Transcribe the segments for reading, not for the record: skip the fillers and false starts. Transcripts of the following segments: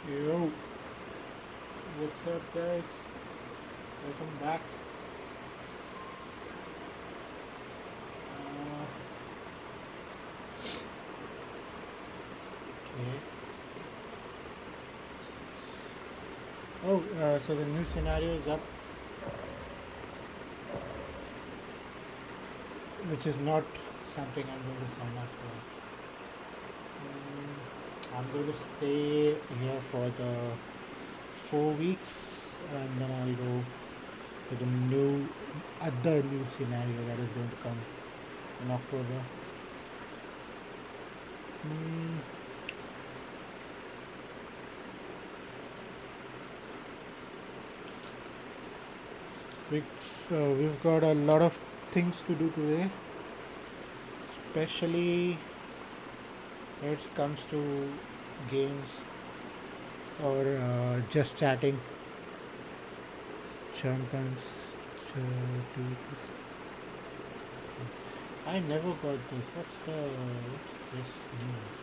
Yo, what's up, guys? Welcome back. Okay. Oh, so the new scenario is up, which is not something I'm going to sign up for. I'm going to stay here for the 4 weeks, and then I'll go to the other new scenario that is going to come in October. Mm, we've got a lot of things to do today, especially when it comes to games or just chatting. Champions. I never got this. What's this news?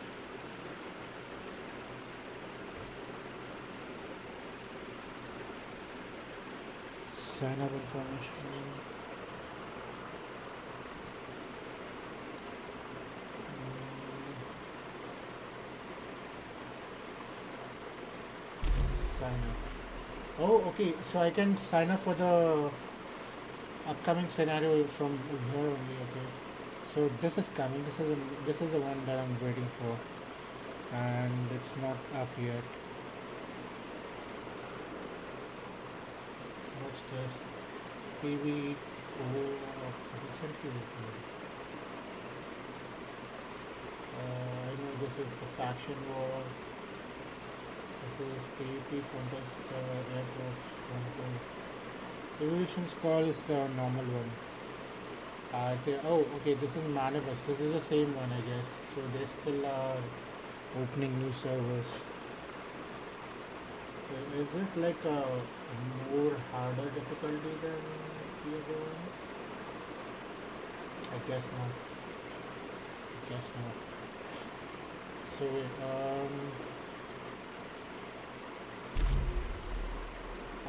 Sign up information. Sign up. Oh, okay. So I can sign up for the upcoming scenario from here only. Okay. So this is coming. This is the one that I'm waiting for, and it's not up yet. What's this? PV. Oh, recently recorded. I know this is a faction war. This is PvP contest airports control. Evolution's call is a normal one. Oh, okay, this is Manibus. This is the same one, I guess. So they still are opening new servers. Is this like a more harder difficulty than the other one? I guess not. I guess not. So,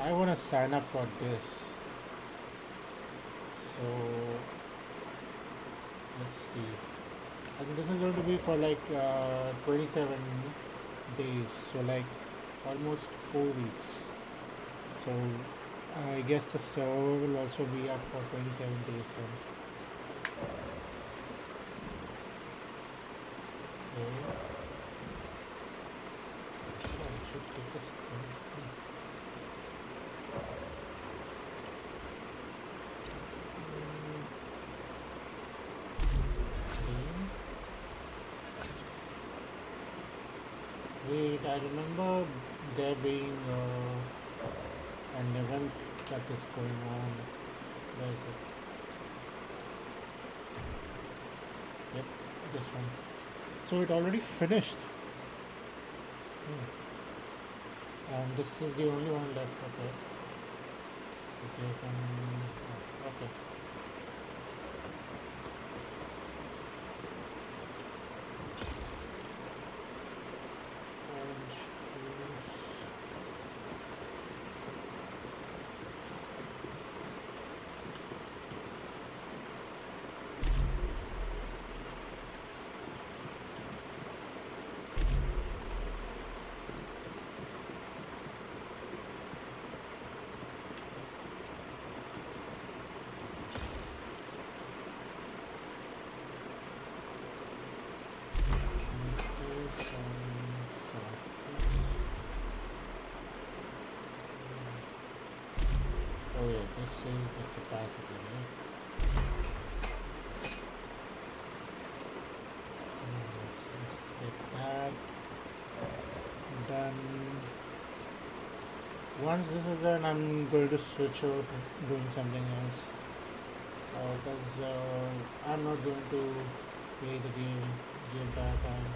I want to sign up for this. So, let's see. I think this is going to be for like 27 days. So, like almost 4 weeks. So, I guess the server will also be up for 27 days. Then. Okay. Oh, I should take a screen. Wait, I remember there being an event that is going on. Where is it? Yep, this one. So it already finished. And this is the only one left. Okay. Okay. Okay. Orange juice. This, oh yeah, this is the capacity, right? Let's get that done. Once this is done, I'm going to switch over to doing something else. Because I'm not going to play the game the entire time.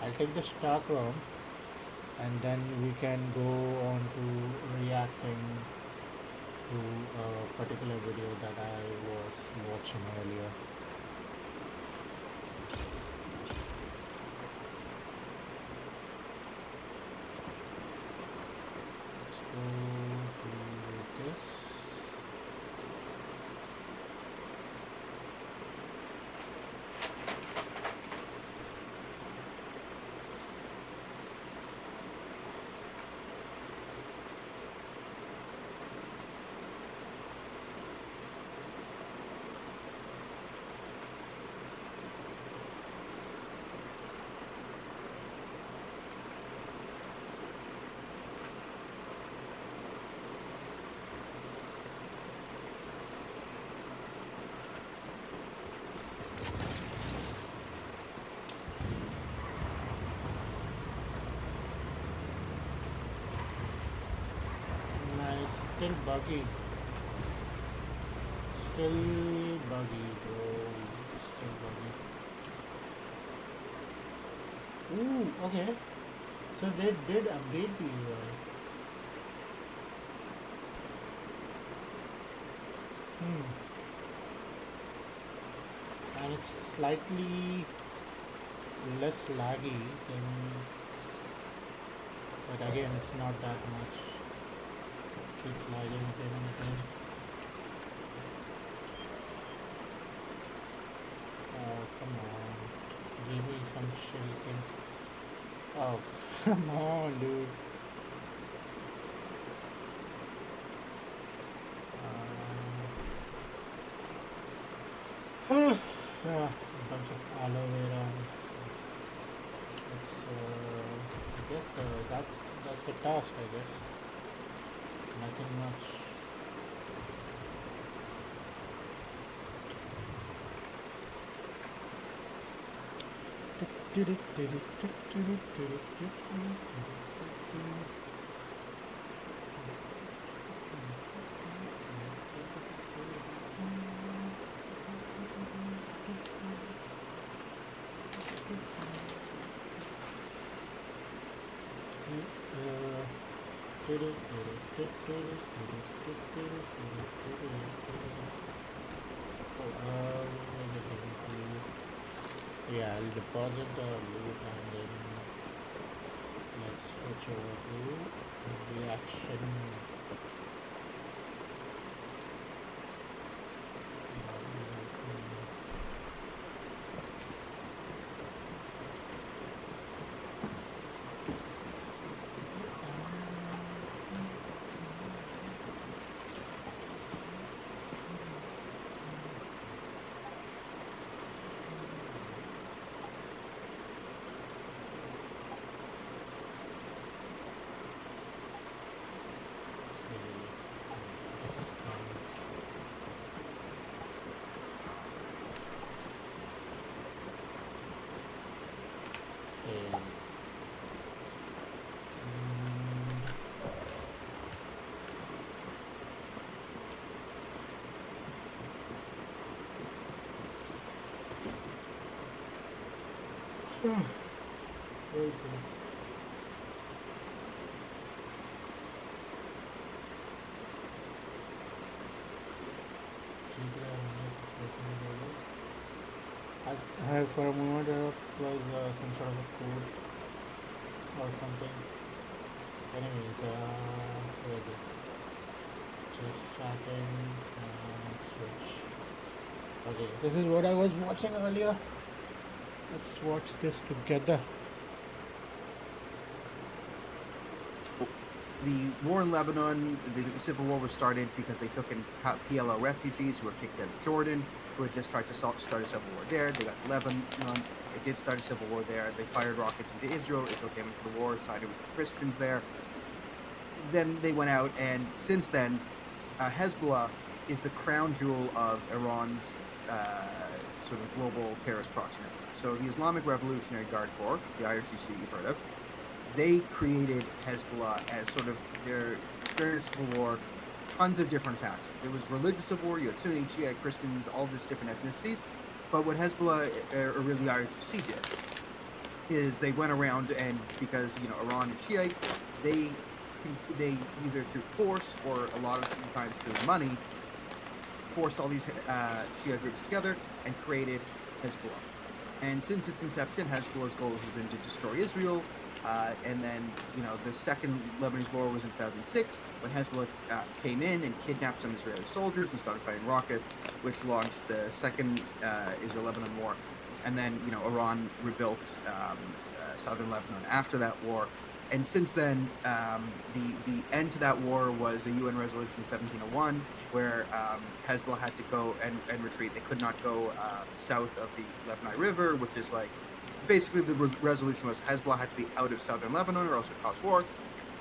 I'll take the stock room and then we can go on to reacting to a particular video that I was watching earlier. Let's go to this. Nice, still buggy. Still buggy, bro. Still buggy. Ooh, okay. So they did update the UI. Hmm. And it's slightly less laggy than, but again, it's not that much. It keeps lagging again and again. Oh, come on. Give me some shurikens. Oh, come on, dude. Yeah, a bunch of aloe vera. It's, I guess that's a task, I guess. Nothing much. Yeah, I'll deposit the loot and then let's switch over to reaction. Where is this? I for a moment it was some sort of a code or something. Anyways, where is it? Just chatting and switch. Okay, this is what I was watching earlier. Let's watch this together. The war in Lebanon, the civil war was started because they took in PLO refugees who were kicked out of Jordan, who had just tried to start a civil war there. They got to Lebanon. It did start a civil war there. They fired rockets into Israel. Israel came into the war, sided with the Christians there. Then they went out, and since then, Hezbollah is the crown jewel of Iran's sort of global terrorist proxy network. So the Islamic Revolutionary Guard Corps, the IRGC you've heard of, they created Hezbollah as sort of during the Civil War, tons of different factions. There was religious civil war, you had Sunni, Shia, Christians, all these different ethnicities. But what Hezbollah, or really IRGC did, is they went around and because Iran is Shiite, they either through force or a lot of times through money forced all these Shia groups together and created Hezbollah. And since its inception, Hezbollah's goal has been to destroy Israel. And then, the second Lebanese war was in 2006 when Hezbollah came in and kidnapped some Israeli soldiers and started firing rockets, which launched the second Israel-Lebanon war. And then, Iran rebuilt southern Lebanon after that war. And since then, the end to that war was a UN resolution 1701, where Hezbollah had to go and retreat. They could not go south of the Lebanon River, which is like, basically the resolution was Hezbollah had to be out of southern Lebanon or else it would cause war.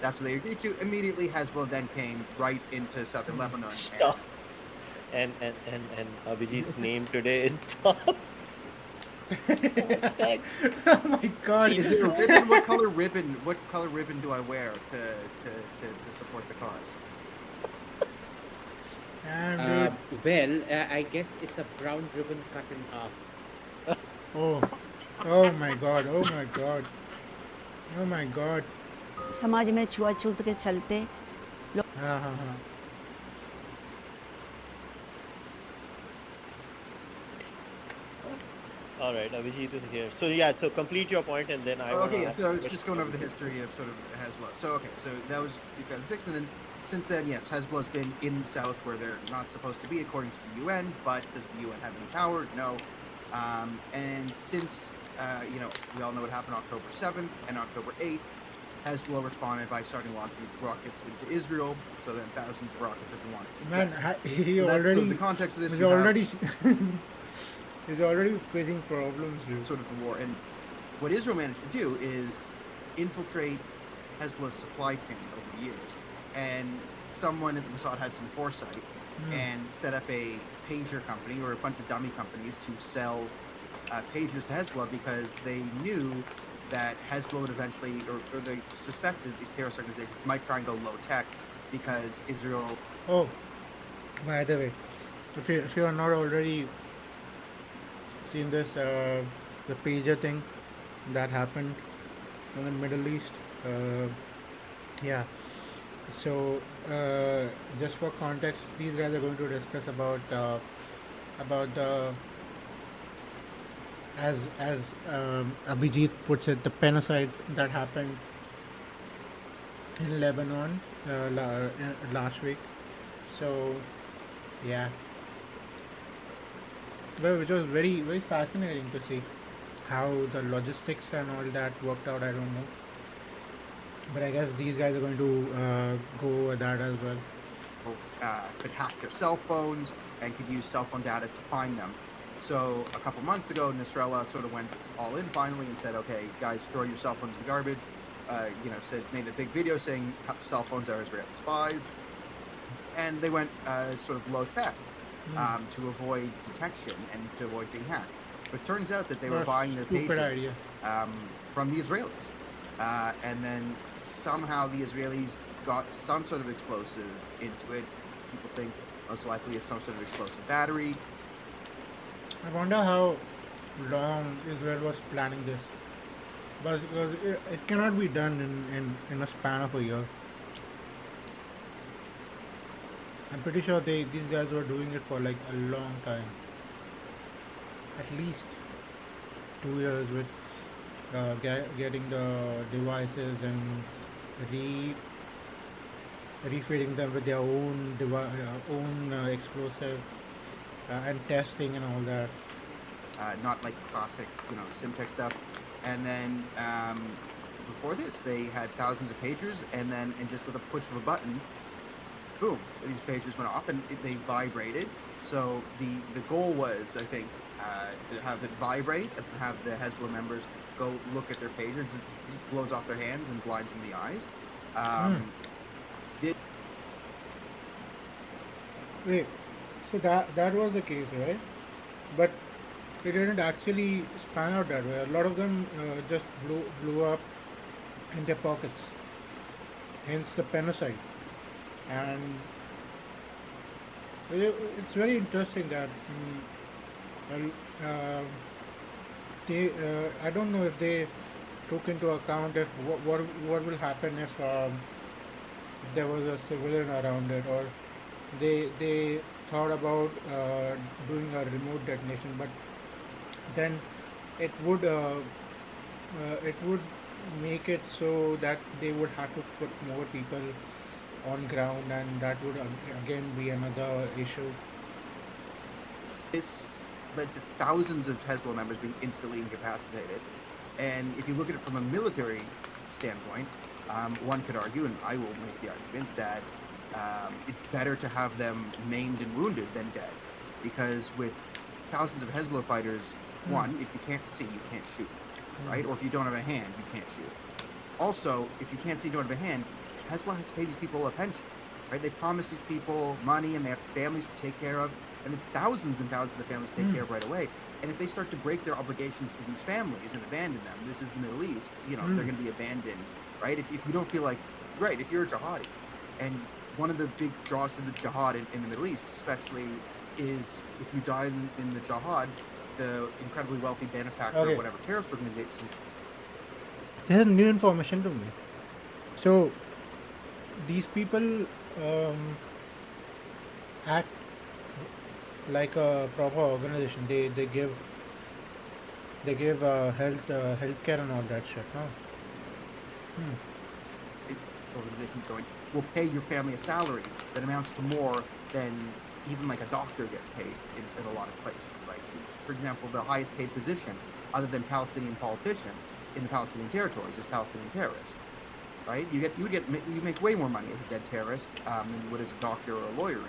That's what they agreed to. Immediately, Hezbollah then came right into southern Lebanon. Stop. And Abhijit's name today is Top. Hashtag. Oh my God! Is it a ribbon? What color ribbon? What color ribbon do I wear to support the cause? And I guess it's a brown ribbon cut in half. oh my God! Oh my God! Oh my God! समाज में छुआछूत के चलते हाँ हाँ हाँ. All right, Abhijit is here. So yeah, so complete your point, and then I. Okay, ask so I was question just going over the Abhijit. history of sort of Hezbollah. So so that was 2006, and then since then, yes, Hezbollah's been in the south where they're not supposed to be according to the UN. But does the UN have any power? No. And since we all know what happened October 7th and October 8th, Hezbollah responded by starting launching rockets into Israel. So then thousands of rockets have been launched since Man, then. he So that's sort of already the context of this. he's You have already he's already facing problems, dude. sort of the war. And what Israel managed to do is infiltrate Hezbollah's supply chain over the years. And someone at the Mossad had some foresight and set up a pager company or a bunch of dummy companies to sell pagers to Hezbollah because they knew that Hezbollah would eventually, or they suspected these terrorist organizations might try and go low tech because Israel. Oh, by the way, if you are not already seen this, the pager thing that happened in the Middle East, yeah. So just for context, these guys are going to discuss about the as Abhijit puts it, the penocide that happened in Lebanon last week. So yeah, well, which was very very fascinating to see how the logistics and all that worked out. I don't know, but I guess these guys are going to go with that as well. Could hack their cell phones and could use cell phone data to find them. So a couple months ago, Nasrallah sort of went all in finally and said, "Okay, guys, throw your cell phones in the garbage." Made a big video saying cell phones are Israeli spies, and they went sort of low tech to avoid detection and to avoid being hacked. But it turns out that they were What a buying their stupid pagers idea. from the Israelis, and then somehow the Israelis got some sort of explosive into it. People think most likely it's some sort of explosive battery. I wonder how long Israel was planning this, because it cannot be done in a span of a year. I'm pretty sure these guys were doing it for like a long time, at least 2 years with getting the devices and refitting them with their own explosive and testing and all that. Not like classic, Simtech stuff. And then before this, they had thousands of pagers, and just with a push of a button, boom, these pagers went off and they vibrated. So the goal was, I think, to have it vibrate and have the Hezbollah members go look at their pager. It just blows off their hands and blinds them in the eyes. Wait, so that was the case, right? But it didn't actually span out that way. A lot of them just blew up in their pockets. Hence the penocide. And it's very interesting that they I don't know if they took into account if what will happen if there was a civilian around it, or they thought about doing a remote detonation, but then it would make it so that they would have to put more people on ground, and that would again be another issue. This led to thousands of Hezbollah members being instantly incapacitated. And if you look at it from a military standpoint, one could argue, and I will make the argument, that it's better to have them maimed and wounded than dead. Because with thousands of Hezbollah fighters, one, if you can't see, you can't shoot, right? Or if you don't have a hand, you can't shoot. Also, if you can't see, you don't have a hand, Hezbollah has to pay these people a pension, right? They promise these people money, and they have families to take care of, and it's thousands and thousands of families to take care of right away. And if they start to break their obligations to these families and abandon them, this is the Middle East, they're going to be abandoned, right? If you don't feel like, right, if you're a jihadi, and one of the big draws to the jihad in the Middle East, especially, is if you die in the jihad, the incredibly wealthy benefactor Okay. of whatever terrorist organization. This is new information to me. So these people act like a proper organization. They give healthcare and all that shit. No. Organizations going, will pay your family a salary that amounts to more than even like a doctor gets paid in a lot of places. Like, for example, the highest paid position other than Palestinian politician in the Palestinian territories is Palestinian terrorist, right? You make way more money as a dead terrorist than you would as a doctor or a lawyer.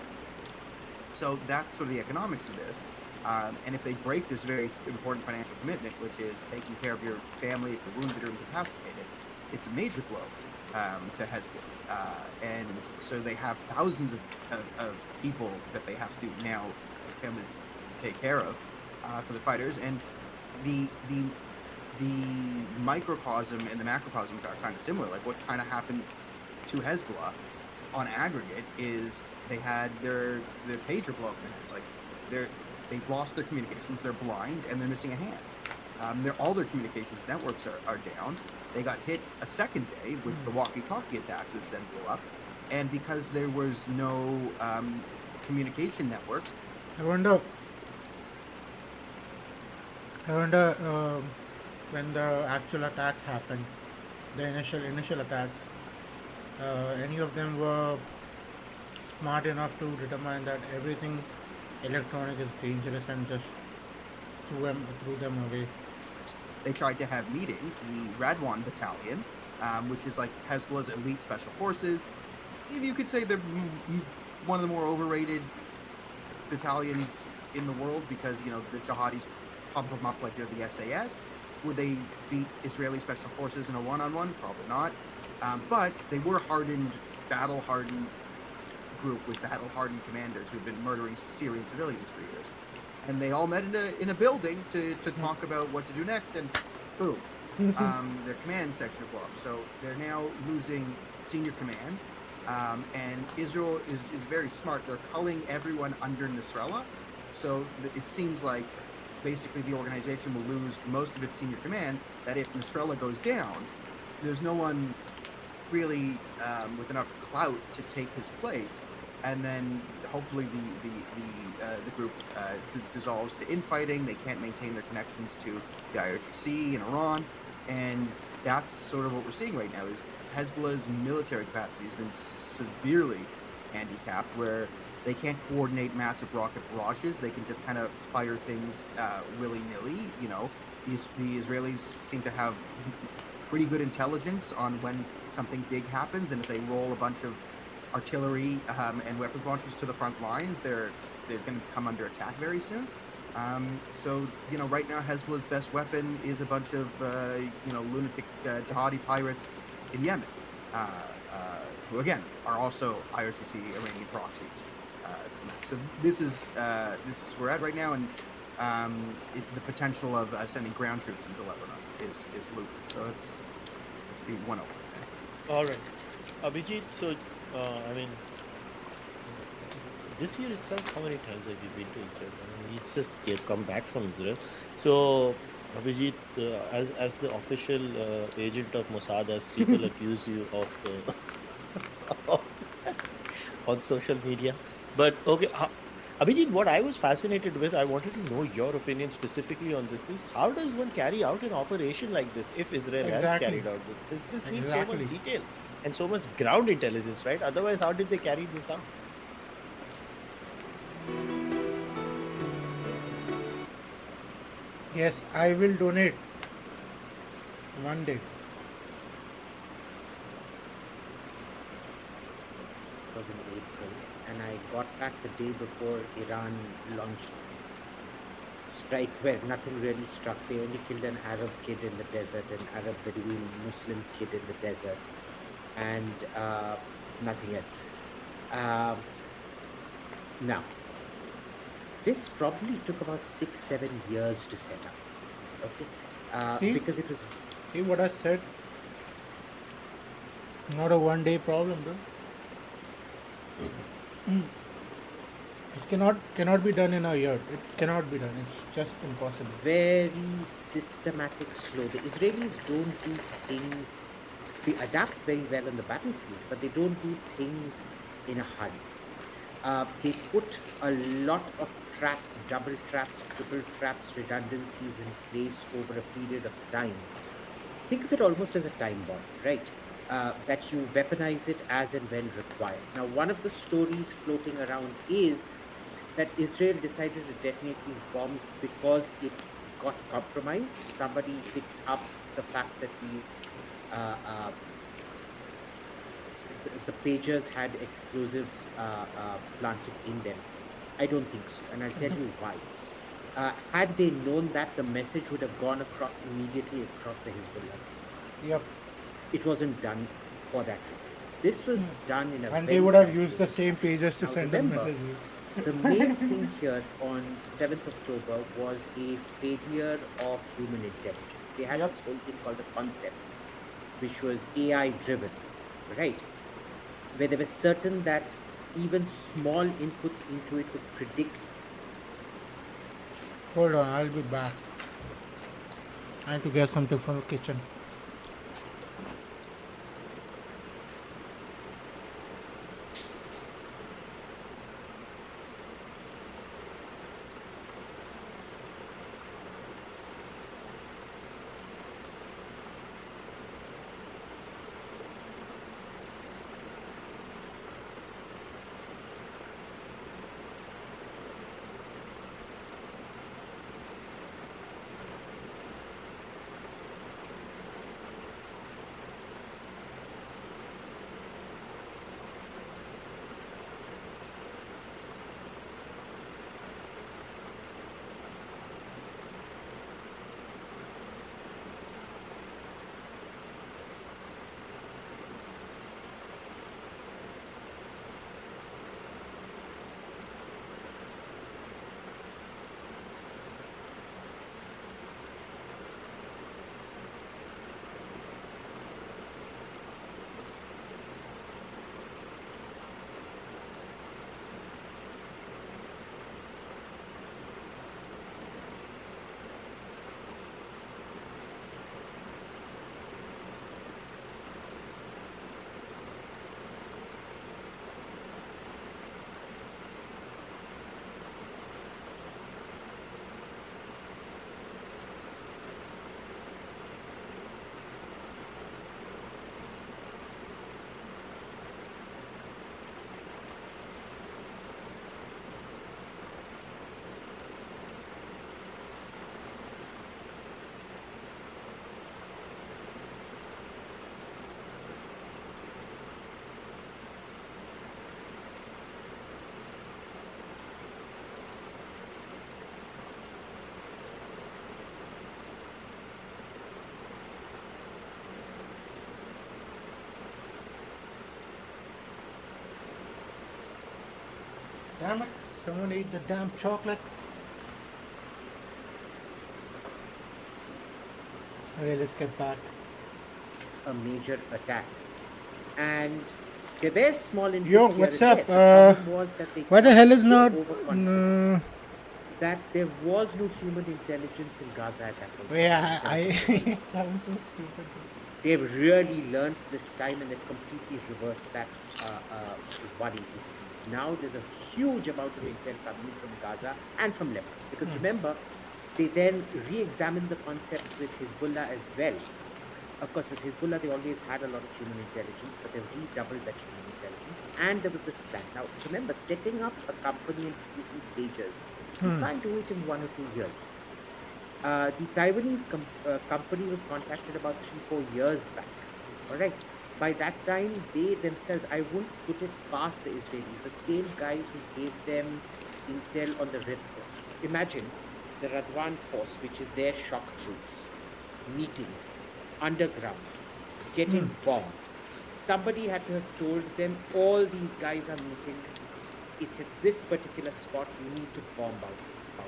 So that's sort of the economics of this. And if they break this very important financial commitment, which is taking care of your family if you're wounded or incapacitated, it's a major blow to Hezbollah. And so they have thousands of people that they have to now, families, take care of for the fighters. And the microcosm and the macrocosm are kind of similar. Like, what kind of happened to Hezbollah on aggregate is they had their pager blow up in their hands. Like, they've lost their communications, they're blind, and they're missing a hand. All their communications networks are down. They got hit a second day with the walkie-talkie attacks, which then blew up. And because there was no communication networks, I wonder when the actual attacks happened, the initial attacks, any of them were smart enough to determine that everything electronic is dangerous and just threw them away. they tried to have meetings. The Radwan Battalion, which is like Hezbollah's elite special forces. You could say they're one of the more overrated battalions in the world because, you know, the jihadis pump them up like they're the SAS. Would they beat Israeli special forces in a one-on-one? Probably not. But they were battle-hardened group with battle-hardened commanders who've been murdering Syrian civilians for years. And they all met in a building to talk about what to do next, and boom, their command section blew up. So they're now losing senior command, and Israel is very smart. They're culling everyone under Nasrallah, so it seems like basically the organization will lose most of its senior command, that if Nasrallah goes down, there's no one really with enough clout to take his place, and then hopefully the group dissolves to infighting. They can't maintain their connections to the IRGC and Iran, and that's sort of what we're seeing right now. Is Hezbollah's military capacity has been severely handicapped, where they can't coordinate massive rocket barrages. They can just kind of fire things willy-nilly. You know, the Israelis seem to have pretty good intelligence on when something big happens, and if they roll a bunch of artillery and weapons launchers to the front lines, they're going to come under attack very soon. So, you know, right now Hezbollah's best weapon is a bunch of, lunatic jihadi pirates in Yemen, who again are also IRGC Iranian proxies. So this is where we're at right now, and the potential of sending ground troops into Lebanon is looming. So it's the 1-0. All right, Abhijit. So, this year itself, how many times have you been to Israel? I mean, you just come back from Israel. So, Abhijit, as the official agent of Mossad, as people accuse you of, of on social media. But okay, Abhijit, what I was fascinated with, I wanted to know your opinion specifically on this, is how does one carry out an operation like this if Israel has Exactly. carried out this? This needs so much Exactly. detail and so much ground intelligence, right? Otherwise, how did they carry this out? Yes, I will donate one day. It was in April, and I got back the day before Iran launched strike where nothing really struck. They only killed an Arab kid in the desert, an Arab Bedouin Muslim kid in the desert, and nothing else. Now, this probably took about 6-7 years to set up. Okay, See? because it was See what I said? Not a one day problem, bro. It cannot be done in a year. It cannot be done. It's just impossible. very systematic, slow. The Israelis don't do things. They adapt very well on the battlefield, but they don't do things in a hurry. They put a lot of traps, double traps, triple traps, redundancies in place over a period of time. Think of it almost as a time bomb, right? That you weaponize it as and when required. Now, one of the stories floating around is that Israel decided to detonate these bombs because it got compromised. Somebody picked up the fact that these the pagers had explosives planted in them. I don't think so, and I'll tell you why. Had they known that, the message would have gone across immediately across the Hezbollah. Yep. It wasn't done for that reason. This was done in a And very they would have calculated used the same fashion. pages to Now, send them remember, messages. the main thing here on 7th October was a failure of human intelligence. They had Yep. this whole thing called the concept, which was AI driven, right? Where they were certain that even small inputs into it would predict. Hold on, I'll be back. I need to get something from the kitchen. Damn it, someone ate the damn chocolate. Okay, let's get back. A major attack, and there were small inputs Yo, here what's and up? there. The problem was that they Why the got hell is so not... overconfident. that there was no human intelligence in Gaza at that point. Oh, yeah, in I 1948. that was so stupid. They've really learnt this time and they've completely reversed that worry, if it is. Now there's a huge amount of intel coming in from Gaza and from Lebanon. Because remember, they then re-examined the concept with Hezbollah as well. Of course, with Hezbollah, they always had a lot of human intelligence, but they've redoubled that human intelligence. And there was this plan. Now, remember, setting up a company and producing pages, you can't do it in 1 or 2 years. The Taiwanese company was contacted about 3-4 years back. All right. By that time, they themselves, I won't put it past the Israelis, the same guys who gave them intel on the Red Front. Imagine the Radwan force, which is their shock troops, meeting underground, getting bombed. Somebody had to have told them, all these guys are meeting. It's at this particular spot. You need to bomb out you.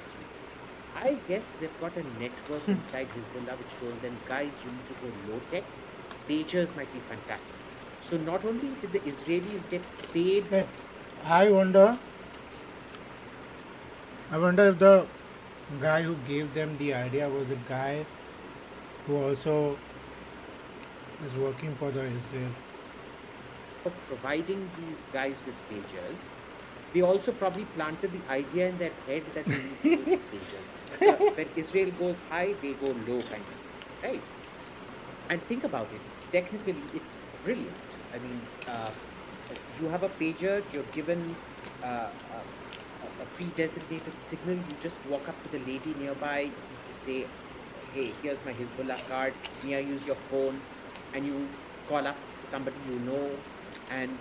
I guess they've got a network inside Hezbollah which told them, guys, you need to go low tech. Pagers might be fantastic. So not only did the Israelis get paid, Hey, I wonder if the guy who gave them the idea was a guy who also is working for the Israel. for providing these guys with pagers, they also probably planted the idea in their head that they need to go with pagers. When Israel goes high, they go low, kind of, right? And think about it. It's brilliant. I mean, you have a pager. You're given a pre-designated signal. You just walk up to the lady nearby. You say, "Hey, here's my Hezbollah card. May I use your phone?" And you call up somebody you know and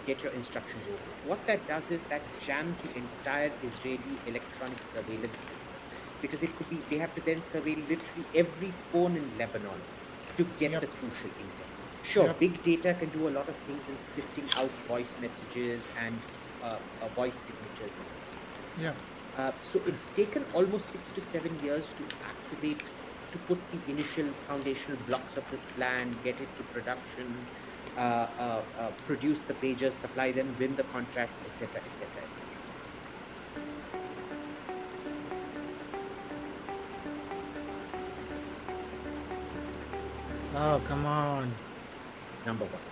get your instructions over. What that does is that jams the entire Israeli electronic surveillance system, because it could be they have to then surveil literally every phone in Lebanon to get Yep. the crucial intel. Sure, Yep. big data can do a lot of things in sifting out voice messages and voice signatures and things. Yeah. So it's taken almost 6 to 7 years to activate, to put the initial foundational blocks of this plan, get it to production, produce the pages, supply them, win the contract, etc., etc., etc. Oh, come on. Number one.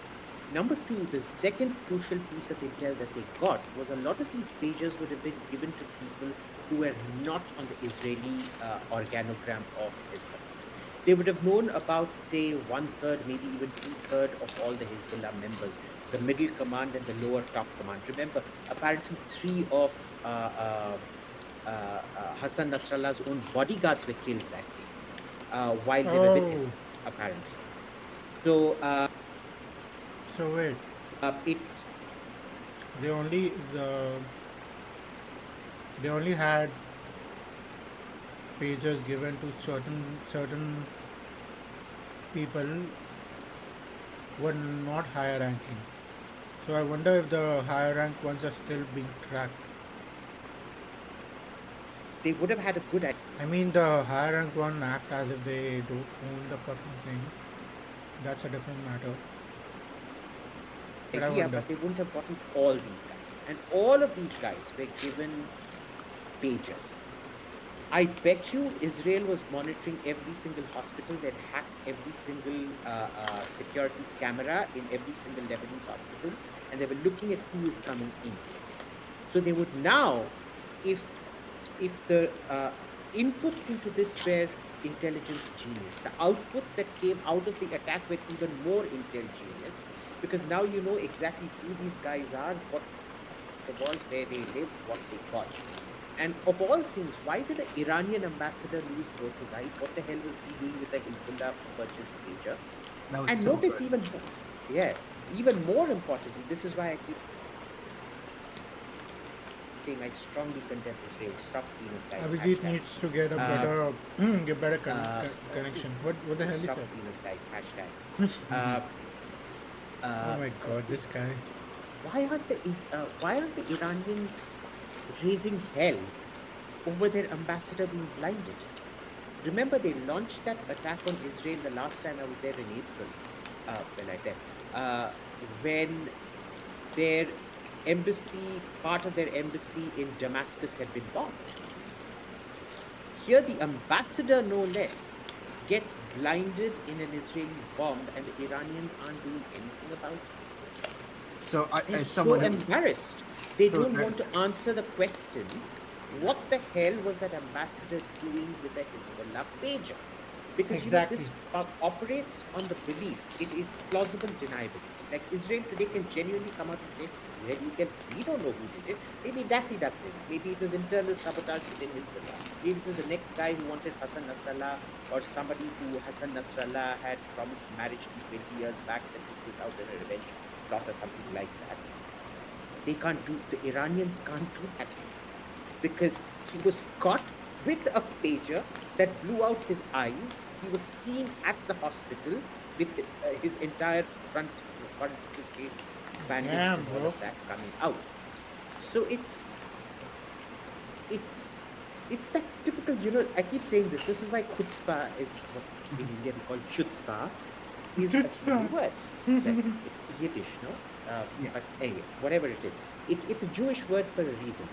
Number two, the second crucial piece of intel that they got was a lot of these pages would have been given to people who were not on the Israeli organogram of Hezbollah. They would have known about, say, 1/3, maybe even 2/3 of all the Hezbollah members, the middle command and the lower top command. Remember, apparently 3 of Hassan Nasrallah's own bodyguards were killed that day while they were with him, Oh, apparently. So so wait. it They only had pages given to certain people were not higher ranking. So I wonder if the higher rank ones are still being tracked. they would have had a good idea. I mean, the higher rank one act as if they don't own the fucking thing. That's a different matter. But I wonder. But they wouldn't have gotten all these guys. And all of these guys were given pages. I bet you Israel was monitoring every single hospital. They'd hacked every single security camera in every single Lebanese hospital, and they were looking at who is coming in. So they would now, if the inputs into this were intelligence genius, the outputs that came out of the attack were even more intel genius, because now you know exactly who these guys are, what it was, where they lived, what they got. And of all things, why did the Iranian ambassador lose both his eyes? What the hell was he doing with the Hezbollah purchased pager? That was And so notice good. even more importantly, this is why I keep saying I strongly condemn Israel. Stop genocide. Abhijit Hashtag. needs to get a better connection. What the hell is Stop that? genocide. Hashtag. Oh my god, this guy. Why aren't the Iranians raising hell over their ambassador being blinded? Remember, they launched that attack on Israel the last time I was there in April. When their embassy, part of their embassy in Damascus had been bombed. here the ambassador, no less, gets blinded in an Israeli bomb, and the Iranians aren't doing anything about it. So, They're as so someone who, embarrassed. They so, don't want to answer the question, what the hell was that ambassador doing with the Hezbollah pager? Because Exactly. this operates on the belief, it is plausible deniability. Like Israel today can genuinely come out and say, we don't know who did it. Maybe Daffy Duck did it. Maybe it was internal sabotage within Hezbollah. Maybe it was the next guy who wanted Hassan Nasrallah, or somebody who Hassan Nasrallah had promised marriage to 20 years back that took this out in a revenge plot or something like that. The Iranians can't do that because he was caught with a pager that blew out his eyes. He was seen at the hospital with his entire front of his face bandaged Damn, and all bro. of that coming out. So it's that typical, I keep saying this. This is why chutzpah is what in India we call chutzpah. Is a Chutzpah. Hebrew word. It's Yiddish, no? Yeah. But anyway, whatever it is, it's a Jewish word for a reason.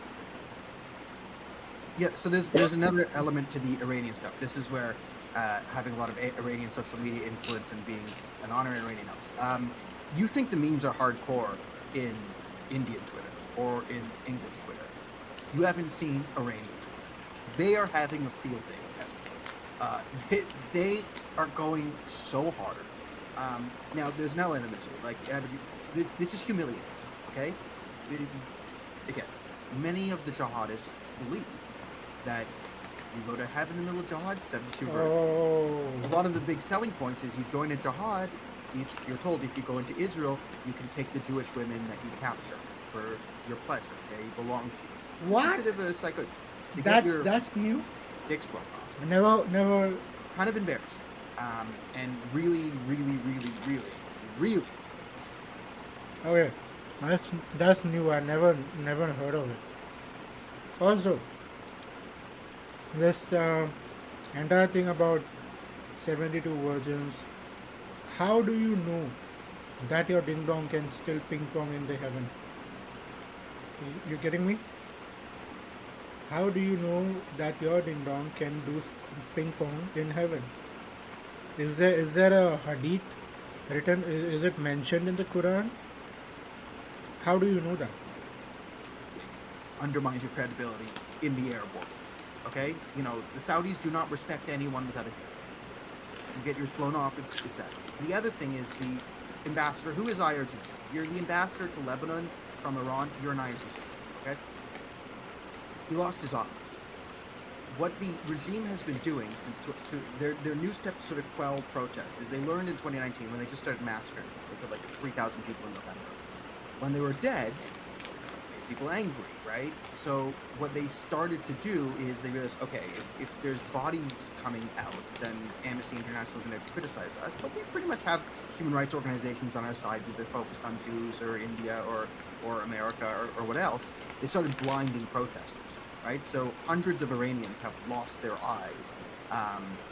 yeah. So there's another element to the Iranian stuff. This is where having a lot of Iranian social media influence and being an honorary Iranian helps. You think the memes are hardcore in Indian Twitter or in English Twitter? You haven't seen Iranian Twitter. They are having a field day, they are going so hard. Now, there's an element to it. Like, this is humiliating, okay? Again, many of the jihadists believe that you go to heaven in the middle of jihad, 72 virgins. Oh. A lot of the big selling points is you join a jihad, you're told if you go into Israel, you can take the Jewish women that you capture for your pleasure. They belong to you. It's What? a bit of a psycho. To get That's your that's new. dicks blown off. Never. Kind of embarrassing. And really, really, really, really, really. Okay, that's new. I never heard of it. Also, this entire thing about 72 virgins. How do you know that your ding dong can still ping pong in the heaven? You getting me? How do you know that your ding dong can do ping pong in heaven? Is there a hadith written? Is it mentioned in the Quran? How do you know that? Undermines your credibility in the Arab world. Okay? The Saudis do not respect anyone without a hit. You get yours blown off, it's that. The other thing is the ambassador. Who is IRGC? You're the ambassador to Lebanon from Iran. You're an IRGC. Okay? He lost his office. What the regime has been doing since their new step to sort of quell protests is they learned in 2019 when they just started massacring. They killed like 3,000 people in November. When they were dead, people angry, right? So what they started to do is they realized, okay, if there's bodies coming out, then Amnesty International is going to criticize us, but we pretty much have human rights organizations on our side because they're focused on Jews or India or America or what else. They started blinding protesters, right? So hundreds of Iranians have lost their eyes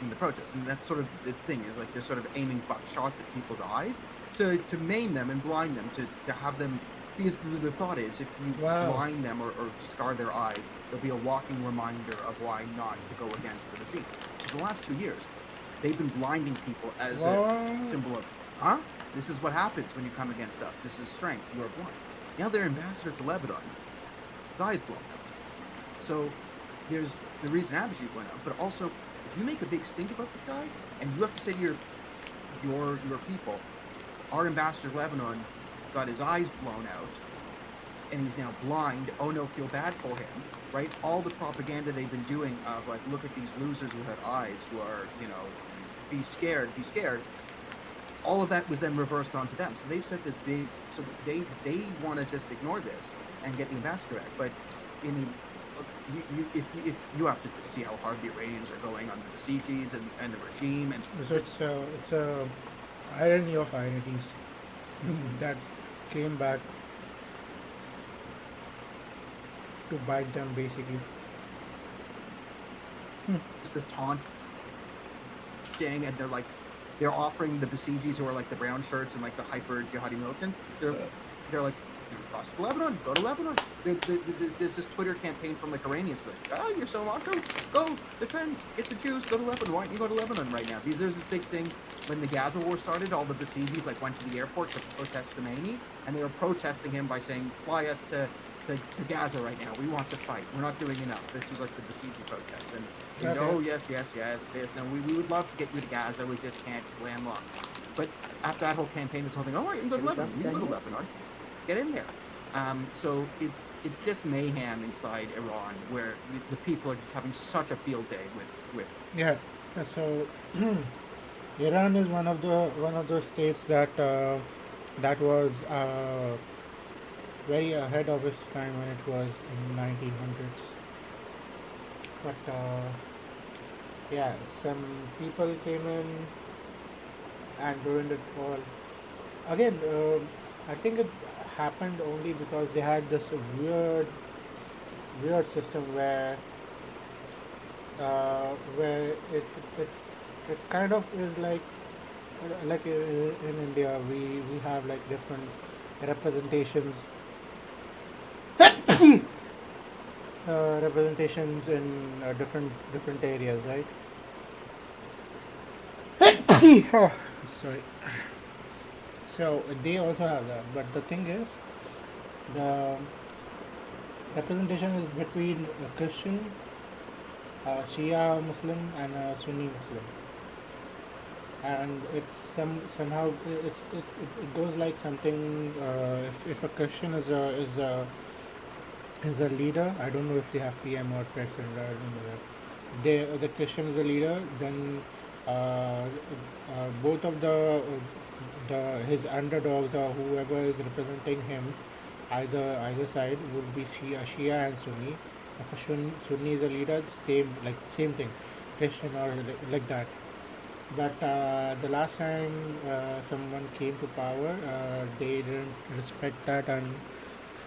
in the protests, and that's sort of the thing is like they're sort of aiming buckshots at people's eyes to maim them and blind them to have them. Because the thought is, if you blind them or scar their eyes, they'll be a walking reminder of why not to go against the regime. So for the last 2 years, they've been blinding people as a symbol of, this is what happens when you come against us. This is strength. You are blind. Now they're ambassador to Lebanon. His eyes blown out. So there's the reason Abhijit went out. But also, if you make a big stink about this guy, and you have to say to your people, our ambassador to Lebanon got his eyes blown out and he's now blind. Oh no, feel bad for him, right? All the propaganda they've been doing of like, look at these losers without eyes who are, be scared. All of that was then reversed onto them. So they've set this big, so they want to just ignore this and get the ambassador back. But I mean, if you have to just see how hard the Iranians are going on the Basijis and the regime, and So it's a irony of ironies that came back to bite them basically. it's the taunt thing, and they're offering the Basijis who are like the brown shirts and like the hyper jihadi militants. They're like, cross to Lebanon, go to Lebanon. There's this Twitter campaign from like Iranians, like, oh, you're so awesome, go defend, get the Jews, go to Lebanon. Why don't you go to Lebanon right now? Because there's this big thing when the Gaza war started. All the Basijis like went to the airport to protest Khomeini, and they were protesting him by saying, fly us to Gaza right now. We want to fight. We're not doing enough. This was like the Basiji protest, and you know, yes, this, and we would love to get you to Gaza. We just can't. It's landlocked. But after that whole campaign, this whole thing, all right, you can go to Lebanon. You can go to Lebanon. Get in there. So it's just mayhem inside Iran, where the people are just having such a field day with Yeah. So Iran is one of those states that was very ahead of its time when it was in 1900s. But yeah, some people came in and ruined it all. Again, I think it happened only because they had this weird system where it kind of is like in India we have like different representations representations in different areas, right? Oh, sorry. So they also have that, but the thing is, the representation is between a Christian, Shia Muslim, and a Sunni Muslim, and it's somehow it goes like something. If a Christian is a leader, I don't know if they have PM or president. I don't know that. The Christian is a leader, then both of his underdogs or whoever is representing him, either side would be Shia and Sunni. If a Sunni is a leader, same thing, Christian or like that. But the last time someone came to power, they didn't respect that, and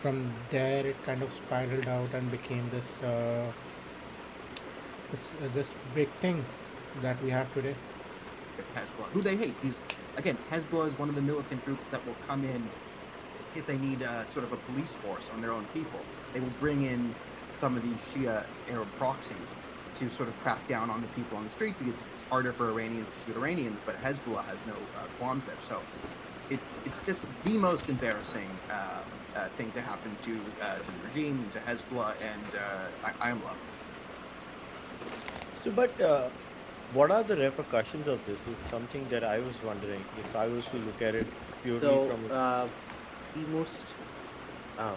from there it kind of spiraled out and became this big thing that we have today. Hezbollah, who they hate. Hezbollah is one of the militant groups that will come in if they need sort of a police force on their own people. They will bring in some of these Shia Arab proxies to sort of crack down on the people on the street because it's harder for Iranians to shoot Iranians, but Hezbollah has no qualms there. So it's just the most embarrassing thing to happen to the regime, to Hezbollah, and IMLA. So, but what are the repercussions of this? Is something that I was wondering. If I was to look at it purely So, from the most. Oh,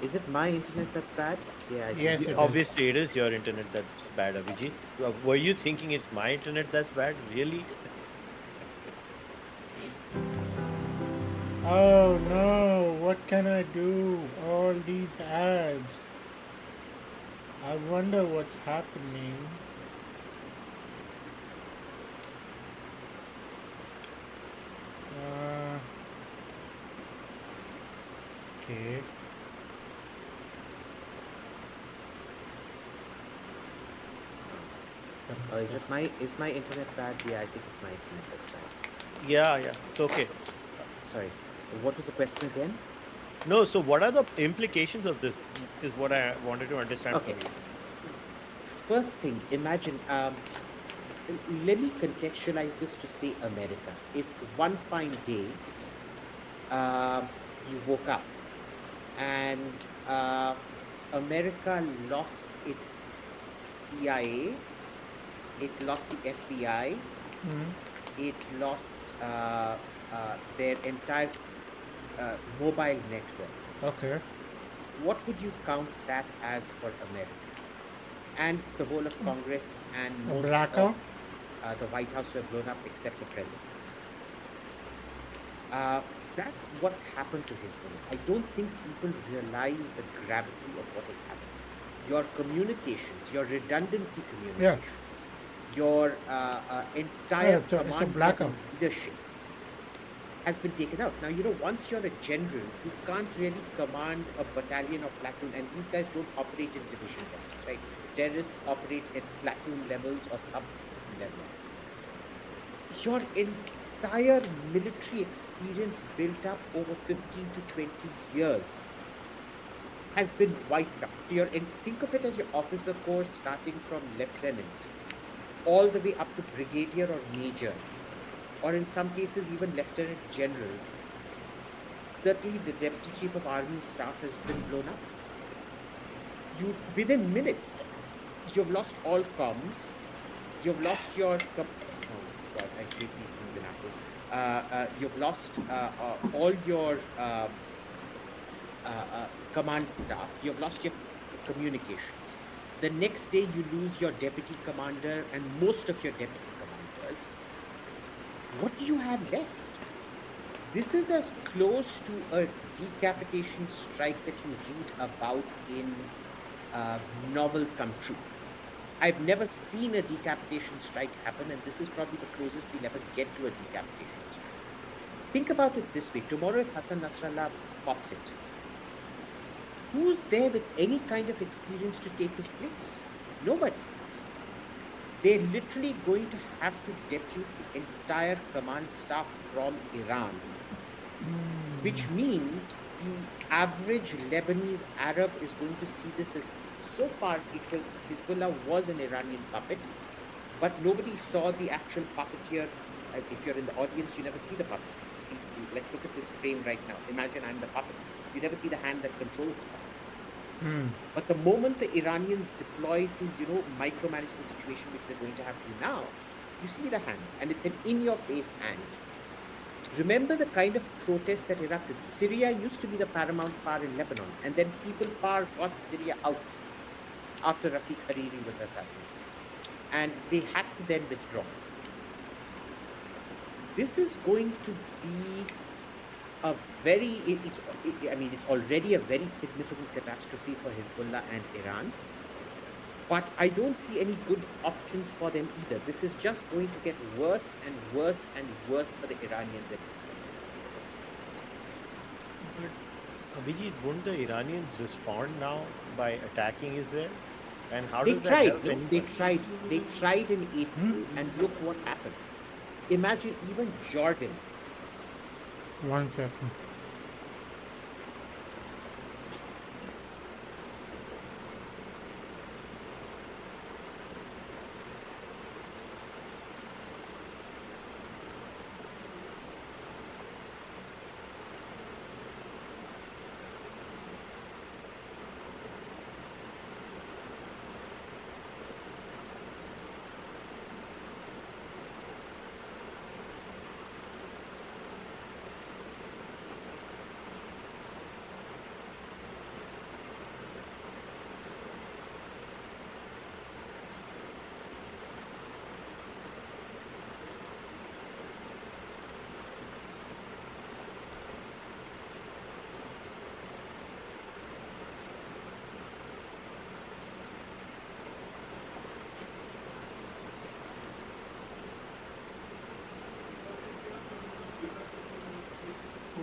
is it my internet that's bad? Yeah, I think Yes, so. it is. obviously it is your internet that's bad, Abhijit. Were you thinking it's my internet that's bad? Really? Oh no, what can I do? All these ads. I wonder what's happening. Okay. Oh, is my internet bad? Yeah, I think it's my internet that's bad. Yeah. It's okay. Sorry. What was the question again? No, so what are the implications of this? Is what I wanted to understand Okay. from you. First thing, imagine. Let me contextualize this to say America. If one fine day you woke up and America lost its CIA, it lost the FBI, it lost their entire mobile network. Okay. What would you count that as for America? And the whole of Congress and A most blackout? of the White House were blown up except the president. That's what's happened to Hezbollah. I don't think people realize the gravity of what has happened. Your communications, your redundancy communications, your entire it's a command level blackout. leadership has been taken out. Now, once you're a general, you can't really command a battalion or platoon, and these guys don't operate in division levels, right? Terrorists operate at platoon levels or sub levels. Your entire military experience built up over 15 to 20 years has been wiped out. Think of it as your officer corps starting from lieutenant all the way up to brigadier or major, or in some cases even lieutenant general. Certainly the deputy chief of army staff has been blown up. Within minutes, you've lost all comms, you've lost your oh god, I hate these things in Apple. You've lost all your command staff, you've lost your communications. The next day you lose your deputy commander and most of your deputy commanders. What do you have left? This is as close to a decapitation strike that you read about in novels come true. I've never seen a decapitation strike happen, and this is probably the closest we'll ever get to a decapitation strike. Think about it this way. Tomorrow, if Hassan Nasrallah pops it, who's there with any kind of experience to take his place? Nobody. They're literally going to have to depute the entire command staff from Iran, which means the average Lebanese Arab is going to see this as, so far because Hezbollah was an Iranian puppet, but nobody saw the actual puppeteer. If you're in the audience, you never see the puppet. See, like, look at this frame right now. Imagine I'm the puppet. You never see the hand that controls the puppet. But the moment the Iranians deploy to, micromanage the situation, which they're going to have to now, you see the hand, and it's an in-your-face hand. Remember the kind of protest that erupted. Syria used to be the paramount power in Lebanon, and then People Power got Syria out after Rafiq Hariri was assassinated. And they had to then withdraw. This is going to be a very, it's already a very significant catastrophe for Hezbollah and Iran. But I don't see any good options for them either. This is just going to get worse and worse and worse for the Iranians at this point. But Abhijit, won't the Iranians respond now by attacking Israel? And how They does that tried, help no? anyone? They tried in April, and look what happened. Imagine even Jordan. 1 second.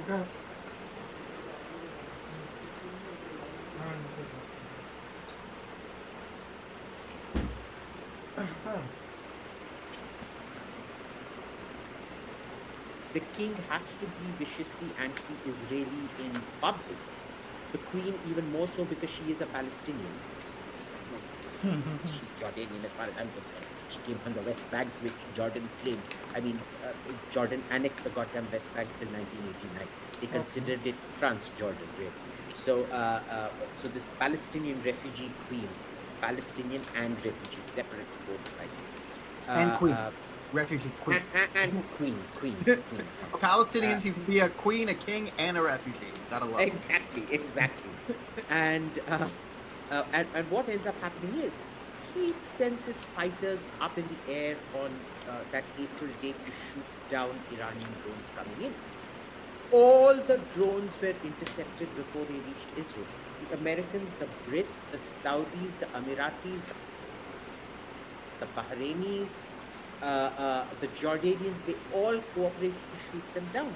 Okay. The king has to be viciously anti-Israeli in public. The queen even more so because she is a Palestinian. She's Jordanian as far as I'm concerned. She came from the West Bank, which Jordan claimed. Jordan annexed the goddamn West Bank in 1989. They considered it Transjordan, really. So, so this Palestinian refugee queen, Palestinian and refugee, separate both, right? And queen. Refugee queen. And queen. Palestinians, you can be a queen, a king, and a refugee. Gotta love it. Exactly. And what ends up happening is he sends his fighters up in the air on that April date to shoot down Iranian drones coming in. All the drones were intercepted before they reached Israel. The Americans, the Brits, the Saudis, the Emiratis, the Bahrainis, the Jordanians, they all cooperated to shoot them down.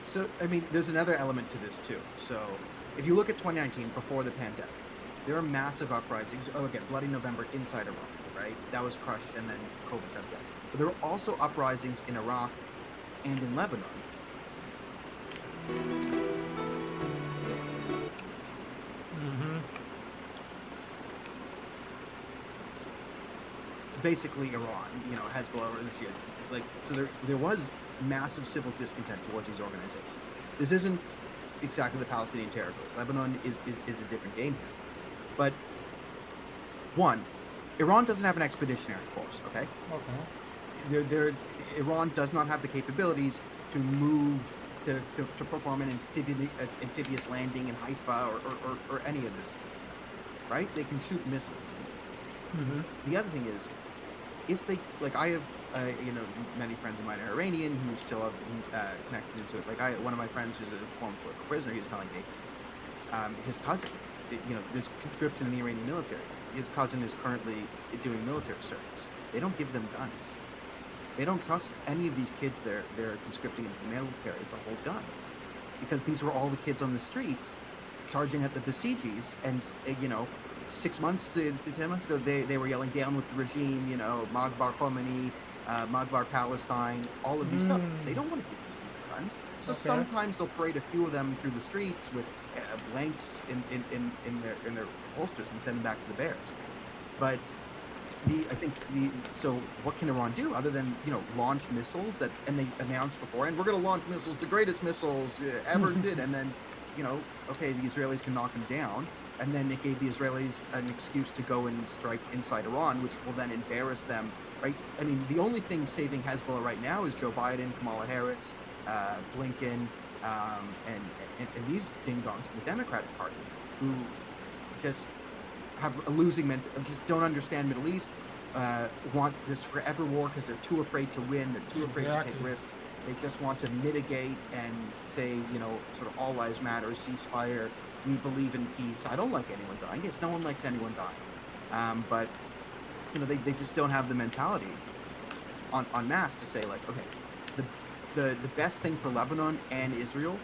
So, there's another element to this too. So, if you look at 2019, before the pandemic, there were massive uprisings. Oh, again, Bloody November inside Iran, right? That was crushed, and then COVID shut down. But there were also uprisings in Iraq and in Lebanon. Mm-hmm. Basically, Iran, Hezbollah, or the shit. Like, so there was massive civil discontent towards these organizations. This isn't exactly the Palestinian territories. Lebanon is a different game here. But one, Iran doesn't have an expeditionary force. Okay, Okay. Iran does not have the capabilities to move to perform an amphibious landing in Haifa or any of this stuff, right? They can shoot missiles. Mm-hmm. The other thing is, if they I have many friends of mine are Iranian who still have connected into it. Like one of my friends who's a former political prisoner, he was telling me his cousin, there's conscription in the Iranian military. His cousin is currently doing military service. They don't give them guns. They don't trust any of these kids they're conscripting into the military to hold guns, because these were all the kids on the streets charging at the Basijis, and 6 months to 10 months ago they were yelling down with the regime, Magbar Khomeini, Magbar Palestine, all of these stuff. They don't want to give these people guns. So Okay. sometimes they'll parade a few of them through the streets with blanks in their holsters and send them back to the Bears. But so what can Iran do other than launch missiles and they announced before, and we're going to launch missiles, the greatest missiles ever did, and then okay, the Israelis can knock them down, and then it gave the Israelis an excuse to go and strike inside Iran, which will then embarrass them, right? I mean, the only thing saving Hezbollah right now is Joe Biden, Kamala Harris, Blinken, and these ding-dongs in the Democratic Party, who just have a losing mentality, just don't understand Middle East, want this forever war because they're too afraid to win, they're too afraid to take Exactly. risks. They just want to mitigate and say, sort of all lives matter, ceasefire, we believe in peace. I don't like anyone dying. Yes, no one likes anyone dying. But, they just don't have the mentality en masse to say, like, okay, the best thing for Lebanon and Israel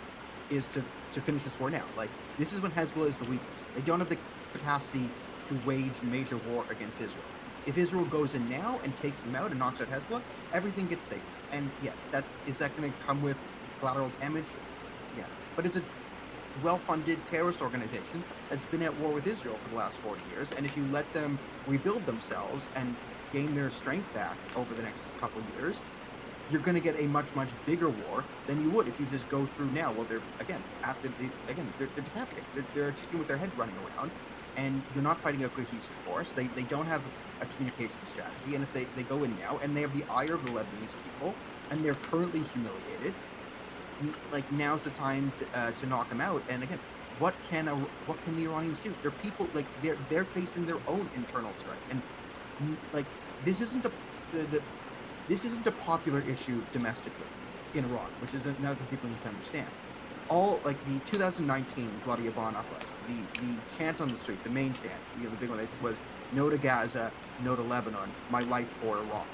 is to finish this war now. Like, this is when Hezbollah is the weakest. They don't have the capacity to wage major war against Israel. If Israel goes in now and takes them out and knocks out Hezbollah, everything gets safe. And yes, is that going to come with collateral damage? Yeah. But it's a well-funded terrorist organization that's been at war with Israel for the last 40 years. And if you let them rebuild themselves and gain their strength back over the next couple of years, you're going to get a much, much bigger war than you would if you just go through now. Well, they're decapitated. They're a chicken with their head running around, and you're not fighting a cohesive force. They don't have a communication strategy, and if they go in now, and they have the ire of the Lebanese people, and they're currently humiliated, like, now's the time to knock them out. And again, what can the Iranians do? They're people, like, they're facing their own internal strife, and like, this isn't a popular issue domestically in Iran, which is another thing people need to understand. All, like, the 2019 Bloody Aban uprising, the chant on the street, the main chant, the big one, was "No to Gaza, no to Lebanon, my life for Iran."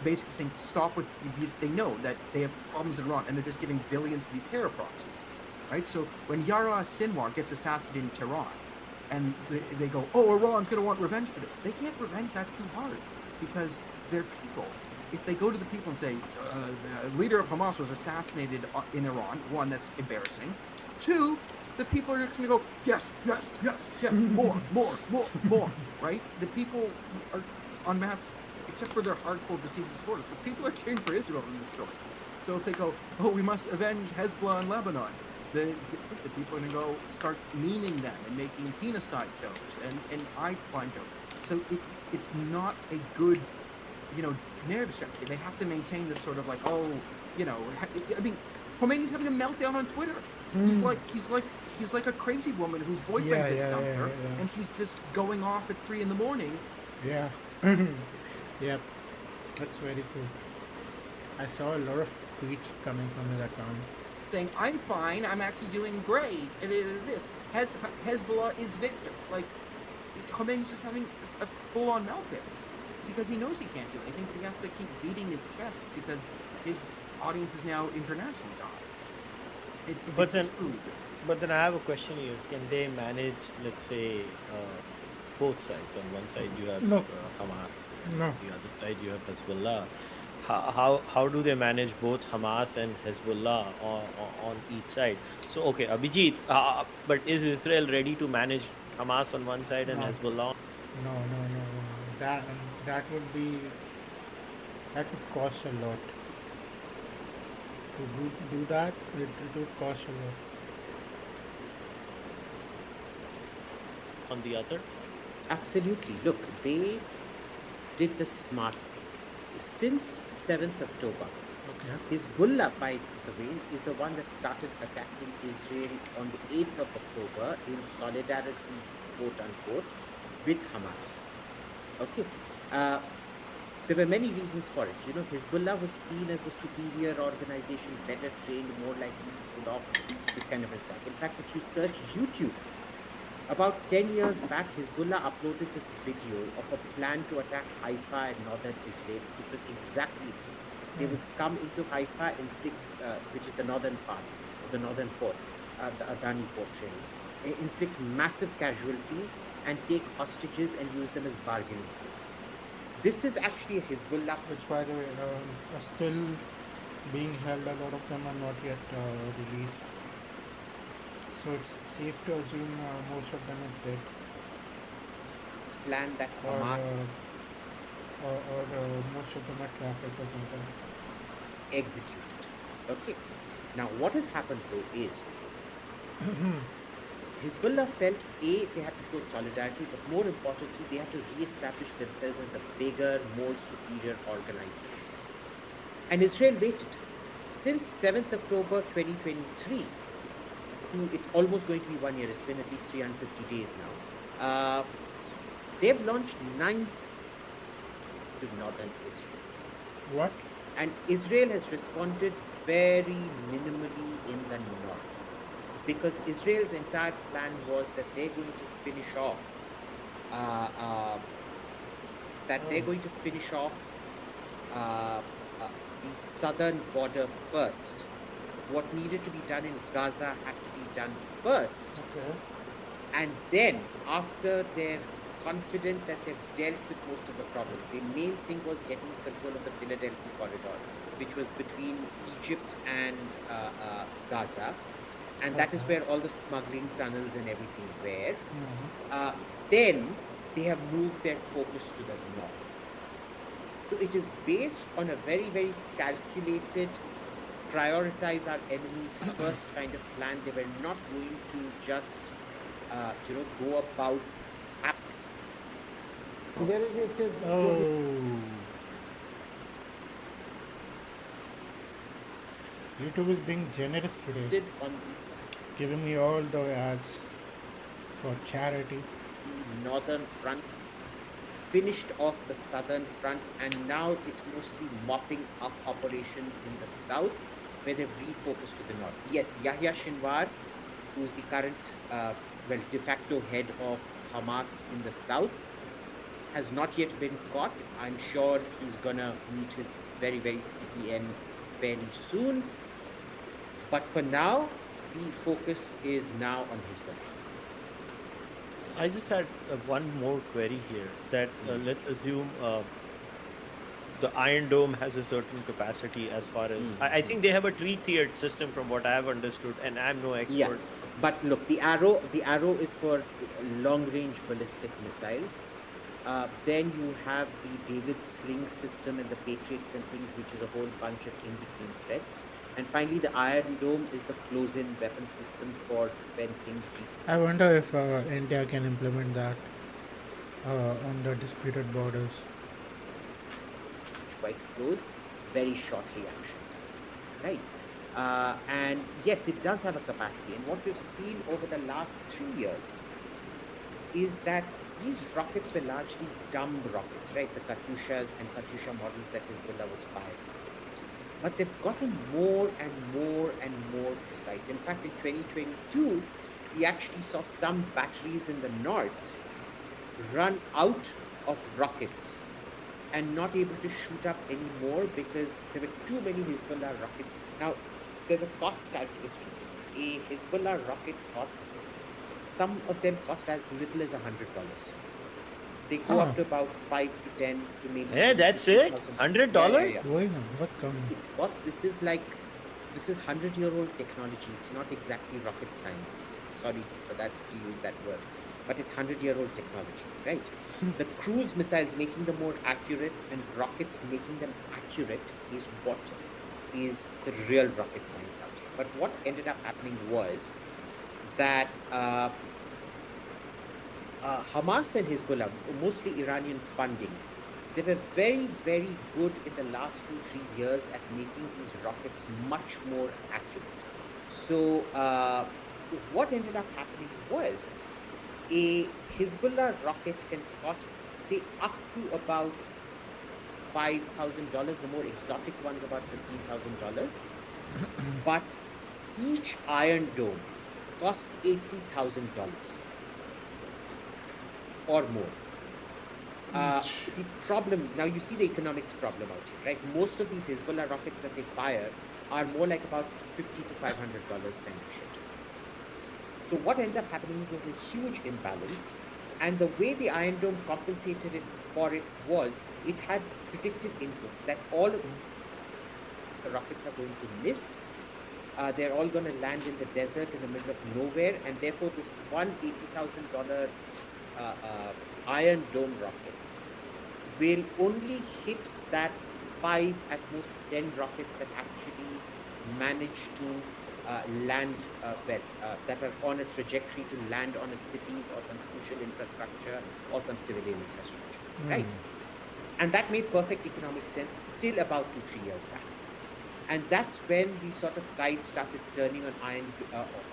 Basically saying stop with, because they know that they have problems in Iran, and they're just giving billions to these terror proxies, right? So when Yahya Sinwar gets assassinated in Tehran, and they go, oh, Iran's going to want revenge for this. They can't revenge that too hard, because they're people. If they go to the people and say, the leader of Hamas was assassinated in Iran, one, that's embarrassing. Two, the people are just going to go, yes, yes, yes, yes, more, right? The people are en masse, except for their hardcore Basiji supporters, but people are cheering for Israel in this story. So if they go, oh, we must avenge Hezbollah in Lebanon, the people are going to go start memeing them and making penicide jokes and eye-blind jokes. So it's not a good, narrative strategy. They have to maintain this sort of like, I mean, Khomeini's having a meltdown on Twitter. He's like a crazy woman whose boyfriend just dumped her, and she's just going off at 3 a.m. Yeah. Yep. That's very cool. I saw a lot of tweets coming from his account. saying, I'm fine, I'm actually doing great, and this. Hezbollah is victor. Like, Khomeini's just having a full-on meltdown because he knows he can't do anything, but he has to keep beating his chest because his audience is now international guys. But then I have a question here. Can they manage, let's say, both sides. On one side you have No, Hamas, and no. on the other side you have Hezbollah. How do they manage both Hamas and Hezbollah on each side? So okay, Abhijit, but is Israel ready to manage Hamas on one side and No, Hezbollah? no, no, no, no. That that would be that would cost a lot to do that. It would cost a lot. On the other? Absolutely. Look, they did the smart thing. Since 7th October, Okay. Hezbollah, by the way, is the one that started attacking Israel on the 8th of October in solidarity, quote unquote, with Hamas. Okay. Uh, there were many reasons for it. You know, Hezbollah was seen as the superior organization, better trained, more likely to pull off this kind of attack. In fact, if you search YouTube, about 10 years back, Hezbollah uploaded this video of a plan to attack Haifa and northern Israel, which was exactly this. They would come into Haifa, inflict, which is the northern part of the northern port, the Adani port, really, inflict massive casualties and take hostages and use them as bargaining tools. This is actually a Hezbollah. Which, by the way, are still being held. A lot of them are not yet released. So it's safe to assume most of them are dead, Plan that or Hamas most of them are trafficked or something. executed. Okay. Now, what has happened though is Hezbollah felt they had to show solidarity, but more importantly, they had to re-establish themselves as the bigger, more superior organization. And Israel waited. Since 7th October 2023, it's almost going to be 1 year. It's been at least 350 days now. They've launched 9 to northern Israel. What? And Israel has responded very minimally in the north. Because Israel's entire plan was that they're going to finish off the southern border first. What needed to be done in Gaza had to be done first, Okay. and then after they're confident that they've dealt with most of the problem, the main thing was getting control of the Philadelphia corridor, which was between Egypt and Gaza, and that is Okay. where all the smuggling tunnels and everything were. Mhm. Then they have moved their focus to the north. So it is based on a very, very calculated, prioritize our enemies first kind of plan. They were not going to just, go about. Where it is said, Oh. YouTube is being generous today, Did on giving me all the ads for charity. the northern front, finished off the southern front, and now it's mostly mopping up operations in the south, where they've refocused to the north. Yes, Yahya Sinwar, who's the current, de facto head of Hamas in the south, has not yet been caught. I'm sure he's gonna meet his very, very sticky end fairly soon. But for now, the focus is now on Hezbollah. I just had one more query here. That let's assume the Iron Dome has a certain capacity as far as I think they have a tree-tiered system from what I have understood, and I'm no expert. Yeah, but look, the arrow is for long-range ballistic missiles. Then you have the David Sling system and the Patriots and things, which is a whole bunch of in-between threats. And finally, the Iron Dome is the close-in weapon system for when things reach I wonder if India can implement that on the disputed borders. quite close, very short reaction, right? And yes, it does have a capacity. And what we've seen over the last 3 years is that these rockets were largely dumb rockets, right? The Katyushas and Katyusha models that Hezbollah was firing. But they've gotten more and more and more precise. In fact, in 2022, we actually saw some batteries in the north run out of rockets and not able to shoot up anymore because there were too many Hezbollah rockets. Now, there's a cost calculus to this. A Hezbollah rocket costs, some of them cost as little as $100. They go up Huh. to about 5 to 10 to maybe Yeah, that's it. $50,000. $100. Why not? What come? It's this is 100-year-old technology. It's not exactly rocket science. Sorry for that to use that word, but it's 100-year-old technology, right? The cruise missiles making them more accurate and rockets making them accurate is what is the real rocket science out here. But what ended up happening was that Hamas and Hezbollah, mostly Iranian funding, they were very, very good in the last 2-3 years at making these rockets much more accurate. So what ended up happening was a Hezbollah rocket can cost, say, up to about $5,000. The more exotic ones about $15,000. But each Iron Dome cost $80,000 or more. The problem, now you see the economics problem out here, right? Most of these Hezbollah rockets that they fire are more like about $50 to $500 kind of shit. So what ends up happening is there's a huge imbalance, and the way the Iron Dome compensated for it was it had predicted inputs that all of the rockets are going to miss. They're all going to land in the desert in the middle of nowhere, and therefore this one $80,000 Iron Dome rocket will only hit that 5, at most 10 rockets that actually manage to land that are on a trajectory to land on a cities or some crucial infrastructure or some civilian infrastructure, right? And that made perfect economic sense till about 2-3 years back. And that's when the sort of tide started turning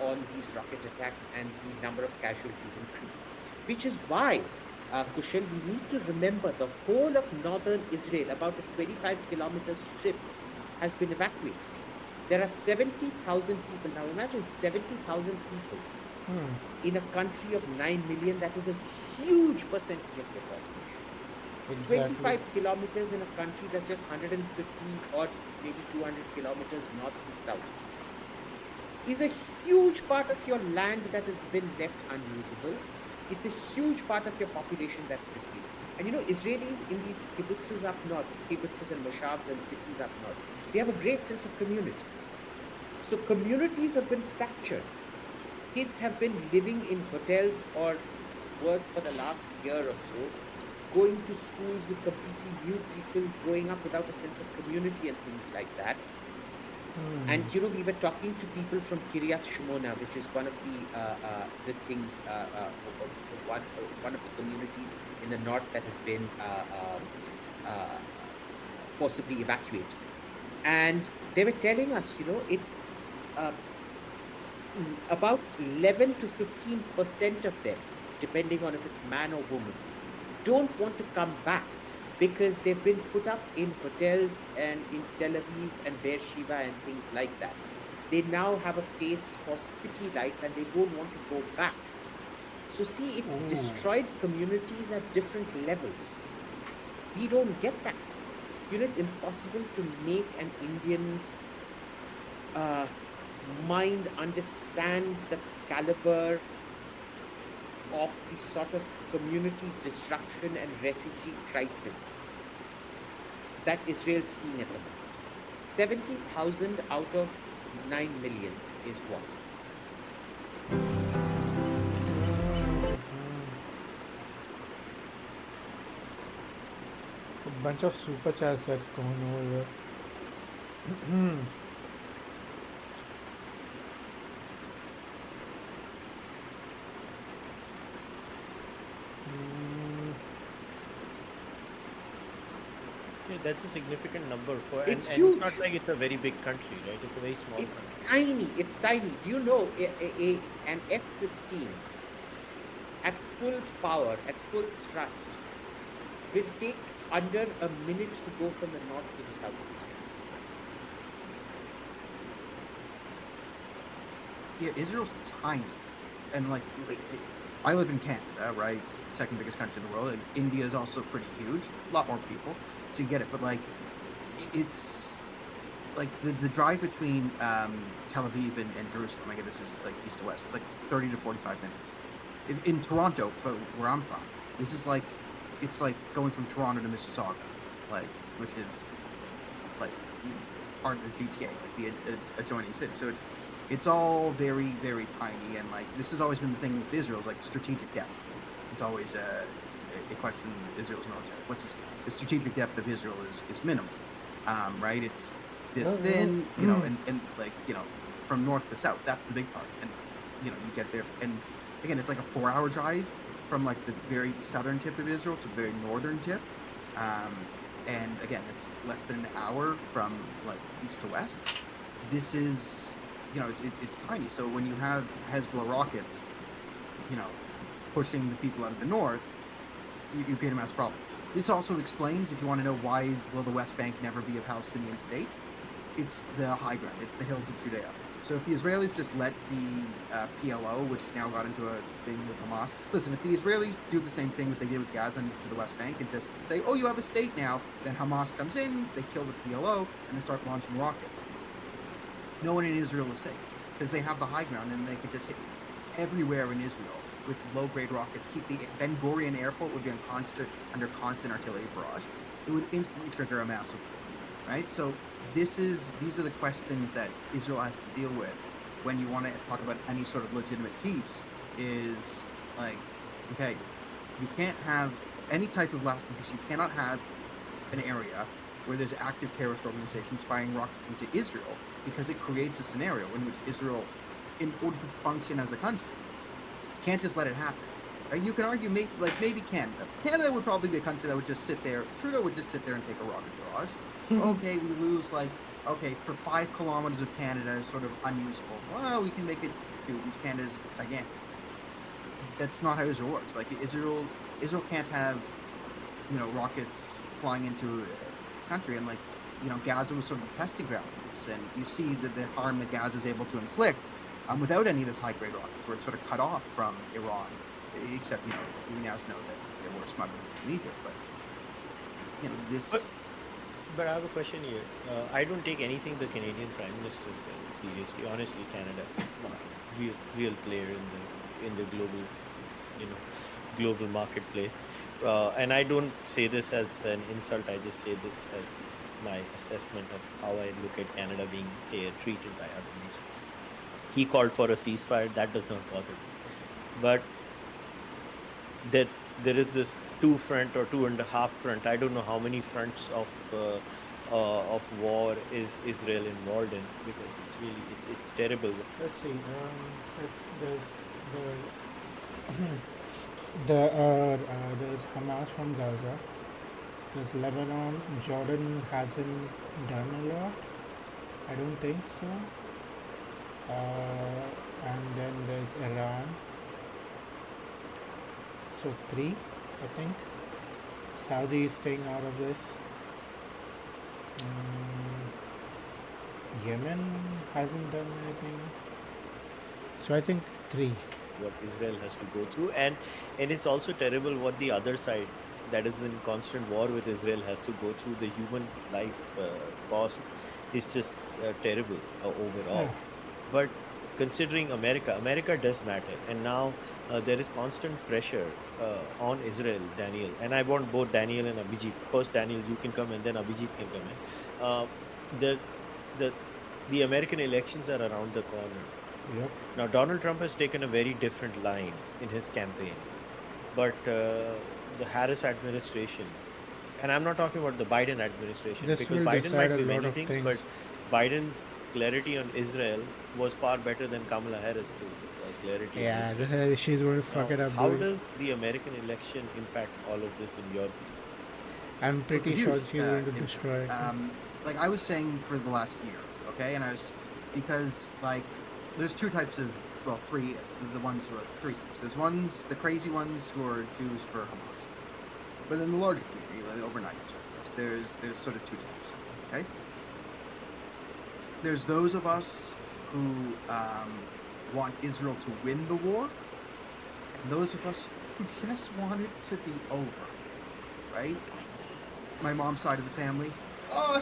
on these rocket attacks, and the number of casualties increased. Which is why, Kushal, we need to remember the whole of northern Israel, about a 25-kilometer strip, has been evacuated. There are 70,000 people. Now imagine 70,000 people in a country of 9 million. That is a huge percentage of your population. Exactly. 25 kilometers in a country that's just 150 or maybe 200 kilometers north to south is a huge part of your land that has been left unusable. It's a huge part of your population that's displaced. And you know, Israelis in these kibbutzes up north, kibbutzes and moshavs and cities up north, they have a great sense of community. So communities have been fractured. Kids have been living in hotels or worse for the last year or so, going to schools with completely new people, growing up without a sense of community and things like that. And you know, we were talking to people from Kiryat Shmona, which is one of the one of the communities in the north that has been forcibly evacuated. And they were telling us, you know, it's about 11 to 15% of them, depending on if it's man or woman, don't want to come back because they've been put up in hotels and in Tel Aviv and Beersheba and things like that. They now have a taste for city life and they don't want to go back. So see, it's destroyed communities at different levels. We don't get that. You know, it's impossible to make an Indian mind understand the caliber of the sort of community destruction and refugee crisis that Israel's seeing at the moment. 70,000 out of 9 million is what? A bunch of super chats that's going over here. Yeah, that's a significant number for, It's and it's huge. not like it's a very big country, right? It's a very small It's country. tiny. It's tiny. Do you know an F-15 at full power, at full thrust, will take under a minute to go from the north to the southeast? Yeah, Israel's tiny, and like I live in Canada, right? Second biggest country in the world, and India is also pretty huge, a lot more people, so you get it. But like, it's like the drive between Tel Aviv and Jerusalem. I guess this is like east to west. It's like 30 to 45 minutes. In Toronto, where I'm from, this is like it's like going from Toronto to Mississauga, like, which is like part of the GTA, like the adjoining city. So it's all very, very tiny, and like this has always been the thing with Israel, is like strategic depth. It's always a question in Israel's military. What's the strategic depth of Israel is minimal, right? It's this thin, you know, and like, you know, from north to south. That's the big part, and you know, you get there, and again, it's like a 4-hour drive from like the very southern tip of Israel to the very northern tip. And again, it's less than an hour from like east to west. This is, you know, it's tiny. So when you have Hezbollah rockets, you know, pushing the people out of the north, you get a massive problem. This also explains, if you want to know why will the West Bank never be a Palestinian state, it's the high ground, it's the hills of Judea. So if the Israelis just let the PLO, which now got into a thing with Hamas, listen, if the Israelis do the same thing that they did with Gaza and to the West Bank and just say, oh, you have a state now, then Hamas comes in, they kill the PLO, and they start launching rockets. No one in Israel is safe because they have the high ground and they can just hit everywhere in Israel with low-grade rockets. Keep the Ben Gurion airport would be under constant artillery barrage. It would instantly trigger a massive war, right? So these are the questions that Israel has to deal with when you want to talk about any sort of legitimate peace. Is like, okay, you can't have any type of lasting peace. You cannot have an area where there's active terrorist organizations firing rockets into Israel, because it creates a scenario in which Israel, in order to function as a country, can't just let it happen. Right? You can argue maybe Canada. Canada would probably be a country that would just sit there. Trudeau would just sit there and take a rocket barrage. Okay, we lose for 5 kilometers of Canada is sort of unusable. Well, we can make it do these Canada's gigantic. That's not how Israel works. Like Israel can't have, you know, rockets flying into its country, and like, you know, Gaza was sort of a testing ground for this, and you see the harm that Gaza is able to inflict without any of this high-grade rockets, where it's sort of cut off from Iran, except, you know, we now know that there were smuggling from Egypt, but you know this. But I have a question here. I don't take anything the Canadian Prime Minister says seriously. Honestly, Canada is not a real player in the global, you know, global marketplace. And I don't say this as an insult. I just say this as my assessment of how I look at Canada being treated by other nations. He called for a ceasefire. That does not bother me. But that there is this 2-front or 2.5 front. I don't know how many fronts of war is Israel involved in, because it's terrible. Let's see. There's Hamas from Gaza. There's Lebanon. Jordan hasn't done a lot. I don't think so. And then there's Iran. So 3, I think. Saudi is staying out of this. Yemen hasn't done anything. So I think 3. What Israel has to go through, and it's also terrible what the other side that is in constant war with Israel has to go through. The human life cost is just terrible overall. Yeah. But considering America does matter, and now there is constant pressure on Israel, Daniel, and I want both Daniel and Abhijit. First, Daniel, you can come, and then Abhijit can come in. The American elections are around the corner. Yep. Now, Donald Trump has taken a very different line in his campaign, but the Harris administration, and I'm not talking about the Biden administration, This because will Biden decide might a be lot many of things, things. but Biden's clarity on Israel was far better than Kamala Harris's clarity on Israel. Yeah, she's going to fuck Now, it up. how dude. does the American election impact all of this in your view? I'm pretty huge, sure she's going to impact. destroy it. Like I was saying for the last year, okay, and because like there's 2 types of, well, 3, the ones who are 3 types. There's the crazy ones who are Jews for Hamas, but in the larger community, like the overnight, there's sort of 2 types, okay. There's those of us who want Israel to win the war, and those of us who just want it to be over, right? My mom's side of the family, oh, I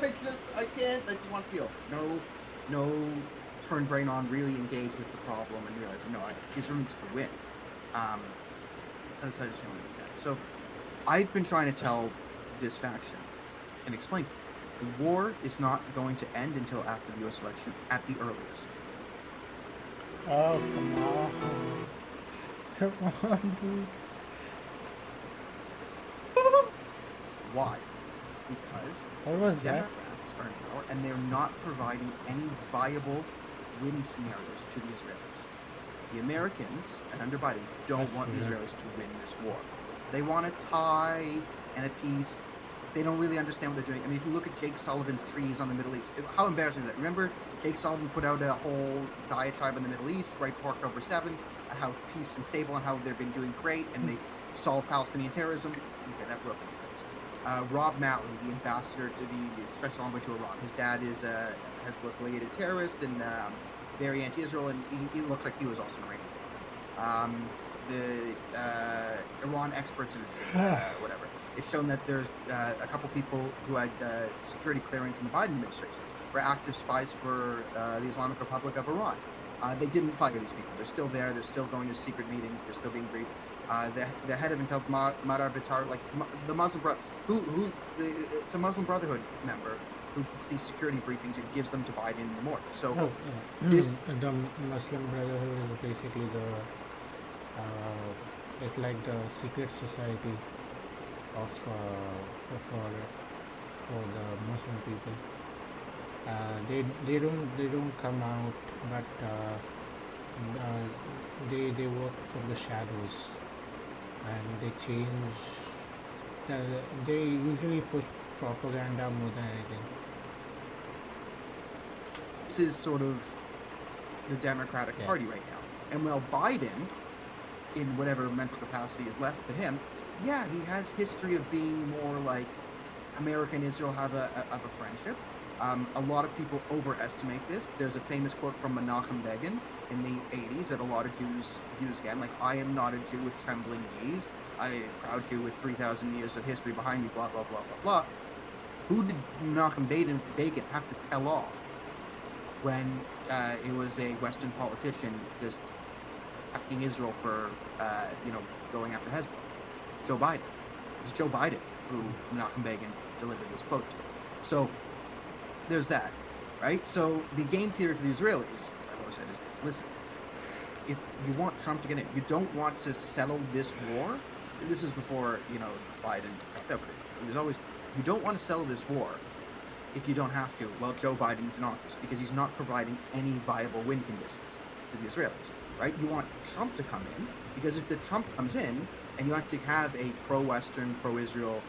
can't, I just want it to be over. No, turn brain on, really engage with the problem and realize, no, Israel needs to win. Other side of the family like that. So I've been trying to tell this faction and explain to them, the war is not going to end until after the U.S. election at the earliest. Oh, come on. Come on, dude. Why? Because What was that? Democrats are in power and they're not providing any viable win scenarios to the Israelis. The Americans, and under Biden, don't That's want the true. Israelis to win this war. They want a tie and a peace. They don't really understand what they're doing. I mean, if you look at Jake Sullivan's trees on the Middle East, how embarrassing is that? Remember, Jake Sullivan put out a whole diatribe on the Middle East right before October 7th, how peace and stable and how they've been doing great and they solved Palestinian terrorism. Okay, that blew up in the face. Rob Malley, the ambassador to the special envoy to Iran, his dad is has both affiliated terrorist and very anti-Israel, and he looked like he was also an Iranian. The Iran experts in whatever. It's shown that there's a couple people who had security clearance in the Biden administration were active spies for the Islamic Republic of Iran. They didn't fire these people. They're still there. They're still going to secret meetings. They're still being briefed. The head of Intel, Madar Bitar, like the Muslim brother, it's a Muslim Brotherhood member who gets these security briefings and gives them to Biden in the morning. So Oh, yeah. this The Muslim Brotherhood is basically it's like the secret society of for the Muslim people. They don't come out, but they work from the shadows, and they change. They usually push propaganda more than anything. this is sort of the Democratic Yeah. Party right now. And while Biden, in whatever mental capacity is left to him, yeah, he has history of being more like America and Israel have a friendship. A lot of people overestimate this. There's a famous quote from Menachem Begin in the 80s that a lot of Jews use again, like, I am not a Jew with trembling knees. I am a proud Jew with 3,000 years of history behind me, blah, blah, blah, blah, blah. Who did Menachem Begin have to tell off when it was a Western politician just attacking Israel for, going after Hezbollah? Joe Biden. It was Joe Biden who Menachem Begin delivered this quote to. So there's that, right? So the game theory for the Israelis, I've always said, is listen, if you want Trump to get in, you don't want to settle this war. And this is before, Biden took over. It was always, you don't want to settle this war if you don't have to while Joe Biden's in office, because he's not providing any viable win conditions to the Israelis, right? You want Trump to come in, because if the Trump comes in and you actually have a pro-Western, pro-Israel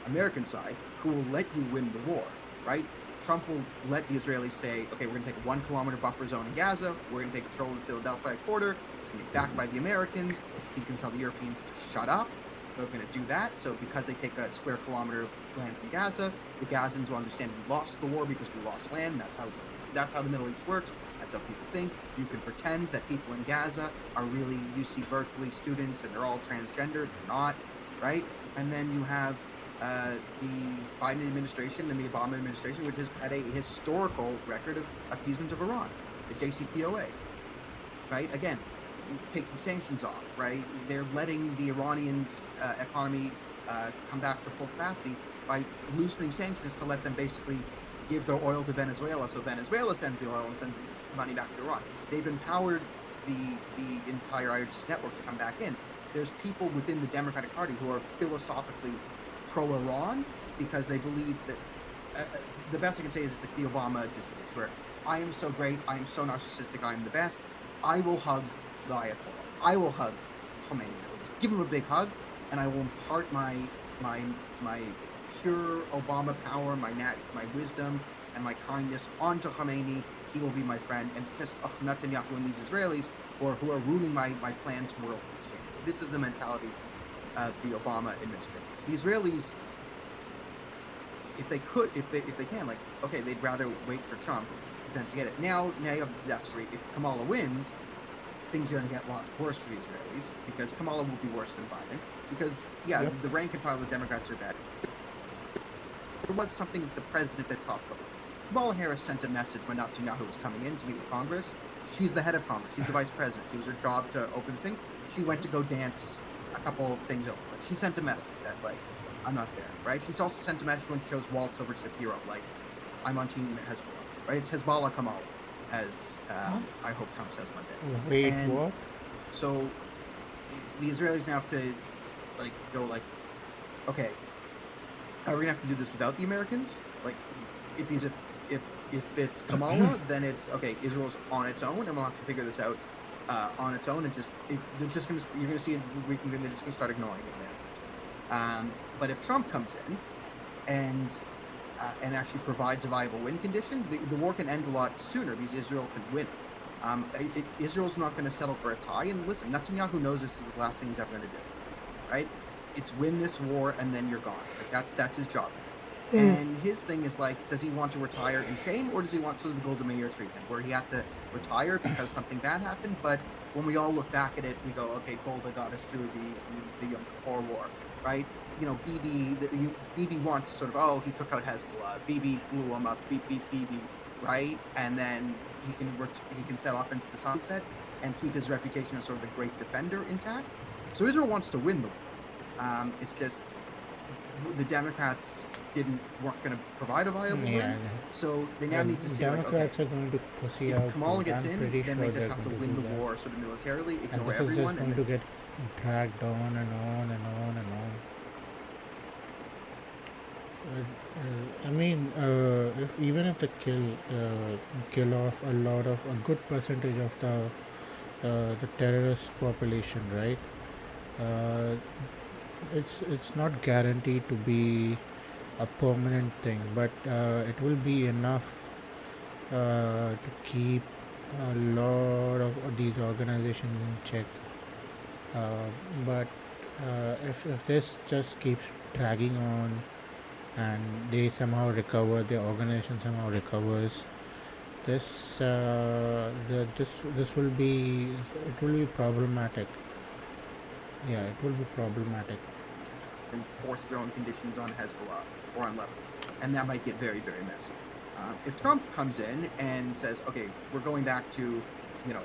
American side who will let you win the war, right? Trump will let the Israelis say, okay, we're going to take a 1 kilometer buffer zone in Gaza. We're going to take control of the Philadelphia border. It's going to be backed by the Americans. He's going to tell the Europeans to shut up. They're going to do that. So because they take a square kilometer of land from Gaza, the Gazans will understand we lost the war because we lost land. That's how the Middle East works. That's how people think. You can pretend that people in Gaza are really UC Berkeley students and they're all transgender. They're not, right? And then you have the Biden administration and the Obama administration, which has had a historical record of appeasement of Iran, the JCPOA, right? Again, taking sanctions off, right? They're letting the Iranians' economy come back to full capacity by loosening sanctions to let them basically give their oil to Venezuela, so Venezuela sends the oil and sends the money back to Iran. They've empowered the entire IRGC network to come back in. There's people within the Democratic Party who are philosophically pro-Iran because they believe that the best I can say is it's like the Obama disease, where I am so great, I am so narcissistic, I am the best. I will hug the Ayatollah. I will hug Khomeini. I will just give him a big hug, and I will impart my pure Obama power, my wisdom, and my kindness onto Khomeini. He will be my friend, and it's just Netanyahu and these Israelis who are ruining my plans for world peace. This is the mentality of the Obama administration. So the Israelis, if they can, like, okay, they'd rather wait for Trump to potentially get it. Now you have the disaster rate. If Kamala wins, things are going to get a lot worse for the Israelis because Kamala will be worse than Biden. Because, Yep. the rank and file of the Democrats are bad. There was something the president had talked about. Kamala Harris sent a message when Netanyahu was coming in to meet with Congress. She's the head of Congress. She's the vice president. It was her job to open the thing. She went to go dance a couple things over. Like she sent a message that like I'm not there, right? She's also sent a message when she shows Waltz over Shapiro, like I'm on team Hezbollah, right? It's Hezbollah Kamal, as I hope Trump says one day. Wait, And what? so the Israelis now have to like go like, okay, are we gonna have to do this without the Americans? Like, because if it's Kamala, then it's okay. Israel's on its own, and we'll have to figure this out on its own. And they're just gonna you're gonna see it. They're just gonna start ignoring the Americans. But if Trump comes in and actually provides a viable win condition, the war can end a lot sooner because Israel can win. Israel's not going to settle for a tie. And listen, Netanyahu knows this is the last thing he's ever going to do, right? It's win this war and then you're gone. Like that's his job. And his thing is like, does he want to retire in shame, or does he want sort of the Golda Meir treatment, where he had to retire because something bad happened? But when we all look back at it, we go, okay, Golda got us through the Yom Kippur War, right? You know, Bibi wants to sort of, oh, he took out Hezbollah, Bibi blew him up, Bibi, right? And then he can set off into the sunset and keep his reputation as sort of the great defender intact. So Israel wants to win the war. It's just the Democrats weren't going to provide a viable win, so they now need to see like, okay, Democrats are going to pussy out. if Kamala gets I'm in, pretty then sure they just they're have to going win do the that. war sort of militarily, And ignore this is everyone, just and going to then get dragged on and on and on and on. I mean, even if they kill off a good percentage of the terrorist population, right? It's not guaranteed to be a permanent thing, but it will be enough to keep a lot of these organizations in check. But if this just keeps dragging on and they somehow recover, the organization somehow recovers, this will be problematic. Yeah, it will be problematic. force their own conditions on Hezbollah or on Lebanon, and that might get very, very messy. If Trump comes in and says, okay, we're going back to,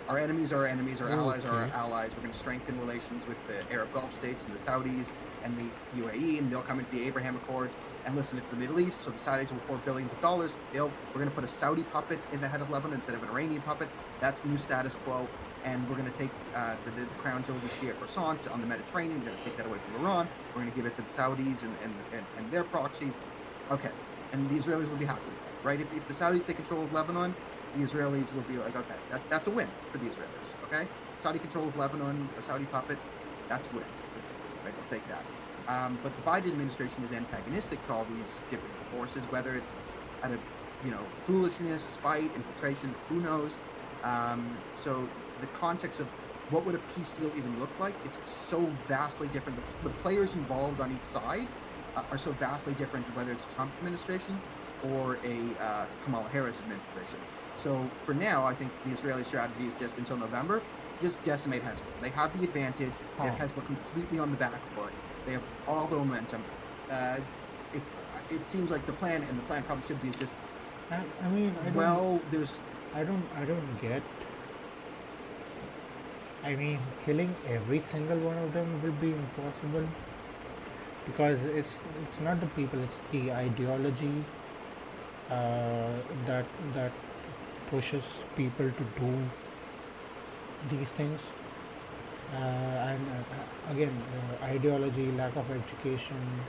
our enemies are our enemies, our allies are our Okay. allies, we're going to strengthen relations with the Arab Gulf states and the Saudis and the UAE, and they'll come into the Abraham Accords. And listen, it's the Middle East, so the Saudis will pour billions of dollars. We're going to put a Saudi puppet in the head of Lebanon instead of an Iranian puppet. That's the new status quo. And we're going to take the crown jewel of the Shia croissant on the Mediterranean. We're going to take that away from Iran. We're going to give it to the Saudis and their proxies. Okay. And the Israelis will be happy with that, right? If the Saudis take control of Lebanon, the Israelis will be like, okay, that's a win for the Israelis, okay? Saudi control of Lebanon, a Saudi puppet, that's a win. Right? They'll take that. But the Biden administration is antagonistic to all these different forces, whether it's out of, foolishness, spite, infiltration, who knows. So the context of what would a peace deal even look like, it's so vastly different. The players involved on each side are so vastly different, whether it's a Trump administration or a Kamala Harris administration. So for now, I think the Israeli strategy is just until November, just decimate Hezbollah. They have the advantage. They have Hezbollah completely on the back foot. They have all the momentum. If it seems like the plan, and the plan probably should be, is just I mean, there's I don't get. I mean, killing every single one of them will be impossible because it's not the people, it's the ideology that pushes people to do these things. And again, ideology, lack of education,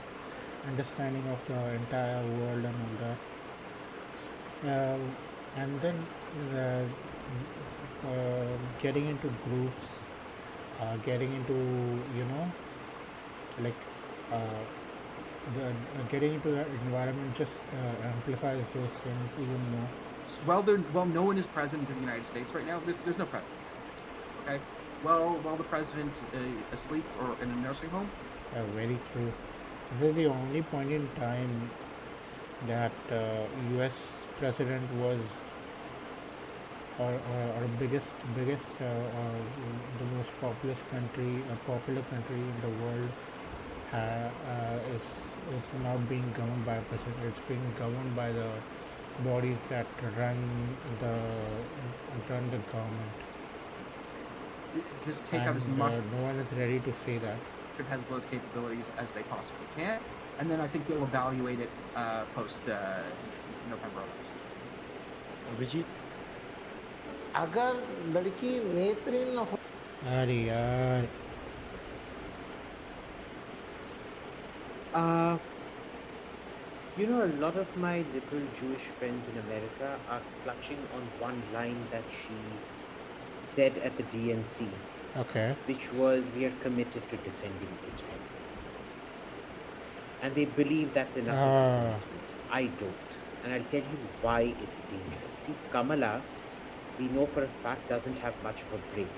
understanding of the entire world, and all that. And then getting into groups, getting into like getting into that environment just amplifies those things even more. no one is president of the United States right now. There's no president of the United States. Okay. While the president's asleep or in a nursing home. Very true. This is the only point in time that U.S. president was, or biggest, the most popular country in the world is not being governed by a president. It's being governed by the bodies that run the government. Just take out as And much. no one is ready to say that. Hezbollah's capabilities as they possibly can, and then I think they'll evaluate it post November 11th. Abhijit, अगर लड़की नेत्रीन हो अरे यार You know, a lot of my liberal Jewish friends in America are clutching on one line that she said at the DNC, okay which was, "We are committed to defending Israel." And they believe that's enough of a Ah. commitment. I don't. And I'll tell you why it's dangerous. See, Kamala, we know for a fact, doesn't have much of a brain.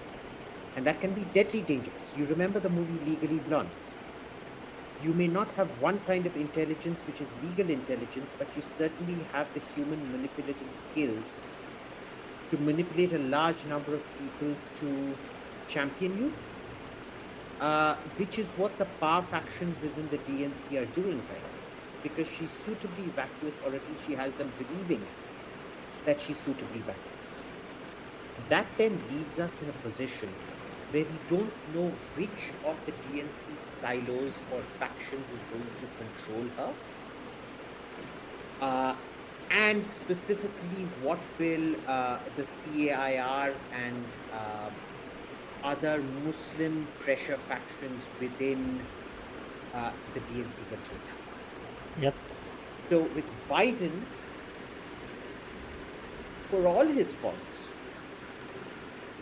And that can be deadly dangerous. You remember the movie Legally Blonde? You may not have one kind of intelligence, which is legal intelligence, but you certainly have the human manipulative skills to manipulate a large number of people to champion you, which is what the power factions within the DNC are doing right now. Because she's suitably vacuous, or at least she has them believing that she's suitably vacuous. That then leaves us in a position where we don't know which of the DNC silos or factions is going to control her. And specifically, what will the CAIR and other Muslim pressure factions within the DNC control her? yep So with Biden, for all his faults,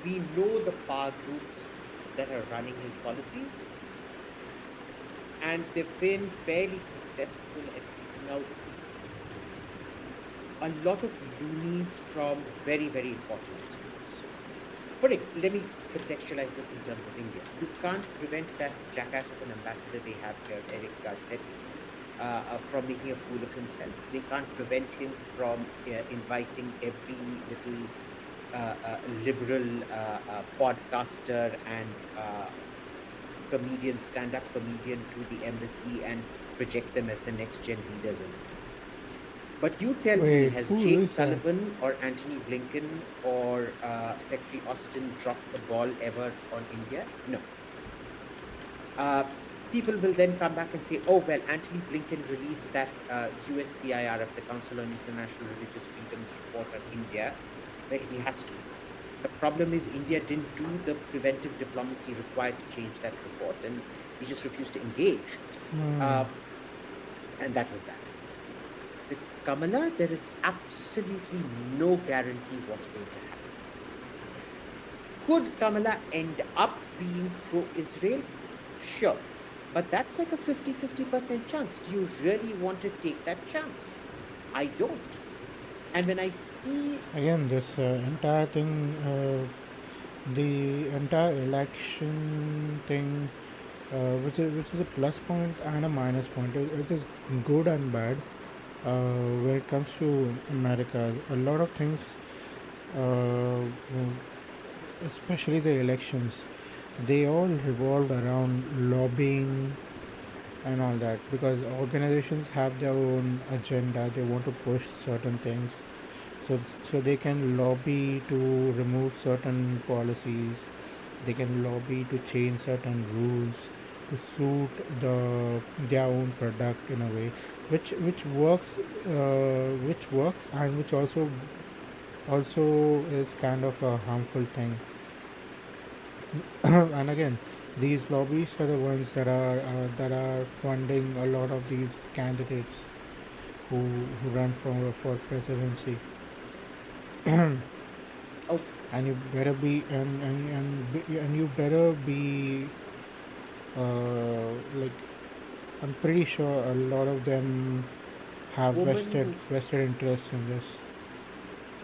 we know the power groups that are running his policies, and they've been fairly successful at keeping out a lot of loonies from very, very important districts. Let me contextualize this in terms of India. You can't prevent that jackass of an ambassador they have here, Eric Garcetti, from making a fool of himself. They can't prevent him from inviting every little liberal podcaster and comedian, stand-up comedian to the embassy and project them as the next gen leaders and things. But you tell me, Wait, has who Jake is that? Sullivan or Anthony Blinken or Secretary Austin dropped the ball ever on India? No. People will then come back and say, oh, well, Anthony Blinken released that USCIR, the Council on International Religious Freedoms report on India. Well, he has to. The problem is India didn't do the preventive diplomacy required to change that report, and he just refused to engage. And that was that. With Kamala, there is absolutely no guarantee what's going to happen. Could Kamala end up being pro-Israel? Sure. But that's like a 50-50% chance. Do you really want to take that chance? I don't. And when I see again this entire thing the entire election thing which is a plus point and a minus point, which is good and bad when it comes to America. A lot of things especially the elections, they all revolve around lobbying and all that, because organizations have their own agenda. They want to push certain things, so they can lobby to remove certain policies. They can lobby to change certain rules to suit their own product in a way, which works and which also is kind of a harmful thing. And again, these lobbies are the ones that are funding a lot of these candidates who run for presidency. Oh. And you better be and you better be like, I'm pretty sure a lot of them have Woman vested interests in this.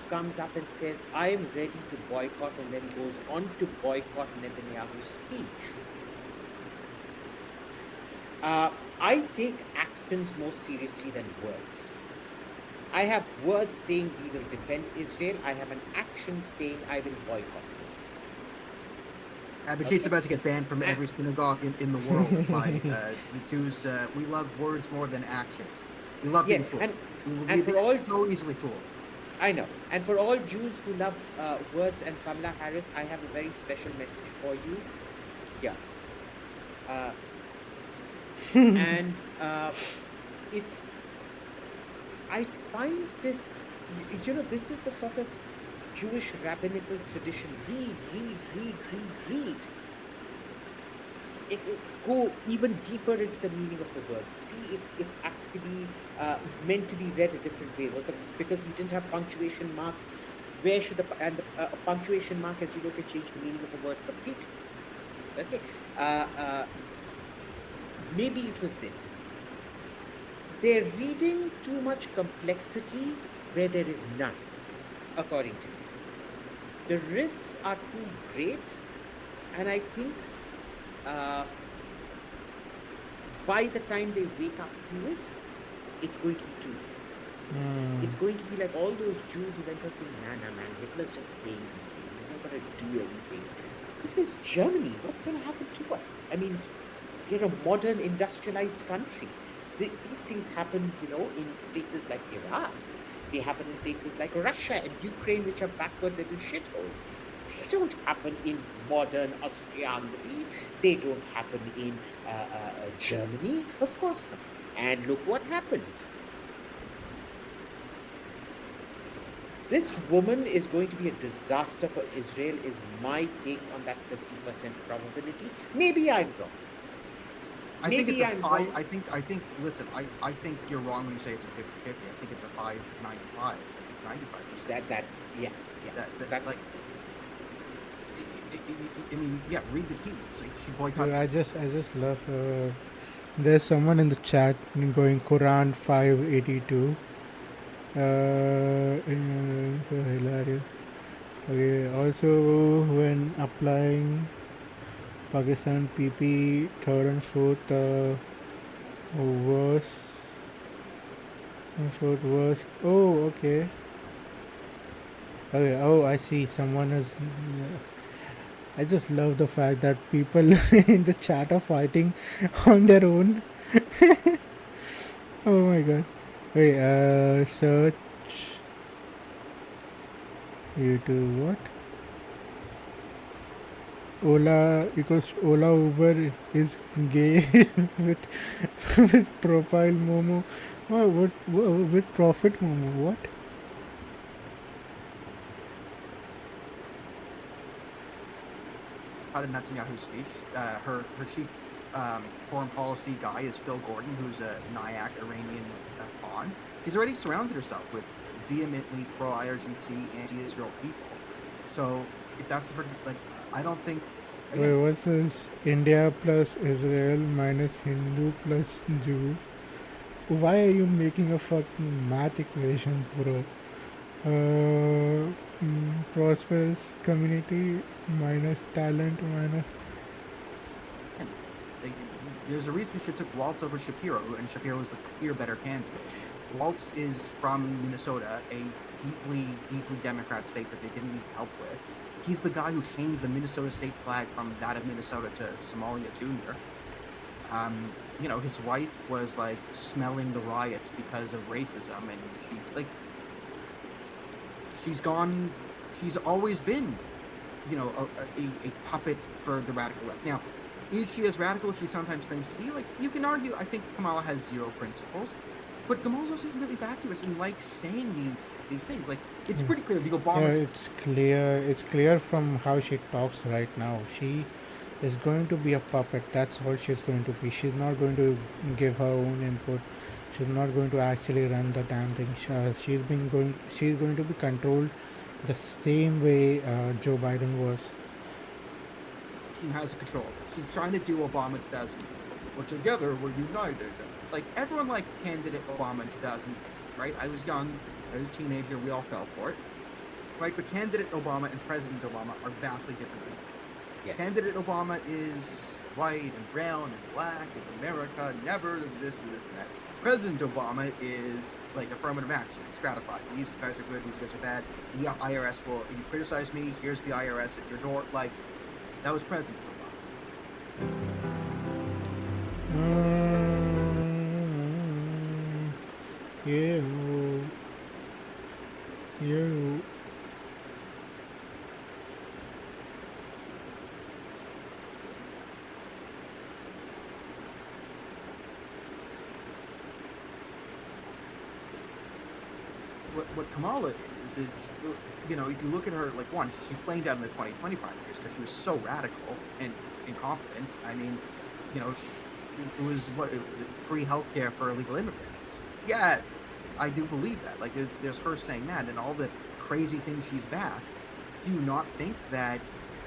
comes up and says, I am ready to boycott, and then goes on to boycott Netanyahu's speech. I take actions more seriously than words. I have words saying we will defend Israel. I have an action saying I will boycott Israel. Abhijit's about to get banned from every synagogue in the world by the Jews. We love words more than actions. We love being Yes, fooled. and We for think all so easily fooled. I know. And for all Jews who love words and Kamala Harris, I have a very special message for you. Yeah. And it's I find this, this is the sort of Jewish rabbinical tradition. Read, read, read, read, read. Go even deeper into the meaning of the word. See if it's actually meant to be read a different way. Because we didn't have punctuation marks. Where should a punctuation mark, as you know, can change the meaning of a word completely. Okay, maybe it was this. They're reading too much complexity where there is none, according to me. The risks are too great, and I think by the time they wake up to it, it's going to be too late. It's going to be like all those Jews who went out saying, nah, man, Hitler's just saying these things. He's not going to do anything. This is Germany. What's going to happen to us? I mean, we're a modern industrialized country. These things happen, in places like Iraq. They happen in places like Russia and Ukraine, which are backward little shitholes. They don't happen in modern Austria-Hungary. They don't happen in Germany. Of course not. And look what happened. This woman is going to be a disaster for Israel, is my take on that 50% probability. Maybe I'm wrong. I think it's Maybe a I'm five. wrong. I think. Listen, I think you're wrong when you say it's a 50-50. I think it's a 5-95. I think 95%. That's yeah. That's like. I mean, yeah. Read the tea leaves. Like she boycotted. I just love. There's someone in the chat going Quran 582. So hilarious. Okay. Also, when applying Pakistan PP third and fourth verse. Fourth verse. Oh, okay. Okay. Oh, I see. Someone is. I just love the fact that people in the chat are fighting on their own. Oh my god. Wait, search YouTube what? Ola equals Ola Uber is gay with profile Momo. What with profit Momo? What? Netanyahu's speech. Her chief foreign policy guy is Phil Gordon, who's a Nyack Iranian pawn. She's already surrounded herself with vehemently pro-IRGC, anti-Israel people. So if that's the like, I don't think. Wait, what's this? India plus Israel minus Hindu plus Jew. Why are you making a fucking math equation, bro? Prosperous community minus talent minus. There's a reason she took Waltz over Shapiro, and Shapiro was the clear better candidate. Waltz is from Minnesota, a deeply Democrat state that they didn't need help with. He's the guy who changed the Minnesota state flag from that of Minnesota to Somalia Junior. His wife was like smelling the riots because of racism, and she's always been, a puppet for the radical left. Now, is she as radical as she sometimes claims to be? Like, you can argue, I think Kamala has zero principles, but Kamala's also really vacuous and likes saying these things. Like, it's pretty clear the Obama. Yeah, it's clear from how she talks right now. She is going to be a puppet. That's all she's going to be. She's not going to give her own input. She's not going to actually run the damn thing. She's going to be controlled the same way Joe Biden was. Team has control. She's trying to do Obama 2000, but together we're united. Like, everyone liked candidate Obama in 2000, right? I was young, I was a teenager, we all fell for it, right? But candidate Obama and President Obama are vastly different people. Yes. Candidate Obama is white and brown and black, is America, never this and this and that. President Obama is like affirmative action. It's gratified. These guys are good, these guys are bad. The IRS will, if you criticize me, here's the IRS at your door. Like, that was President Obama. Yeah. what Kamala is, you know, if you look at her, like, one, she flamed out in the 2020 primaries because she was so radical and incompetent. I mean, you know, it was free healthcare for illegal immigrants. Yes, I do believe that. Like, there's her saying that and all the crazy things she's back. Do you not think that,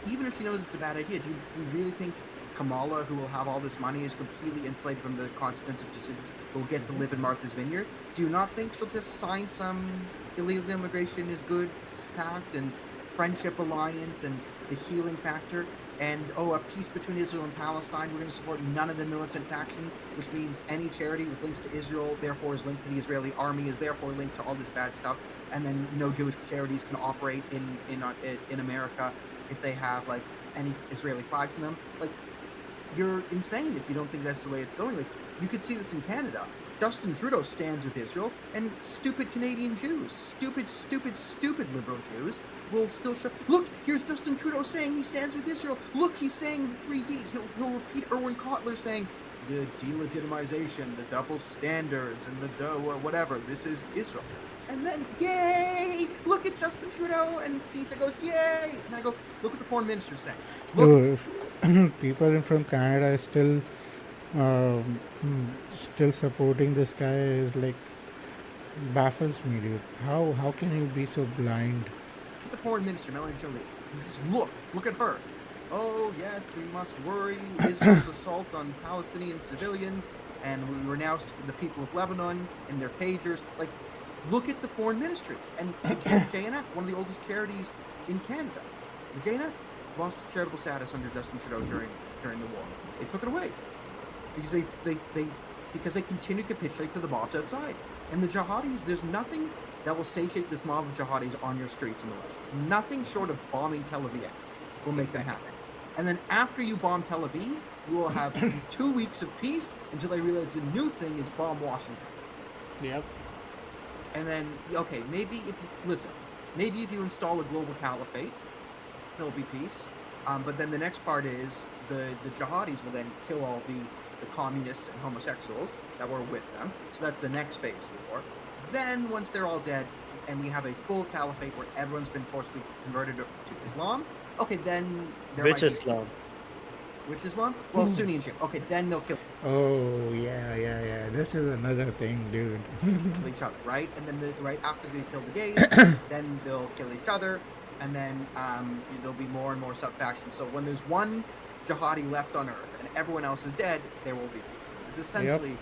even if she knows it's a bad idea, do you really think Kamala, who will have all this money, is completely insulated from the consequences of decisions, will get to live in Martha's Vineyard? Do you not think she'll just sign some illegal immigration is good pact and friendship alliance and the healing factor and a peace between Israel and Palestine? We're going to support none of the militant factions, which means any charity with links to Israel therefore is linked to the Israeli army, is therefore linked to all this bad stuff, and then no Jewish charities can operate in America if they have like any Israeli flags in them. Like, you're insane if you don't think that's the way it's going. Like, you could see this in Canada. Justin Trudeau stands with Israel, and stupid Canadian Jews, stupid liberal Jews, will still show. Look, here's Justin Trudeau saying he stands with Israel. Look, he's saying the 3 Ds. He'll repeat Erwin Kotler saying the delegitimization, the double standards, and the whatever. This is Israel. And then, yay! Look at Justin Trudeau, and CJ goes, yay! And I go, look what the foreign minister's saying. Look, So if people from Canada is still supporting this guy is like baffles me, dude. How can you be so blind? the foreign minister, Melanie Jolie. Just look at her. Oh, yes, we must worry Israel's assault on Palestinian civilians, and we renounce the people of Lebanon and their pagers. Like, look at the foreign ministry. And the JNF, one of the oldest charities in Canada, the JNF lost charitable status under Justin Trudeau during the war. They took it away because they continued to capitulate to the mobs outside. And the jihadis, there's nothing that will satiate this mob of jihadis on your streets in the West. Nothing short of bombing Tel Aviv will make them happen. And then after you bomb Tel Aviv, you will have 2 weeks of peace until they realize the new thing is bomb Washington. Yep. And then, okay, maybe if you install a global caliphate, there'll be peace. But then the next part is the jihadis will then kill all the communists and homosexuals that were with them. So that's the next phase of the war. Then once they're all dead and we have a full caliphate where everyone's been forcibly converted to Islam, okay, then there Which might Islam? Which Islam? Well, Sunni and Shia. Okay, then they'll kill Oh yeah. This is another thing, dude. each other, right? And then right after they kill the gays, then they'll kill each other, and then there'll be more and more sub-factions. So when there's one jihadi left on Earth and everyone else is dead, there will be peace. It's essentially,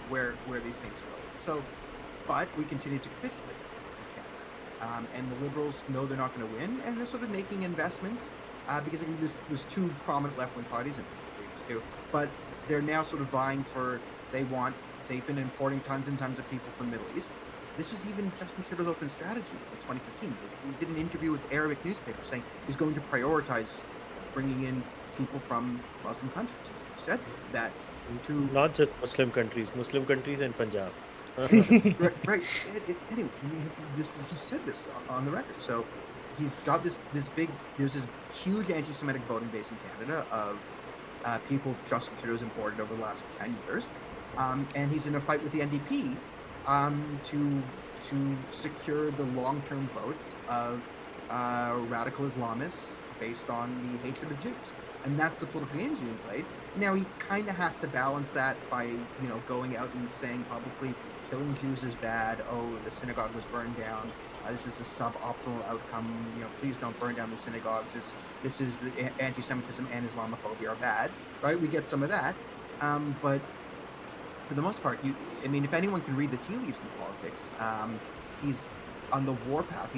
where these things are going. So, but we continue to capitulate in Canada. And the Liberals know they're not going to win, and they're sort of making investments because there's two prominent left-wing parties, and Greens too, but they're now sort of vying for, they've been importing tons and tons of people from the Middle East. This was even Justin Trudeau's open strategy in 2015. He did an interview with Arabic newspaper saying he's going to prioritize bringing in people from Muslim countries. He said that to Not just Muslim countries and Punjab. right. Anyway, he said this on the record. So he's got there's this huge anti-Semitic voting base in Canada of people Justin Trudeau's imported over the last 10 years. And he's in a fight with the NDP to secure the long-term votes of radical Islamists based on the hatred of Jews. And that's the political game being played. Now he kind of has to balance that by, going out and saying publicly killing Jews is bad. Oh, the synagogue was burned down. This is a suboptimal outcome. Please don't burn down the synagogues. This is the anti-Semitism and Islamophobia are bad, right? We get some of that, but for the most part, if anyone can read the tea leaves in politics, he's on the warpath.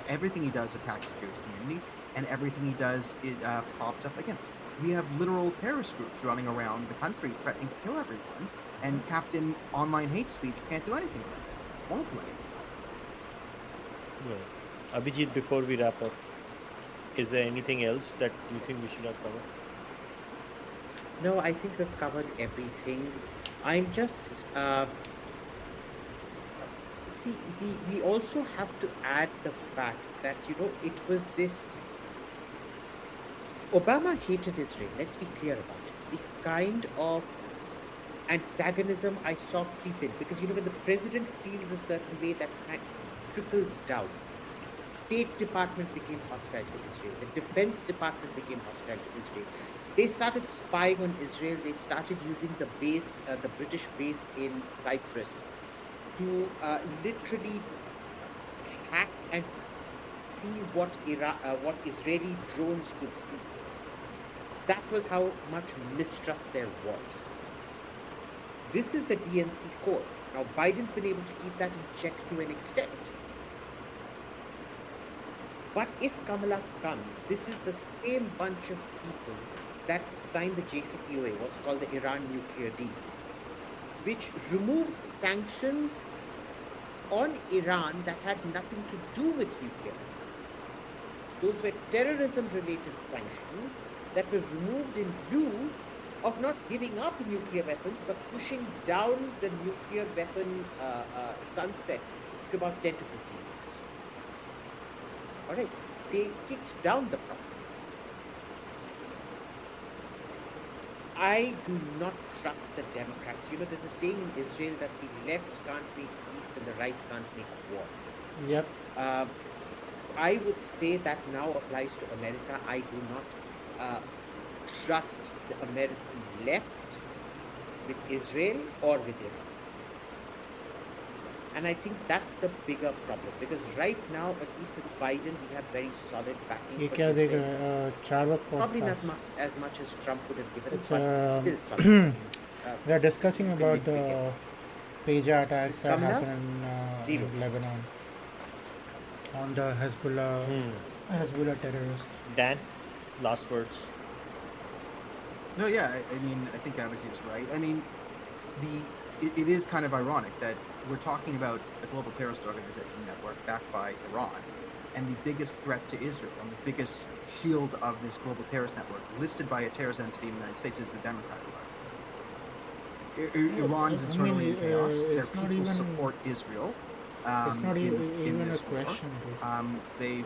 Everything he does attacks the Jewish community, and everything he does props up again. We have literal terrorist groups running around the country threatening to kill everyone, and Captain Online Hate Speech can't do anything about it. Won't do anything. Yeah. Abhijit, before we wrap up, is there anything else that you think we should have covered? No, I think we've covered everything. I'm just see, we also have to add the fact that it was this. Obama hated Israel. Let's be clear about it. The kind of antagonism I saw creep in, because when the president feels a certain way, that trickles down. State Department became hostile to Israel. The Defense Department became hostile to Israel. They started spying on Israel. They started using the British base in Cyprus, to literally hack and see what Israeli drones could see. That was how much mistrust there was. This is the DNC core. Now, Biden's been able to keep that in check to an extent. But if Kamala comes, this is the same bunch of people that signed the JCPOA, what's called the Iran nuclear deal, which removed sanctions on Iran that had nothing to do with nuclear. Those were terrorism-related sanctions that were removed in lieu of not giving up nuclear weapons, but pushing down the nuclear weapon sunset to about 10 to 15 years. All right, they kicked down the problem. I do not trust the Democrats. You know, there's a saying in Israel that the left can't make peace and the right can't make war. Yep. I would say that now applies to America. I do not trust the American left with Israel or with Iran. And I think that's the bigger problem, because right now, at least with Biden, we have very solid backing ये for क्या देख Israel. रहे हैं Charvaka Probably not podcast as much as Trump would have given, It's, but still solid. they're discussing you can about nitpick the it. Page attacks that Kamala? happened Zero in trust. Lebanon on the Hezbollah terrorists. Dan, last words. No, yeah, I mean, I think Abhijit is right. I mean, it is kind of ironic that we're talking about a global terrorist organization network backed by Iran, and the biggest threat to Israel and the biggest shield of this global terrorist network, listed by a terrorist entity in the United States, is the Democratic Party. Iran's I mean, internally in chaos. Their it's not people even- support Israel. It's not in even a this war. question, dude. They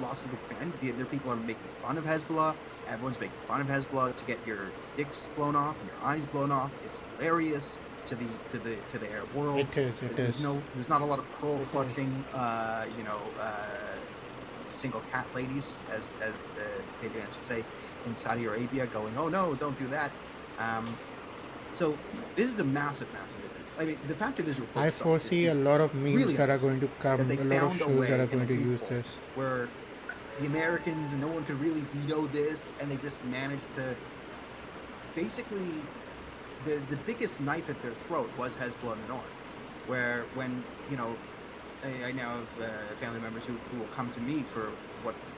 lost a big fan. Their people are making fun of Hezbollah. Everyone's making fun of Hezbollah to get your dicks blown off and your eyes blown off. It's hilarious to the Arab world. It is. It There's is. there's not a lot of pearl It is. clutching, single cat ladies, as Adrian would say, in Saudi Arabia, going, oh no, don't do that. So this is the massive event. I mean, the fact that Israel pulled I this off foresee a is lot of memes really that are amazing. going to come, That they a lot of found a shows way that are in going a to use loophole this. where the Americans and no one could really veto this, and they just managed to basically the biggest knife at their throat was Hezbollah in the north, where when I now have family members who will come to me for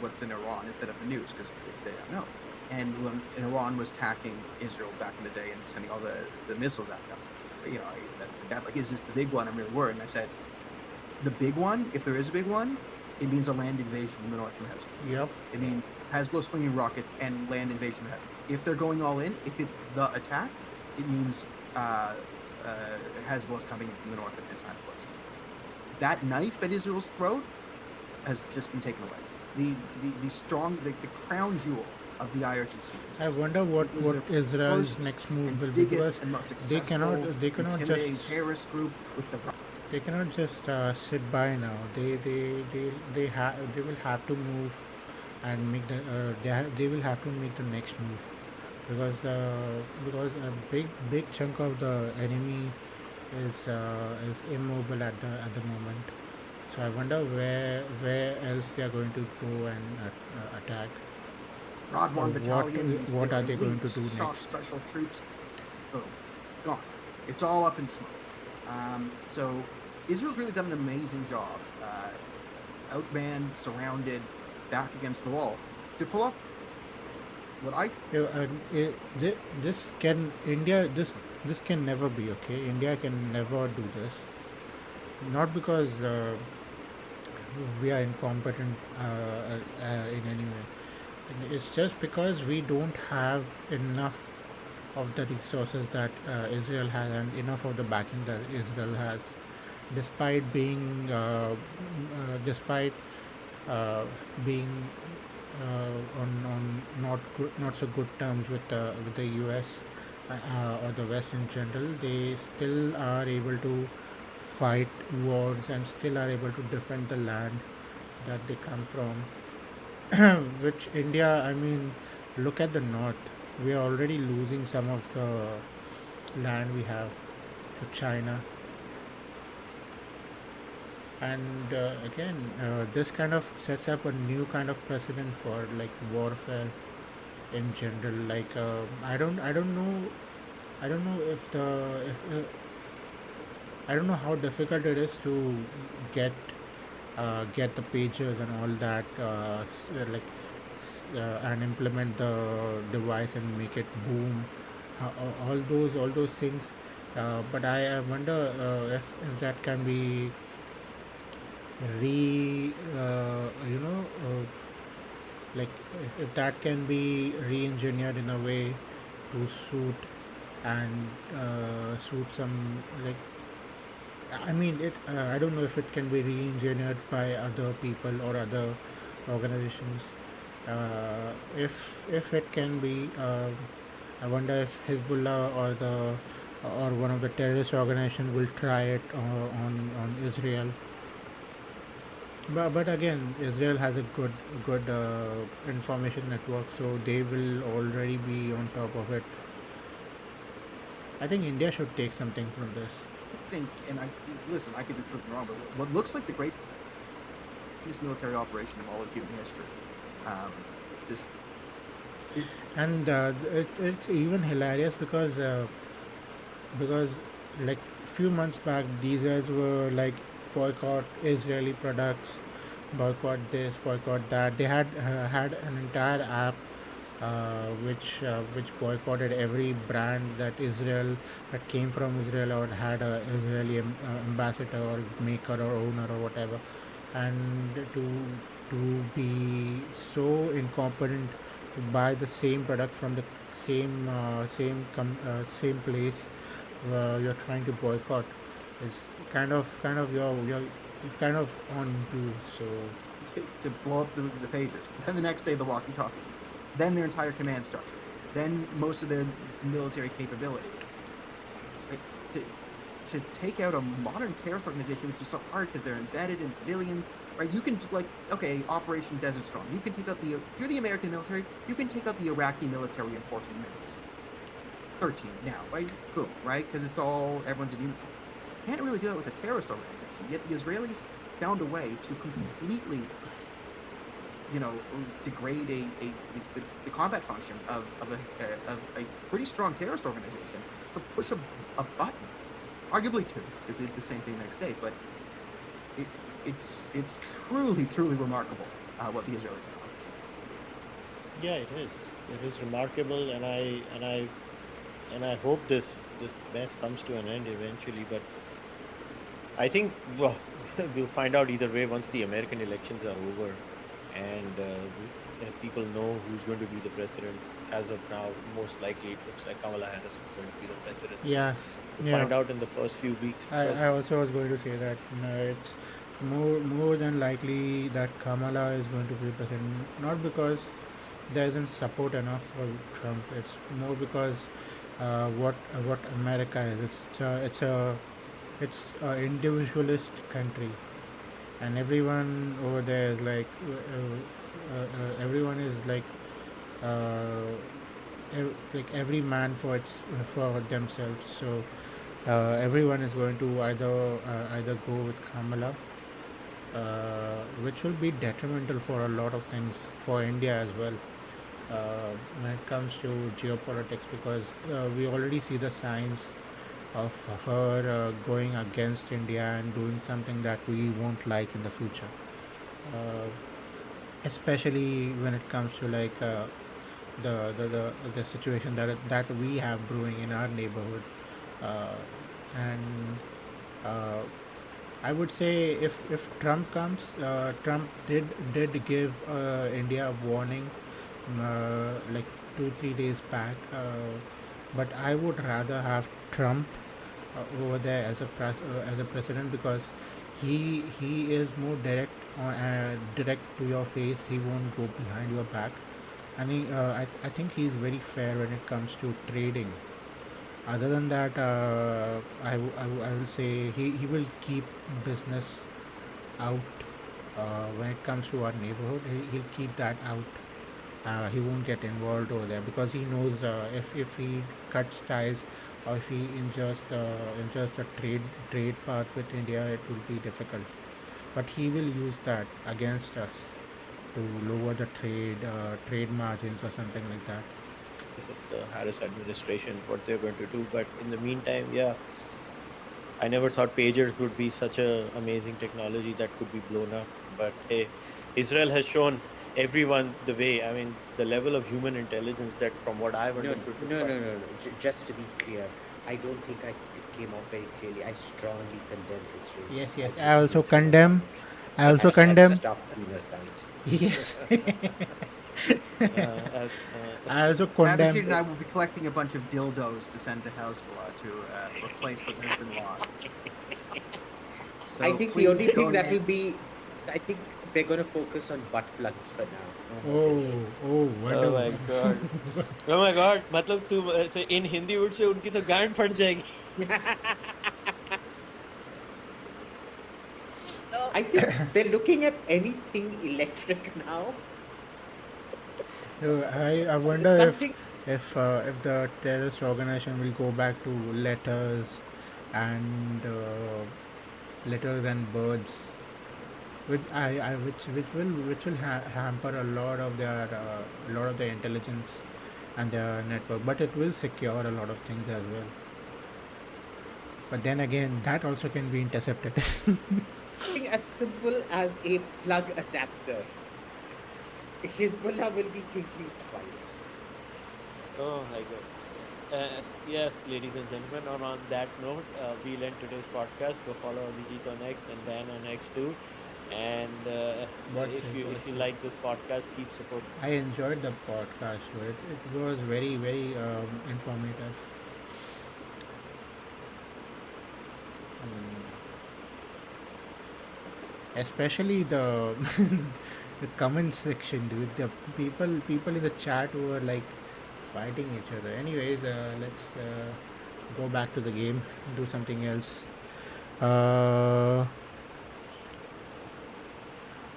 what's in Iran instead of the news because they don't know. And when Iran was attacking Israel back in the day and sending all the missiles at them, that's like, is this the big one? I'm really worried. And I said, the big one, if there is a big one, it means a land invasion from the north from Hezbollah. Yep. I mean, Hezbollah's flinging rockets and land invasion from Hezbollah. If they're going all in, if it's the attack, it means Hezbollah's coming in from the north and trying to push. That knife at Israel's throat has just been taken away. The crown jewel of the IRGC. I wonder what It was their Israel's first next move and will be, because biggest and most successful they cannot intimidating just terrorist group with the they cannot just sit by now. They will have to move and make they will have to make the next move, because a big chunk of the enemy is immobile at the moment. So I wonder where else they are going to go and attack. Rodwan What battalion. what are they going to do Sharp next? special troops. Boom, gone. It's all up in smoke. So Israel's really done an amazing job, outmanned, surrounded, back against the wall, to pull off what I This can never be okay. India can never do this. Not because we are incompetent in any way. It's just because we don't have enough of the resources that Israel has and enough of the backing that Israel has, despite being on not so good terms with the US or the West in general. They still are able to fight wars and still are able to defend the land that they come from. Which India, I mean, look at the north. We are already losing some of the land we have to China. And again, this kind of sets up a new kind of precedent for like warfare in general. Like I don't know if the if I don't know how difficult it is to get get the pages and all that and implement the device and make it boom. All those things. But I wonder if that can be re you know like if that can be re-engineered in a way to suit and suit some like I mean it I don't know if it can be re-engineered by other people or other organizations. If it can be, I wonder if Hezbollah or one of the terrorist organization will try it on Israel. But again, Israel has a good information network, so they will already be on top of it. I think India should take something from this. I think, and listen, I could be proven wrong, but what looks like the greatest military operation of all of human history, just it's And it's even hilarious because like few months back these guys were like boycott Israeli products, boycott this, boycott that. They had an entire app which boycotted every brand that Israel that came from Israel or had a Israeli ambassador or maker or owner or whatever. And to be so incompetent to buy the same product from the same place you're trying to boycott is kind of you're kind of on you. So to blow up the pagers. Then the next day, the walkie-talkie. Then their entire command structure. Then most of their military capability. Like, to take out a modern terrorist organization, which is so hard because they're embedded in civilians, right? You can like, okay, Operation Desert Storm. You can take out if you're the American military, you can take out the Iraqi military in 14 minutes. 13 now, right? Boom, right? Because it's all everyone's in uniform. Can't really do it with a terrorist organization. Yet the Israelis found a way to completely, degrade the combat function of a pretty strong terrorist organization to push a button, arguably two, because they did the same thing the next day. But it's truly remarkable what the Israelis accomplished. Yeah, it is. It is remarkable, and I hope this mess comes to an end eventually. But I think we'll find out either way once the American elections are over, and people know who's going to be the president. As of now, most likely it looks like Kamala Harris is going to be the president. So yeah, we'll find out in the first few weeks itself. I also was going to say that it's more than likely that Kamala is going to be president, not because there isn't support enough for Trump. It's more because what America is. It's a individualist country, and everyone over there is like everyone is uh, like every man for themselves. So everyone is going to either go with Kamala, which will be detrimental for a lot of things for India as well when it comes to geopolitics, because we already see the signs of her going against India and doing something that we won't like in the future, uh, especially when it comes to like the situation that we have brewing in our neighborhood. uh, and uh, I would say if Trump comes, Trump did give India a warning like 2 3 days back, but I would rather have Trump over there as a president, because he is more direct to your face. He won't go behind your back, and I think he's very fair when it comes to trading. Other than that, I will say he will keep business out. When it comes to our neighborhood, he'll keep that out. He won't get involved over there because he knows if he cuts ties or if he injures the trade path with India, it will be difficult. But he will use that against us to lower the trade margins or something like that. Of the Harris administration, what they're going to do. But in the meantime, yeah, I never thought pagers would be such a amazing technology that could be blown up. But hey, Israel has shown everyone the way. I mean, the level of human intelligence that, from what I've No, understood, was no, no, quite- no, no. Just to be clear, I don't think it came out very clearly. I strongly condemn Israel. Yes, yes. as I you also seem to know condemn. about. I also Hashtag condemn. Stop genocide. Yes. as, I also Abhishek condemn. and I will be collecting a bunch of dildos to send to Hezbollah to replace what has been lost. So I think the please only thing that donate. will be, I think they're going to focus on butt plugs for now. No more Oh, dildos. oh, oh wonderful. my god, oh my god. मतलब तू say in Hindi would say उनकी तो गांड फट जाएगी. I think they're looking at anything electric now. So I S- wonder something if the terrorist organization will go back to letters and birds, which will hamper a lot of their intelligence and their network, but it will secure a lot of things as well. But then again, that also can be intercepted. something as simple as a plug adapter. Hezbollah will be thinking twice. Oh my god. Yes, ladies and gentlemen, on that note, we'll end today's podcast. Go follow Abhijit on X and Dan on X too. And Watch if it, you watch it. like this podcast, keep supporting. I enjoyed the podcast. It was very, very informative. Especially the the comment section, dude. The people in the chat who were like fighting each other. Anyways, let's go back to the game, do something else.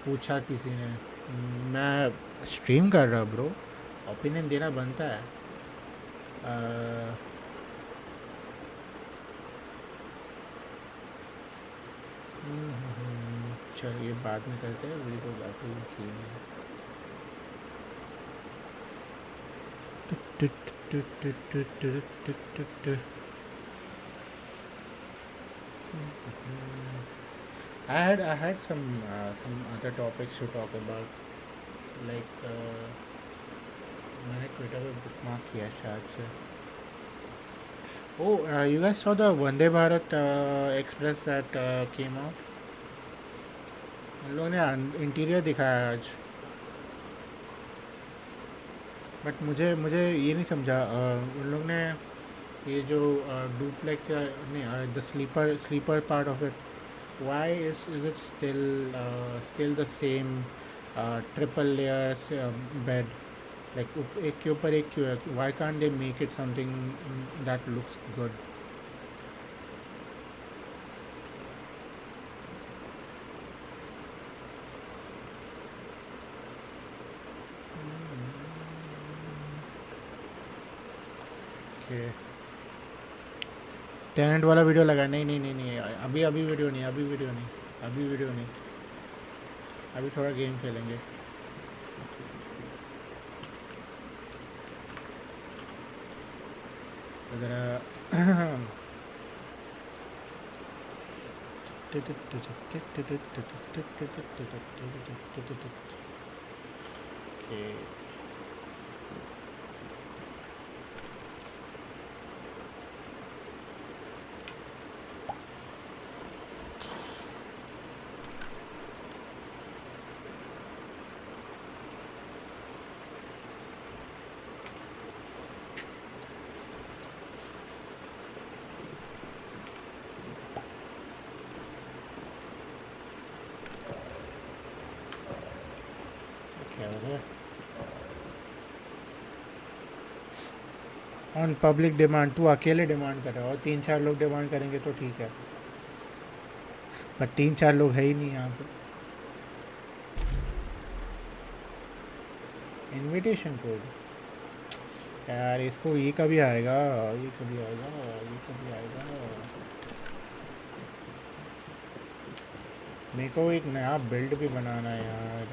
पूछा किसी ने, मैं stream कर रहा bro, opinion देना बनता है. चलिए बाद में करते हैं, video back to game. I had some other topics to talk about, like मैंने ट्विटर पे बुकमार्क किया शायद से. Oh, you guys saw the Vande Bharat Express that came out? उन लोगों ने इंटीरियर दिखाया आज, बट मुझे ये नहीं समझा. उन लोग ने ये जो डुप्लेक्स या नहीं, the sleeper part of it, why is it still the same triple layers bed, like एक के ऊपर एक क्यों है? Why can't they make it something that looks good? Okay. Tenant वाला वीडियो लगा. नहीं, अभी वीडियो नहीं, अभी थोड़ा गेम खेलेंगे. Okay. क्या हो गया? ऑन पब्लिक डिमांड, तू अकेले डिमांड कर रहा है और 3-4 लोग डिमांड करेंगे तो ठीक है, पर 3-4 लोग है ही नहीं यहाँ पे। इनविटेशन कोड यार, इसको ये कभी आएगा, ये कभी आएगा, ये कभी आएगा। मेरे को एक नया बिल्ड भी बनाना है यार,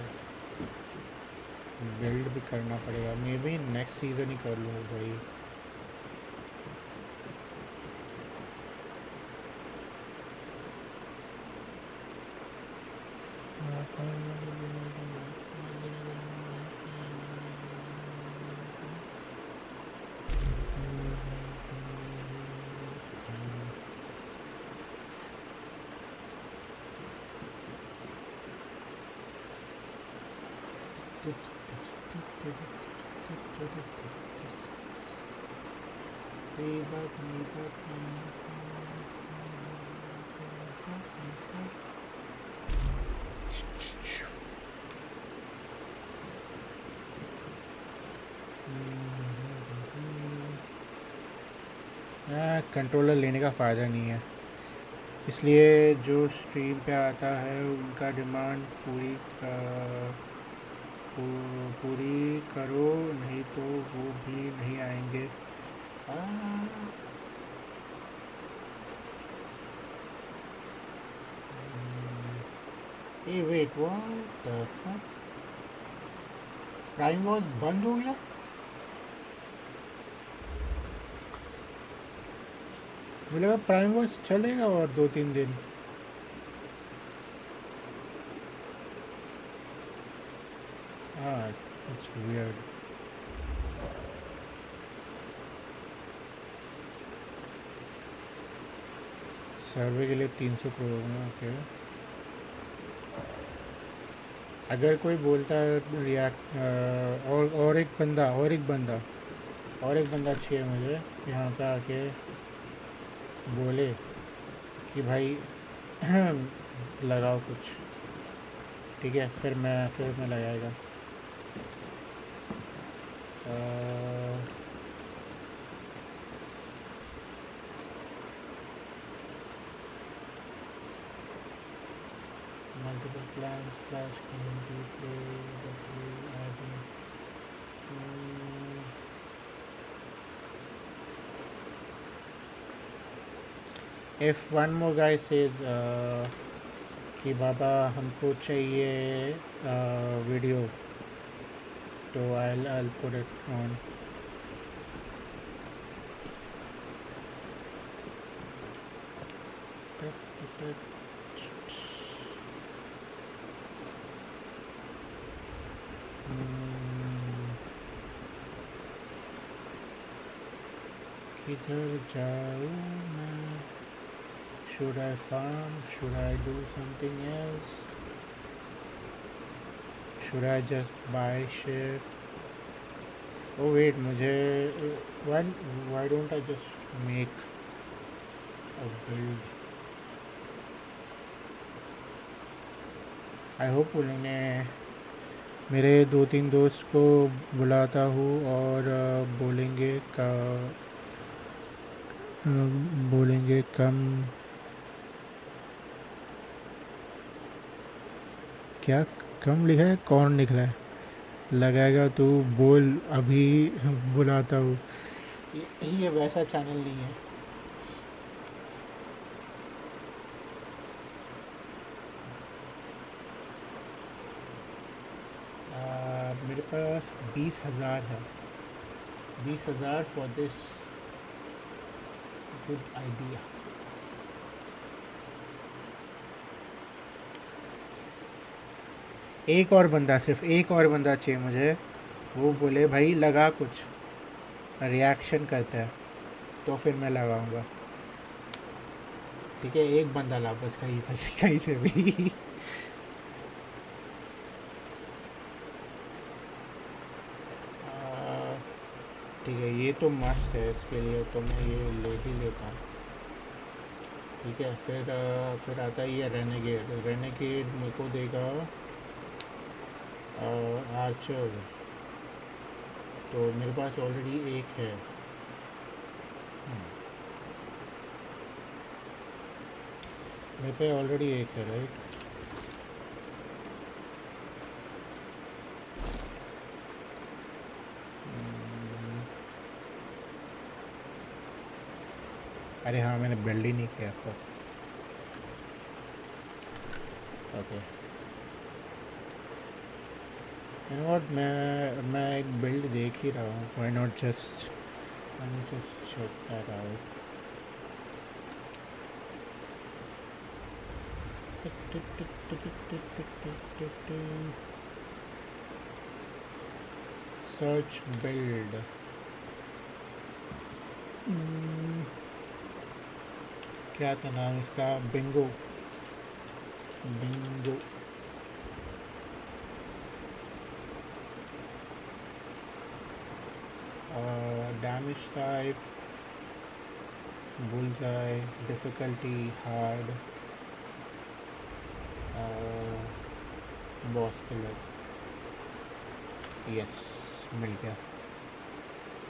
बिल्ड भी करना पड़ेगा। मे बी नेक्स्ट सीज़न ही कर लूँ भाई। कंट्रोलर लेने का फ़ायदा नहीं है, इसलिए जो स्ट्रीम पे आता है उनका डिमांड पूरी करो, नहीं तो वो भी नहीं आएंगे। A wait, what the fuck, Prime was बंद हो गया? मुझे लगा प्राइम वॉच चलेगा और 2-3 दिन। हाँ, इट्स वियर्ड। सर्वे के लिए 300 करोड़ में, ओके। अगर कोई बोलता है रिएक्ट और एक बंदा चाहिए मुझे यहाँ पे आके बोले कि भाई लगाओ कुछ, ठीक है, फिर मैं लगाएगा। Multiple clans / community play that we adding if one more guy says कि बाबा हमको चाहिए वीडियो, तो I'll put it on. किधर जाऊँ मैं? Should I farm? Should I do something else? Should I just buy shit? Oh wait, why don't I just make a build? I hope उन्होंने मेरे 2-3 दोस्त को बुलाता हूँ और बोलेंगे कम, क्या कम लिखा है, कौन लिख रहा है, लगाएगा तो बोल, अभी बुलाता हूँ। ये वैसा चैनल नहीं है। मेरे पास 20,000 है, 20,000 फॉर दिस गुड आइडिया। सिर्फ एक और बंदा चाहिए मुझे, वो बोले भाई लगा कुछ, रिएक्शन करता है तो फिर मैं लगाऊंगा, ठीक है। एक बंदा ला बस, कहीं से भी। ठीक है, ये तो मस्त है, इसके लिए तो मैं ये ले भी लेता हूँ, ठीक है। फिर आता है ये रेनेगेड मेरे को देगा आर्चर, तो मेरे पास ऑलरेडी एक है, मेरे पे ऑलरेडी एक है राइट। अरे हाँ मैंने बिल्ड ही नहीं किया फिर। ओके You know what, मैं एक बिल्ड देख ही रहा हूँ। Why not just let me just check that out. Search build. क्या था नाम इसका? Bingo. Bingo. Damage type, bullseye, difficulty, hard, boss killer. Yes, मिल गया।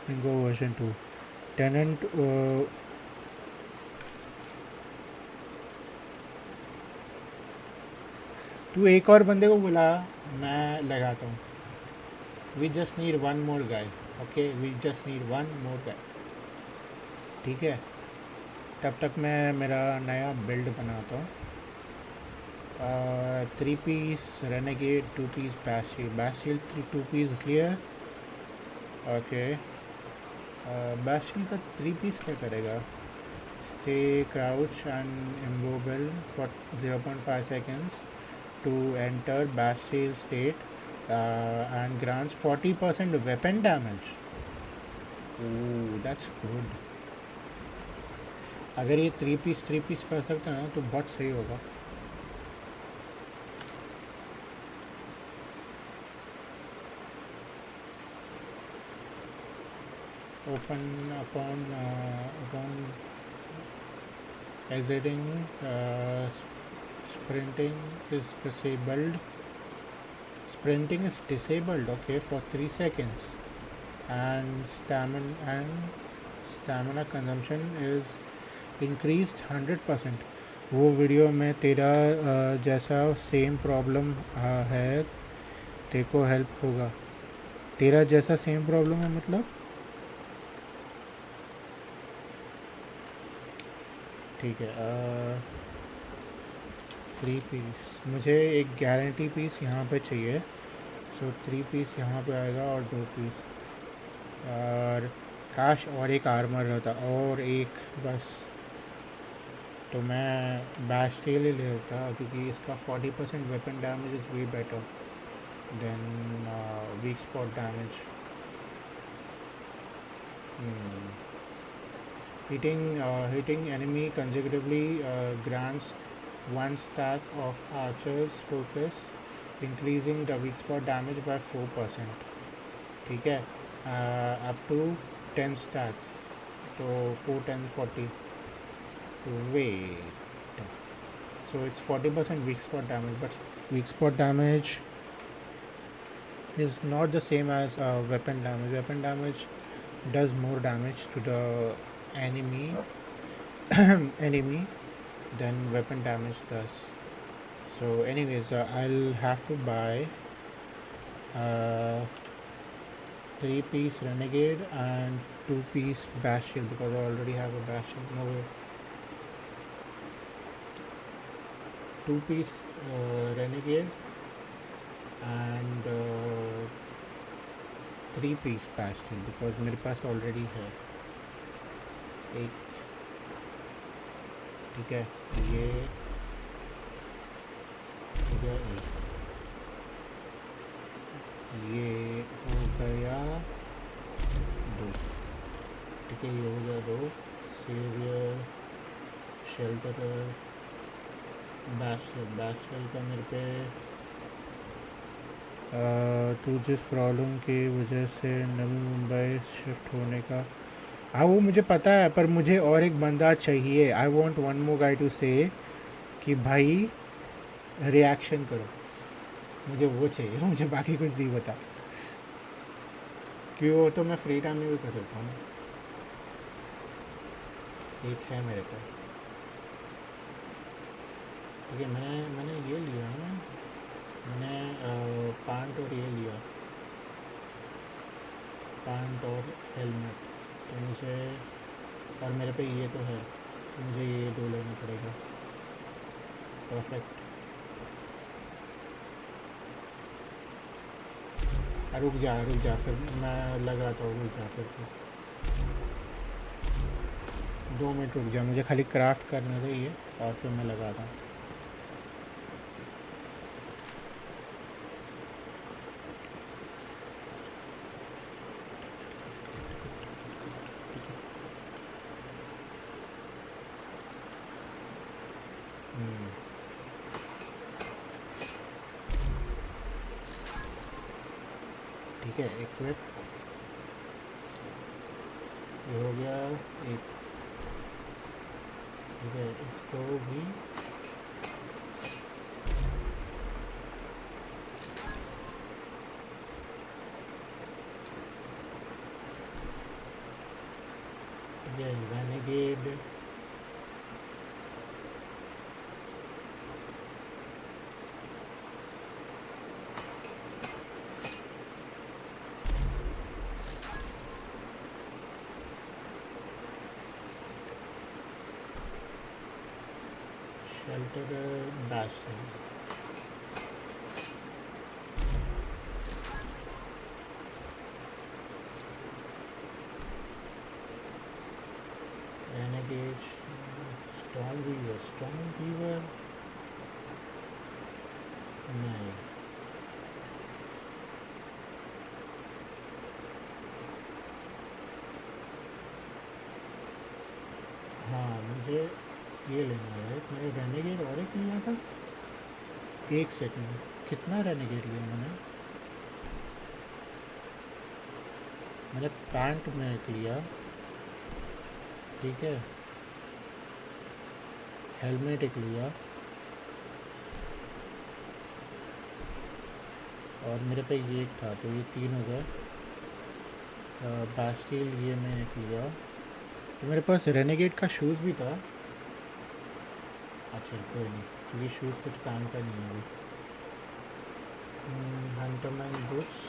Bingo version 2. Tenant तू एक और बंदे को बुला, मैं लगाता हूँ। We just need one more guy. Okay, we just need one more guy. ठीक है, तब तक मैं मेरा नया बिल्ड बनाता हूँ। 3 piece renegade, 2 piece Bastille 2 piece इसलिए। ओके, बैस्टिल का 3 पीस क्या करेगा? Stay crouch and immobile for 0.5 seconds to enter Bastille state and grants 40% weapon damage. Ooh, that's good. अगर ये 3 पीस कर सकता है ना तो बहुत सही होगा। Open upon exiting, sprinting is disabled. Sprinting is disabled, okay, for 3 seconds, and stamina consumption is increased 100%. वो वीडियो में तेरा जैसा सेम प्रॉब्लम है, तेरे को हेल्प होगा। तेरा जैसा सेम प्रॉब्लम है मतलब? ठीक है। 3 पीस, मुझे एक गारंटी पीस यहाँ पे चाहिए। सो 3 पीस यहाँ पे आएगा और 2 पीस, और काश और एक आर्मर रहता और एक बस, तो मैं बैस्टिल ही ले लेता, क्योंकि इसका 40% weapon damage is way better than week spot damage. Hitting enemy consecutively grants 1 stack of archer's focus, increasing the weak spot damage by 4%. ठीक है, up to 10 stacks, तो 4 10 40. Wait, so it's 40% weak spot damage, but weak spot damage is not the same as weapon damage. Weapon damage does more damage to the enemy than weapon damage does. So anyways, I'll have to buy 3 piece renegade and 2 piece bastion, because I already have a bastion. No way. 2 piece renegade and 3 piece bastion, because मेरे पास already है एक। ठीक है, ये हो गया एक, ये हो गया 2। ठीक है, ये हो गया 2। सेवियर, शेल्टर, बैस्टल का मेरे पे तो जिस प्रॉब्लम की वजह से नवी मुंबई शिफ्ट होने का, हाँ वो मुझे पता है, पर मुझे और एक बंदा चाहिए। I want one more guy to say कि भाई रिएक्शन करो, मुझे वो चाहिए, मुझे बाकी कुछ नहीं बता, क्यों? वो तो मैं फ्री टाइम में भी कर सकता हूँ। एक है मेरे पास, ठीक है, मैंने ये लिया है ना, मैंने पैंट और ये लिया, पैंट और हेलमेट। तो मुझे, और मेरे पे ये तो है, तो मुझे ये 2 लेना पड़ेगा। परफेक्ट। रुक जा फिर मैं लगाता हूँ, रुक जा फिर तो 2 मिनट रुक जा, मुझे खाली क्राफ्ट करने दे ये, और फिर मैं लगाता हूँ। ठीक है, इक्विप ये हो गया एक। ठीक है, इसको भी ये renegade, shelter, bastion. Renegade, storm weaver नहीं, हाँ मुझे ये लेना है। मैंने रेनेगेड और एक लिया था, एक सेकंड, कितना रेनेगेड लिया मैंने पैंट में एक लिया, ठीक है, हेलमेट एक लिया, और मेरे पे ये एक था, तो ये 3 हो गए। बास्किल ये मैं एक लिया, तो मेरे पास रेनेगेड का शूज़ भी था। अच्छा कोई नहीं, क्योंकि शूज़ कुछ काम का नहीं है अभी। हंटरमैन बुक्स,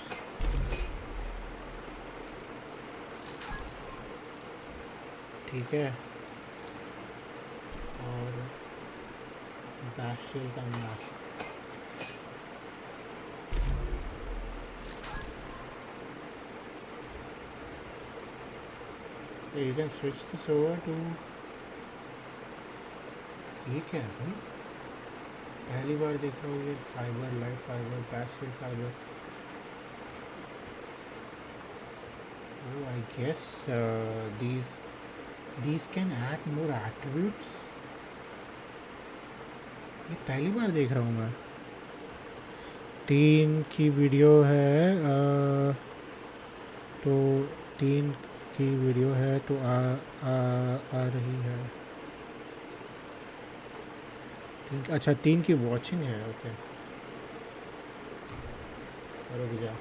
ठीक है, और बैशिल का mask. You can switch this over to, ये क्या है भाई, पहली बार देख रहा हूँ ये fibre, light fibre, pastel fibre. Oh, I guess these can add more attributes. ये पहली बार देख रहा हूँ मैं। 3 की वीडियो है, तो 3 की वीडियो है, तो आ रही है। अच्छा 3 की वॉचिंग है, ओके। रुक जा,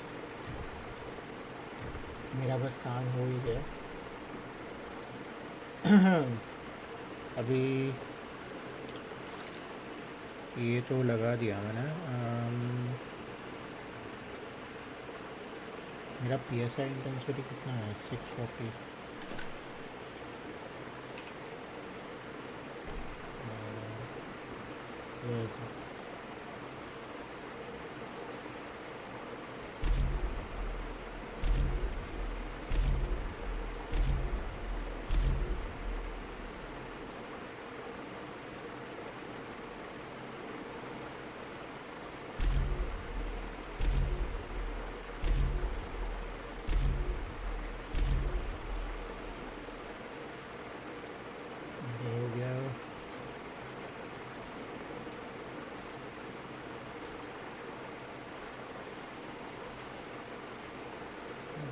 मेरा बस काम हो ही गया। अभी ये तो लगा दिया मैंने। मेरा PSI इंटेंसिटी कितना है, 640। वैसे ये हो गया।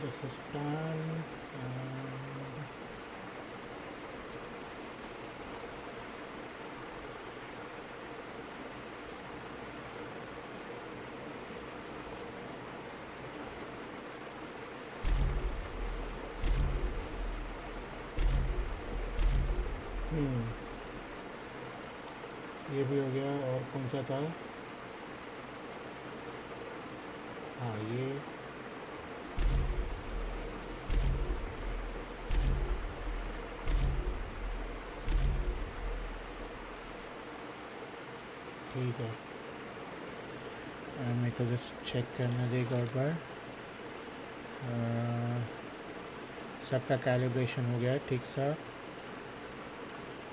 This is done. And ये भी हो गया। और कौन सा था? हाँ ये। ठीक है, मेरे को जस्ट चेक करने देगा एक बार। सबका कैलिब्रेशन हो गया है ठीक सा।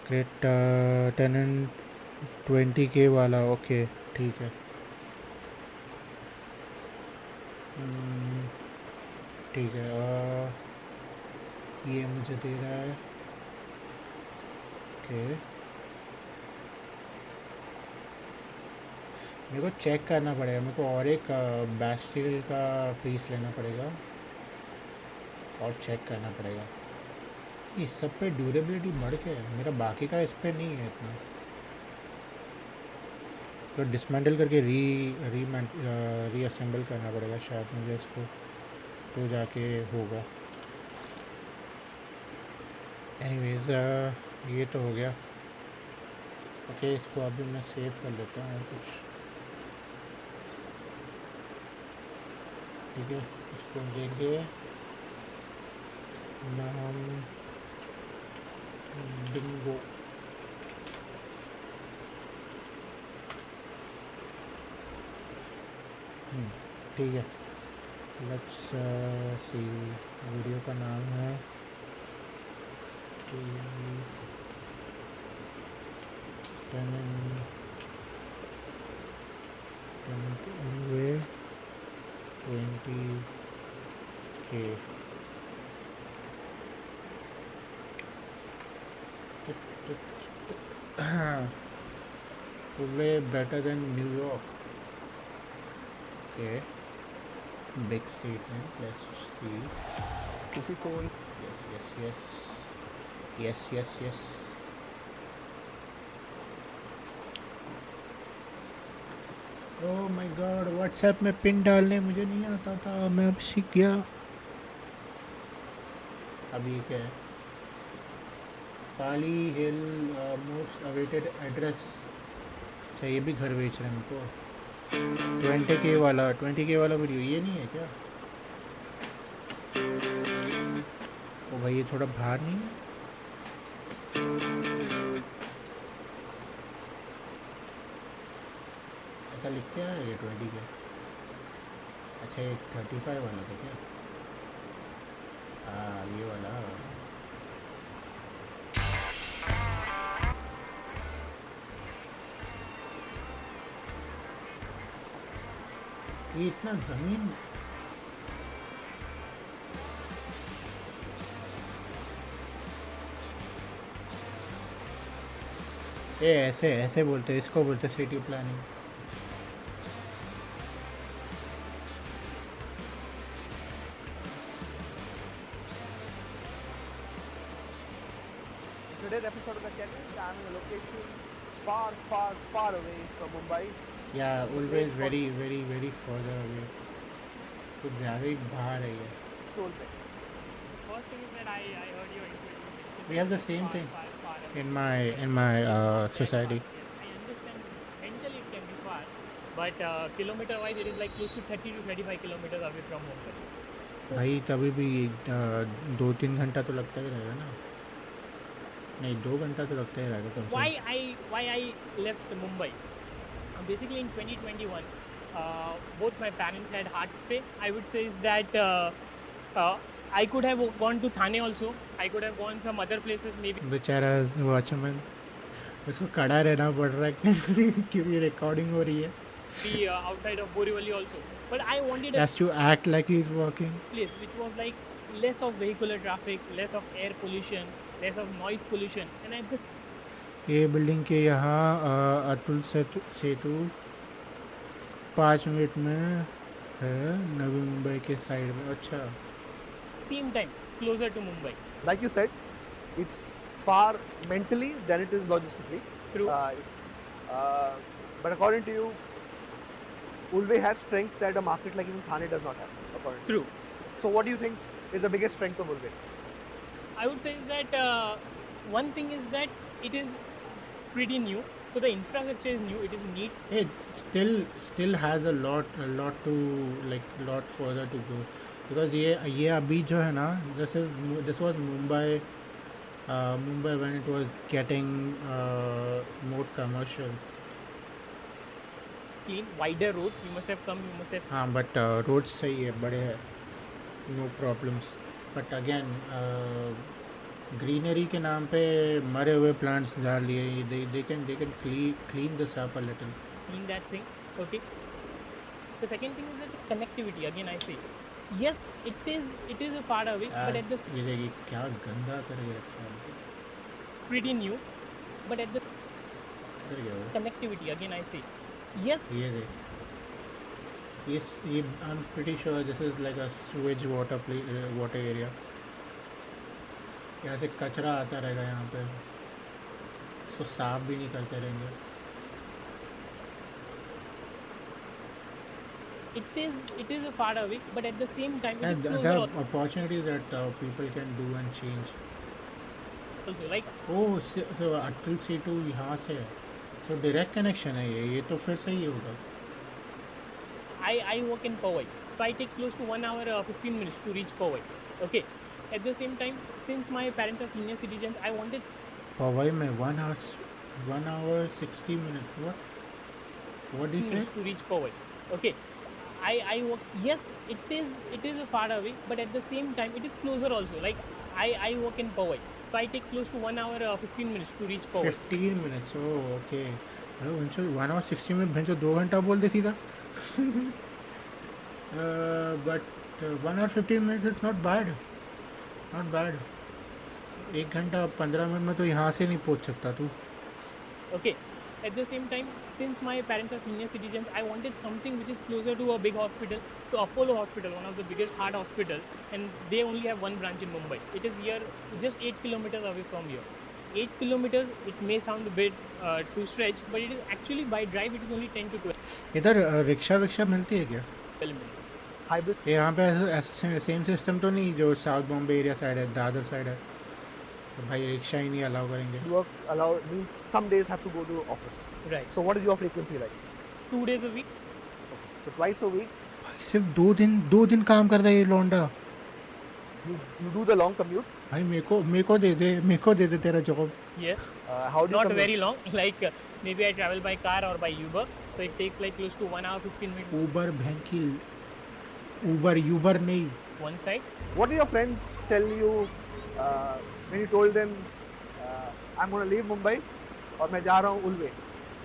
क्रेट टेनेंट 20K वाला, ओके ठीक है। ठीक है, ये मुझे दे रहा है, ओके। मेरे को चेक करना पड़ेगा, मेरे को और एक बैस्टिल का पीस लेना पड़ेगा और चेक करना पड़ेगा। इस सब पे ड्यूरेबिलिटी बढ़ के है, मेरा बाकी का इस पे नहीं है इतना। तो डिसमेंटल करके रीअसेंबल करना पड़ेगा शायद मुझे इसको, तो जाके होगा। एनीवेज ये तो हो गया। ओके, इसको अभी मैं सेव कर लेता हूँ और कुछ। ठीक है, इसको देंगे नाम डिंगो। ठीक है, लेट्स सी। वीडियो का नाम है वे 20K। Way better than New York. Okay, big statement. Let's see. किसी को Yes. Oh my God, WhatsApp में पिन डालने मुझे नहीं आता था, मैं अब सीख गया। अभी क्या है? पाली हिल मोस्ट अवेटेड एड्रेस। अच्छा, ये भी घर बेच रहे हैं हमको। 20K वाला वीडियो ये नहीं है क्या? ओ भाई, ये थोड़ा बाहर नहीं है? ऐसा लिख के है ये 20K। अच्छा, ये 35 वाला था क्या? हाँ, ये वाला। ये इतना ज़मीन ये ऐसे बोलते हैं, इसको बोलते city planning. today's episode of the channel, I'm in a location far away from Mumbai. Yeah, always very further away. कुछ ज़्यादा ही बाहर है ये। Toll पे. First thing is that I heard your input. We have the same thing Far away. in my society. Yes, I understand mentally it can be far, but kilometer wise it is like close to 30 to 35 kilometers away from Mumbai. भाई तभी भी 2-3 घंटा तो लगता ही रहेगा ना? नहीं, 2 घंटा तो लगता ही रहेगा कम से कम। Why I left Mumbai? Basically in 2021, both my parents had heart pain. I would say is that I could have gone to Thane also. I could have gone some other places maybe. बेचारा watchman, उसको खड़ा रहना पड़ रहा है क्योंकि recording हो रही है। Outside of Borivali also. But I wanted a Has to act like he's walking. place which was like less of vehicular traffic, less of air pollution, less of noise pollution, and at the ये building के यहाँ अतुल सेतु 5 minute में है, नवी मुंबई के side में। अच्छा, same time closer to Mumbai. Like you said, it's far mentally than it is logistically. True. But according to you, Ulve has strengths that a market like even Thane does not have. According to you. True. So what do you think is the biggest strength of Ulve? I would say is that one thing is that it is pretty new. So the infrastructure is new. It is neat. It still has a lot to like lot further to go because ये अभी जो है ना this was Mumbai when it was getting more commercial. Clean, wider roads. You must have come. You must have. हाँ but roads सही है बड़े हैं no problems but again greenery के नाम पे मरे हुए प्लांट्स डाल दिए they can clean this up a little. Seen that thing. Okay. The second thing is that the connectivity. Again, I say, yes, it is a far away, but at the ये क्या गंदा करके रखा है pretty new, but at the इधर क्या हुआ? connectivity. Again, I say, yes, ये देख ये I'm pretty sure this is like a sewage water area. यहाँ से कचरा आता रहेगा यहाँ पे इसको साफ भी नहीं करते रहेंगे. it is a far away, but at the same time, it is And closer there are opportunities that people can do and change. also. Like Oh, so Atal C2 यहाँ से है so direct connection है ये तो फिर सही होगा. I work in Powai, so I take close to 1 hour 15 minutes to reach Powai. Okay. At the same time, since my parents are senior citizens, I wanted Powai में 1 hour 60 minutes. What do you say? minutes to reach Powai. Okay. I work. Yes, it is a far away, but at the same time, it is closer also. Like I work in Powai, so I take close to 1 hour 15 minutes to reach Powai. 15 minutes. Oh, okay. अरे भैंसो 1 hour 60 minutes भैंसो 2 घंटा बोल दे सीधा. But 1 hour 15 minutes is not bad. Not bad. 1 घंटा 15 minute में तो यहाँ से नहीं पहुँच सकता तू. Okay. At the same time, since my parents are senior citizens, I wanted something which is closer to a big hospital. So Apollo Hospital, one of the biggest heart hospital, and they only have one branch in Mumbai. It is here, just 8 kilometers away from here. 8 kilometers, it may sound a bit too stretch, but it is actually by drive, it is only 10 to 12 इधर rickshaw विक्शा मिलती है क्या? minutes. Hybrid. ये यहाँ पे ऐसा same system तो नहीं जो साउथ बॉम्बे एरिया साइड है दादर साइड है तो भाई रिक्शा ही नहीं अलाउ करेंगे. Work allowed means some days have to go to office. Right. So what is your frequency like? 2 days a week. So twice a week, भाई सिर्फ 2 दिन काम करता है ये लौंडा. you do the long commute. भाई मेरे को दे दे तेरा job. Yes. How do you Not commute? very long. Like maybe I travel by car or by Uber. So it takes like close to 1 hour 15 minutes Uber बहन की Uber नहीं. one side. What did your friends tell you when you told them I'm going to leave Mumbai और मैं जा रहा हूँ उल्वे?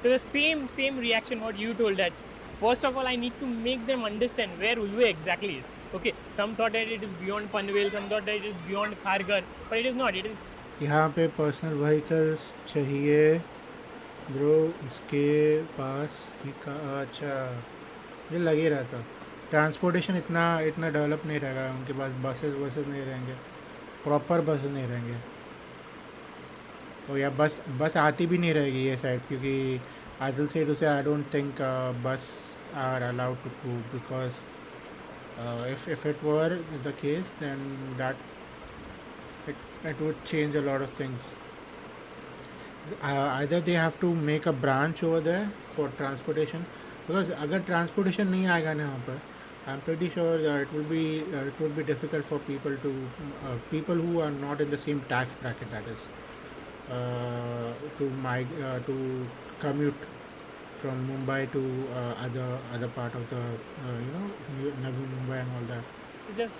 So the same reaction what you told that. First of all, I need to make them understand where Ulve exactly is. Okay, some thought that it is beyond Panvel, some thought that it is beyond Kharghar, but it is not. It is यहाँ पे personal vehicles चाहिए bro उसके पास ही का. अच्छा ये लगे रहता. Transportation इतना डेवलप नहीं रहेगा उनके पास. बसेस नहीं रहेंगे प्रॉपर बसेस नहीं रहेंगे और या बस आती भी नहीं रहेगी ये साइड क्योंकि आदिल से उसे I don't think bus are allowed to go because if it were the case then it would change a lot of things. Either they have to make a branch over there for transportation because अगर transportation नहीं आएगा ना यहाँ पर I'm pretty sure it will be difficult for people who are not in the same tax bracket, that is to commute from Mumbai to other part of the Navi Mumbai and all that. it's just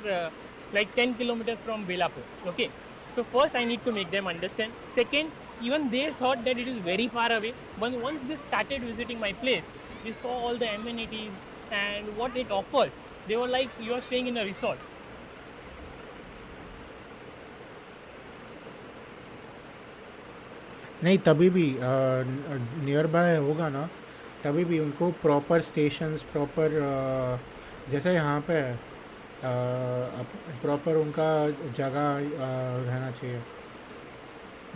like 10 kilometers from Belapur. Okay, so first I need to make them understand. Second, even they thought that it is very far away. But once they started visiting my place, they saw all the amenities and what it offers. They were like, you are staying in a resort. नहीं तभी भी near by होगा ना तभी भी उनको proper stations proper जैसे यहाँ पे प्रॉपर उनका जगह रहना चाहिए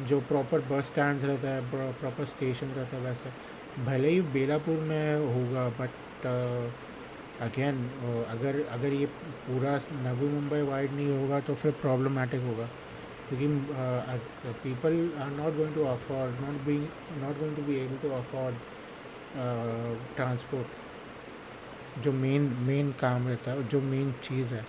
जो प्रॉपर बस स्टैंड्स रहता है प्रॉपर स्टेशन रहता है वैसे भले ही बेलापुर में होगा बट अगेन अगर ये पूरा नवी मुंबई वाइड नहीं होगा तो फिर प्रॉब्लमेटिक होगा क्योंकि people are not going to afford, not going to be able to afford transport, जो मेन काम रहता है, जो मेन चीज़ है.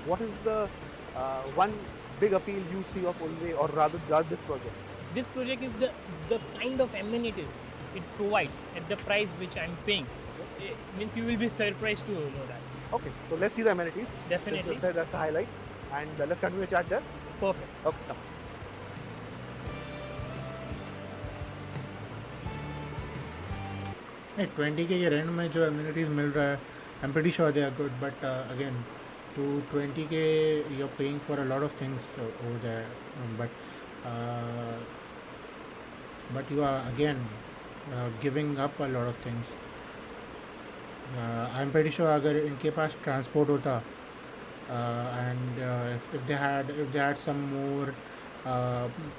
What is the one big appeal you see of Ulve, or rather this project? This project is the kind of amenities it provides at the price which I'm paying. It means you will be surprised to know that. Okay, so let's see the amenities. Definitely. Since you said that's a highlight, and let's continue the chat there. Perfect. Okay, come. नहीं, 20K के rent में जो amenities मिल रहा है, I am pretty sure they are good, but again to 20K you're paying for a lot of things over there, but you are again giving up a lot of things. I'm pretty sure अगर इनके पास transport होता, and if they had some more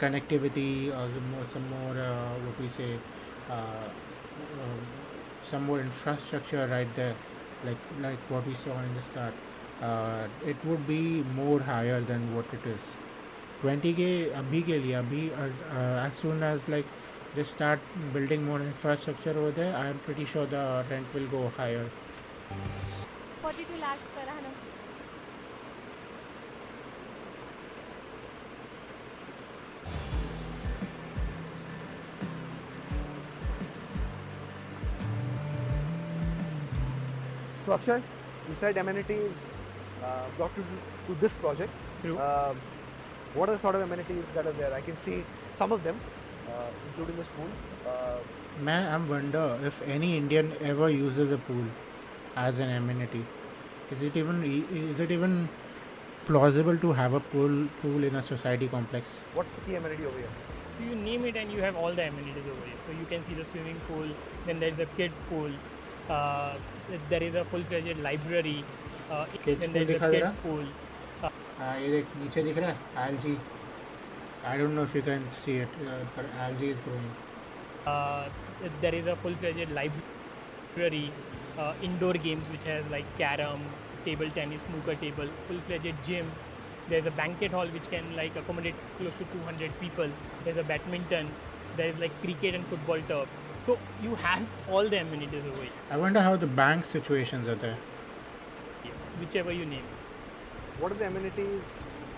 connectivity, or some more what we say, some more infrastructure right there, like what we saw in the start, it would be more higher than what it is. 20K अभी के लिए, अभी as soon as like they start building more infrastructure over there, I am pretty sure the rent will go higher. 42 lakhs per annum. So Akshay, you said amenities brought you to this project. True. What are the sort of amenities that are there? I can see some of them, including this pool. Man, I wonder if any Indian ever uses a pool as an amenity. Is it even plausible to have a pool in a society complex? What's the key amenity over here? So you name it and you have all the amenities over here. So you can see the swimming pool, then there is a kids pool, there is a full-fledged library, Kids then pool there is a दिखा दे kids रहा? pool. ये देख नीचे दिख रहा है algae. I don't know if you can see it, but algae is growing. There is a full-fledged library, indoor games which has like carom, table tennis, snooker table, full-fledged gym. There's a banquet hall which can like accommodate close to 200 people. There's a badminton. There is like cricket and football turf. So you have all the amenities over here, I wonder how the bank situations are there. whichever you name. What are the amenities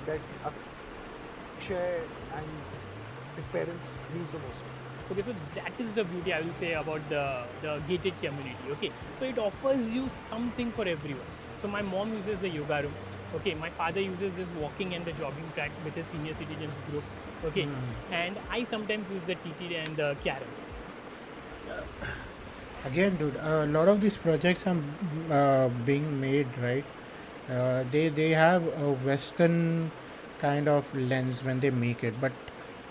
that Akshay and his parents use the most? Okay, so that is the beauty I will say about the gated community. Okay, so it offers you something for everyone. So my mom uses the yoga room. Okay, my father uses this walking and the jogging track with his senior citizens group. Okay, and I sometimes use the TT and the carom. Again, dude, a lot of these projects are being made, right? They have a Western kind of lens when they make it, but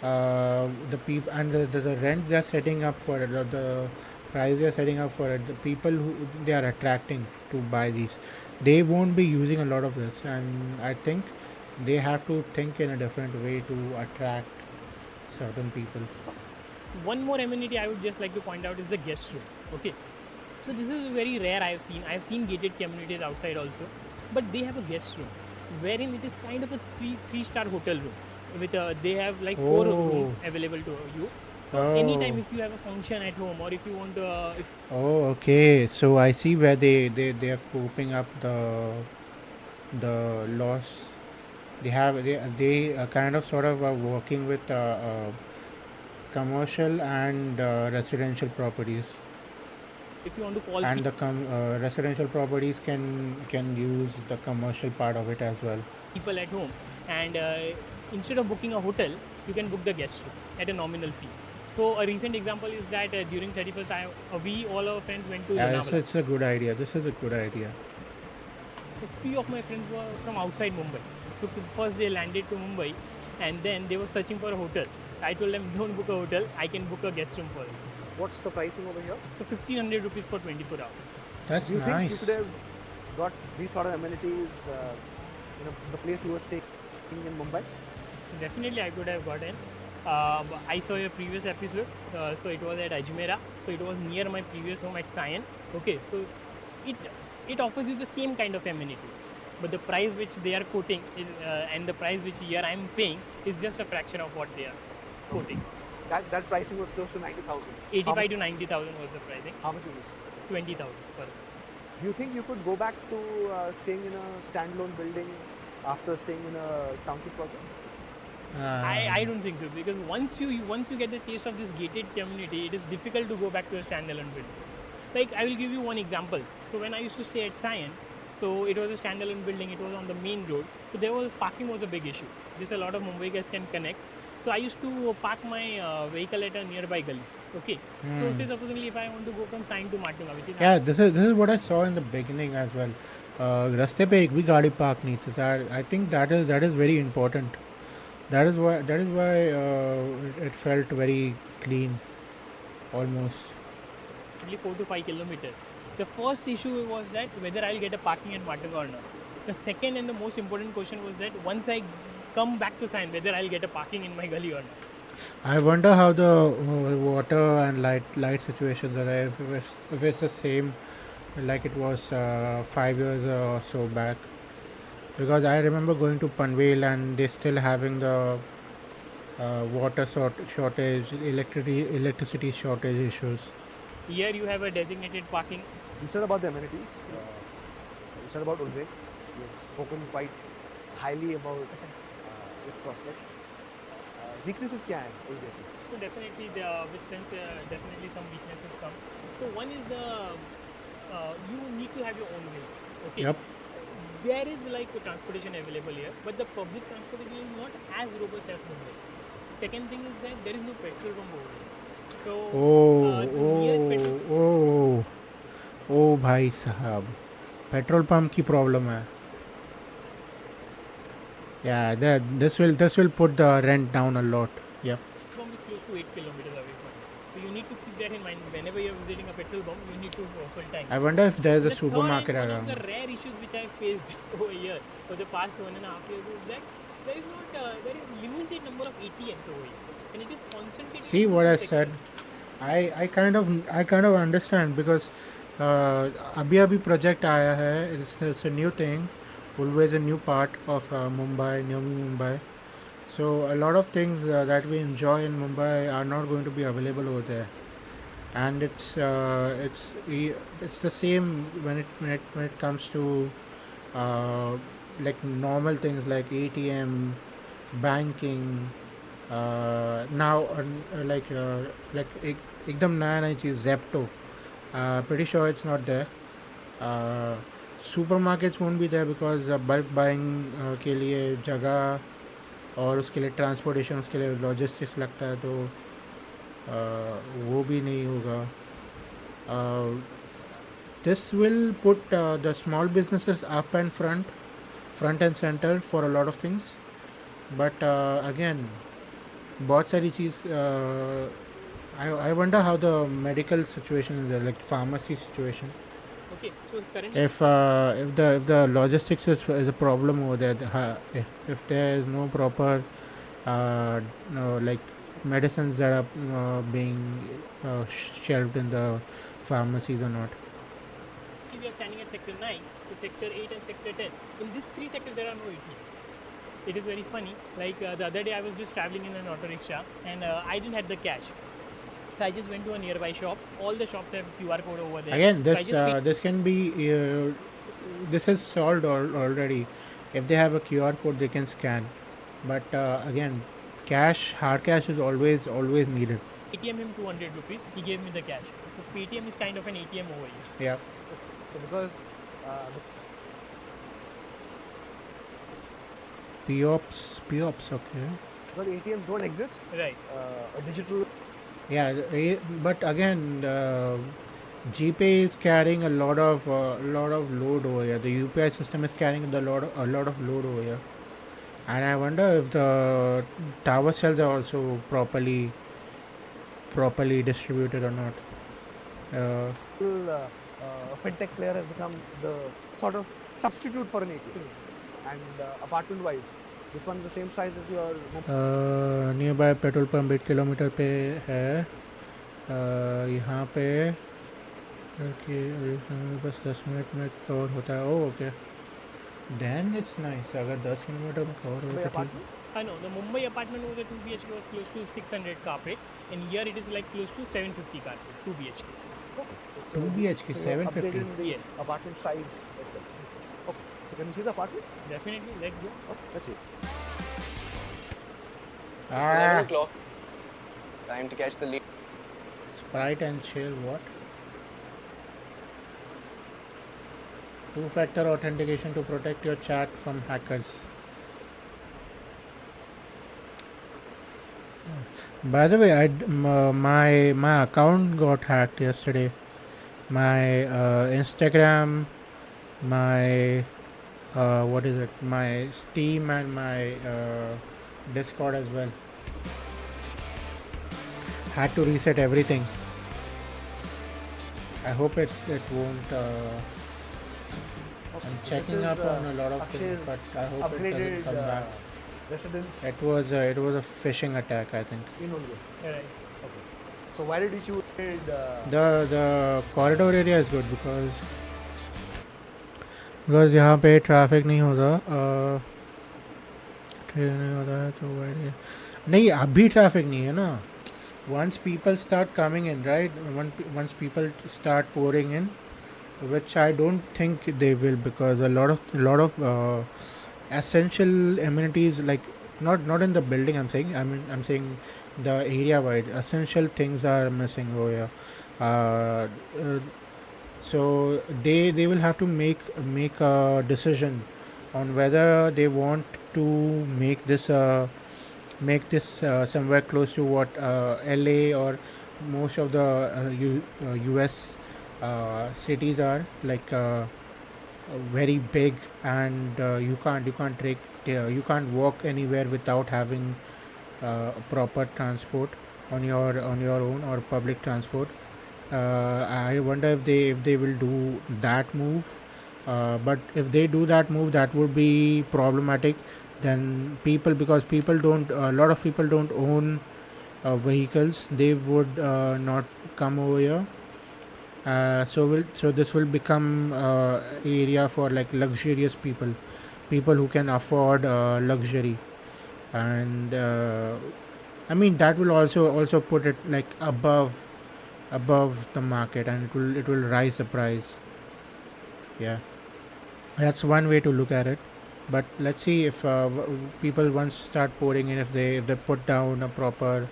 the people and the rent they're setting up for it, the price they're setting up for it, the people who they are attracting to buy these, they won't be using a lot of this, and I think they have to think in a different way to attract certain people. One more amenity I would just like to point out is the guest room. Okay, so this is very rare. I've seen gated communities outside also, but they have a guest room wherein it is kind of a three-star hotel room with they have like four rooms available to you. So anytime if you have a function at home or if you want to Oh, okay. So I see where they are coping up the loss. They kind of sort of are working with commercial and residential properties, if you want to call and the residential properties can use the commercial part of it as well. people at home, and instead of booking a hotel, you can book the guest room at a nominal fee. So a recent example is that during 31st, we all our friends went to Yeah, Lonavala. it's a good idea. This is a good idea. So few of my friends were from outside Mumbai. So first they landed to Mumbai, and then they were searching for a hotel. I told them, don't book a hotel. I can book a guest room for you. What's the pricing over here? So 1500 rupees for 24 hours. That's Do you think you nice. could have got these sort of amenities the place you were staying in Mumbai? Definitely, I could have gotten. I saw your previous episode, so it was at Ajmera, so it was near my previous home at Sion. Okay, so it offers you the same kind of amenities, but the price which they are quoting and the price which here I am paying is just a fraction of what they are quoting. That pricing was close to 90,000. 85 to 90,000 was the pricing. How much is this? 20,000 per. Do you think you could go back to staying in a standalone building after staying in a township project? I don't think so, because once you get the taste of this gated community, it is difficult to go back to a standalone building. Like, I will give you one example. So when I used to stay at Sion, so it was a standalone building, it was on the main road, so there was parking was a big issue. This a lot of Mumbai guys can connect. So I used to park my vehicle at a nearby gully. Okay, so say supposedly if I want to go from Sion to Matunga, which is Yeah, this is what I saw in the beginning as well. रास्ते पे एक भी गाड़ी park नहीं थी. That I think that is very important. That is why it felt very clean, almost. only 4 to 5 kilometers. The first issue was that whether I'll get a parking at Matunga or not. The second and the most important question was that once I come back to Sion, whether I'll get a parking in my gully or not. I wonder how the water and light situations are there. If it's the same like it was 5 years or so back, because I remember going to Panvel and they still having the water shortage, electricity shortage issues. Here you have a designated parking. You said about the amenities. You said about Ulve. You've spoken quite highly about its prospects. Weaknesses क्या हैं Ulve की? So definitely, which sense definitely some weaknesses come. So one is you need to have your own vehicle. Okay. Yep. There is like transportation available here, but the public transportation is not as robust as Mumbai. Second thing is that there is no petrol pump over here. So the nearest petrol. ओ भाई साहब, petrol pump की problem है. Yeah, this will put the rent down a lot. Yep. Pump is close to 8 kilometers away from you. So you need to keep that in mind. Whenever you are visiting a petrol pump, you need to full tank. I wonder if there is a The supermarket third and around. one of the rare issues which I faced over here for the past 1.5 years is that there is limited number of ATMs over here, and it is concentrated. See in what I two said. sectors. I kind of understand because अभी project आया है. It's a new thing. Always a new part of Mumbai, new Mumbai. So a lot of things that we enjoy in Mumbai are not going to be available over there, and it's the same when it comes to like normal things like ATM, banking. Now like एकदम नया चीज़ Zepto. Pretty sure it's not there. Supermarkets won't be there because bulk buying के लिए जगह और उसके लिए transportation, उसके लिए लॉजिस्टिक्स लगता है, तो वो भी नहीं होगा. This will put the small businesses up and front and center for a lot of things, but again बहुत सारी चीज़ I wonder how the medical situation is there, like pharmacy situation. Okay, so currently. If the logistics is a problem over there, if there is no proper like medicines that are being shelved in the pharmacies or not. We are standing at sector 9, so sector 8 and sector 10. In these three sectors there are no ATMs. It is very funny. Like the other day I was just traveling in an auto rickshaw and I didn't have the cash. So I just went to a nearby shop. All the shops have QR code over there. Again, So I just picked- this can be this is solved already. If they have a QR code, they can scan. But again, hard cash is always needed. ATM him 200 rupees. He gave me the cash. So Paytm is kind of an ATM over here. Yeah. So because POPs, okay. because ATMs don't exist, Right. a digital. Yeah, but again, GPay is carrying a lot of load over here. The UPI system is carrying a lot of load over here, and I wonder if the tower cells are also properly properly distributed or not. Fintech player has become the sort of substitute for an ATM. And apartment wise, this one is the same size as your nearby petrol pump 8 kilometre पे है. यहाँ पे बस 10 minute में cover होता है. ओ okay, then it's nice. अगर 10 kilometre में कवर हो तो ठीक. apartment. No, the Mumbai apartment was a 2 BHK was close to 600 carpet, and here it is like close to 750 carpet, 2 BHK. Okay. 2 BHK, So you're 750. upgrading the Yes. apartment size as well. Okay. So can you see the apartment? Definitely, let's go. Okay, let's see. It's 11 Ah, o'clock. Time to catch the lead. Sprite and chill. What? Two-factor authentication to protect your chat from hackers. By the way, my account got hacked yesterday. My Instagram, my what is it? My Steam and my Discord as well. Had to reset everything. I hope it won't. Okay. I'm So checking this up is, on a lot of things, Akshay's but I hope it doesn't upgraded come back. residence It was a phishing attack, I think. in Olve. Right. Okay. So why did you choose The corridor area is good because यहाँ पे traffic नहीं होता. Train नहीं होता है तो बढ़िया. नहीं, अभी ट्रैफिक नहीं है ना. Once people start coming in, right? Once people start pouring in, which I don't think they will, because a lot of essential amenities, like not in the building. I'm saying the area wide essential things are missing over here. So they will have to make a decision on whether they want to make this somewhere close to what LA or most of the US cities are, like very big, and you can't walk anywhere without having proper transport on your own or public transport. I wonder if they will do that move. But if they do that move, that would be problematic. Then because a lot of people don't own vehicles, they would not come over here. So this will become area for like luxurious people who can afford luxury, and I mean that will also put it like above the market, and it will rise the price. Yeah, that's one way to look at it. But let's see if people once start pouring in, if they put down a proper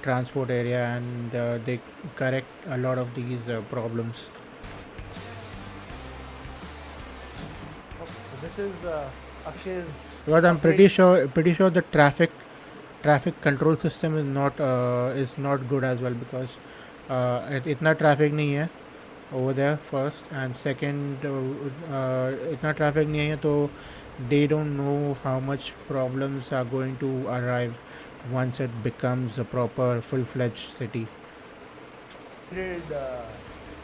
transport area, and they correct a lot of these problems. Okay, so this is Akshay's. Because I'm pretty sure the traffic control system is not good as well, because इतना traffic नहीं है over there, first, and second इतना traffic नहीं है तो they don't know how much problems are going to arrive once it becomes a proper full-fledged city.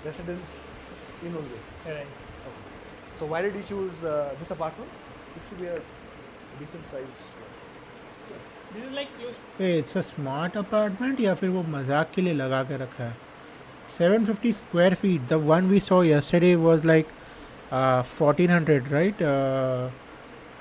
Residence in Olve. Right. So why did you choose this apartment? It should be a decent size. This is like close. Hey, it's a smart apartment या फिर वो मजाक के लिए लगा के रखा है? 750 square feet. The one we saw yesterday was like 1400, right?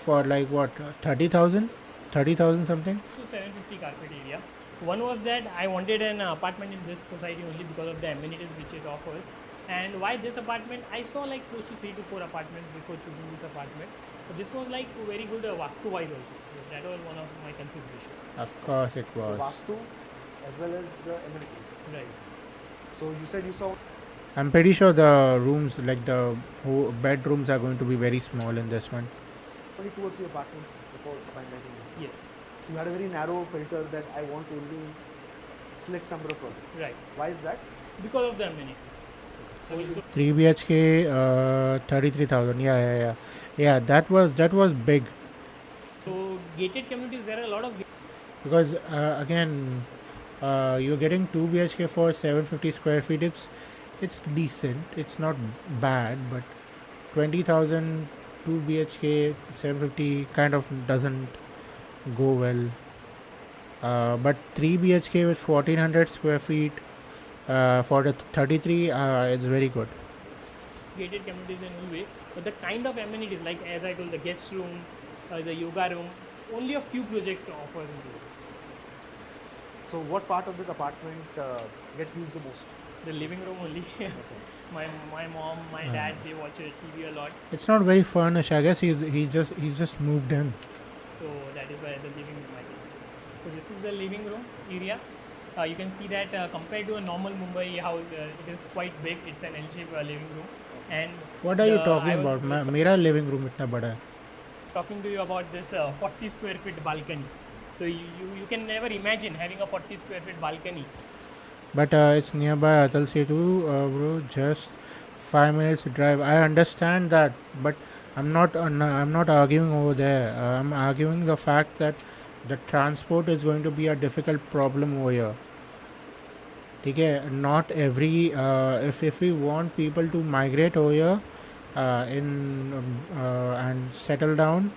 For like what, 30,000 something. To 750 carpet area. One was that I wanted an apartment in this society only because of the amenities which it offers. And why this apartment? I saw like close to 3 to 4 apartments before choosing this apartment. But this was like very good Vastu wise also. So that was one of my considerations. Of course it So was. Vastu as well as the amenities. Right. So you said you saw I'm pretty sure the rooms, like the bedrooms, are going to be very small in this one. only 2 or 3 apartments before finalizing this. Yes. So you had a very narrow filter that I want only select number of projects. Right. Why is that? Because of the amenities. So 3 BHK, 33,000. Yeah. That was big, so gated communities, there are a lot of because again, You're getting 2 BHK for 750 square feet. It's decent. It's not bad, but 20,000 2 BHK 750 kind of doesn't go well. But 3 BHK with 1400 square feet for the 33, it's very good. Gated communities in Ulve, but the kind of amenities, like as I told, the guest room, the yoga room, only a few projects offer in Ulve. So what part of this apartment gets used the most? The living room only. my mom, my dad, they watch TV a lot, It's not very furnished. I guess he's just moved in. so that is why the living room I think. So this is the living room area. You can see that compared to a normal Mumbai house, it is quite big. It's an L-shaped living room. And What are you I talking was about? मेरा living room इतना बड़ा है. talking to you about this 40 square feet balcony. So you can never imagine having a 40 square feet balcony. But it's nearby Atal Setu, bro. Just 5 minutes drive. I understand that, but I'm not arguing over there. I'm arguing the fact that the transport is going to be a difficult problem over here. Okay, not every if we want people to migrate over here and settle down,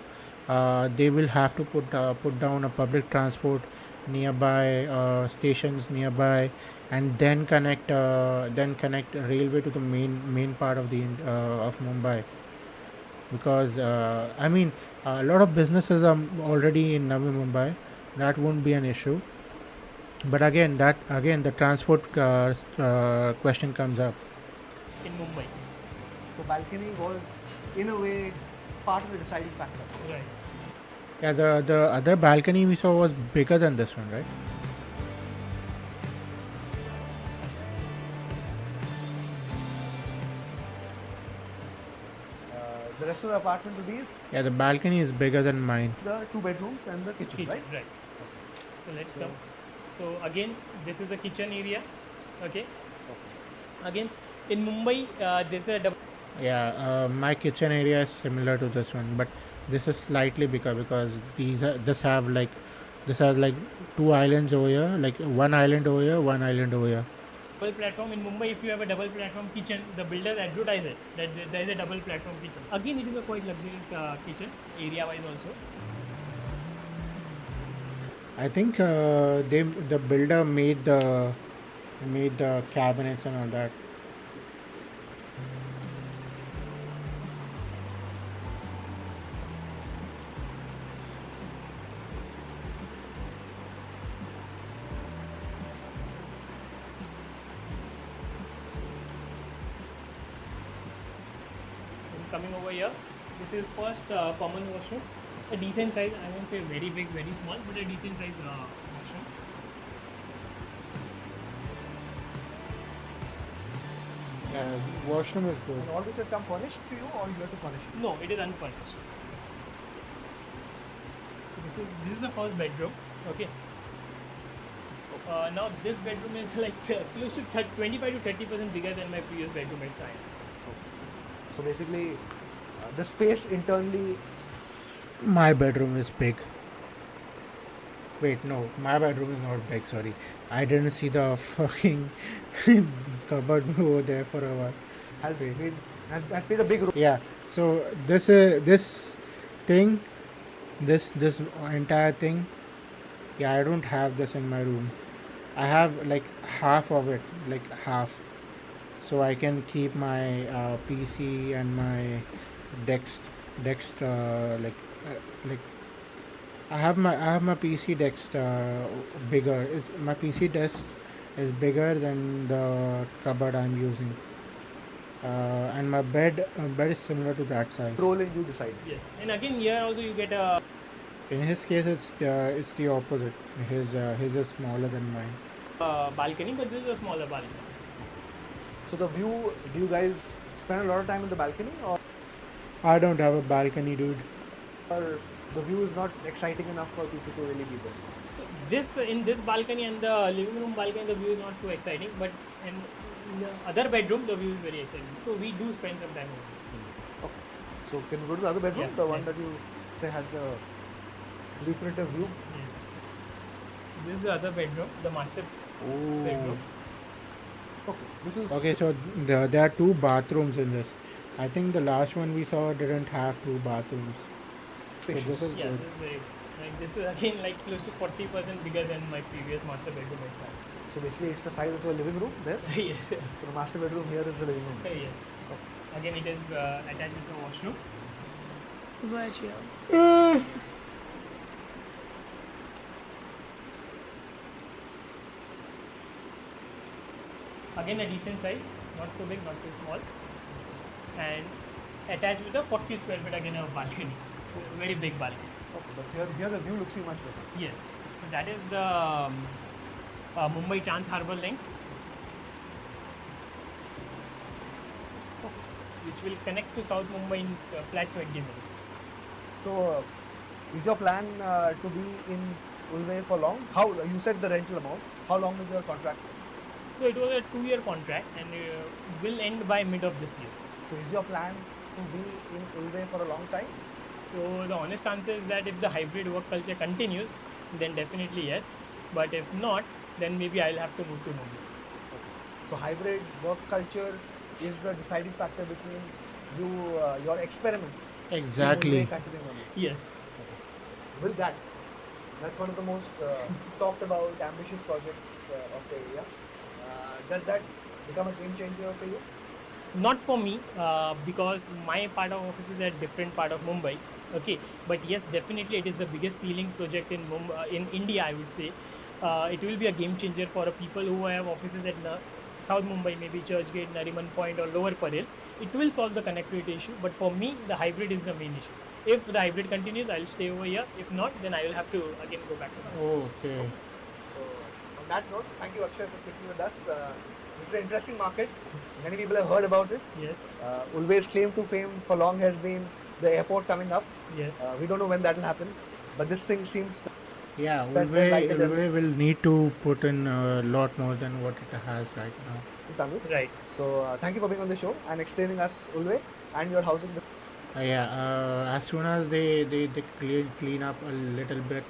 they will have to put down a public transport nearby, stations nearby, and then connect railway to the main part of the of Mumbai, because I mean a lot of businesses are already in Navi Mumbai. That won't be an issue. But again, the transport question comes up. In Mumbai. So balcony was, in a way, part of the deciding factor. Right. Yeah, the other balcony we saw was bigger than this one, right? The rest of the apartment will be Yeah, the balcony is bigger than mine. the 2 bedrooms and the kitchen, right? Right. So let's come. So again, this is the kitchen area. Okay. Again, in Mumbai, there's a double. Yeah, my kitchen area is similar to this one, but this is slightly bigger because this has like 2 islands over here, like one island over here, one island over here. Double platform in Mumbai. If you have a double platform kitchen, the builders advertise it that there is a double platform kitchen. Again, it is a quite luxurious kitchen area-wise also. I think the builder made the cabinets and all that. Coming over here, this is first common washroom, a decent size. I won't say very big, very small, but a decent size washroom. Washroom is good. And all this has come furnished to you, or you have to furnish it? No, it is unfurnished. So this is the first bedroom. Okay. Now this bedroom is like close to 25 to 30% bigger than my previous bedroom inside. So basically, the space internally. My bedroom is big. Wait, no, my bedroom is not big. Sorry, I didn't see the fucking cupboard over there for a while. Has Wait. played a big role. Yeah. So this thing, this entire thing. Yeah, I don't have this in my room. I have like half of it, like half. So I can keep my PC and my desk like I have my PC desk bigger. My PC desk is bigger than the cupboard I'm using. And my bed is similar to that size. Role and you decide. Yes. And again here also you get a In his case, it's the opposite. His is smaller than mine. balcony, but this is a smaller balcony. So the view, do you guys spend a lot of time in the balcony, or I don't have a balcony, dude. the view is not exciting enough for people to really be there? In this balcony and the living room balcony, the view is not so exciting, but in the other bedroom, the view is very exciting. So we do spend some time over there. Okay. So can we go to the other bedroom, Yeah, the one yes. that you say has a lucrative view? Yes. This is the other bedroom, the master Oh. bedroom. Okay, this is Okay, so there are 2 bathrooms in this. I think the last one we saw didn't have 2 bathrooms. So spacious. this is Yeah, good. this is very like this is again like close to 40% bigger than my previous master bedroom itself. So basically, it's the size of your living room there. Yes. So the master bedroom here is the living room. Yes. Again, it is attached with a washroom. Again, a decent size, not too big, not too small, and attached with a 40 square feet again a balcony. So very big balcony. Okay, but here the view looks much better. Yes. So that is the Mumbai Trans Harbour link, which will connect to South Mumbai in flat 20 minutes. So, is your plan to be in Ulve for long? How you said the rental amount? How long is your contract? So it was a 2-year contract and will end by mid of this year. So, is your plan to be in Ulve for a long time? So the honest answer is that if the hybrid work culture continues, then definitely yes. But if not, then maybe I'll have to move to Mumbai. So, hybrid work culture is the deciding factor between you your experiment. Exactly. Ulve continuing on it. Yes. Will that? That's one of the most talked about ambitious projects of the area. Does that become a game changer for you? Not for me, because my part of office is at different part of Mumbai. Okay, but yes, definitely it is the biggest ceiling project in Mumbai, in India, I would say. It will be a game changer for people who have offices at South Mumbai, maybe Churchgate, Nariman Point, or Lower Parel. It will solve the connectivity issue, but for me, the hybrid is the main issue. If the hybrid continues, I'll stay over here. If not, then I will have to again go back to Mumbai. Okay. So, on that note, thank you, Akshay, for speaking with us. This is an interesting market. Many people have heard about it. Yes, Ulve's claim to fame for long has been the airport coming up. yes. We don't know when that will happen, but this thing seems Yeah, That they like it. Ulve will need to put in a lot more than what it has right now. Tamil. Right. So, thank you for being on the show and explaining us Ulve and your housing. As soon as they clean up a little bit,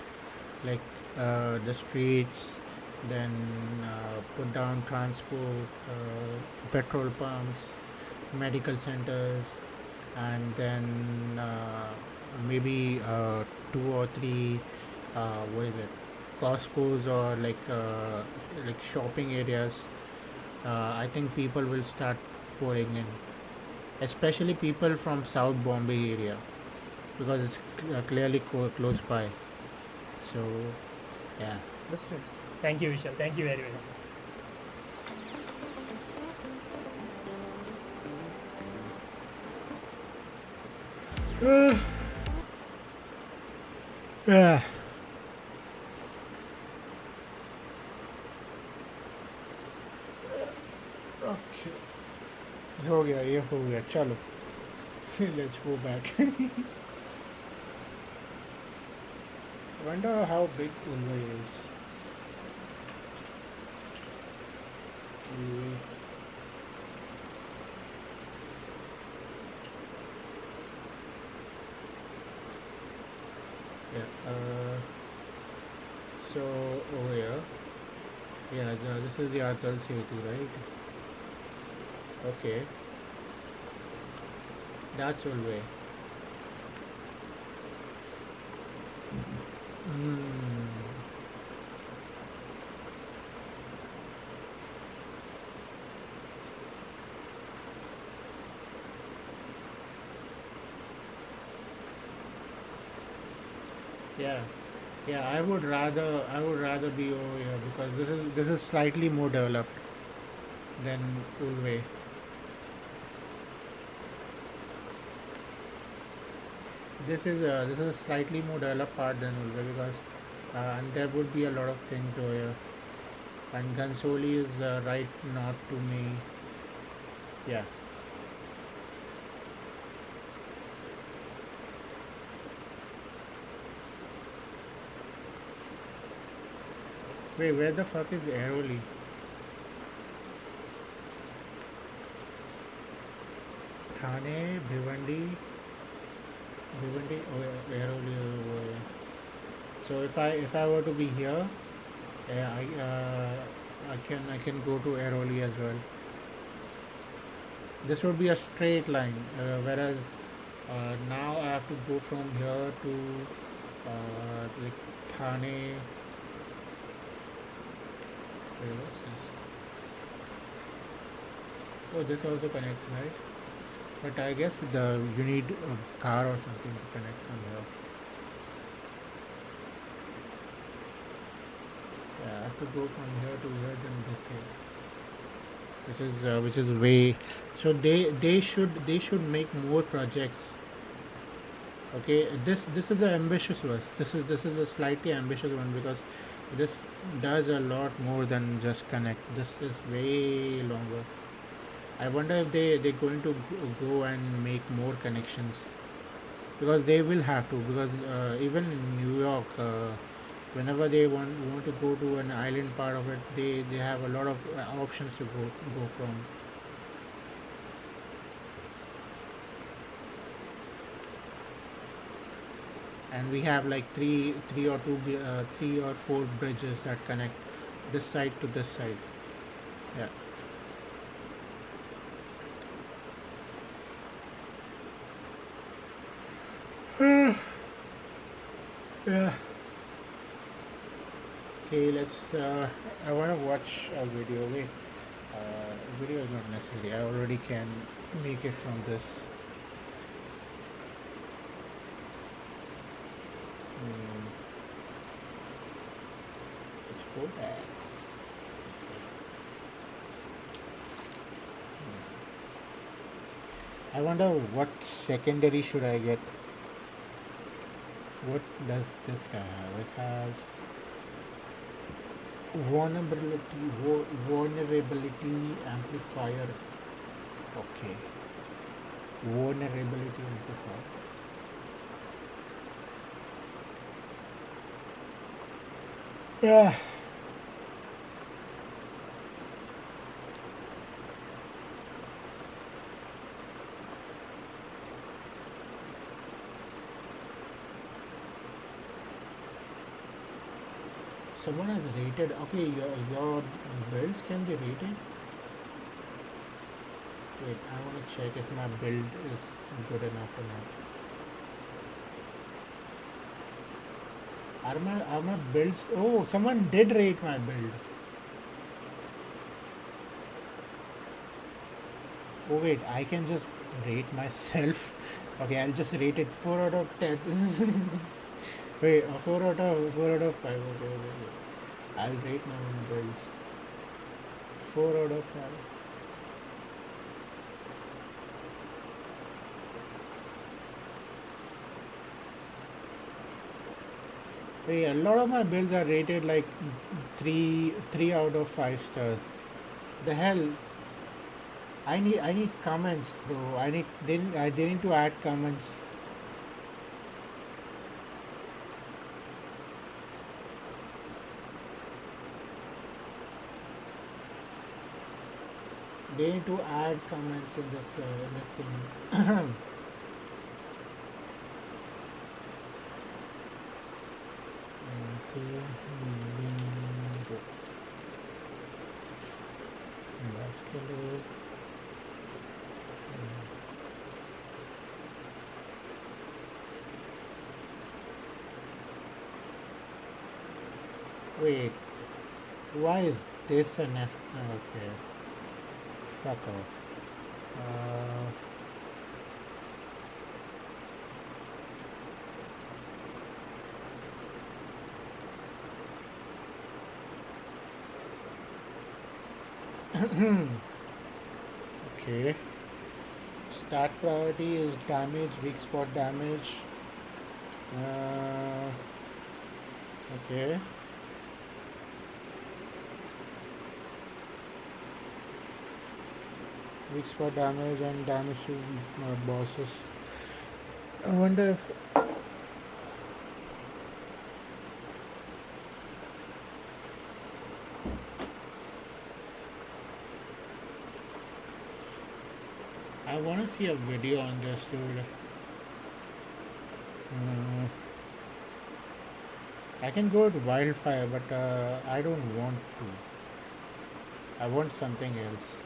like the streets, then put down transport, petrol pumps, medical centers, and then maybe 2 or 3 what is it, Costco's or like shopping areas. I think people will start pouring in, especially people from South Bombay area, because it's clearly close by. So yeah. Decisions. Thank you, Vishal. Thank you very, very much. Yeah. Okay. हो गया, ये हो गया, चलो. Let's go back. Wonder how big Ulve is. Ulve. Yeah. So over here. Yeah, this is the Atal Setu, right? Okay. That's Ulve. Yeah, I would rather be over here because this is slightly more developed than Ulve. This is a slightly more developed part than Ulve because and there would be a lot of things over here. And Ghansoli is right north to me. Yeah. Wait, where the fuck is Airoli? Thane, Bhivandi, oh, Airoli over here. So if I were to be here, Yeah, I can go to Airoli as well. This would be a straight line, whereas now I have to go from here to like Thane. Wait, what's this? Oh, this also connects, right? But I guess you need a car or something to connect from here. Yeah, I have to go from here to here, then this here, which is way. So they should make more projects. Okay, this is an ambitious one. This is a slightly ambitious one because this does a lot more than just connect. This is way longer. I wonder if they're going to go and make more connections, because they will have to, because even in New York, whenever they want to go to an island part of it, they have a lot of options to go from. And we have like three or four bridges that connect this side to this side. Yeah. Yeah. Okay, let's. I want to watch a video. Wait, video is not necessary. I already can make it from this. Let's go back. I wonder what secondary should I get. What does this guy have? It has vulnerability amplifier. Okay. Vulnerability amplifier. Yeah. Someone has rated. Okay, your builds can be rated. Wait, I want to check if my build is good enough or not. Are my builds? Oh, someone did rate my build. Oh wait, I can just rate myself. Okay, I'll just rate it 4 out of 10. Wait, 4 out of 5. Okay. I'll rate my own builds. 4 out of 5. Hey, a lot of my builds are rated like 3 out of 5 stars. The hell! I need comments, bro. They need to add comments. They need to add comments in this thing. Vascular. Wait, why is this an F? Okay, fuck off. Okay. Start priority is damage, weak spot damage. Okay. Weak spot damage and damage to bosses. I wonder if I want to see a video on this, dude. I can go to wildfire, but I don't want to. I want something else.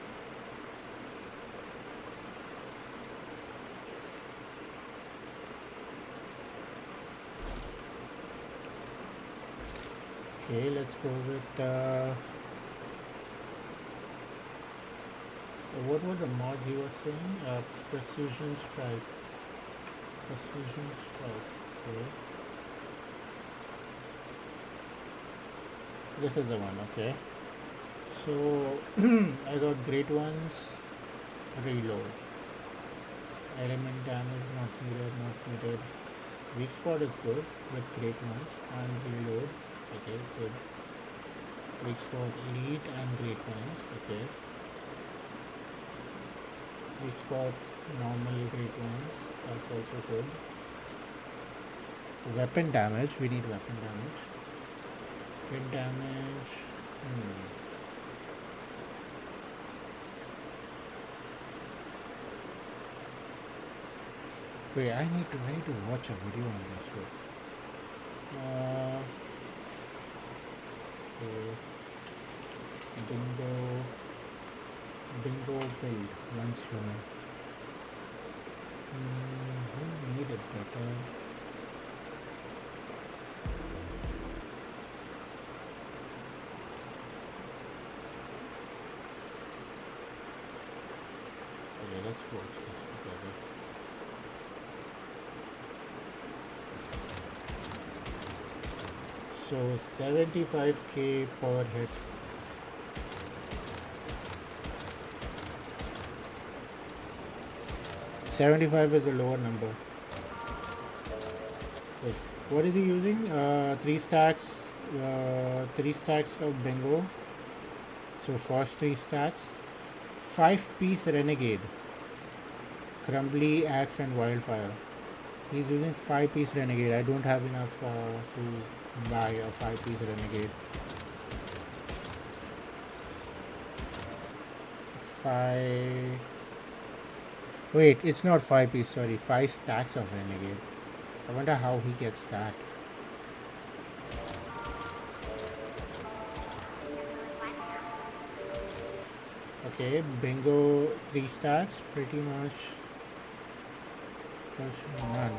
Okay, let's go with what was the mod he was saying? Precision strike. Precision strike. Okay. This is the one. Okay. So I got great ones. Reload. Element damage not needed. Not needed. Weak spot is good with great ones and reload. Okay, good. Weak spot elite and great ones. Okay. Weak spot normal great ones. That's also good. Weapon damage. We need weapon damage. Crit damage. Wait, I need to watch a video on this. Okay. Bingo build once human. Who made it better? Okay, let's watch this together. So 75k per hit. $75 is a lower number. Wait, what is he using? 3 stacks. 3 stacks of bingo. So first 3 stacks. 5-piece renegade. Crumbly, axe, and wildfire. He's using 5-piece renegade. I don't have enough to buy a 5-piece renegade. 5. Wait, it's not 5-piece, sorry. 5 stacks of renegade. I wonder how he gets that. Okay, bingo 3 stacks, pretty much. None.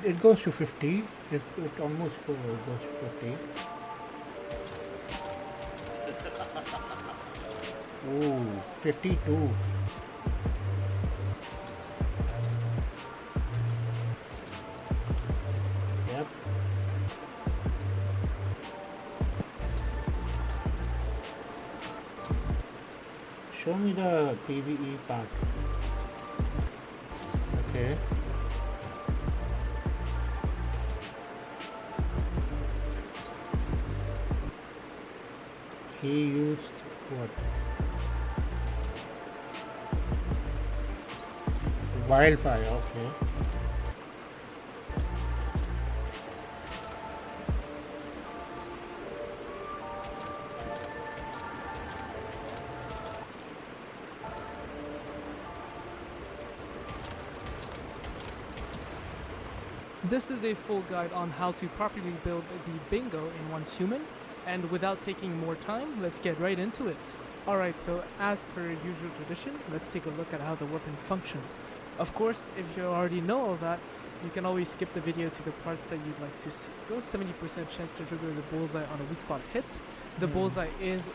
It goes to 50. It almost goes to 50. Ooh, 52. Yep. Show me the PvE part. Okay. He used what? Wildfire, okay. This is a full guide on how to properly build the bingo in one's human, and without taking more time, let's get right into it. Alright, so as per usual tradition, let's take a look at how the weapon functions. Of course, if you already know all that, you can always skip the video to the parts that you'd like to see. 70% chance to trigger the bullseye on a weak spot hit. The bullseye is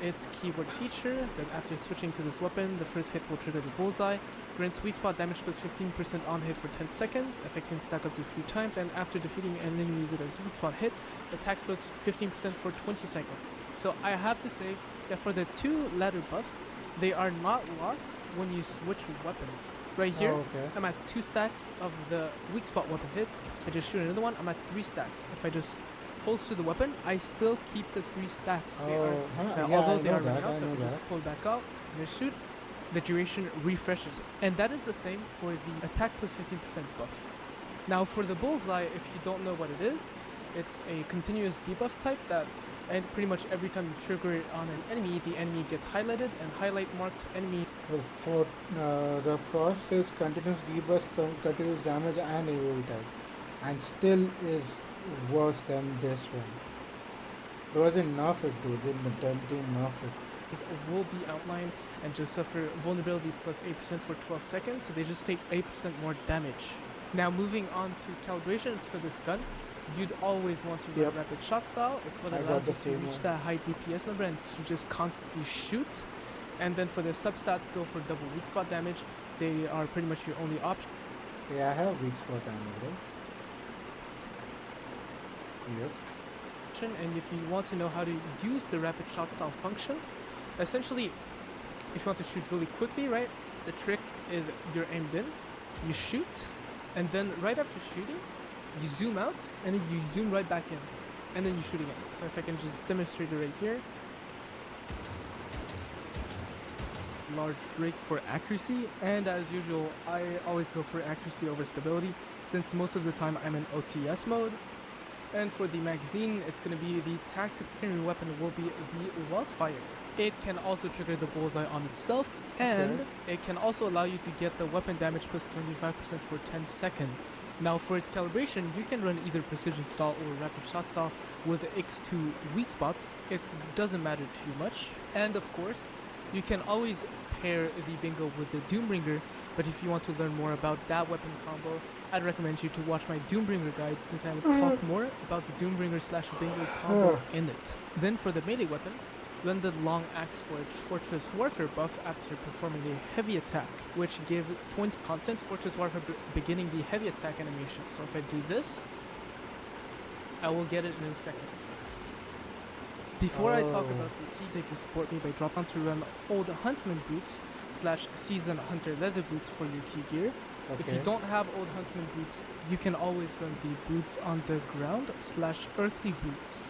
its keyword feature, that after switching to this weapon, the first hit will trigger the bullseye. Grants weak spot damage plus 15% on hit for 10 seconds, affecting stack up to 3 times, and after defeating an enemy with a weak spot hit, attacks plus 15% for 20 seconds. So I have to say that for the 2 ladder buffs, they are not lost when you switch weapons. Right here, okay. I'm at 2 stacks of the weak spot weapon hit. I just shoot another one, I'm at 3 stacks. If I just holster the weapon, I still keep the 3 stacks. Although they are running out, so if I just pull back out and just shoot, the duration refreshes. And that is the same for the attack plus 15% buff. Now for the bullseye, if you don't know what it is, it's a continuous debuff type that, and pretty much every time you trigger it on an enemy, the enemy gets highlighted, and highlight marked enemy For the Frost is continuous deburst, continuous damage, and AoE type, and still is worse than this one. Because they nerf it, dude. They nerf it. This will be outlined and just suffer vulnerability plus 8% for 12 seconds, so they just take 8% more damage. Now moving on to calibrations for this gun, you'd always want to run Yep. rapid shot style. It's what I got allows the you to same reach one. that high DPS number and to just constantly shoot. And then for the substats, go for double weak spot damage. They are pretty much your only option. Yeah, I have weak spot damage, right? Yep. And if you want to know how to use the rapid shot style function, essentially, if you want to shoot really quickly, right, the trick is you're aimed in, you shoot, and then right after shooting, you zoom out, and then you zoom right back in, and then you shoot again. So if I can just demonstrate it right here. Large break for accuracy, and as usual, I always go for accuracy over stability, since most of the time I'm in OTS mode. And for the magazine, it's going to be the tactical primary weapon will be the Wildfire. It can also trigger the bullseye on itself, and Okay. it can also allow you to get the weapon damage plus 25% for 10 seconds. Now for its calibration, you can run either precision style or rapid shot style with X2 weak spots. It doesn't matter too much. And of course, you can always pair the bingo with the Doombringer, but if you want to learn more about that weapon combo, I'd recommend you to watch my Doombringer guide, since I would talk more about the Doombringer / bingo combo in it. Then for the melee weapon, run the long axe for its Fortress Warfare buff after performing a heavy attack, which gives 20 content Fortress Warfare beginning the heavy attack animation. So if I do this, I will get it in a second. Before I talk Oh. about the key day to support me by drop on to run old Huntsman boots / season hunter leather boots for your key gear. If you Okay. don't have old Huntsman boots, you can always run the boots on the ground / earthly boots.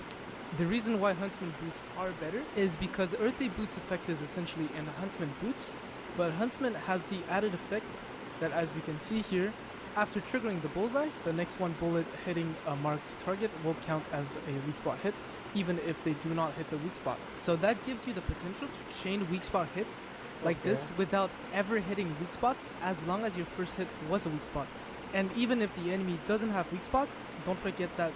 The reason why Huntsman boots are better is because earthly boots effect is essentially in Huntsman boots, but Huntsman has the added effect that, as we can see here, after triggering the bullseye, the next one bullet hitting a marked target will count as a weak spot hit, even if they do not hit the weak spot. So that gives you the potential to chain weak spot hits like this without ever hitting weak spots, as long as your first hit was a weak spot. And even if the enemy doesn't have weak spots, don't forget that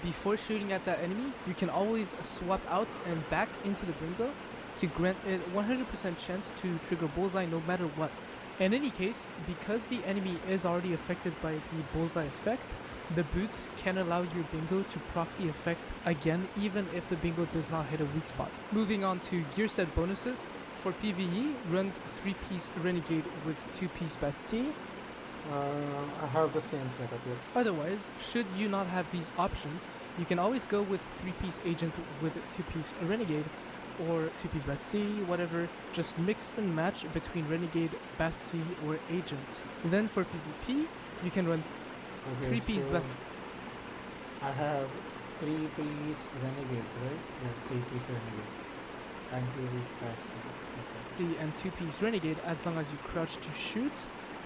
before shooting at that enemy, you can always swap out and back into the bingo to grant it 100% chance to trigger bullseye no matter what. In any case, because the enemy is already affected by the bullseye effect, the boots can allow your bingo to proc the effect again, even if the bingo does not hit a weak spot. Moving on to gear set bonuses. For PvE, run 3-piece Renegade with 2-piece Bastille. I have the same setup here. Otherwise, should you not have these options, you can always go with 3-piece Agent with 2-piece Renegade or 2-piece Bastille, whatever. Just mix and match between Renegade, Bastille, or Agent. Then for PvP, you can run 3-piece so Bastille. I have 3-piece Renegades, right? Yeah, 3-piece Renegade. And 2-piece Bastille. Okay. And 2-piece Renegade as long as you crouch to shoot.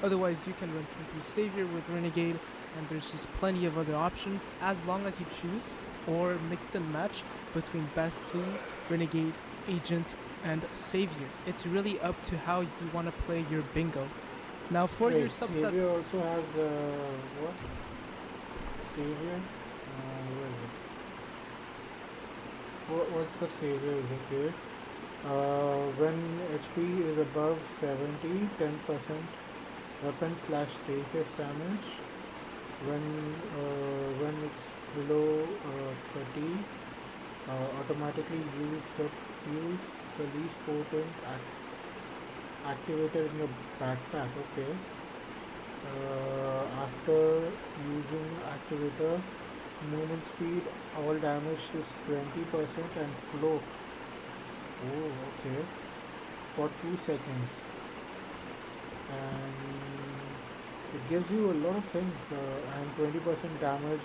Otherwise, you can run 3-piece Savior with Renegade, and there's just plenty of other options as long as you choose, or mixed and match between Bastille, Renegade, Agent, and Savior. It's really up to how you want to play your bingo. Now for your substat. Savior also has what? Savior? Where is it? What's the Savior? Is it here? When HP is above 70, 10% weapon / status damage. When it's below 30, automatically use the least potent activator in your backpack. Okay. After using activator, movement speed, all damage is 20% and cloak. Oh, okay. For 2 seconds. And it gives you a lot of things, and 20% damage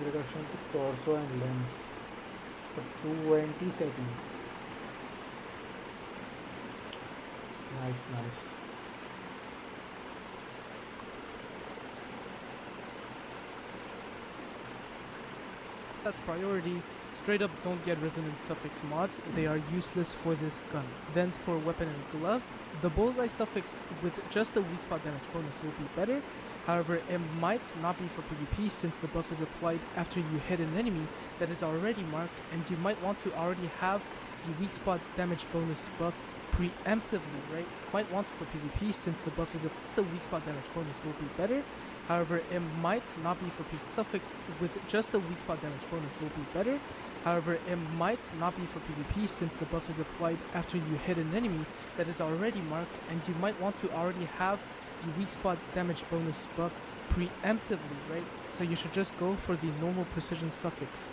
reduction to torso and limbs for 20 seconds. Nice. That's priority. Straight up don't get resonance suffix mods, they are useless for this gun. Then for weapon and gloves, the bullseye suffix with just a weak spot damage bonus will be better. However, it might not be for PvP since the buff is applied after you hit an enemy that is already marked, and you might want to already have the weak spot damage bonus buff preemptively, right? Might want for PvP since the buff is just a weak spot damage bonus will be better. However, it might not be for PvP. Suffix with just a weak spot damage bonus will be better. However, it might not be for PvP since the buff is applied after you hit an enemy that is already marked, and you might want to already have the weak spot damage bonus buff preemptively, right? So you should just go for the normal precision suffix.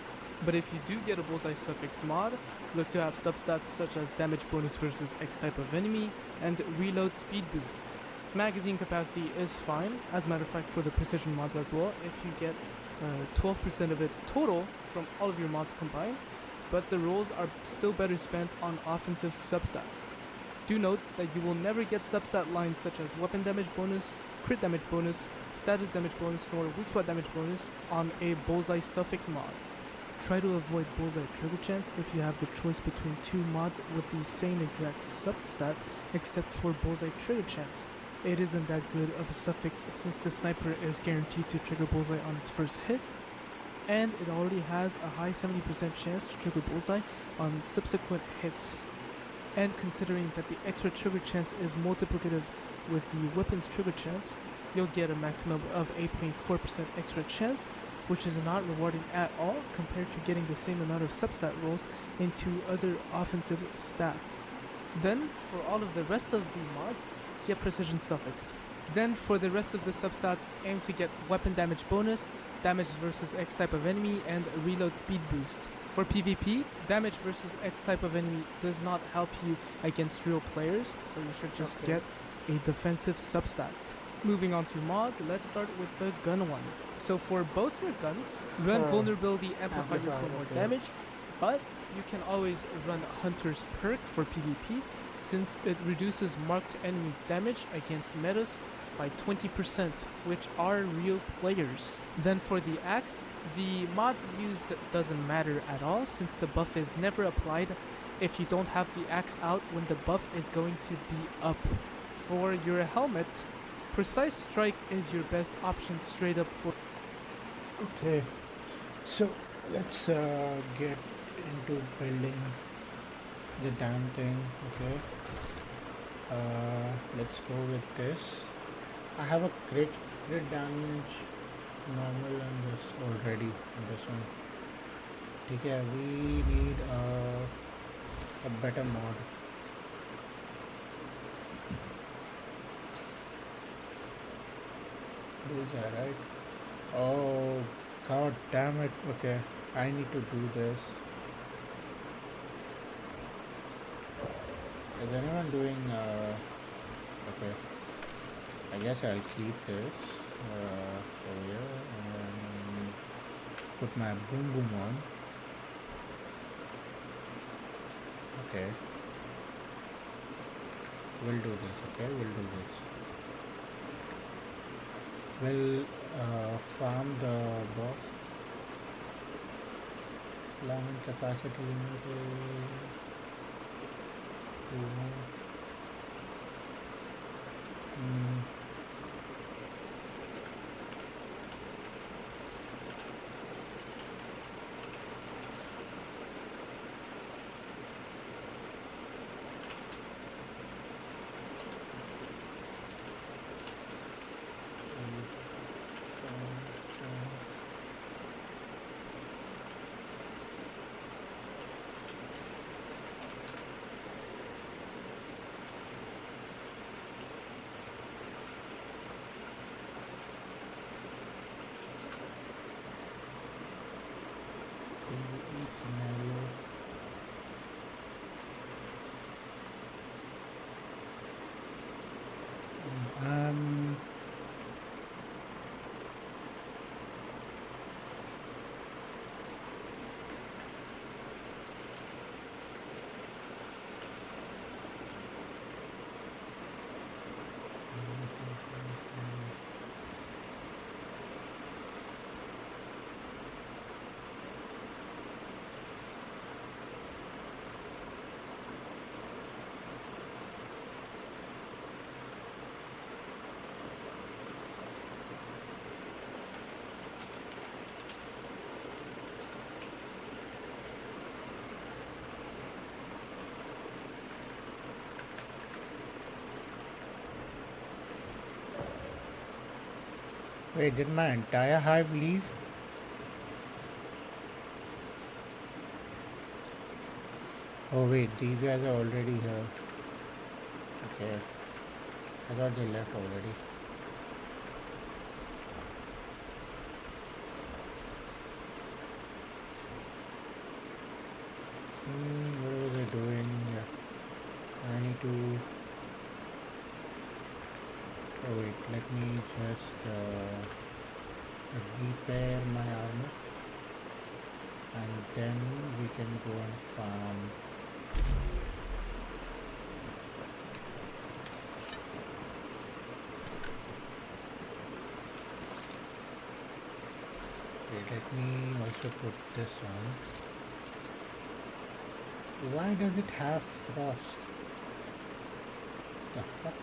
But if you do get a bullseye suffix mod, look to have substats such as damage bonus versus X type of enemy and reload speed boost. Magazine capacity is fine, as a matter of fact for the precision mods as well, if you get 12% of it total from all of your mods combined, but the rolls are still better spent on offensive substats. Do note that you will never get substat lines such as weapon damage bonus, crit damage bonus, status damage bonus, nor weak spot damage bonus on a bullseye suffix mod. Try to avoid bullseye trigger chance if you have the choice between two mods with the same exact substat except for bullseye trigger chance. It isn't that good of a suffix since the sniper is guaranteed to trigger bullseye on its first hit, and it already has a high 70% chance to trigger bullseye on subsequent hits. And considering that the extra trigger chance is multiplicative with the weapon's trigger chance, you'll get a maximum of 8.4% extra chance, which is not rewarding at all compared to getting the same amount of substat rolls into other offensive stats. Then, for all of the rest of the mods, get precision suffix. Then for the rest of the substats, aim to get weapon damage bonus, damage versus X type of enemy, and reload speed boost. For PvP, damage versus X type of enemy does not help you against real players, so you should just get a defensive substat. Moving on to mods, let's start with the gun ones. So for both your guns, run vulnerability amplifier for more damage, but you can always run Hunter's perk for PvP since it reduces marked enemies' damage against metas by 20%, which are real players. Then for the axe, the mod used doesn't matter at all since the buff is never applied if you don't have the axe out when the buff is going to be up. For your helmet, Precise Strike is your best option straight up for... Okay, so let's get into building the damn thing. Okay, let's go with this. I have a crit damage normal on this already on this one. Okay, we need a better mod. Bullseye, right? Oh god damn it. Okay, I need to do this. Is anyone doing okay, I guess I'll keep this over here and put my boom boom on. Okay, we'll do this. Okay, we'll do this. We'll farm the boss. Land capacity limited. Wait, did my entire hive leave? Oh wait, these guys are already here. Okay. I thought they left already. What was I doing? Yeah. I need to... Oh wait, let me just repair my armor. And then we can go and farm. Okay, let me also put this on. Why does it have frost? The fuck?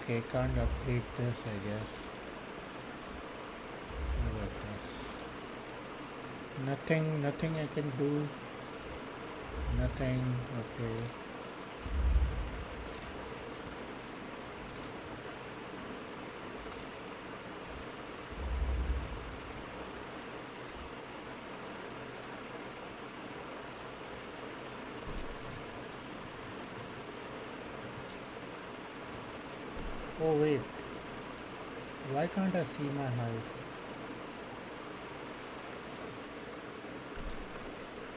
Okay, can't upgrade this, I guess. What about this? Nothing I can do. Nothing, okay. Oh wait, why can't I see my hive?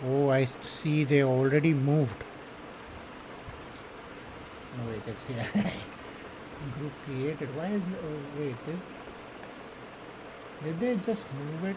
Oh, I see they already moved. No wait, let's see. Group created. Why is oh wait, did they just move it?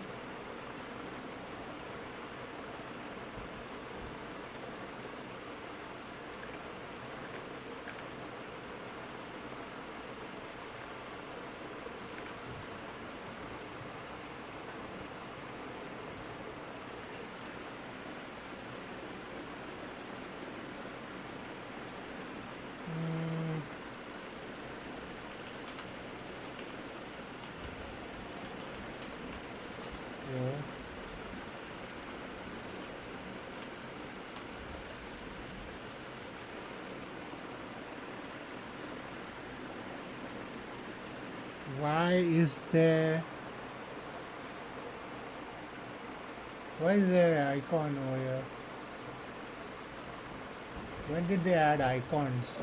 Yeah. Why is there an icon over here? When did they add icons?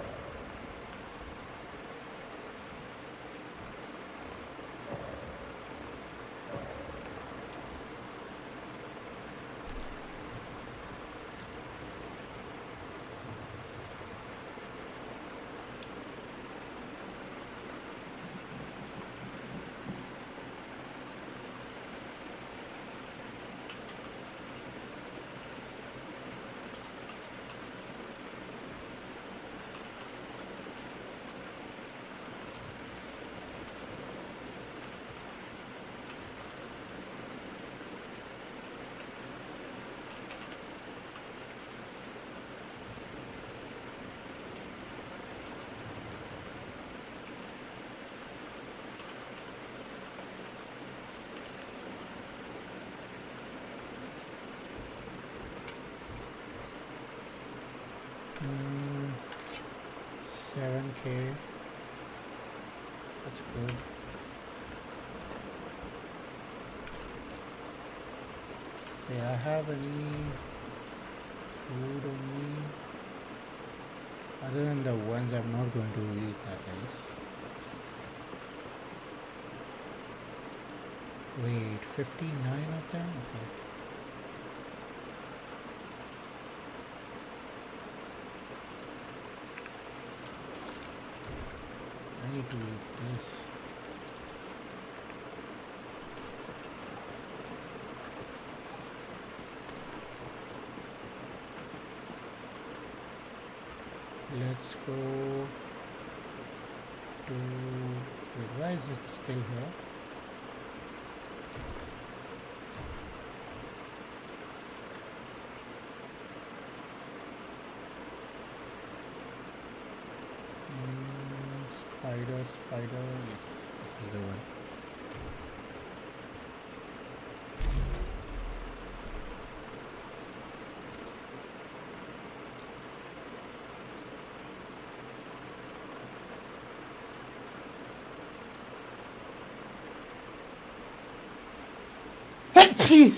Hmm, 7K. That's good. Do I have any food on me? Other than the ones I'm not going to eat, that is. Wait, 59 of them? Okay. I need to eat this. Let's go to... Wait, why is it still here? Spider. Yes, this is the one. Achoo!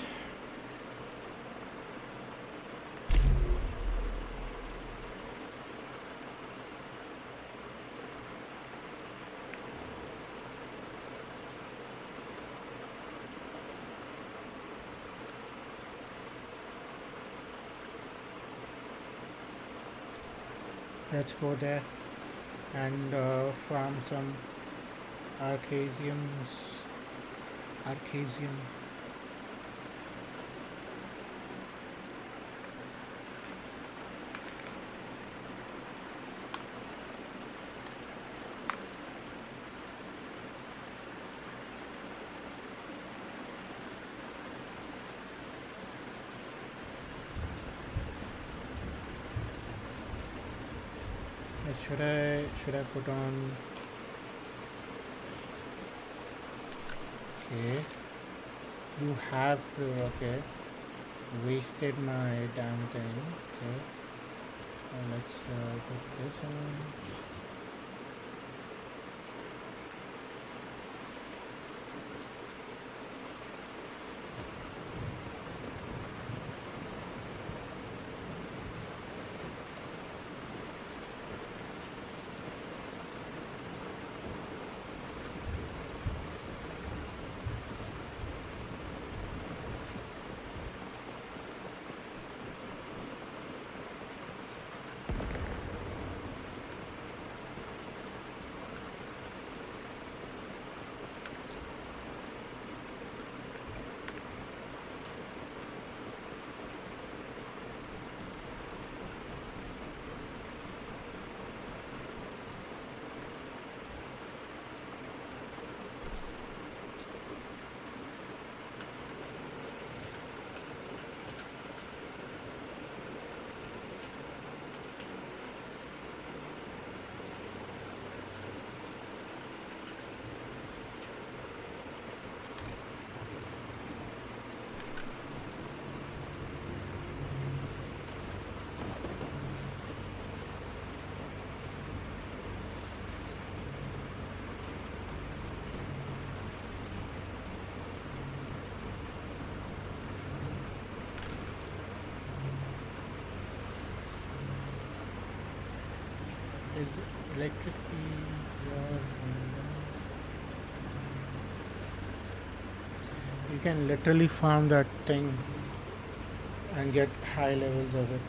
Let's go there and farm some Arcasiums. Arcasium. Should I put on? Okay, you have to. Okay, wasted my damn thing. Okay, let's put this on. Is electric you can literally farm that thing and get high levels of it.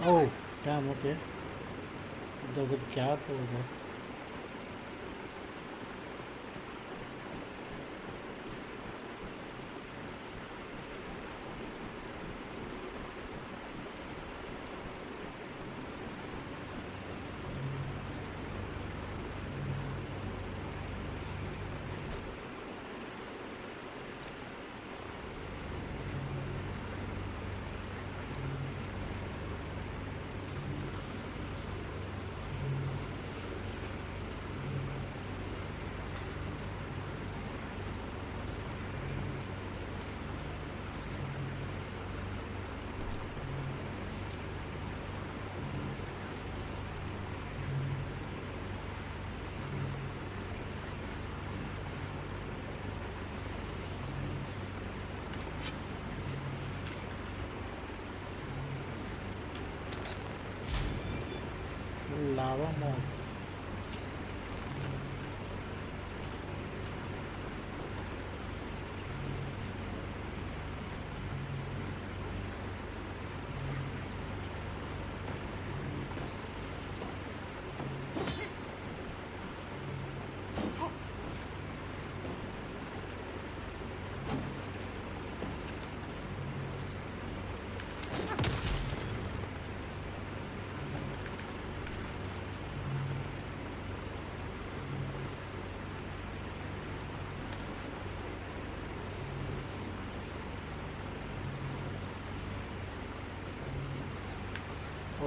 Oh, damn, okay. There's a gap over there. Lava mob.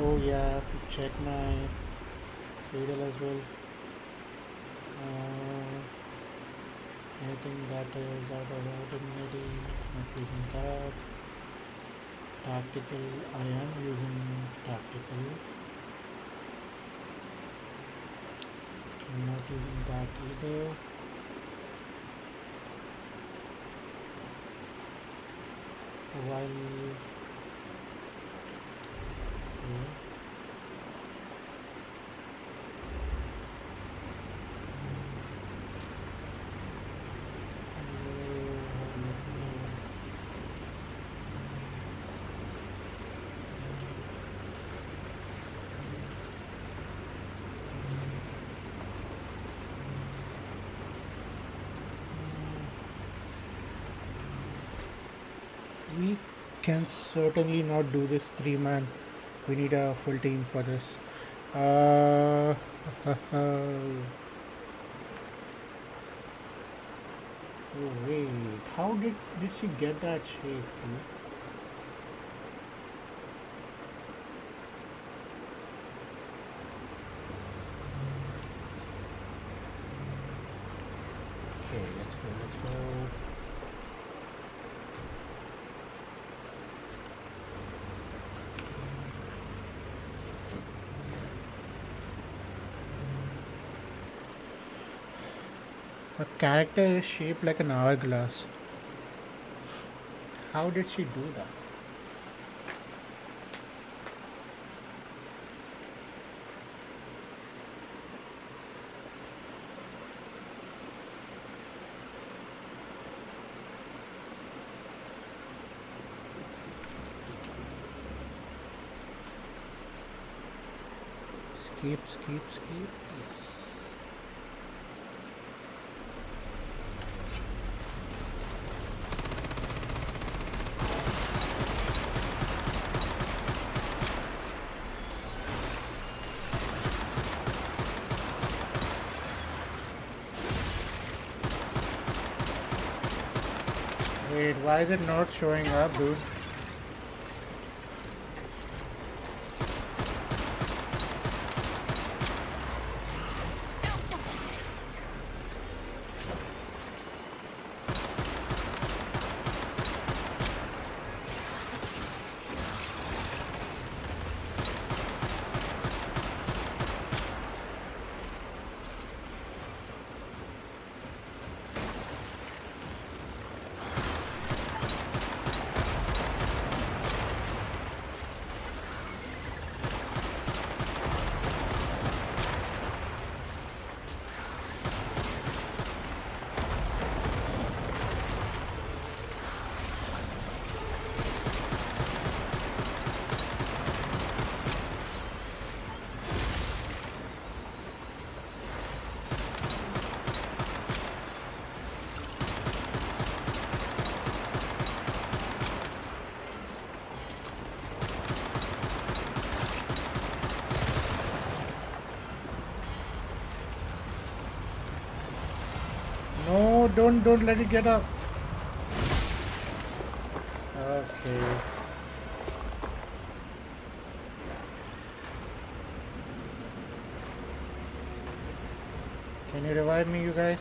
Oh yeah, I have to check my Cradle as well. Anything that is out of ordinary, not using that. Tactical, I am using tactical. I'm not using that either. While okay. We can certainly not do this 3-man. We need a full team for this. Oh wait, how did she get that shape? Dude? Okay, let's go. Her character is shaped like an hourglass. How did she do that? Escape. Yes. Wait, why is it not showing up, dude? No, don't let it get up. Okay. Can you revive me, you guys?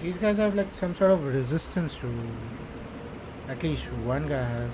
These guys have like some sort of resistance to, at least one guy has.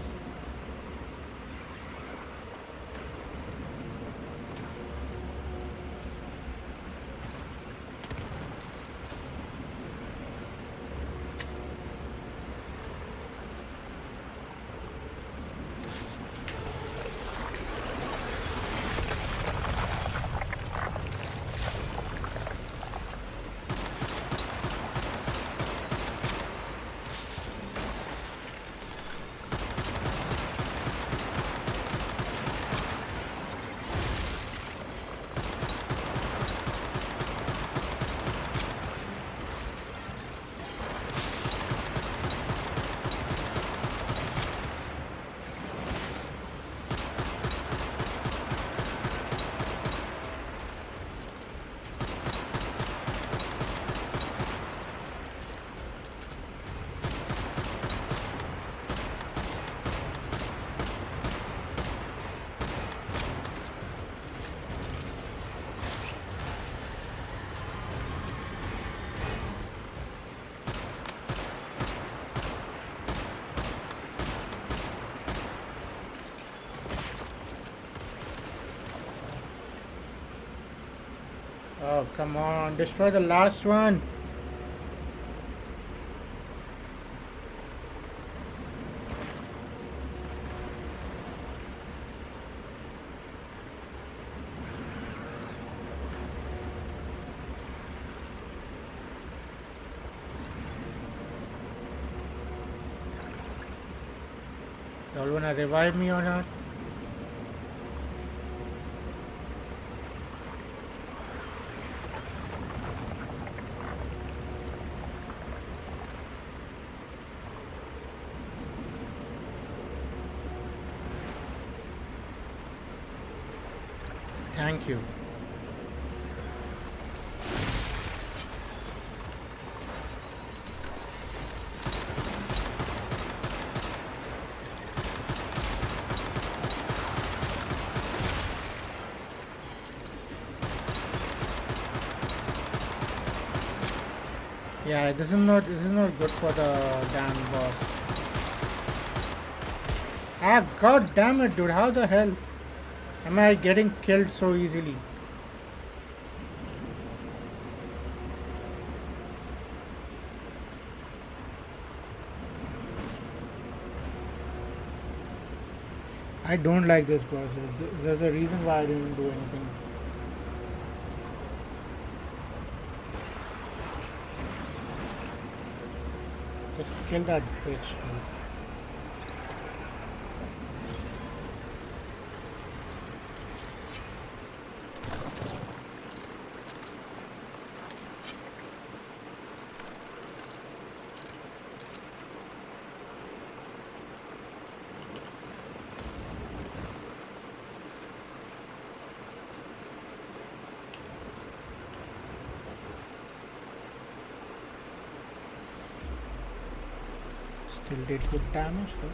Oh, come on. Destroy the last one. Y'all wanna revive me or not? Thank you. Yeah, this is not good for the damn boss. Ah, god damn it, dude! How the hell am I getting killed so easily? I don't like this boss. There's a reason why I didn't do anything. Just kill that bitch. Dude. Still did good damage though.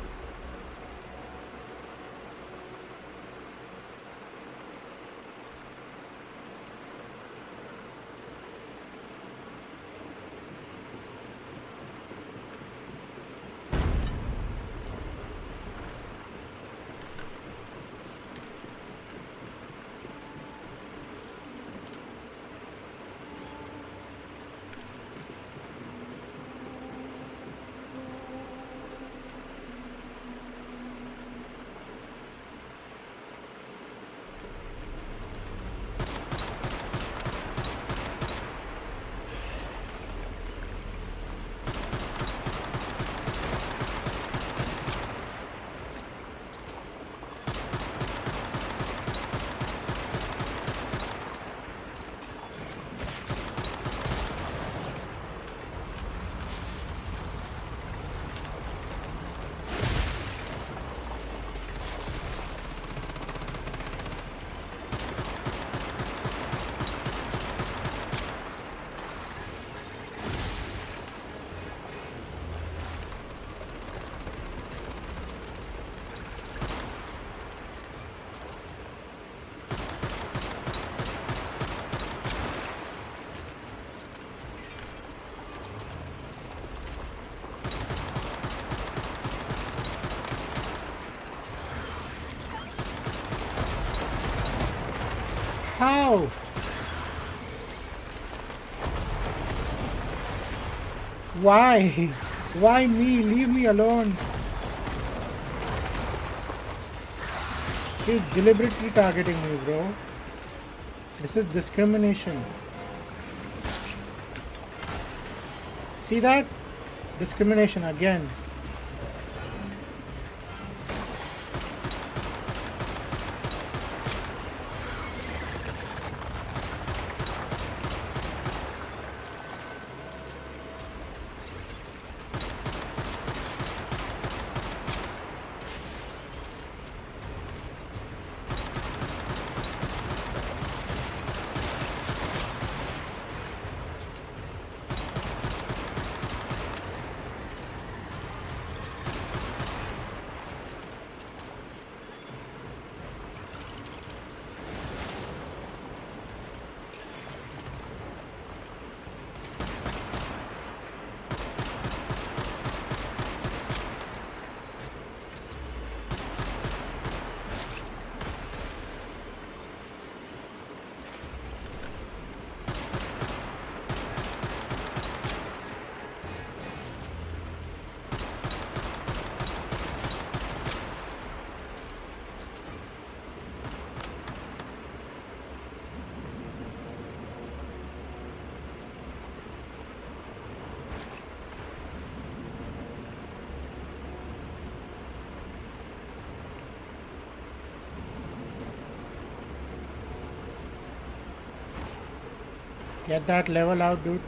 How? Why? Why me? Leave me alone. He's deliberately targeting me, bro. This is discrimination. See that? Discrimination again. Get that level out, dude.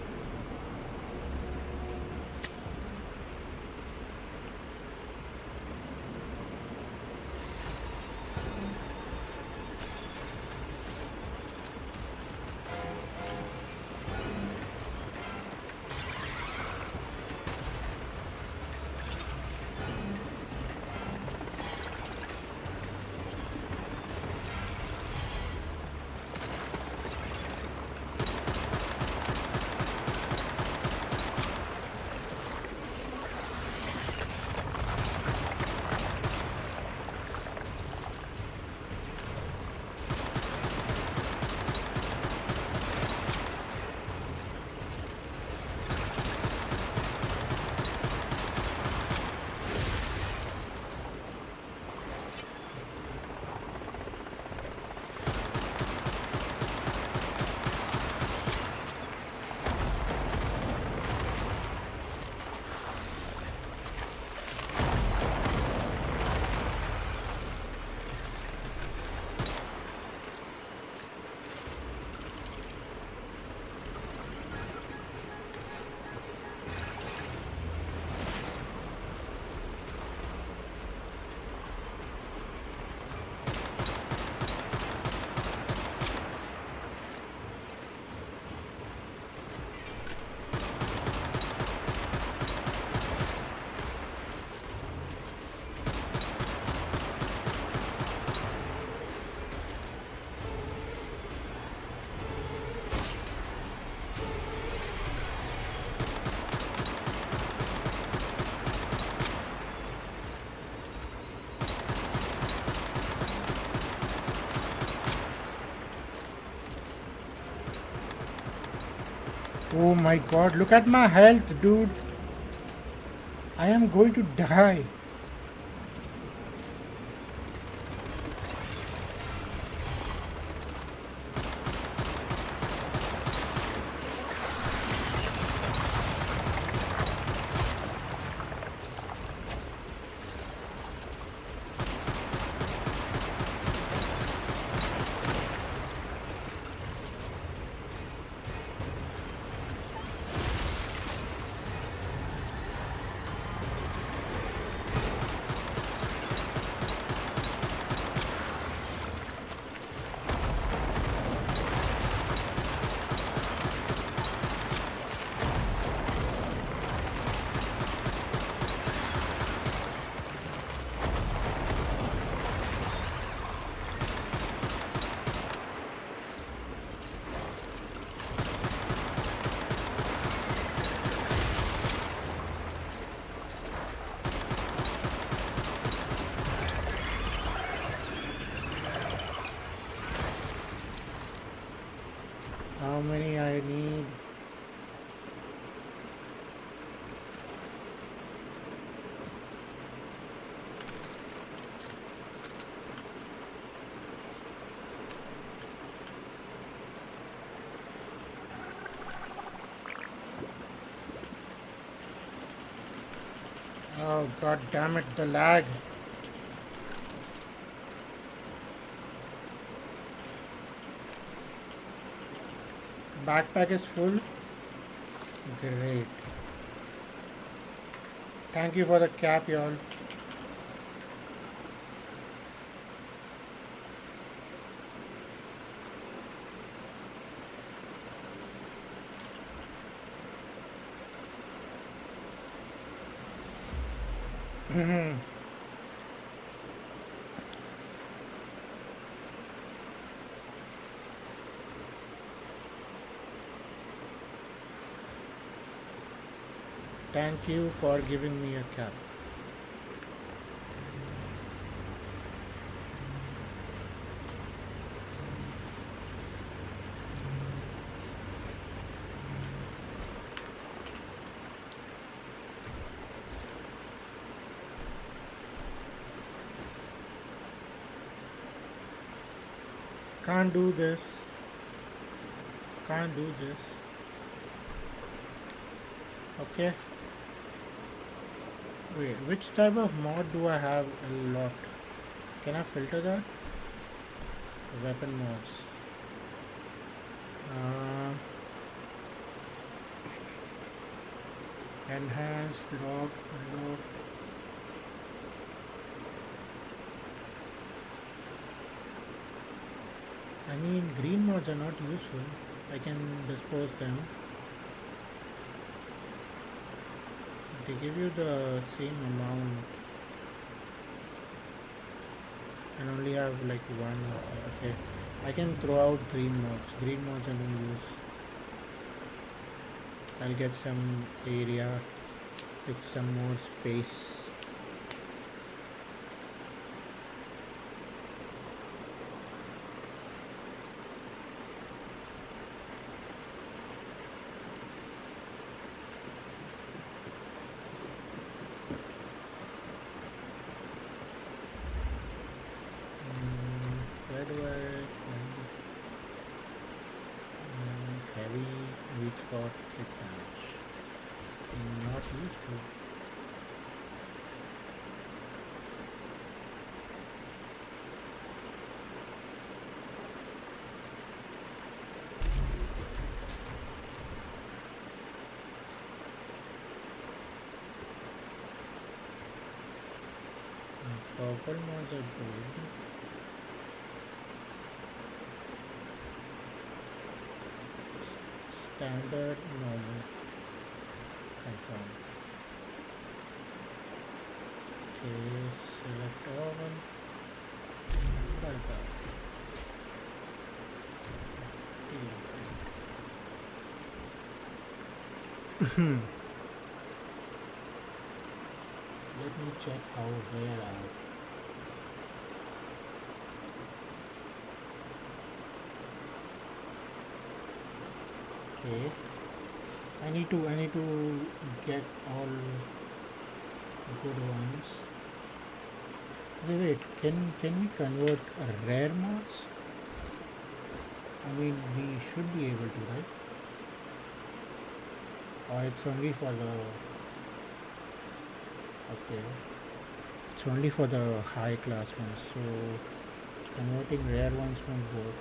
Oh my god, look at my health, dude. I am going to die. How many I need? Oh god damn it, the lag. Backpack is full. Great. Thank you for the cap, y'all. Thank you for giving me a cap. Can't do this. Can't do this. Okay. Wait, which type of mod do I have a lot? Can I filter that? Weapon mods. Enhanced, lock, unlock. I mean, green mods are not useful. I can dispose them. They give you the same amount and only have like one. Okay, I can throw out green mods. Green mods I don't use. I'll get some area, with some more space. Where do I find it? Heavy weak spot kick damage. Not useful. Purple mods are good. Standard normal confirm. Okay, select all. Delta. Let me check how rare are. Okay. I need to get all good ones. Wait, can we convert rare mods? I mean, we should be able to, right? Or it's only for the... Okay. It's only for the high class ones, so converting rare ones won't work.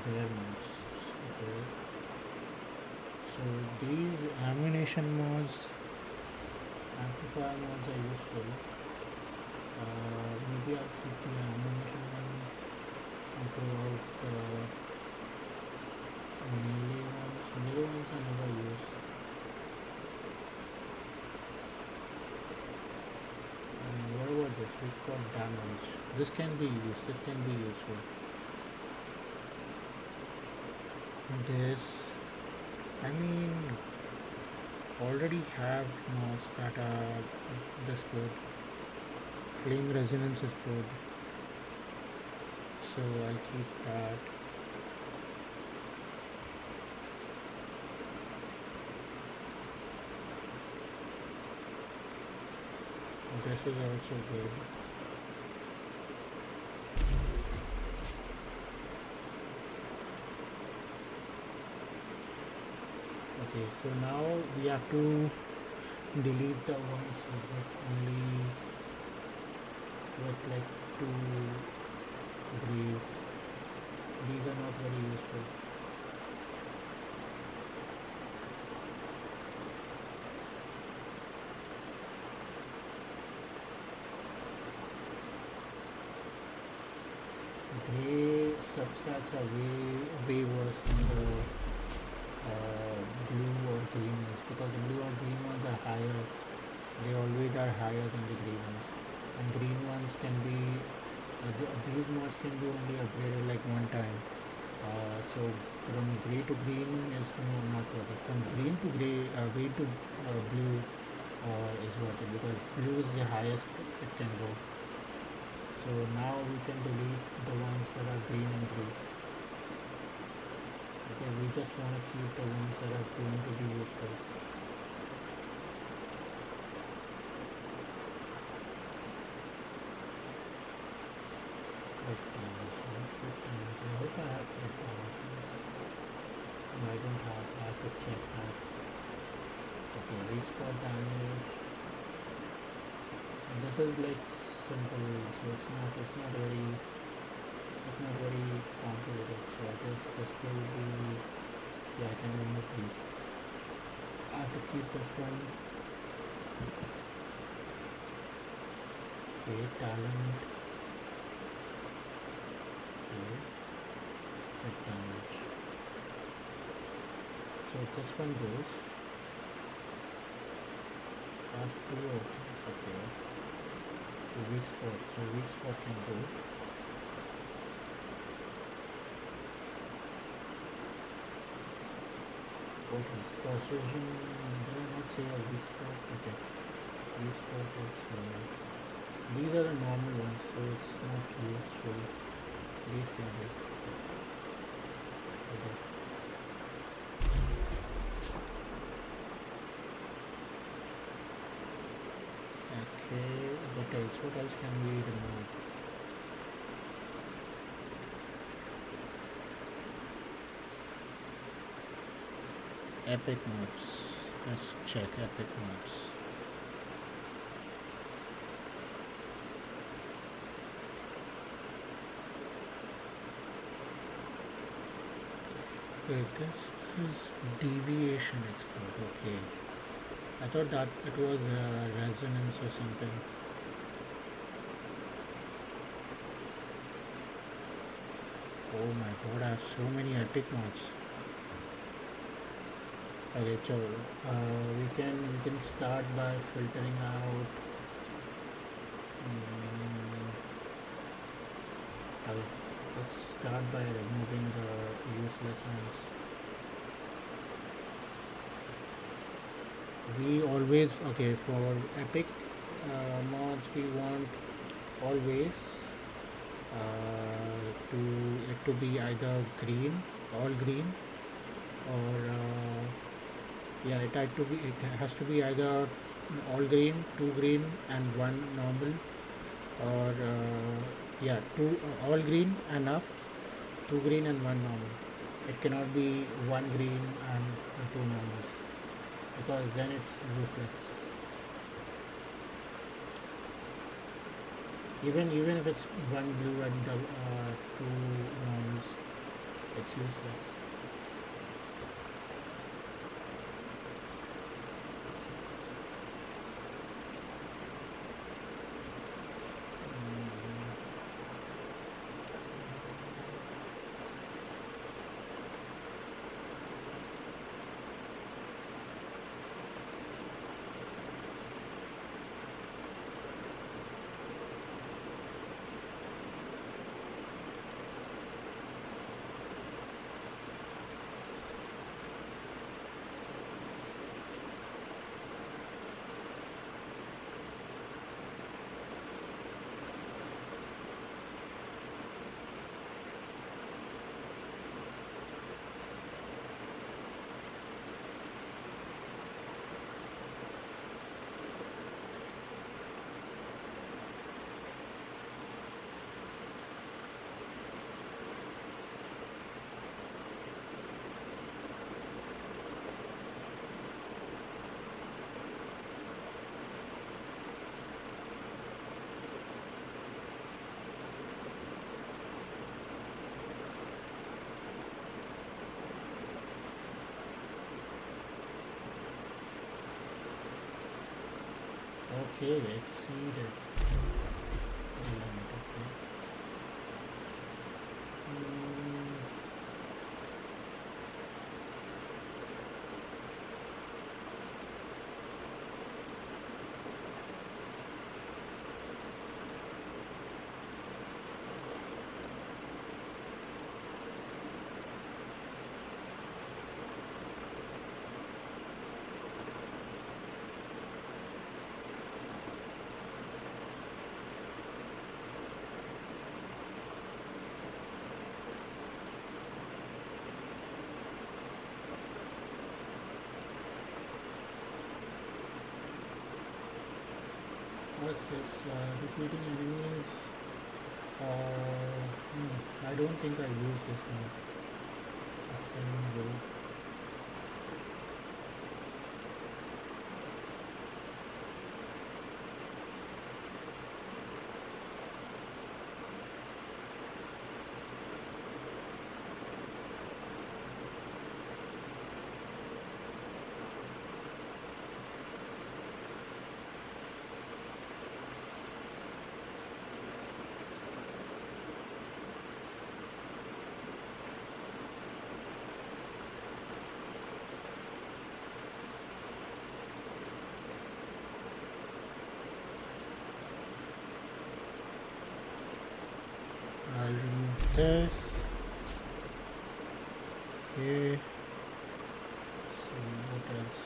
Rare mods. Okay. So these ammunition mods, amplifier mods are useful. Maybe I'll keep the ammunition one and throw out melee ones. Melee ones I never use. And what about this? Weak spot damage. This can be used. This can be useful. This, I mean, already have mods that are this good. Flame resonance is good, so I'll keep that. This is also good. Okay, so now we have to delete the ones with only with like 2 degrees. These are not very useful. Gray substats are way worse than the blue or green ones, because the blue or green ones are higher. They always are higher than the green ones, and green ones can be these mods can be only upgraded like one time. So from gray to green is not worth it. From green to green to blue is worth it, because blue is the highest it can go. So now we can delete the ones that are green and blue. Okay, we just want to keep the ones that are going to be useful. Crit damage, not crit damage. I hope I have crit damage. No, I don't have. I have to check that. Okay, weak spot damage. And this is like simple, so it's not very complicated. So I guess this will be Yeah, I can remove these. I have to keep this one. Okay, talent. Okay, hit damage. So this one goes. I have two options, okay. The weak spot, so weak spot can go. What is precision? Did I not say a weak spot? Okay. Weak spot is these are the normal ones, so it's not useful. These can be. Okay. Okay, what else can we remove? Epic mods. Let's check epic mods. Wait, this is deviation export. Okay. I thought that it was resonance or something. Oh my god, I have so many epic mods. Okay, so we can start by filtering out. Okay, let's start by removing the useless ones. We always, okay, for epic mods we want always to be either green, all green, or yeah, it has to be either all green, 2 green and 1 normal, or yeah, 2 all green and up, 2 green and 1 normal. It cannot be 1 green and 2 normals, because then it's useless. Even if it's 1 blue and 2 normals, it's useless. Okay, exceeded. Okay. What's this? Defeating enemies. I don't think I use this one. This can go. I'll remove this. Okay. So what else?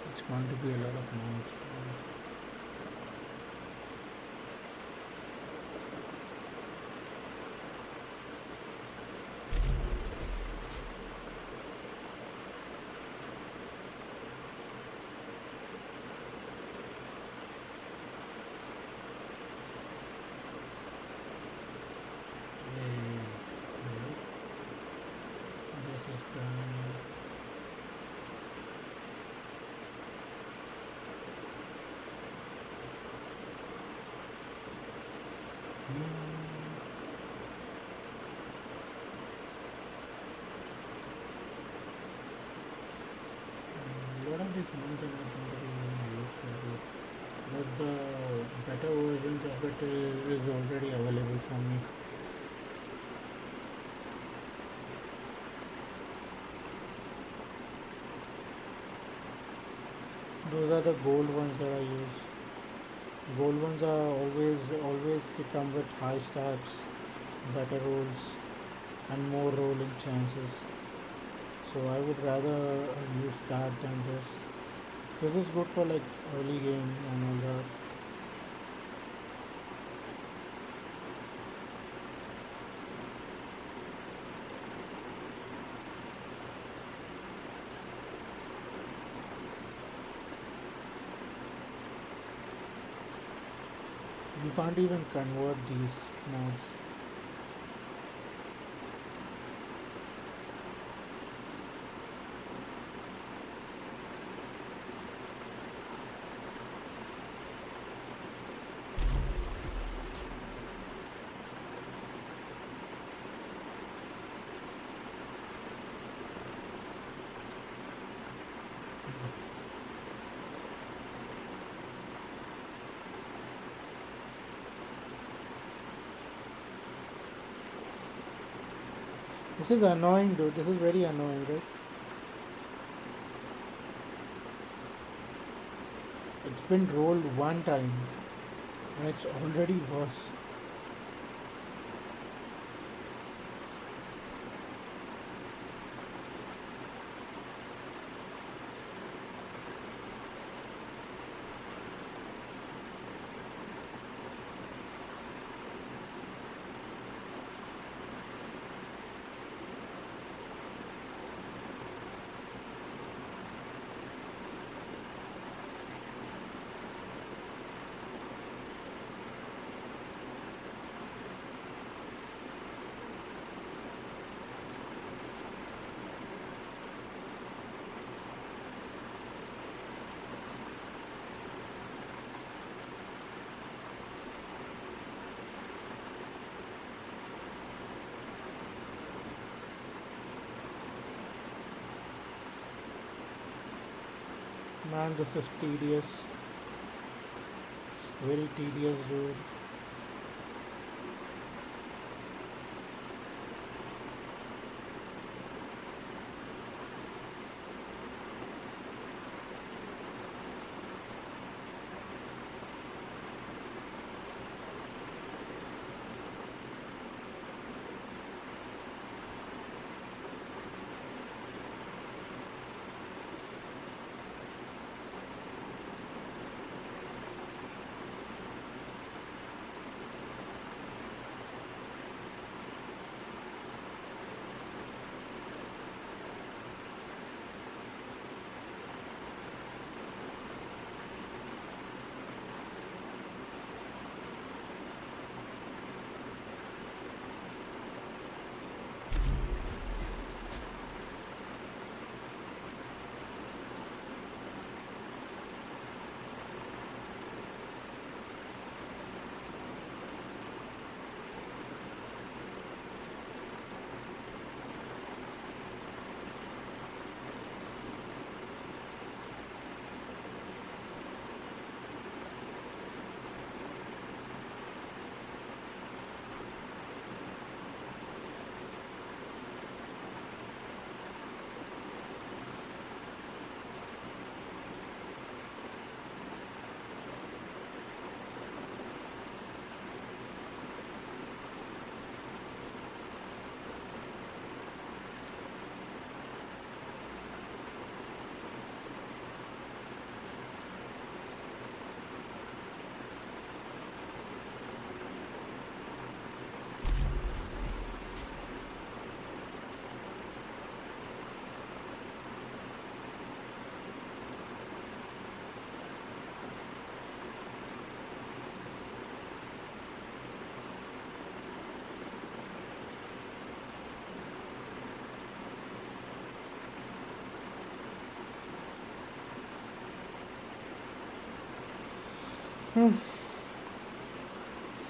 It's going to be a lot of noise. This is done. A lot of these ones are not going to be even useful because the better versions of it is already available for me. Those are the gold ones that I use. Gold ones are always they come with high stats, better rolls, and more rolling chances. So I would rather use that than this. This is good for like early game and all that. You can't even convert these mods. This is annoying, dude. This is very annoying, right? It's been rolled one time and it's already worse. Man, this is tedious. It's very tedious, dude.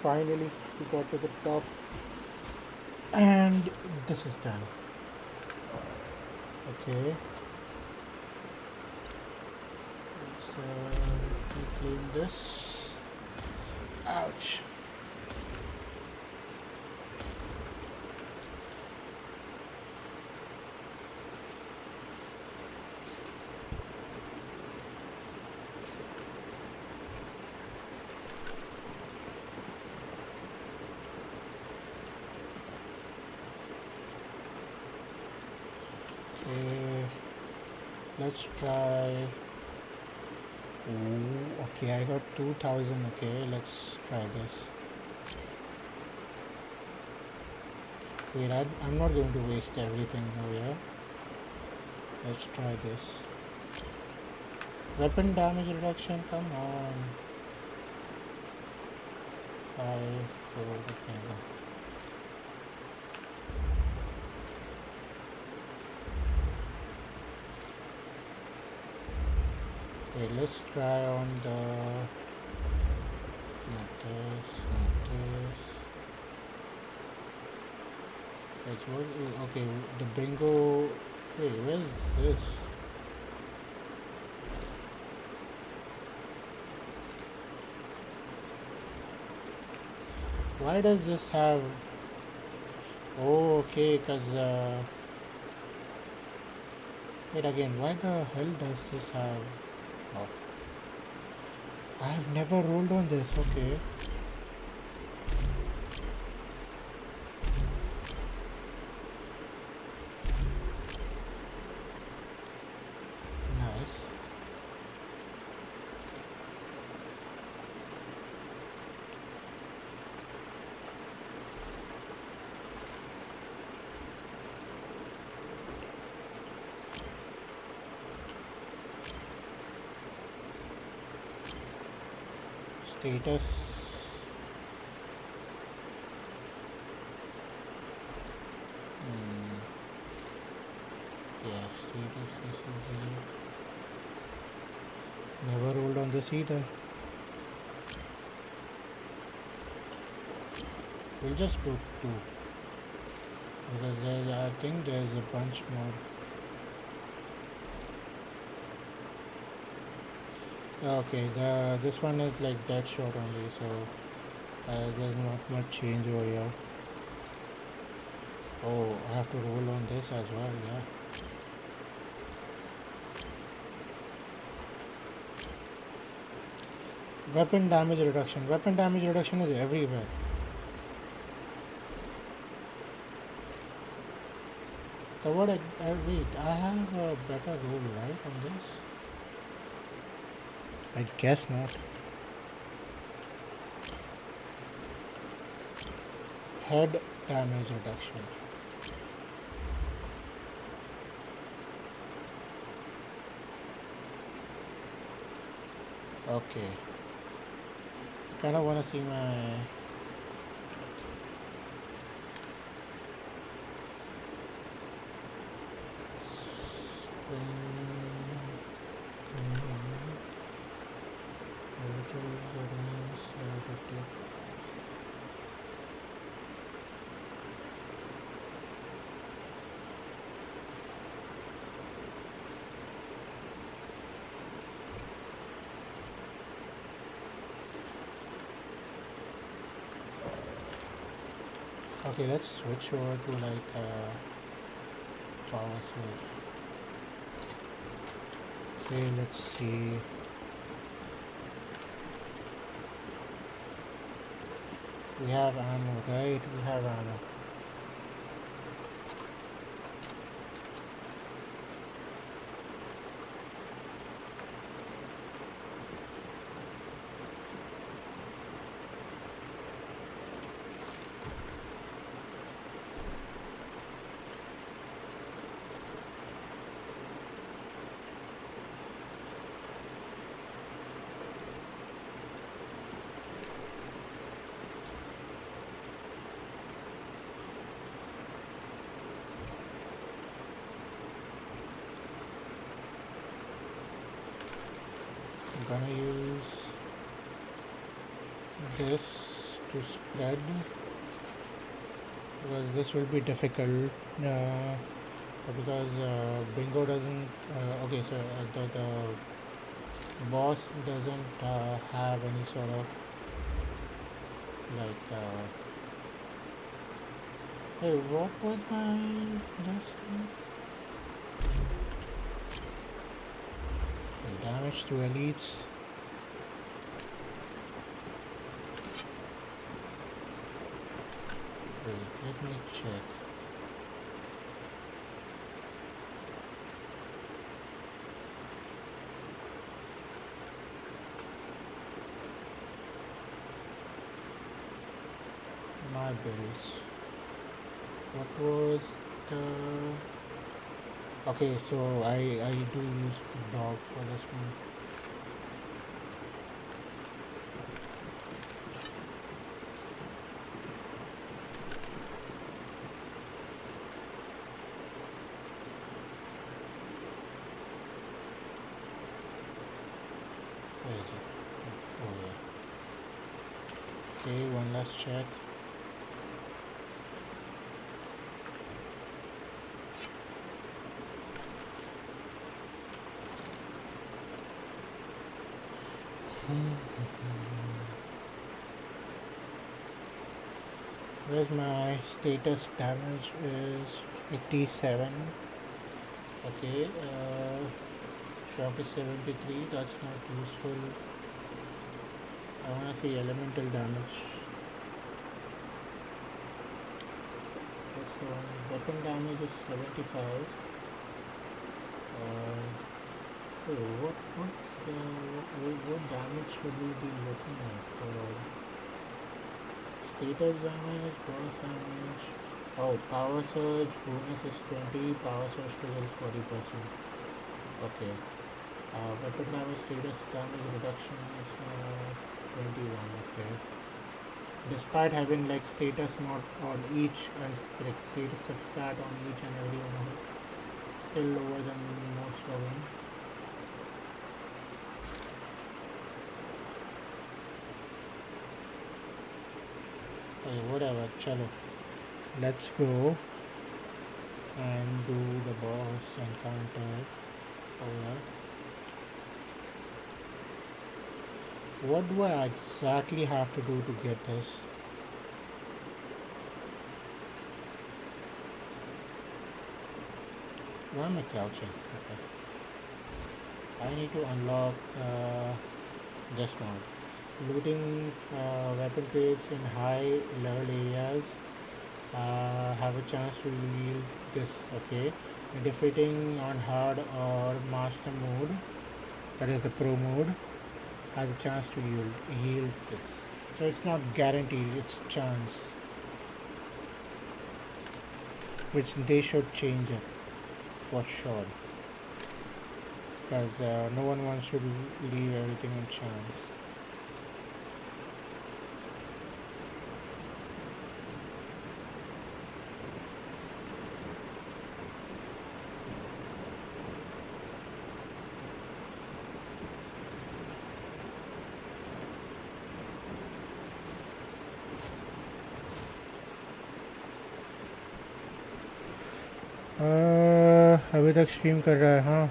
Finally, we got to the top, and this is done. Okay. Let's clean this. Ouch. Okay, let's try. Ooh, okay, I got 2000. Okay, let's try this. Wait, I'm not going to waste everything here. Let's try this. Weapon damage reduction, come on. 5, 4, okay. Go. Okay, let's try on the not this. Wait, what? Okay, the bingo. Wait, where's this? Why does this have? Oh, okay, cause wait again. Why the hell does this have? Oh. I've never rolled on this, okay. Nice. Status. Yeah, status is never rolled on this either. We'll just do 2 because I think there's a bunch more. Okay, this one is like dead shot only, so there's not much change over here. Oh, I have to roll on this as well, yeah. Weapon damage reduction. Weapon damage reduction is everywhere. So what? Wait, I have a better roll, right, on this? I guess not. Head damage reduction. Okay. Kind of want to see my okay, let's switch over to like power switch. Okay, let's see. We have ammo, right? We have ammo. I'm gonna use this to spread because this will be difficult because bingo doesn't okay, so the boss doesn't have any sort of like hey, what was my this damage to elites? Wait, let me check. My bills. What was the okay, so I do use dog for this one. Where is it? Oh yeah. Okay, one last check. Where's my status damage is 87. Okay, shock is 73. That's not useful. I want to see elemental damage. So weapon damage is 75. What damage should we be looking at for status damage, bonus damage? Oh, power surge bonus is 20, power surge trigger is 40%. Okay. Weapon damage, status damage reduction is 21. Okay. Despite having like status mod on each and like status substat on each and every one of it, still lower than most of them. Okay, whatever, chalo. Let's go and do the boss encounter over. What do I exactly have to do to get this? Why am I crouching? Okay. I need to unlock this one. Looting weapon crates in high level areas have a chance to yield this. Okay. Defeating on hard or master mode, that is the pro mode, has a chance to yield this. So it's not guaranteed, it's a chance. Which they should change it for sure. Because no one wants to leave everything on chance. अभी तक stream कर रहा है हाँ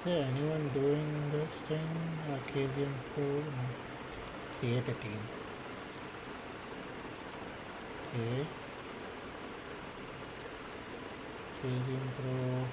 Is there anyone doing this thing? KZM Pro? No. Create a team. Okay. KZM Pro.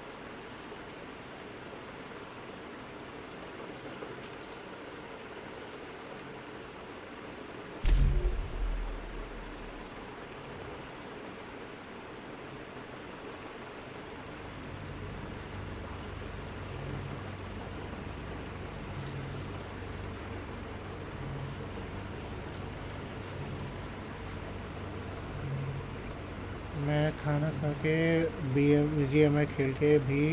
मैं खाना खा के BGMI खेल के भी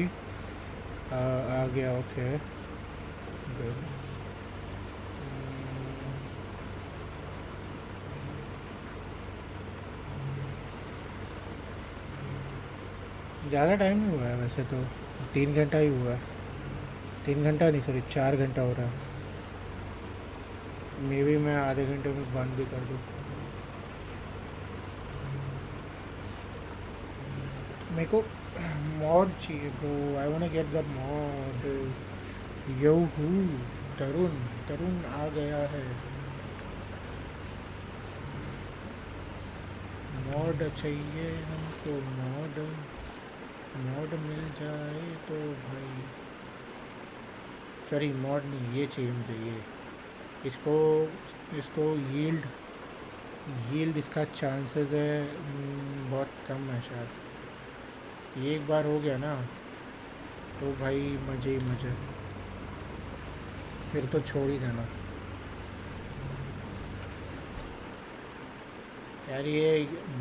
आ गया ओके गुड ज़्यादा टाइम नहीं हुआ है वैसे तो, 3 घंटा ही हुआ है। 3 घंटा नहीं, सॉरी 4 घंटा हो रहा है। मे बी मैं आधे घंटे में बंद भी कर दूँ। मेरे को मॉड चाहिए bro, I want get the mod. Yo who Tarun, Tarun आ गया है। मॉड चाहिए हमको, मॉड मॉड मिल जाए तो भाई। सॉरी मॉड नहीं, ये चाहिए मुझे, ये इसको इसको यील्ड इसका चांसेस है बहुत कम है शायद। ये एक बार हो गया ना तो भाई मज़े ही मज़े, फिर तो छोड़ ही देना यार। ये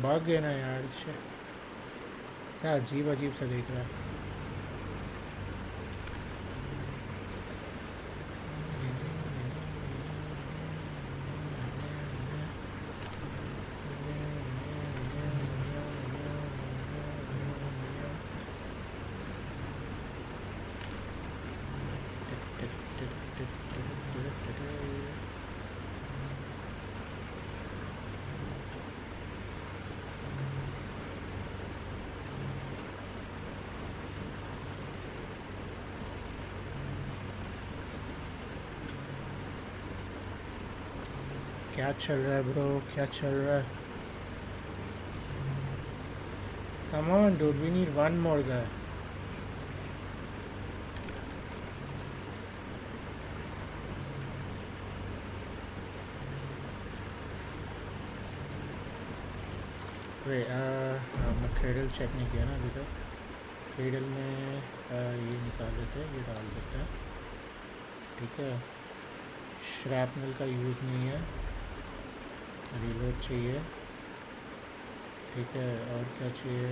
बग है ना यार, क्या अजीब अजीब सा देख रहा है। क्या चल रहा है ब्रो, क्या चल रहा है? Come on dude, we need one more guy. वे मैं क्रेडल चेक नहीं किया ना अभी तक। क्रेडल में ये निकाल देते हैं, ये डाल देते हैं, ठीक है। श्रैपनल का यूज़ नहीं है, रिलोड चाहिए, ठीक है। और क्या चाहिए?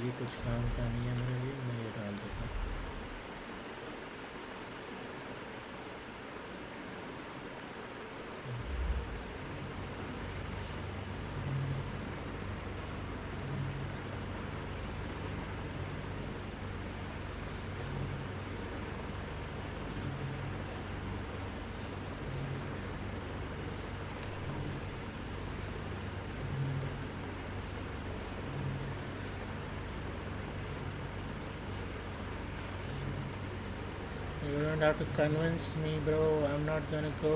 ये कुछ काम का नहीं है मेरे लिए, मैं ये डाल देता हूँ। You don't have to convince me, bro. I'm not gonna go.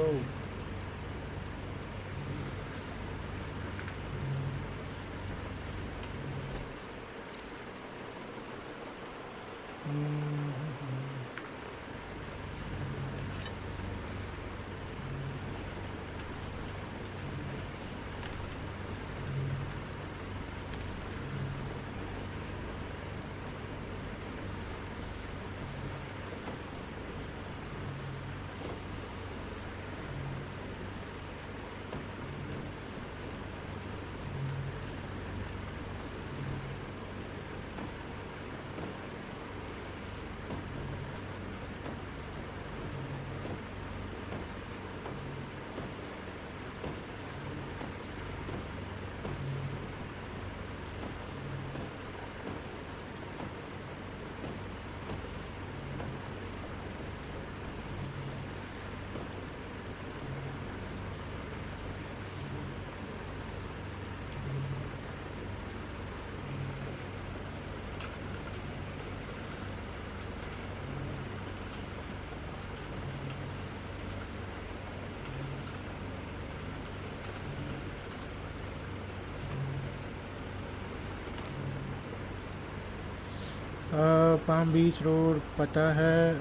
Palm beach road पता है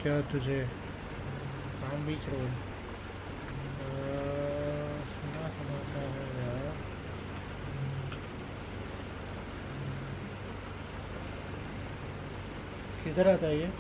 क्या तुझे? पाम बीच रोड सुना सुना सा है यार। किधर आता है ये?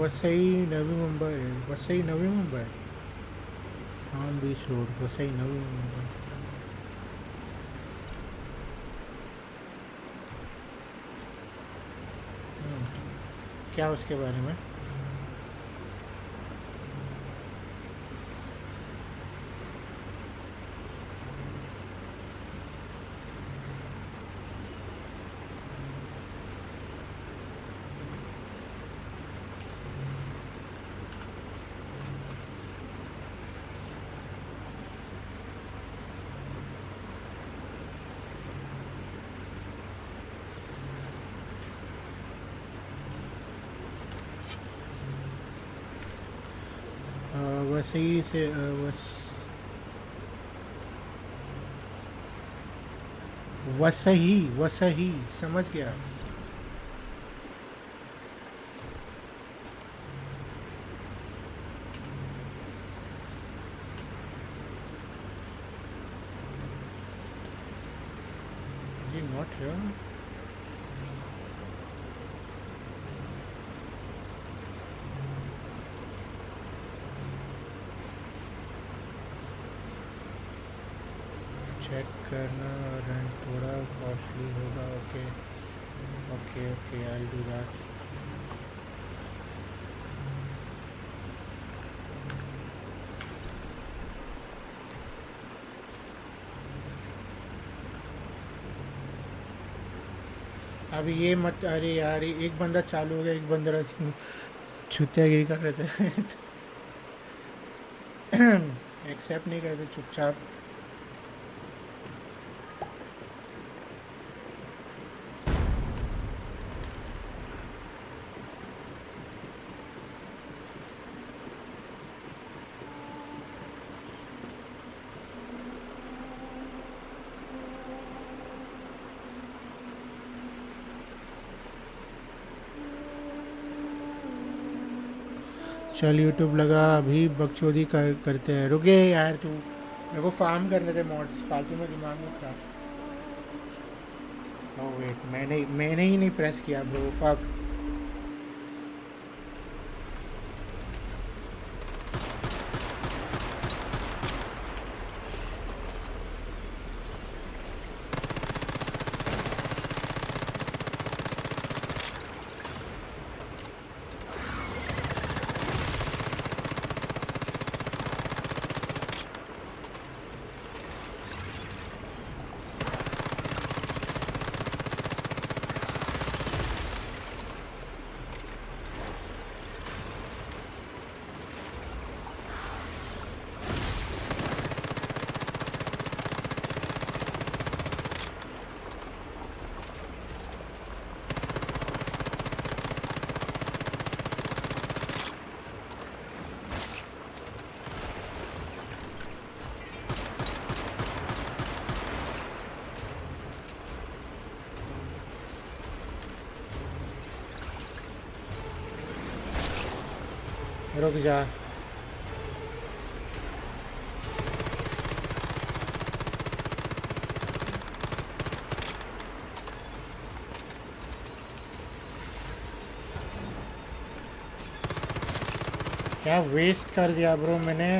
Vasai Navi Mumbai, Vasai Navi Mumbai, on beach road, Vasai Navi Mumbai. क्या उसके बारे में? वसई से वसही, वसही समझ गया। जी नॉट हियर। चेक करना, रेंट थोड़ा कॉस्टली होगा। Okay okay okay, I will do that. अभी ये मत, अरे यार एक बंदा चालू हो गया, एक बंदा छुतियागिरी कर रहे थे। एक्सेप्ट नहीं करते चुपचाप। चल यूट्यूब लगा, अभी बकचोदी करते हैं। रुके यार, तू मेरे को फार्म करने थे मॉड्स, फालतू में दिमाग में खा। ओह वेट, मैंने ही नहीं प्रेस किया ब्रो, फक। रुक जा। क्या वेस्ट कर दिया ब्रो मैंने।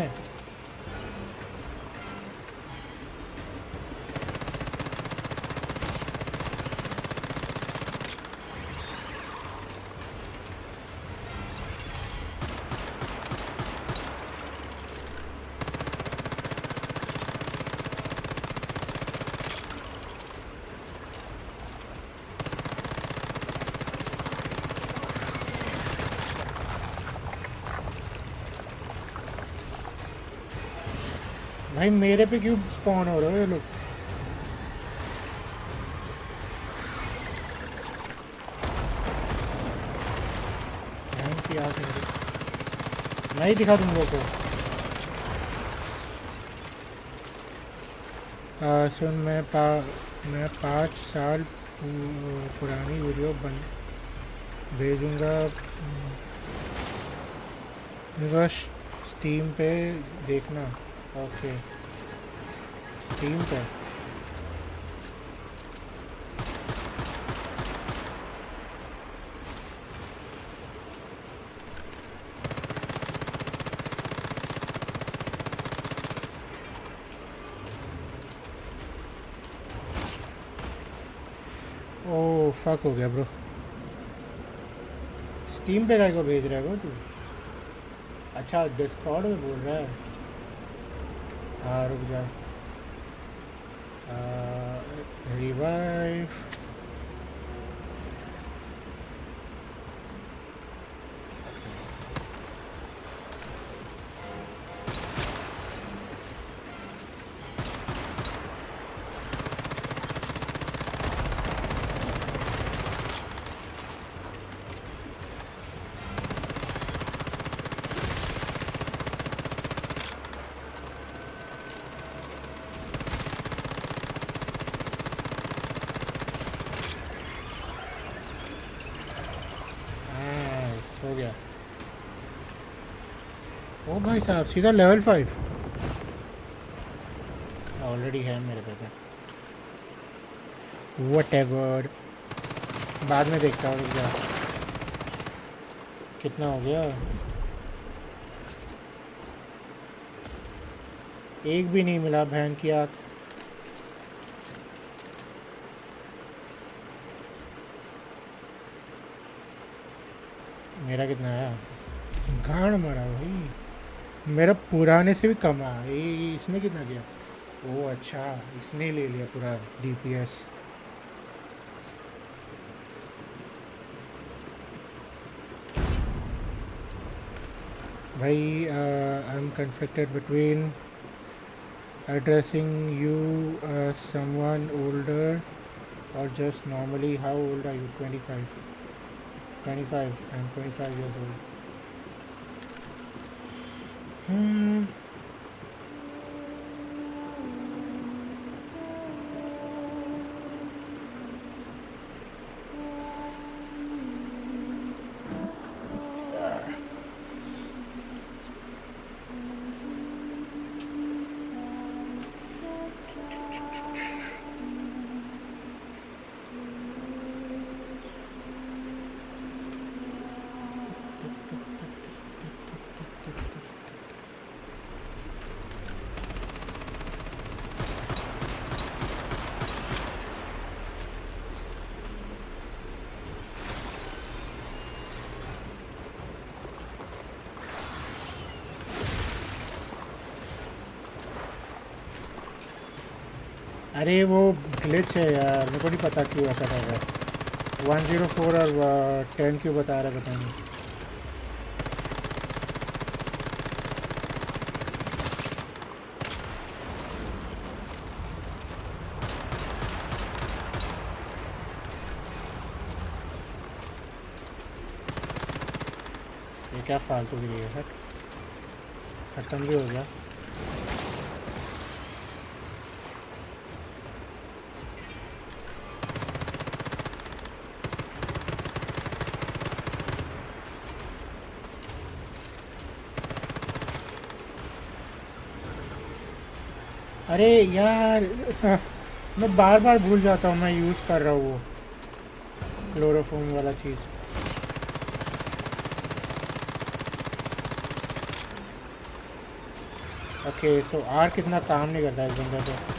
भाई मेरे पे क्यों स्पॉन हो रहे हो ये लोग? नहीं दिखा तुम लोग को। सुन, मैं 5 साल पुरानी वीडियो भेजूंगा, स्टीम पे देखना। ओके, स्टीम पे ओह फक हो गया ब्रो। स्टीम पे काय को भेज रहा है वो तू? अच्छा डिस्कॉर्ड में बोल रहा है। हाँ रुक जा। रिवाइव। हो गया। ओ भाई साहब सीधा लेवल 5 ऑलरेडी है मेरे पे। व्हाटएवर बाद में देखता हूँ। रुक जा। कितना हो गया? एक भी नहीं मिला बहन की आँख। मेरा कितना आया? गाड़ मारा भाई। मेरा पुराने से भी कम आया। ये इसने कितना किया? ओह अच्छा इसने ही ले लिया पूरा DPS। भाई I am conflicted between addressing you as someone older or just normally. How old are you? 25. 25. I'm 25 years old. अरे वो ग्लिच है यार। मेरे को नहीं पता क्यों ऐसा कर रहा है। 104 और 10 क्यों बता रहा है पता नहीं। ये क्या फालतू की है सर। ख़त्म भी हो गया। अरे यार मैं बार बार भूल जाता हूँ मैं यूज़ कर रहा हूँ वो क्लोरोफॉर्म वाला चीज़। ओके सो आर कितना काम नहीं करता इस बंदे पे।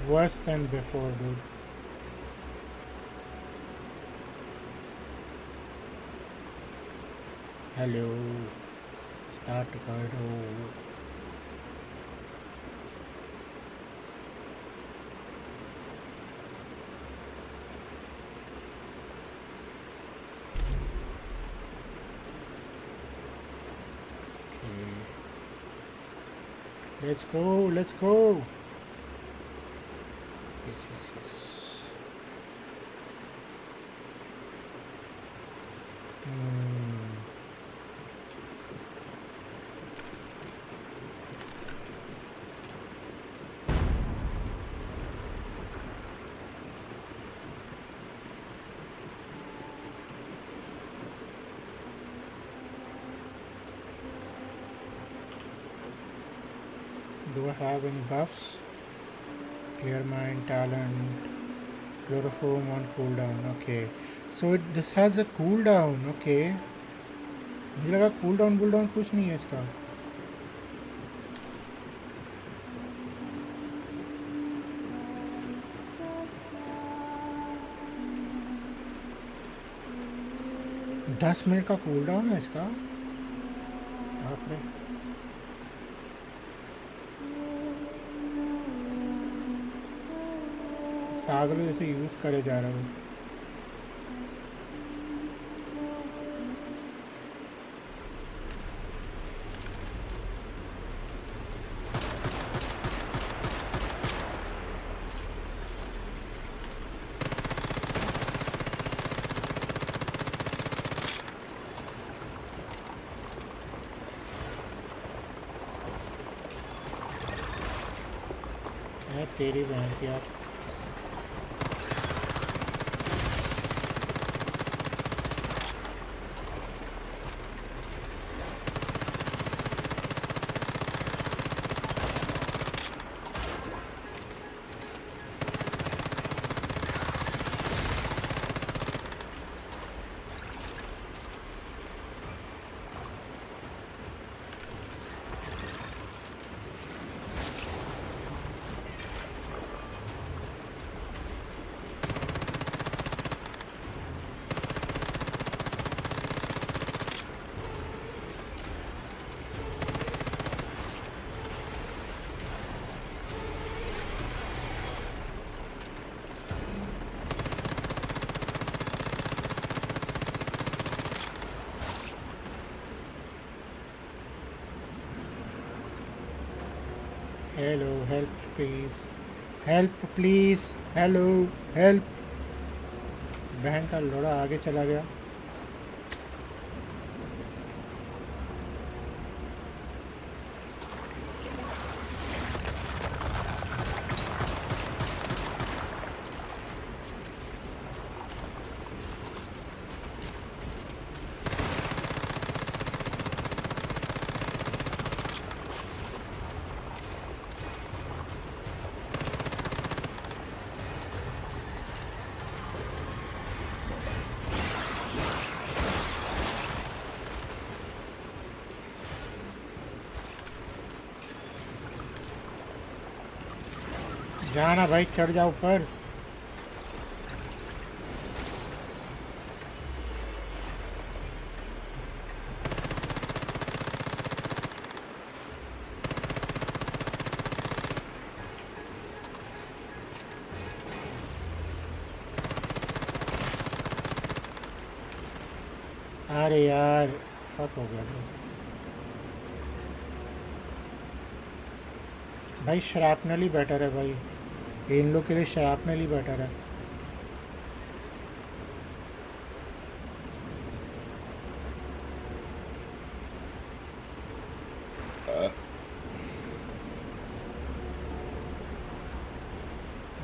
worse than before, dude. Hello. Start करो. Let's go, let's go. Yes, yes, yes. Do I have any buffs? Clear mind, talent, chloroform on cooldown. Okay, so this has a cooldown. Okay, मुझे लगा cooldown कुछ नहीं है इसका. दस minute का cooldown है इसका. बाप रे. पागलों जैसे यूज़ करे जा रहा हूँ. तेरी बहन की आप. Hello, help please. Help please. Hello, help. बहन का लोड़ा आगे चला गया. जाना भाई, चढ़ जा ऊपर. अरे यार फक हो गया भाई. श्रैपनल ही बेटर है भाई. इन लोग के लिए श्रैपनल ही बेटर है.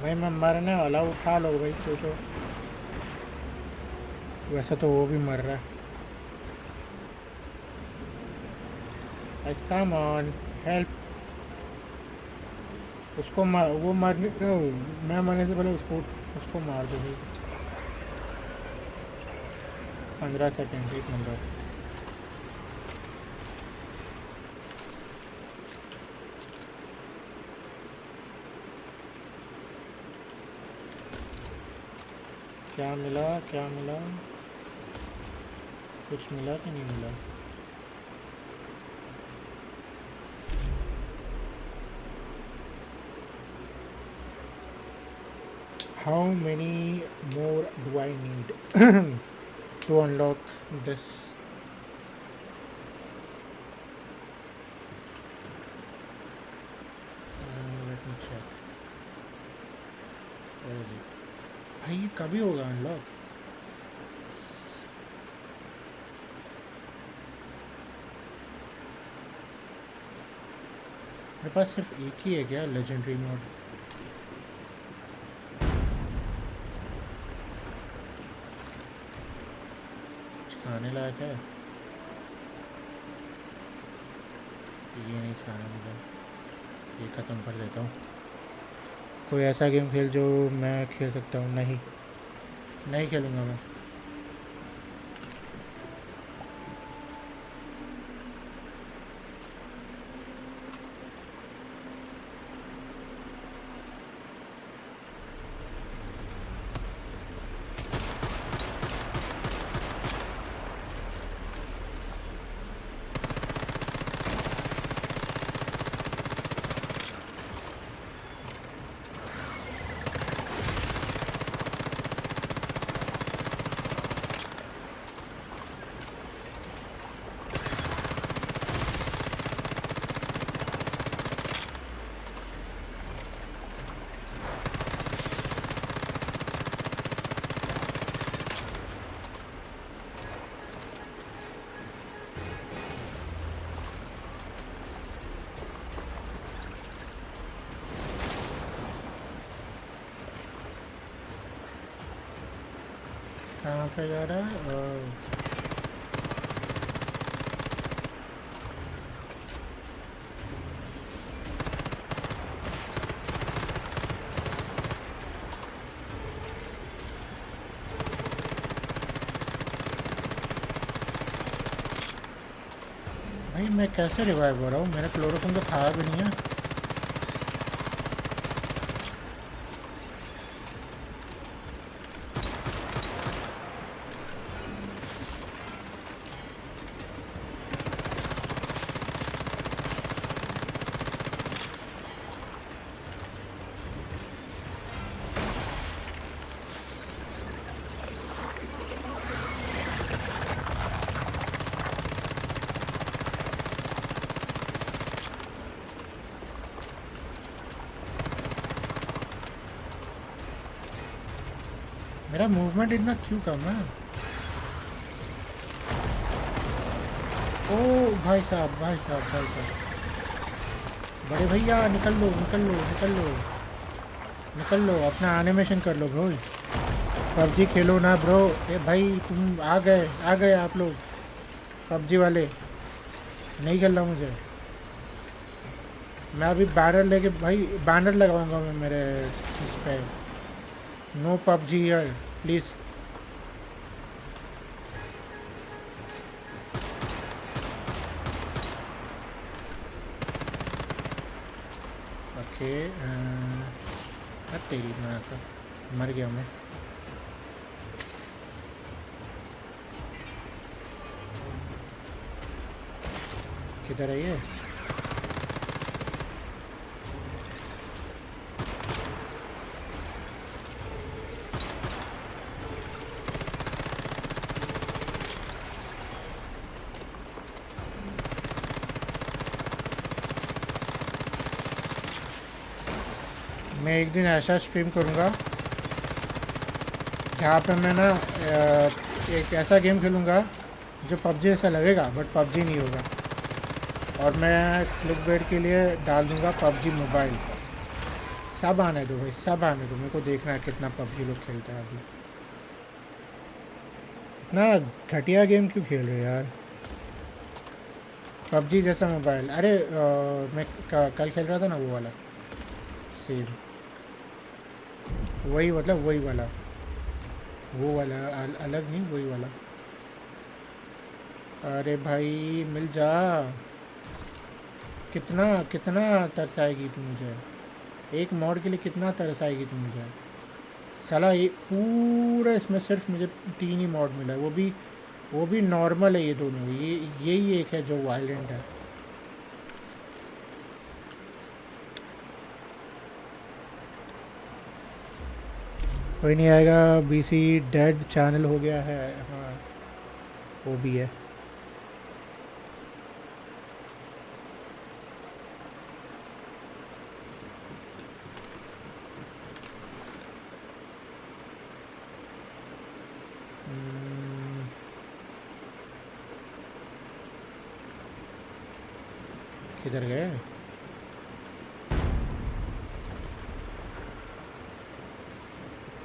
भाई मैं मरने वाला. उठा लो भाई कोई तो. वैसे तो वो भी मर रहा है. Come on help. उसको मार. वो मरने मैं मरने से पहले उसको मार दो भाई. 15 सेकेंड. 1 नंबर. क्या मिला क्या मिला? कुछ मिला कि नहीं मिला? How many more do I need to unlock this? Let me check. Where is it? भाई ये कभी होगा अनलॉक? मेरे पास सिर्फ एक ही है क्या लेजेंडरी मोड? खाने लायक है? ये नहीं खाना मुझे, ये ख़त्म कर देता हूँ। कोई ऐसा गेम खेल जो मैं खेल सकता हूँ। नहीं नहीं खेलूँगा मैं। कहाँ पे जा रहा है? भाई मैं कैसे रिवाइव हो रहा हूँ? मेरा क्लोरोफॉर्म तो था भी नहीं है। मेरा मूवमेंट इतना क्यों कम है? ओ भाई साहब भाई साहब भाई साहब, बड़े भैया निकल लो निकल लो निकल लो निकल लो, अपना एनिमेशन कर लो ब्रो। पबजी खेलो ना ब्रो। ए भाई तुम आ गए आप लोग पबजी वाले। नहीं खेलना मुझे। मैं अभी बैनर लेके भाई बैनर लगाऊंगा मैं मेरे इस पे, no PUBG here please. Okay तेरी माँ का मर गया मैं। किधर है ये? मैं एक दिन ऐसा स्ट्रीम करूँगा जहाँ पे मैं ना एक ऐसा गेम खेलूँगा जो पबजी ऐसा लगेगा बट पबजी नहीं होगा, और मैं क्लिकबेट के लिए डाल दूँगा पबजी मोबाइल। सब आने दो भाई, सब आने दो, मेरे को देखना है कितना पबजी लोग खेलते हैं अभी। इतना घटिया गेम क्यों खेल रहे हो यार? पबजी जैसा मोबाइल। अरे मैं कल खेल रहा था ना वो वाला सेम, वही मतलब वही वाला, वो वाला अलग नहीं, वही वाला। अरे भाई मिल जा। कितना कितना तरसाएगी तू मुझे? एक मॉड के लिए कितना तरसाएगी तू मुझे? साला ये पूरा इसमें सिर्फ मुझे 3 ही मॉड मिला है, वो भी नॉर्मल है ये दोनों, ये यही एक है जो वायलेंट है। कोई नहीं आएगा, बीसी डेड चैनल हो गया है, हाँ वो भी है। किधर गए?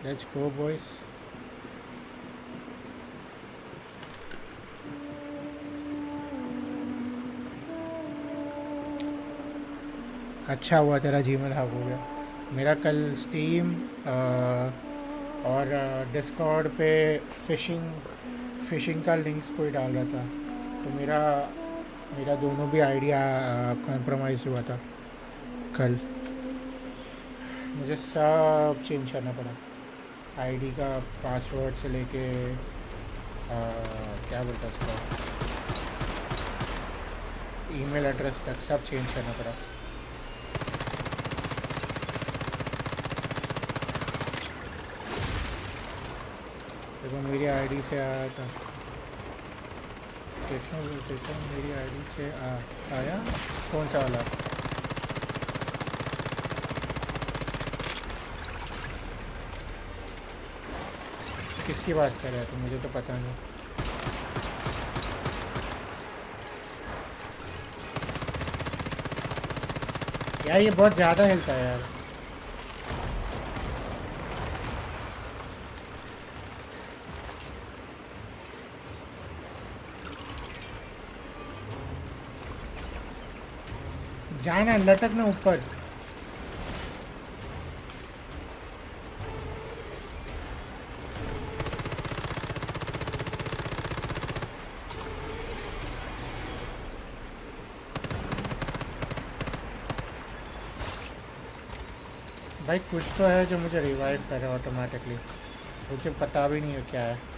Let's go boys. अच्छा हुआ तेरा जीमेल हैक हो गया। मेरा कल स्टीम और डिस्कॉर्ड पे फिशिंग का लिंक्स कोई डाल रहा था, तो मेरा दोनों भी आइडिया कॉम्प्रोमाइज़ हुआ था कल। मुझे सब चेंज करना पड़ा, आईडी का पासवर्ड से लेके क्या बोलता है उसका, ईमेल एड्रेस तक सब चेंज करना पड़ा। देखो मेरी आईडी से आया था, देखो मेरी आईडी से आया कौन सा वाला? किसकी बात कर रहा है तो मुझे तो पता नहीं। यार ये बहुत ज़्यादा हिलता है यार। जाना लटक ना ऊपर। भाई कुछ तो है जो मुझे रिवाइव कर रहा है ऑटोमेटिकली, मुझे पता भी नहीं है क्या है।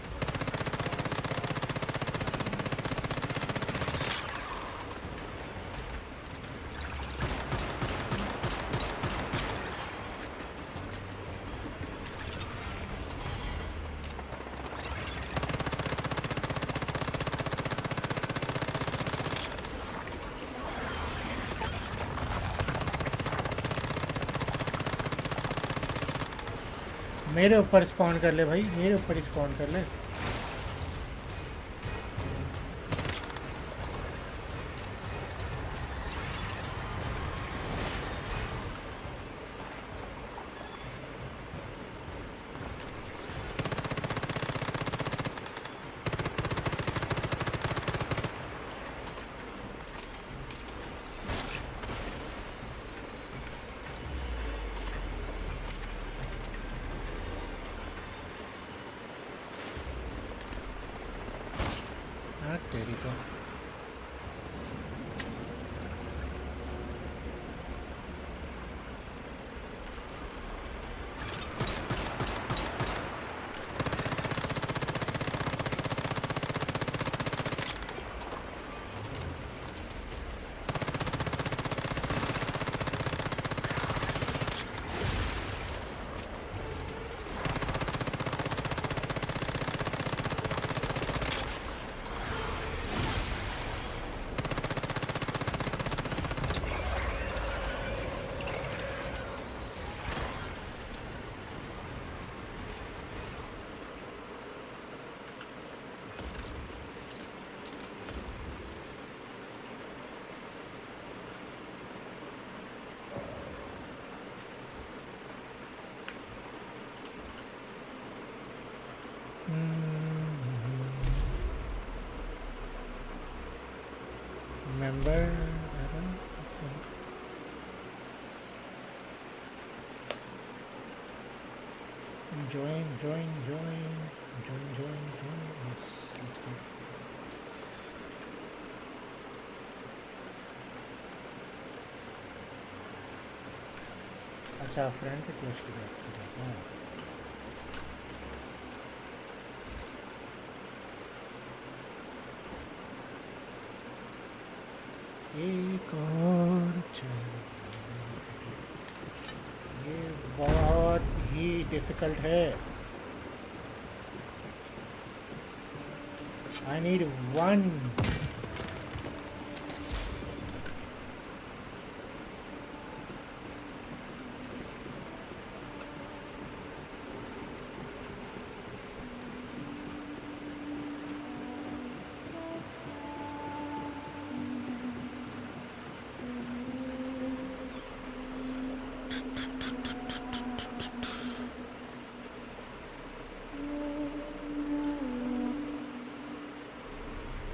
मेरे ऊपर स्पॉन कर ले भाई, मेरे ऊपर ही स्पॉन कर ले। हाँ तेरी तो member join yes let's go। अच्छा फ्रेंड रिक्वेस्ट की बात कर रहा हूँ। एक और चैन। ये बहुत ही डिफिकल्ट है। I need one.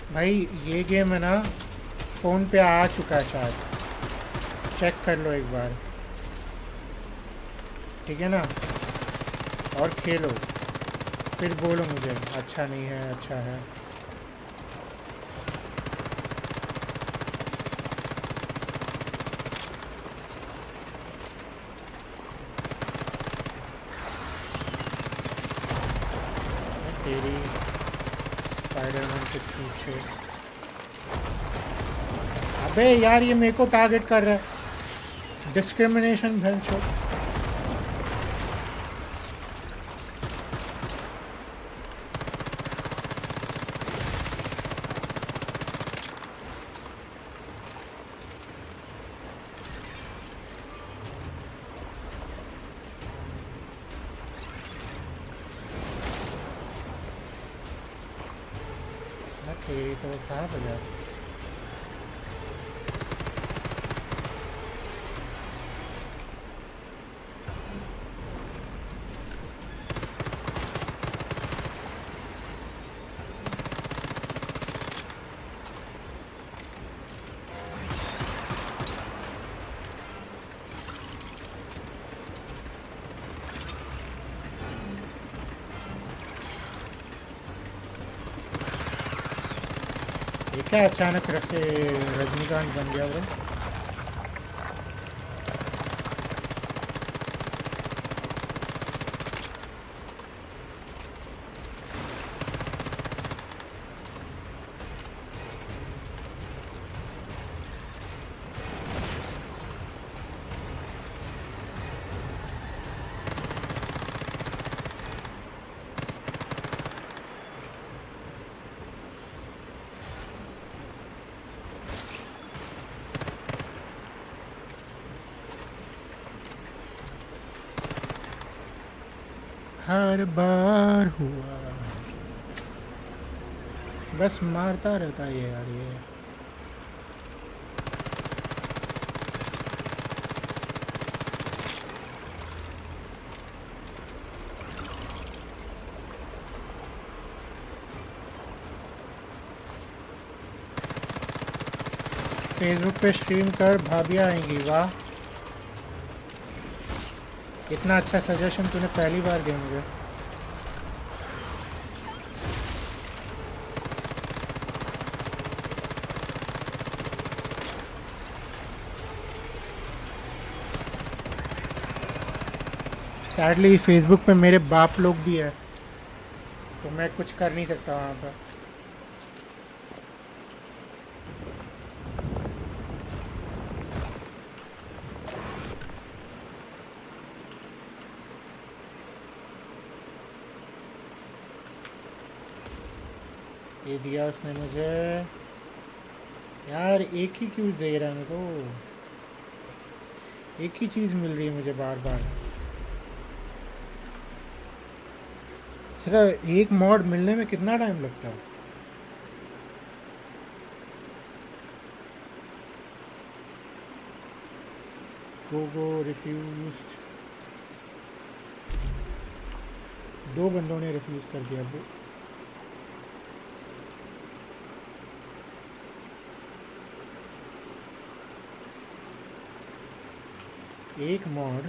भाई ये गेम है ना, फ़ोन पे आ चुका है शायद, चेक कर लो एक बार, ठीक है ना? और खेलो, फिर बोलो मुझे अच्छा नहीं है अच्छा है। तेरी स्पाइडरमैन के पीछे। अबे यार ये मेरे को टारगेट कर रहा है, डिस्क्रिमिनेशन भैंसो। तेरी तो कहाँ पर जा। ये क्या अचानक से रजनीकांत बन गया वो? हर बार हुआ, बस मारता रहता है यार ये। फेसबुक पे स्ट्रीम कर, भाभियाँ आएंगी। वाह, इतना अच्छा सजेशन तूने पहली बार दिया मुझे। सैडली फेसबुक पे मेरे बाप लोग भी है, तो मैं कुछ कर नहीं सकता वहाँ पर। ये दिया उसने मुझे यार, एक ही क्यों दे रहा है मेरे को? एक ही चीज़ मिल रही है मुझे बार बार। सिर्फ एक मॉड मिलने में कितना टाइम लगता है? गो रिफ्यूज्ड। 2 बंदों ने रिफ्यूज़ कर दिया। एक मॉड,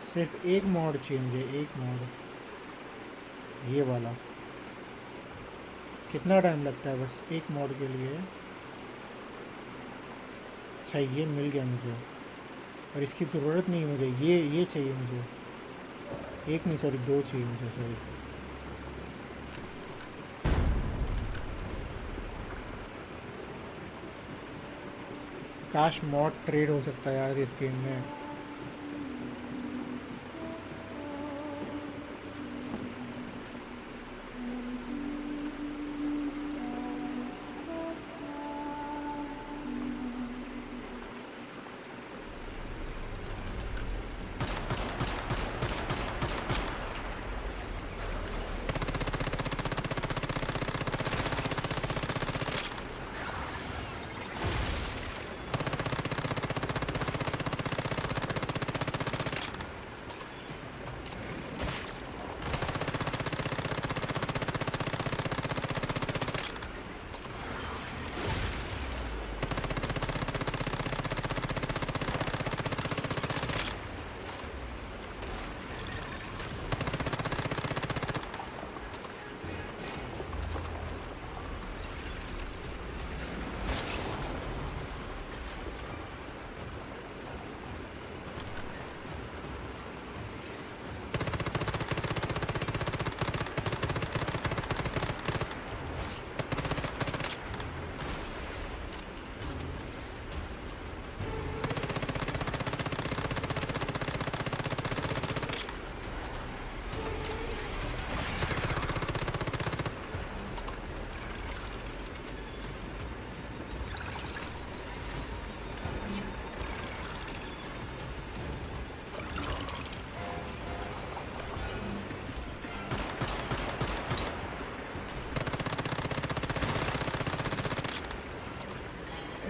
सिर्फ एक मॉड चाहिए मुझे, एक मॉड, ये वाला। कितना टाइम लगता है बस एक मॉड के लिए? अच्छा ये मिल गया मुझे, और इसकी ज़रूरत नहीं मुझे, ये चाहिए मुझे। एक नहीं सॉरी, 2 चाहिए मुझे, सॉरी। काश मॉड ट्रेड हो सकता है यार इस गेम में.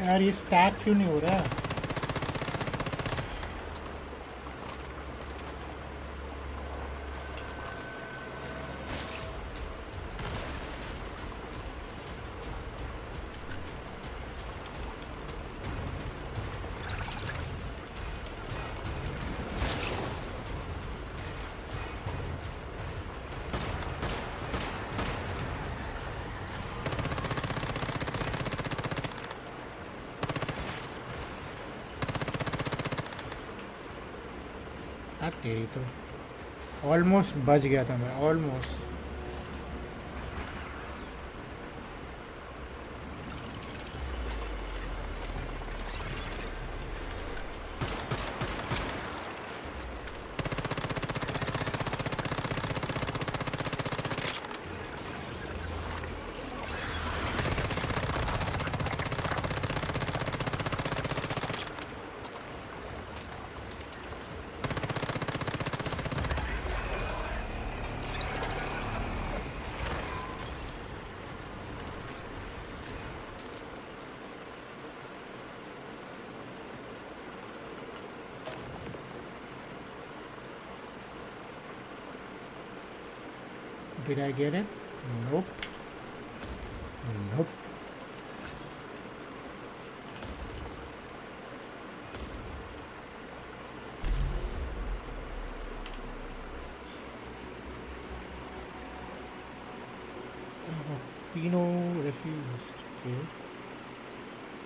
यार ये स्टैक क्यों नहीं हो रहा है? तेरी तो ऑलमोस्ट बच गया था मैं, almost. Did I get it? Nope. Nope. Pino refused. Okay.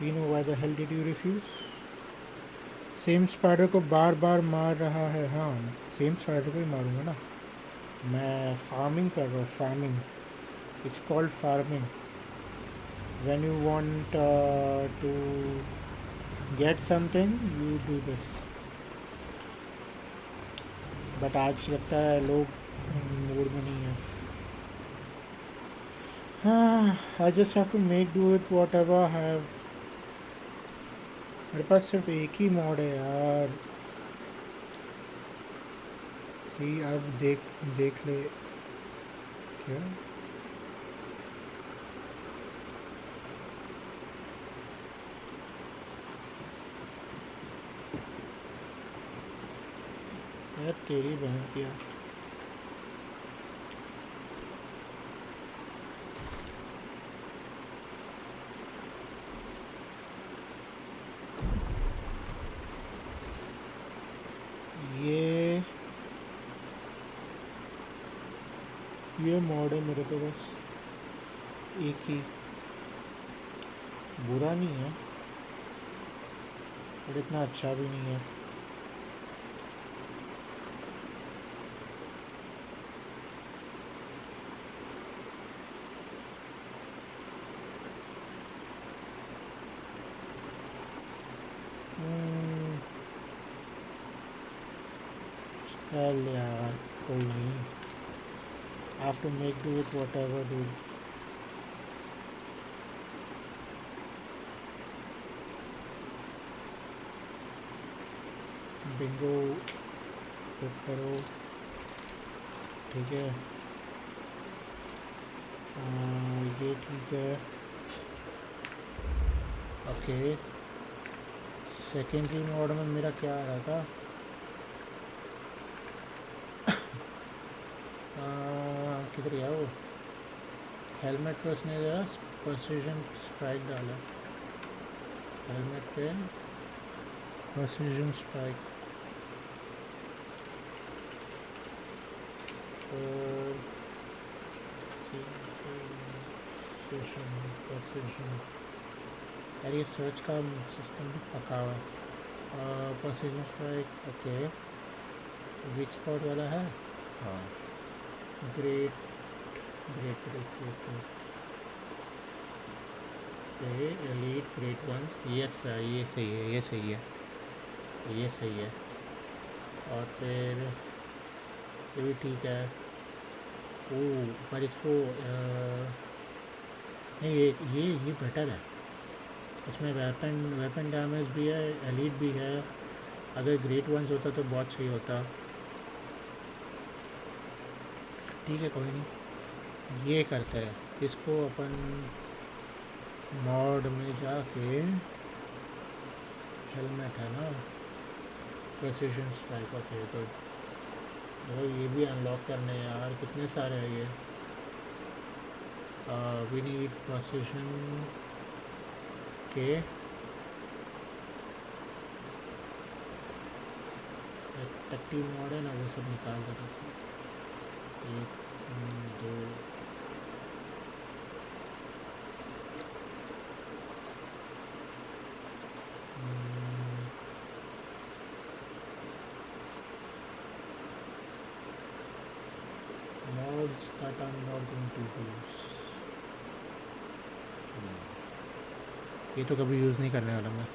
Pino, why the hell did you refuse? Same spider को बार बार मार रहा है. हाँ, सेम स्पाइडर को ही मारूंगा ना. मैं फार्मिंग कर रहा हूँ. Farming, it's called farming. When you want to get something you do this. But आज लगता है लोग मूड में नहीं है. हाँ, I just have to make do it whatever have. मेरे पास सिर्फ एक ही मॉड है यार. सी, अब देख ले क्या. यार तेरी बहन की यार. ये मॉड है मेरे को बस एक ही. बुरा नहीं है पर इतना अच्छा भी नहीं है. Hell यार कोई नहीं. I have to make do with whatever, dude. Bingo book करो. ठीक है. ये ठीक है. ओके. सेकेंडरी मोड में मेरा क्या आ रहा था? किधर गया वो? हेलमेट पे उसने जरा प्रेसिजन स्ट्राइक डाला. हेलमेट पे प्रेसिजन स्ट्राइक. प्रेसिजन. यार ये सर्च का सिस्टम भी पका हुआ. Precision strike. Okay. Weak spot वाला है. हाँ. Great great great great great. Elite great once. Yes sir ये सही है. ये सही है. ये सही है. और फिर ये भी ठीक है. ओह पर इसको नहीं ये बेटर है. इसमें वेपन डैमेज भी है. एलीट भी है. अगर ग्रेट वंस होता तो बहुत सही होता. ठीक है कोई नहीं. ये करते हैं. इसको अपन मॉड में जाके हेलमेट है ना प्रेसिजन स्ट्राइक. ओके तो ये भी अनलॉक करने हैं यार. कितने सारे हैं ये. वी नीड प्रेसिजन के एक्टिव मोड है ना वो सब निकाल देना. 1 2 mods that I'm not going to use. ये तो कभी यूज़ नहीं करने वाला मैं.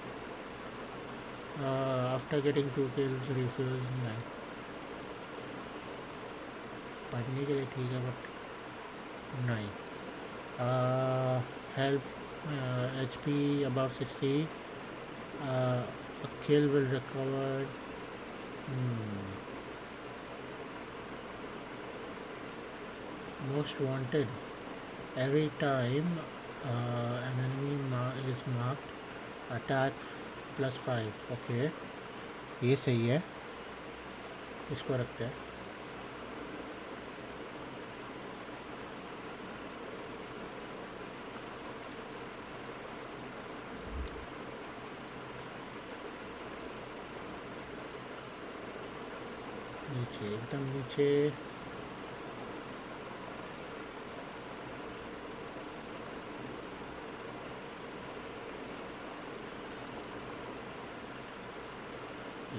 After getting 2 kills refuse. नहीं पढ़ने के लिए ठीक है बट नहीं. Help HP above 60. A kill will recover. Most wanted. Every time an enemy is marked, attack +5. Okay ये सही है. इसको रखते हैं. नीचे एकदम नीचे.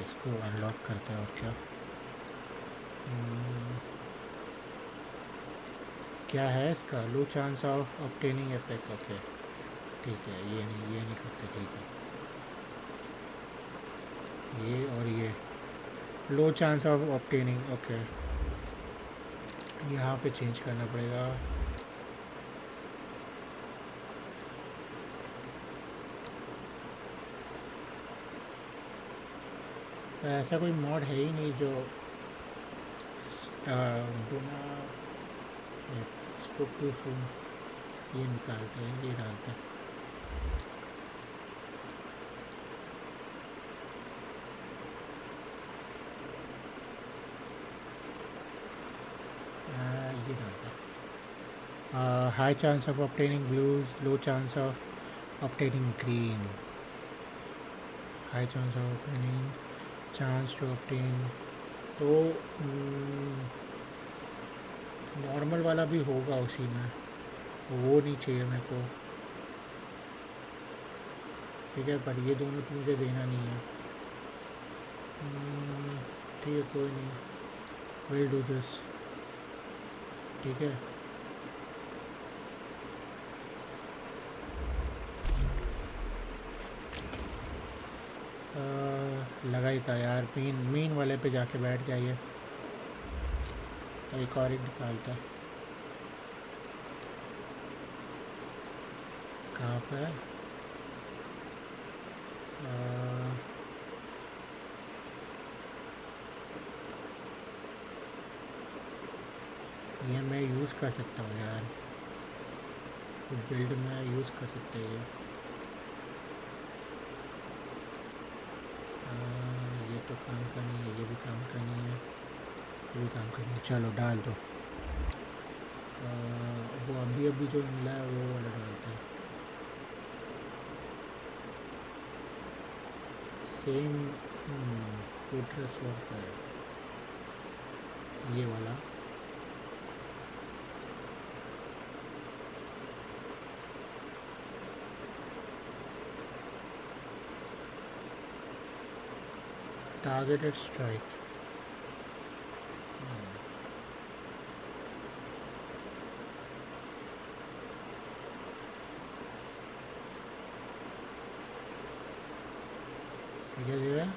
इसको अनलॉक करते हैं. और क्या क्या है इसका? Low chance of obtaining epic. Okay ठीक है. ये नहीं करते. ठीक है. ये और ये लो चांस ऑफ ऑब्टेनिंग. ओके यहाँ पे चेंज करना पड़ेगा. ऐसा कोई मॉड है ही नहीं जो बिना स्कोप टू ये निकालते हैं. ये डालते हैं. ये डालते हैं. High chance of obtaining blues. Low chance of obtaining green. High chance of obtaining chance to obtain. तो नॉर्मल वाला भी होगा उसी में. वो नहीं चाहिए मेरे को. ठीक है पर ये दोनों तो मुझे देना नहीं है. ठीक है कोई नहीं. Will do this. ठीक है. लगा ही था यार. मेन वाले पे जाके बैठ जाइए. एक और एक निकालता है। कहाँ पे है? ये मैं यूज़ कर सकता हूँ यार, बिल्ड में यूज़ कर सकते हैं ये तो काम का नहीं है, ये भी काम का नहीं है, ये भी काम का नहीं है। चलो डाल दो। वो अभी जो मिला है वो वाला डालते हैं। सेम फोर्ट्रेस वॉरफेयर, ये वाला। टारगेटेड स्ट्राइक, क्या दे रहा है?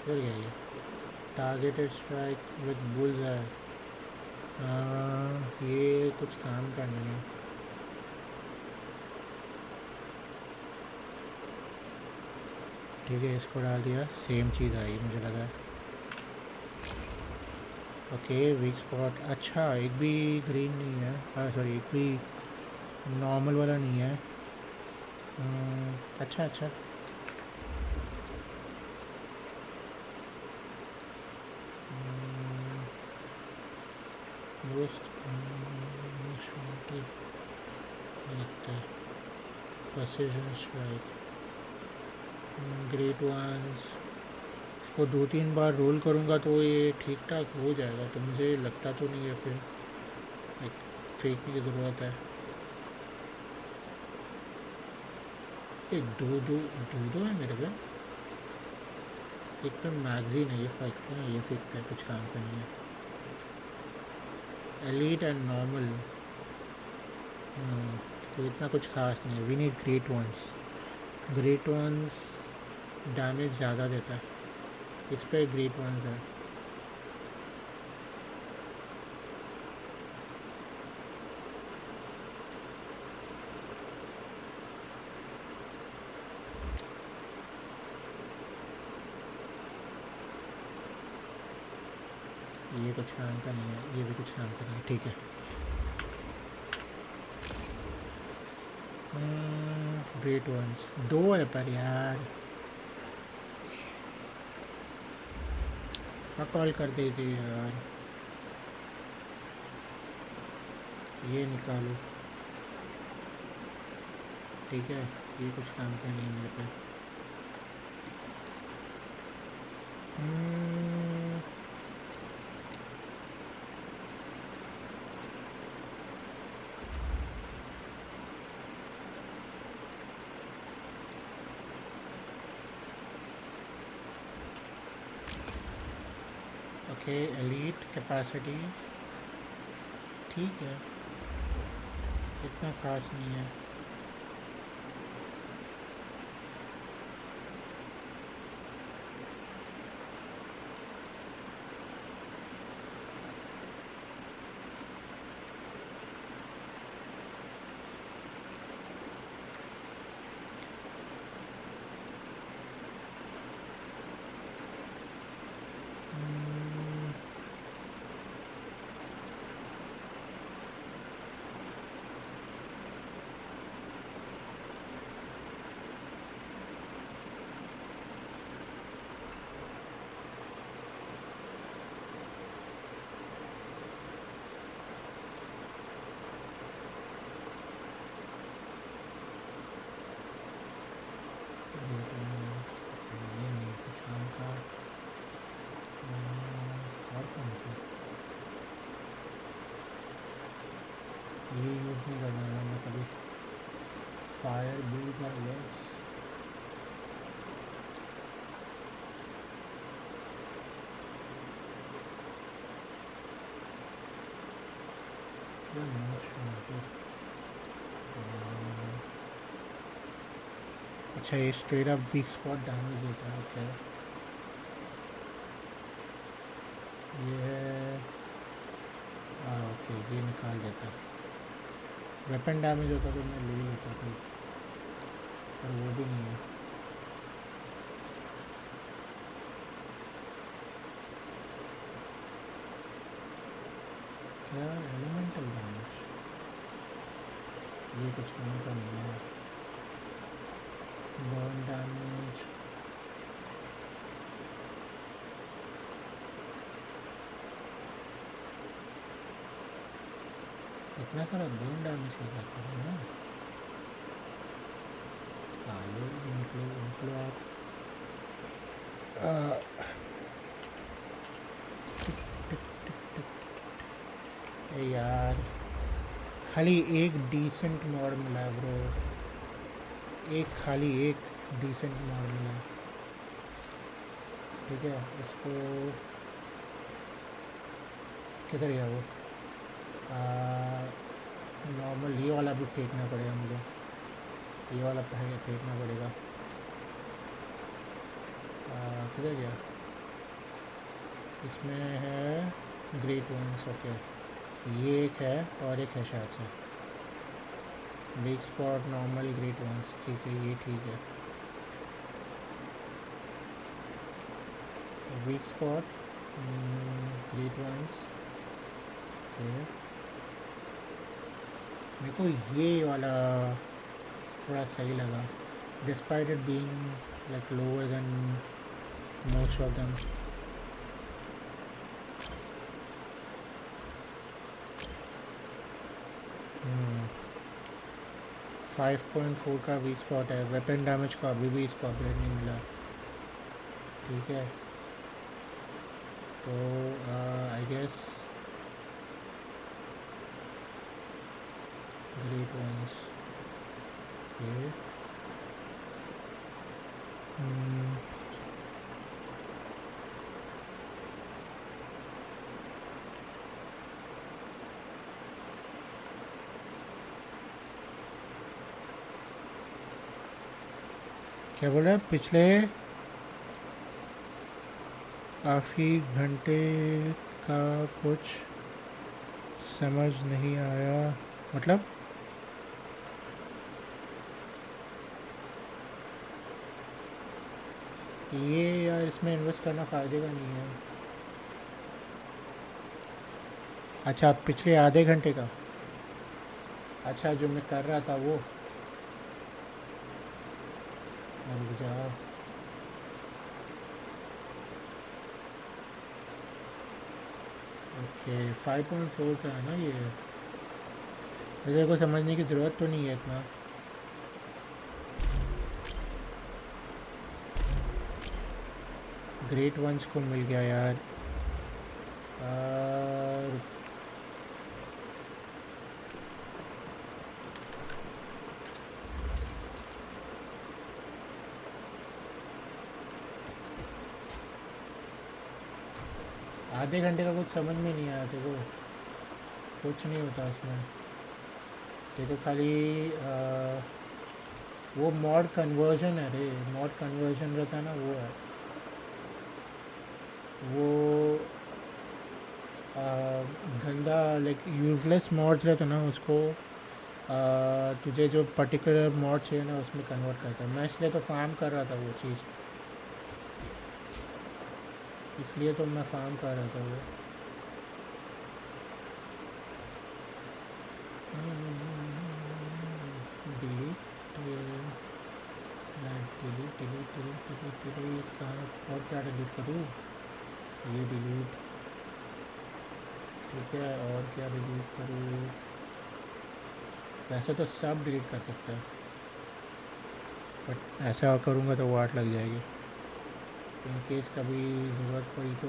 फिर क्या ये टारगेटेड स्ट्राइक विद बुल्स है। ये कुछ काम का नहीं है। ठीक है, इसको डाल दिया, सेम चीज़ आई मुझे लगा। Okay, weak spot. अच्छा, एक भी ग्रीन नहीं है, सॉरी एक भी नॉर्मल वाला नहीं है। अच्छा अच्छा, मोस्ट लगता है प्रेसिजन स्ट्राइक, ग्रेट वंस। इसको 2-3 बार रोल करूँगा तो ये ठीक ठाक हो जाएगा, तो मुझे लगता तो नहीं है फिर एक फेंकने की ज़रूरत है। एक दो है मेरे पे, एक पे मैगजीन है, ये फेंकते हैं, ये फेंकते हैं, कुछ काम का नहीं है। एलीट एंड नॉर्मल तो इतना कुछ खास नहीं है। We need great ones. Great ones damage ज़्यादा देता है, इस पे ग्रेट वंस है। ये कुछ काम का नहीं है, ये भी कुछ काम का नहीं है। ठीक है, ग्रेट वंस 2 है पर यार कॉल कर देती यार। ये निकालो, ठीक है, ये कुछ काम का नहीं है मेरे पे। ओके, एलीट कैपेसिटी ठीक है, इतना खास नहीं है। ये नहीं कुछ काम का। और कौन सा ये यूज़ नहीं करना है मैं कभी। Fire bills are less. अच्छा, ये straight up weak spot damage देता है। ओके, ये है ओके ये निकाल देता। वेपन डैमेज होता तो मैं ले लेता कोई, पर वो भी नहीं है। क्या एलिमेंटल डैमेज, ये कुछ काम का नहीं है। बर्न डैमेज, इतना सारा बर्न डैमेज हो जाता है ना। आयो निकलो निकलो आप। ए यार खाली एक डिसेंट मॉड मिला है ब्रो, खाली एक डिसेंट मॉड मिला है। ठीक है इसको किधर गया वो? नॉर्मल ये वाला भी फेंकना पड़ेगा मुझे, ये वाला फेंकना पड़ेगा। किधर गया? इसमें है ग्रेट वंस। ओके ये एक है और एक है शायद से week spot, normal, great once. ठीक है ये ठीक है। Week spot, great once. मेरे को ये वाला थोड़ा सही लगा, despite it being like lower than most of them. 5.4 का वीक स्पॉट है। वेपन डैमेज का अभी भी इसको अपडेट नहीं मिला। ठीक है तो आई गेस ग्रेट वंस। क्या बोल रहे हैं? पिछले काफ़ी घंटे का कुछ समझ नहीं आया, मतलब ये यार इसमें इन्वेस्ट करना फ़ायदे का नहीं है। अच्छा पिछले आधे घंटे का, अच्छा जो मैं कर रहा था वो, रुक जाओ। ओके 5.4 का है ना ये, मुझे को समझने की ज़रूरत तो नहीं है इतना। ग्रेट वंस को मिल गया यार। आधे घंटे का कुछ समझ में नहीं आया देखो, कुछ नहीं होता उसमें। ये तो खाली वो मॉड कन्वर्जन है रे, मॉड कन्वर्जन रहता है ना वो है। वो गंदा लाइक यूजलेस मॉड्स रहता है ना, उसको तुझे जो पर्टिकुलर मॉड चाहिए ना उसमें कन्वर्ट करता है। मैं इसलिए तो फार्म कर रहा था वो चीज़, इसलिए तो मैं फार्म कर रहा था वो। डिलीट कहाँ और क्या डिलीट करूँ? ये डिलीट, ठीक है और क्या डिलीट करूँ? वैसे तो सब डिलीट कर सकता है, बट ऐसा करूँगा तो वाट लग जाएगी। इन केस कभी ज़रूरत पड़ी तो।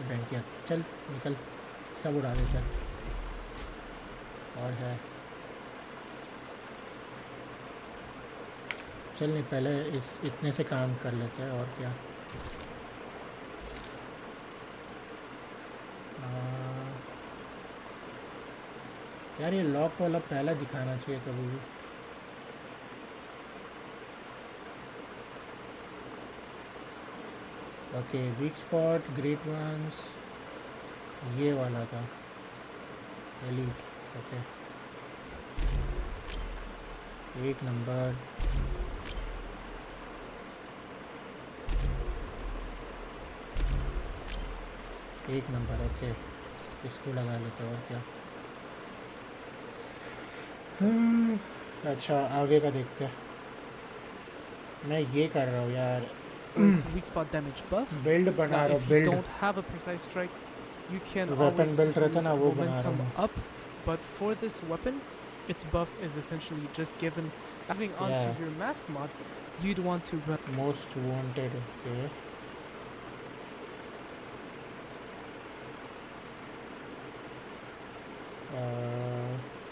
बैंक किया, चल निकल, सब उड़ा दे चल। और है चल, नहीं पहले इस इतने से काम कर लेते हैं और क्या। यार ये लॉक वाला पहला दिखाना चाहिए कभी भी। Okay weak spot, great once, ये वाला था एलीट। Okay, 1 number. ओके, इसको लगा लेते हैं और क्या। अच्छा, आगे का देखते हैं। मैं ये कर रहा हूँ यार, It's weak spot damage buff. Build बना Now, रहा if हूँ, you build. don't have a precise strike, you can Weapon always build रहता use ना, वो बना रहा momentum हूँ मैं। up. But for this weapon, its buff is essentially just given. Adding onto Yeah. your mask mod, you'd want to run. Most wanted. Okay,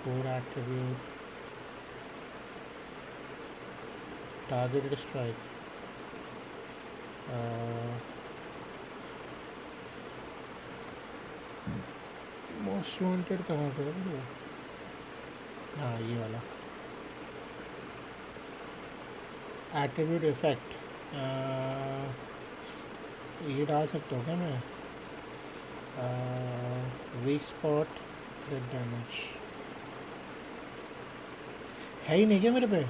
core attribute, targeted strike, most wanted कहाँ पे है वो? हाँ, ये वाला attribute effect. ये डाल सकता हूँ क्या मैं? वीक स्पॉट, क्रिट डैमेज है ही नहीं क्या मेरे पे?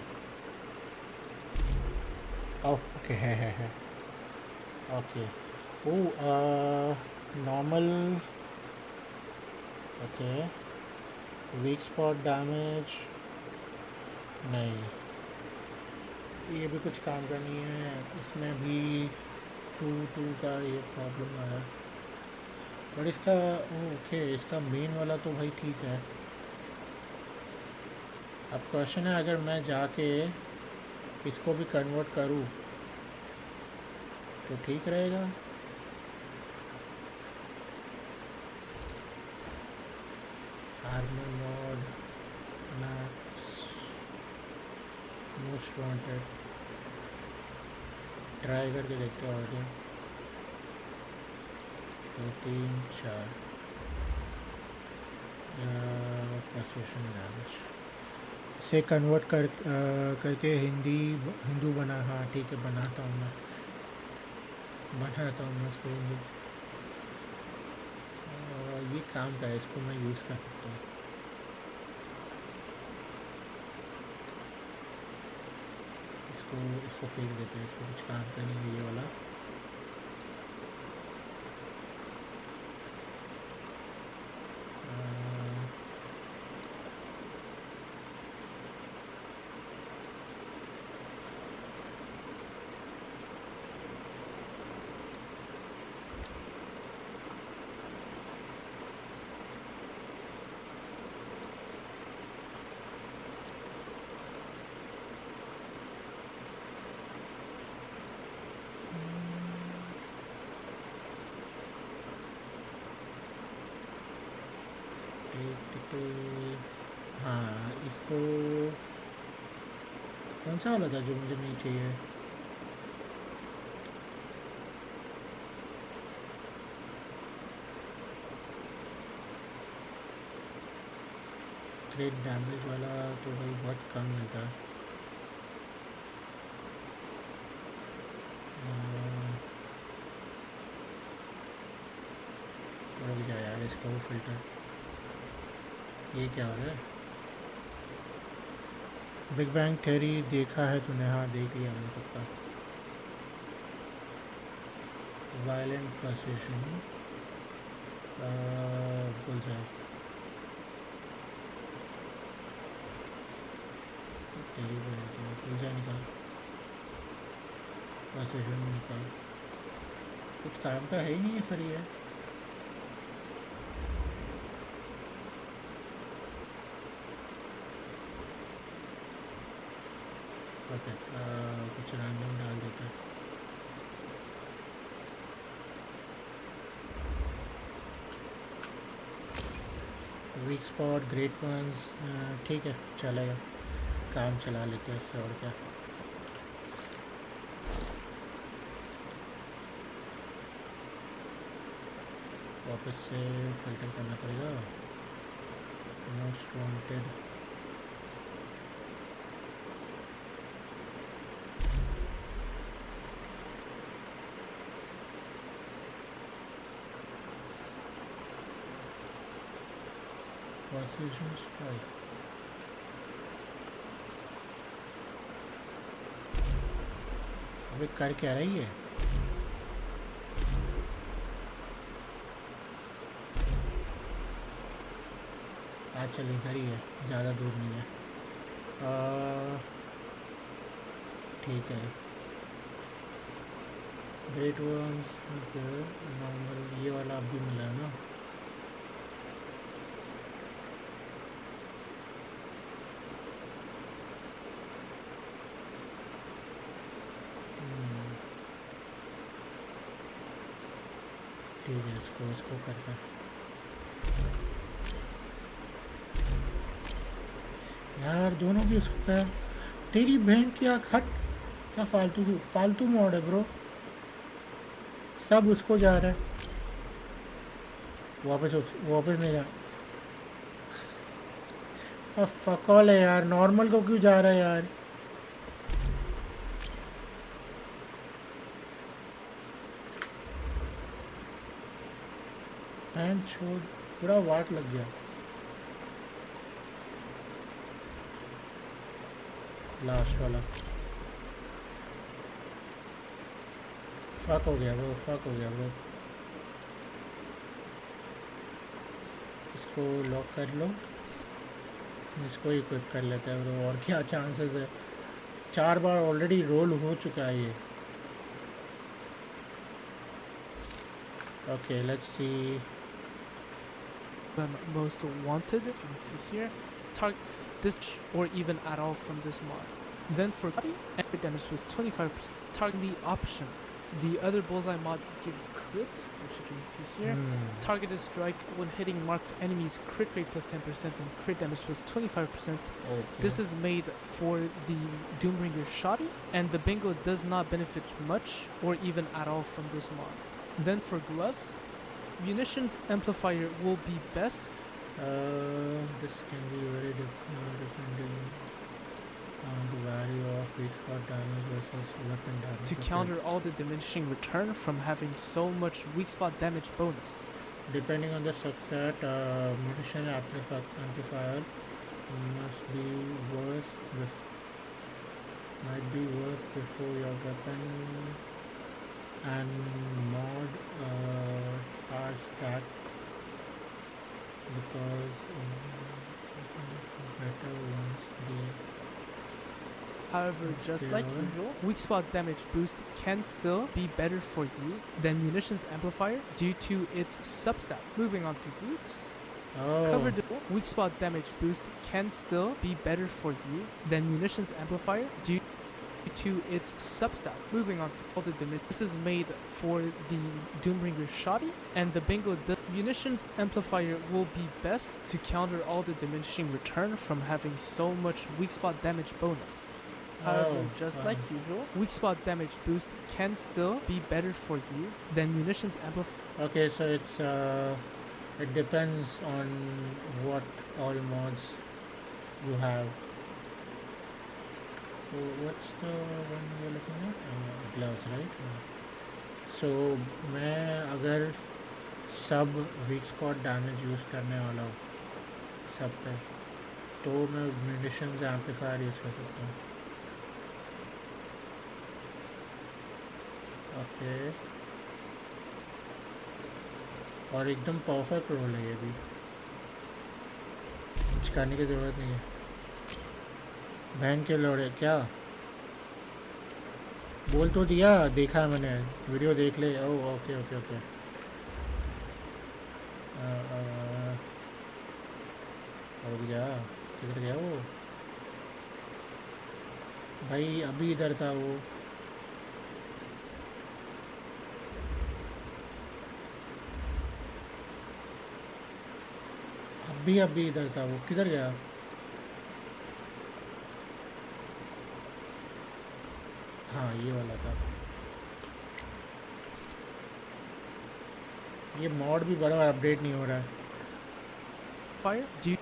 ओके, है। Okay, oh normal. Okay, weak spot damage नहीं, ये भी कुछ काम का नहीं है। इसमें भी 2 का ये प्रॉब्लम आया, बट इसका ओके, इसका मेन वाला तो भाई ठीक है। अब क्वेश्चन है, अगर मैं जाके इसको भी कन्वर्ट करूँ तो ठीक रहेगा? Armour mod, max, most wanted, try करके देखते हैं। और क्या 2 3 4 प्रोसेशन डैमेज से कन्वर्ट करके हिंदू बना। हाँ ठीक है, बनाता हूँ मैं इसको हिंदू। ये काम का है, इसको मैं यूज़ कर सकता हूँ। इसको फेंक देते हैं, इसको कुछ काम का नहीं है ये वाला। हाँ, इसको कौन सा वाला था जो मुझे नहीं चाहिए? क्रिट डैमेज वाला तो भाई बहुत कम मिलता है। रुक जा यार, इसका वो फिल्टर, ये क्या हो रहा है? बिग बैंग थ्योरी देखा है तूने? हाँ देख लिया मैंने पक्का। वायलेंट प्रोसेशन, बुलजाई, बुलजाई निकाल, प्रोसेशन निकाल। कुछ काम का है ही नहीं है फिर ये। ओके, कुछ रैंडम डाल देते हैं। वीक स्पॉट, ग्रेट वंस, ठीक है चलेगा, काम चला लेते हैं इससे। और क्या, वापस से फिल्टर करना पड़ेगा। Most wanted, Precision strike. अबे कर क्या रही है? चल इधर ही है, ज़्यादा दूर नहीं है। ठीक है। ग्रेट वंस नॉर्मल, ये वाला अब भी मिला है ना। ठीक है, इसको करता है। यार दोनों भी उसको क्या, तेरी बहन की आँख हट, क्या फालतू मोड है ब्रो। सब उसको जा रहा है, वापस नहीं जा। अब फकॉल है यार, नॉर्मल को क्यों जा रहा है यार। पैन छोड़, पूरा वाट लग गया। लास्ट वाला फक हो गया ब्रो। इसको लॉक कर लो, इसको इक्विप कर लेते हैं ब्रो। और क्या चांसेस है, 4 बार ऑलरेडी रोल हो चुका है ये। Okay let's see. Most wanted, you can see here, target this or even at all from this mod. Then for body, crit damage was 25%. Target the option. The other bullseye mod gives crit, which you can see here. Targeted strike when hitting marked enemies, crit rate plus 10%, and crit damage was 25%. Okay. This is made for the Doombringer Shoddy, and the bingo does not benefit much or even at all from this mod. Then for gloves, munitions amplifier will be best. This can be very depending on the value of weak spot damage versus weapon damage. To counter all the diminishing return from having so much weak spot damage bonus. Depending on the subset, munition amplifier must be worse. Might be worse before your weapon and mod are stacked because better once they. However, just like Yeah. usual, weak spot damage boost can still be better for you than munitions amplifier due to its substat. Moving on to boots. Covered weak spot damage boost can still be better for you than munitions amplifier due to its substat. Moving on to all the damage. This is made for the Doombringer Shoddy, and the bingo munitions amplifier will be best to counter all the diminishing return from having so much weak spot damage bonus. However, just like usual, weak spot damage boost can still be better for you than munitions amplifier. Okay, so it depends on what all mods you have. So what's the one you're looking at? Gloves, right? So मैं अगर सब weak spot damage use करने वाला हूँ सब पे, तो मैं munitions amplifier यूज़ कर सकता हूँ। ओके, और एकदम परफेक्ट रोल है ये भी, कुछ करने की ज़रूरत नहीं है। बहन के लोड़े क्या बोल तो दिया, देखा है मैंने, वीडियो देख ले। Oh okay okay okay. रुक जा, किधर गया वो भाई? अभी इधर था वो। अभी इधर था वो, किधर गया? हाँ ये वाला था। ये मॉड भी बड़ा अपडेट नहीं हो रहा है। Fire? Do you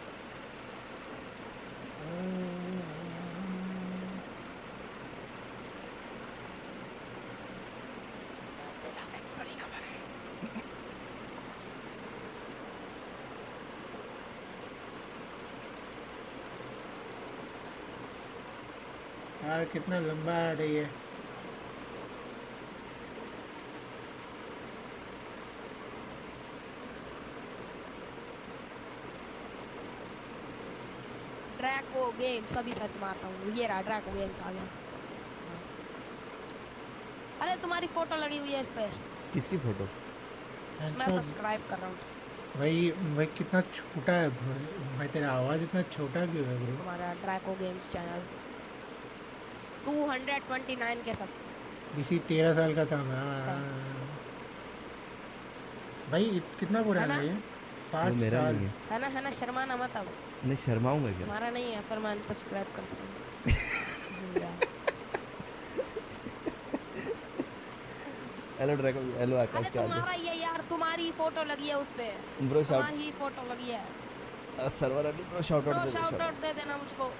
यार कितना लंबा ऐड है ये। ड्रैको गेम्स अभी सर्च मारता हूँ, ये रहा ड्रैको गेम्स आ गया। अरे तुम्हारी फोटो लगी हुई है इस पे, किसकी फोटो? मैं अच्छा सब्सक्राइब कर रहा हूँ। भाई कितना छोटा है भाई, तेरा आवाज इतना छोटा क्यों है ब्रो? हमारा ड्रैको गेम्स चैनल 229 के सब। इसी 13 साल का था मैं। भाई कितना पुराना है ये? वो 5 मेरा साल। नहीं है। है ना शर्माना मत अब। नहीं शर्माऊंगा क्या? हमारा नहीं है, फिर मैं सब्सक्राइब करता हूँ। हेलो ड्रैगन, हेलो अरे आकाश, क्या हाल तुम्हारा ये यार, तुम्हारी फोटो लगी है उस पे, है ब्रो? शाउट तुम्हारी फोटो लगी है। सर्वर अभी bro, shout out bro they दो, शाउट shout आउट दे देना मुझको। out।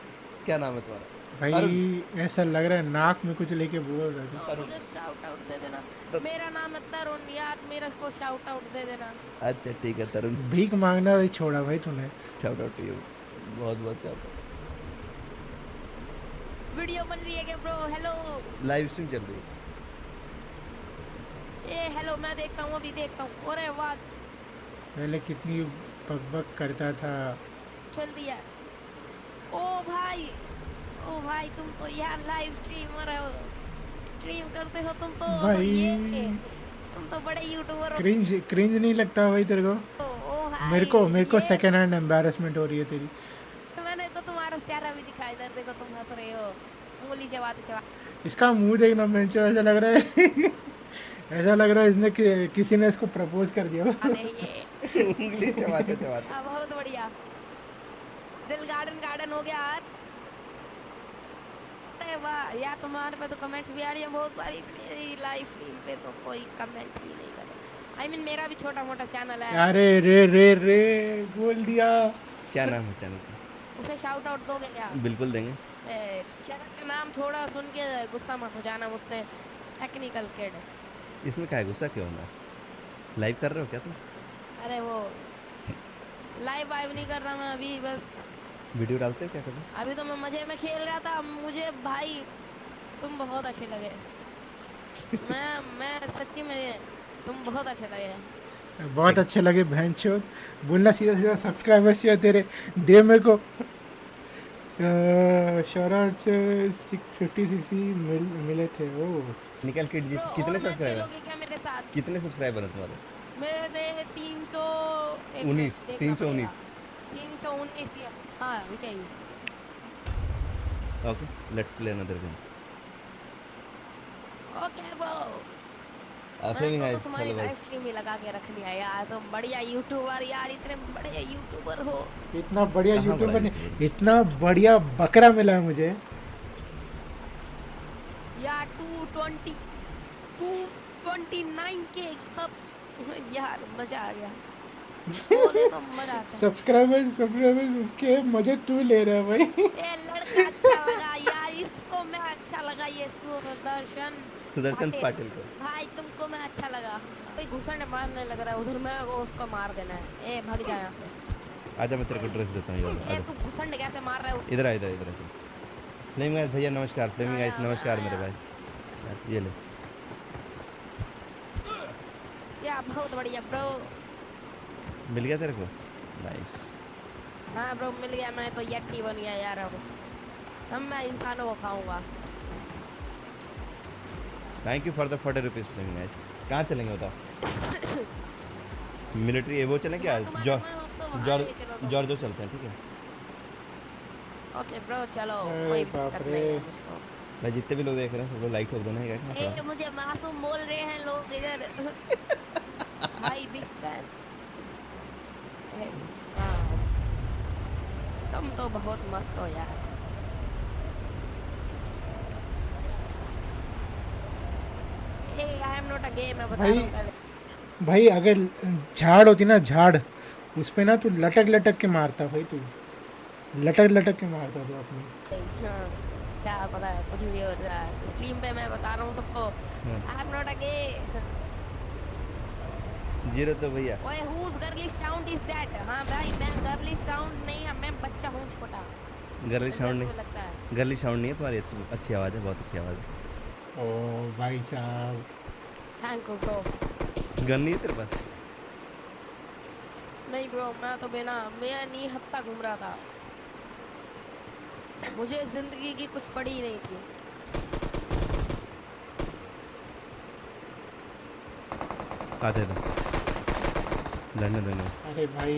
क्या नाम है तुम्हारा? भाई ऐसा लग रहा है नाक में कुछ लेके बोल रहा था। मुझे शाउट आउट दे देना। मेरा नाम है तरुण यार, मेरे को शाउट आउट दे देना। अच्छा ठीक है तरुण, भीख मांगना भी छोड़ा भाई तूने। शाउट आउट टू यू, बहुत बहुत शाउट आउट। वीडियो बन रही है क्या ब्रो? हेलो लाइव स्ट्रीम चल रही है। ए हेलो, मैं देखता हूँ, अभी देखता हूँ। अरे वाह, पहले कितनी बकबक करता था। चल दिया। ओ भाई तुम तो यार लाइव स्ट्रीमर हो, स्ट्रीम करते हो तुम तो। भाई तुम तो बड़े यूट्यूबर हो। क्रिंज नहीं लगता भाई तेरे को? ओ भाई, मेरे को ये सेकंड हैंड एम्बैरेसमेंट हो रही है तेरी। मैंने को तुम्हारा चेहरा भी दिखाई दे, देखो तुम हंस रहे हो, उंगली चबा। इसका मुंह देखना, मैं ऐसा लग रहा है ऐसा लग रहा है इसने किसी ने इसको प्रपोज कर दिया। अरे ये उंगली चबाते चबाते। बहुत बढ़िया। दिल गार्डन हो गया यार। अरे वाह यार, तुम्हारे पे तो कमेंट्स भी आ रही है बहुत सारी। मेरी लाइव स्ट्रीम पे तो कोई कमेंट ही नहीं कर। I mean, मेरा भी छोटा मोटा चैनल है। अरे रे बोल दिया। क्या नाम है चैनल का? उसे शाउट आउट दोगे क्या? बिल्कुल देंगे। चैनल का नाम थोड़ा सुन के गुस्सा मत हो जाना मुझसे। Technical kid. इसमें क्या है, गुस्सा क्यों होना? लाइव कर रहे हो क्या तुम? अरे वो लाइव नहीं कर रहा मैं अभी, बस वीडियो डालते हो क्या कभी? अभी तो मैं मजे में खेल रहा था। मुझे भाई तुम बहुत अच्छे लगे। मैं सच्ची में तुम बहुत अच्छे लगे। बहुत अच्छे लगे बहनचोद। बोलना सीधा सब्सक्राइबर्स चाहिए तेरे, दे मेरे को। शॉर्ट से 650 मिले थे। ओ निकल किड जी, कितने सब्सक्राइबर? खेलोगे क्या मेरे साथ? कितने सब्सक्राइबर हैं तुम्हारे? मेरे 19 319। 319 या हाँ रुके ही। Okay, let's play another game. Okay bro, flaming मैं आइस, तुम्हारी हेलो भाई। लाइव स्ट्रीम ही लगा के रखनी है यार। तुम बढ़िया यूट्यूबर यार, इतने बड़े यूट्यूबर हो। इतना बढ़िया कहाँ यूट्यूबर बड़ा ने, यूट्यूबर? इतना बढ़िया बकरा मिला है मुझे यार 229 के सब यार, मजा आ गया। बोले तो मजा आता। सब्सक्राइबर्स उसके मजे तू ले रहा है भाई। ये लड़का अच्छा लगा यार, इसको मैं अच्छा लगा, ये सुदर्शन पाटिल को। भाई तुमको मैं अच्छा लगा। कोई घुसने मारने लग रहा है उधर, मैं उसको मार देना है। ए भाग जा यहाँ से। आजा, मैं तेरे को ड्रेस देता हूँ। ए तू घुसने कैसे मार रहा है उसको? इधर आ, इधर फ्लेमिंग आइस भैया नमस्कार। फ्लेमिंग आइस नमस्कार मेरे भाई, ये ले। या बहुत बढ़िया ब्रो। मिल गया तेरे को? नाइस। हाँ ब्रो मिल गया, मैं तो यट्टी बन गया यार। अब मैं इंसानों को खाऊंगा। Thank you for the 40 rupees flaming ice. कहाँ चलेंगे बताओ? मिलिट्री वो चलें क्या? जॉर्जो चलते हैं, ठीक है? ओके ब्रो चलो, अरे कोई बाप दिक्कत रे। नहीं है मुझको। भाई जितने भी लोग देख रहे हैं सब लोग लाइक ठोक देना है क्या? ए मुझे मासूम बोल रहे हैं लोग इधर। भाई बिग फैन। तुम तो बहुत मस्त हो यार। आई एम नॉट अ गेम, मैं बता रहा हूँ पहले। भाई अगर झाड़ होती ना, झाड़ उस पे ना तू लटक के मारता भाई। तू लटक के मारता तू अपनी। हाँ, क्या पता है कुछ भी हो रहा है स्ट्रीम पे। मैं बता रहा हूँ सबको, I am not a gay. Zero तो भैया। ओए whose girlish sound is that? हाँ भाई मैं गर्लिश साउंड नहीं है, मैं बच्चा हूँ छोटा। गर्ली अंदर साउंड में नहीं, लगता है। गर्ली साउंड नहीं है तुम्हारी, अच्छी अच्छी आवाज़ है, बहुत अच्छी आवाज़ है। ओ भाई साहब, थैंक यू ब्रो। गन नहीं है तेरे पास? नहीं ब्रो, मैं तो बिना मैं नहीं हफ्ता घूम रहा था, मुझे जिंदगी की कुछ पड़ी ही नहीं थी। आते थे लड़ने देने। अरे भाई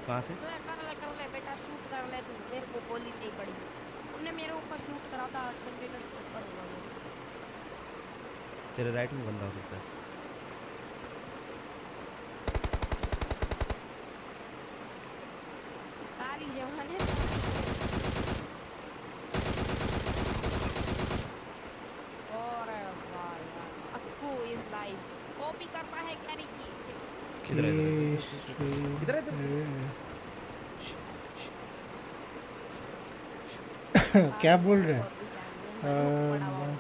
कहाँ से? कर ले बेटा, शूट कर ले तू, मेरे को गोली नहीं पड़ी, उनने मेरे ऊपर शूट करा था कंटेनर के ऊपर हुआ वो। तेरे राइट में बंदा हो सकता है। काली जवान है। और भाई अक्कू इज लाइव, कॉपी करता है कैरी की। किधर है इधर इधर क्या बोल रहे हैं? और भी चाहिए, मैं लोग पड़ा हुआ हूँ।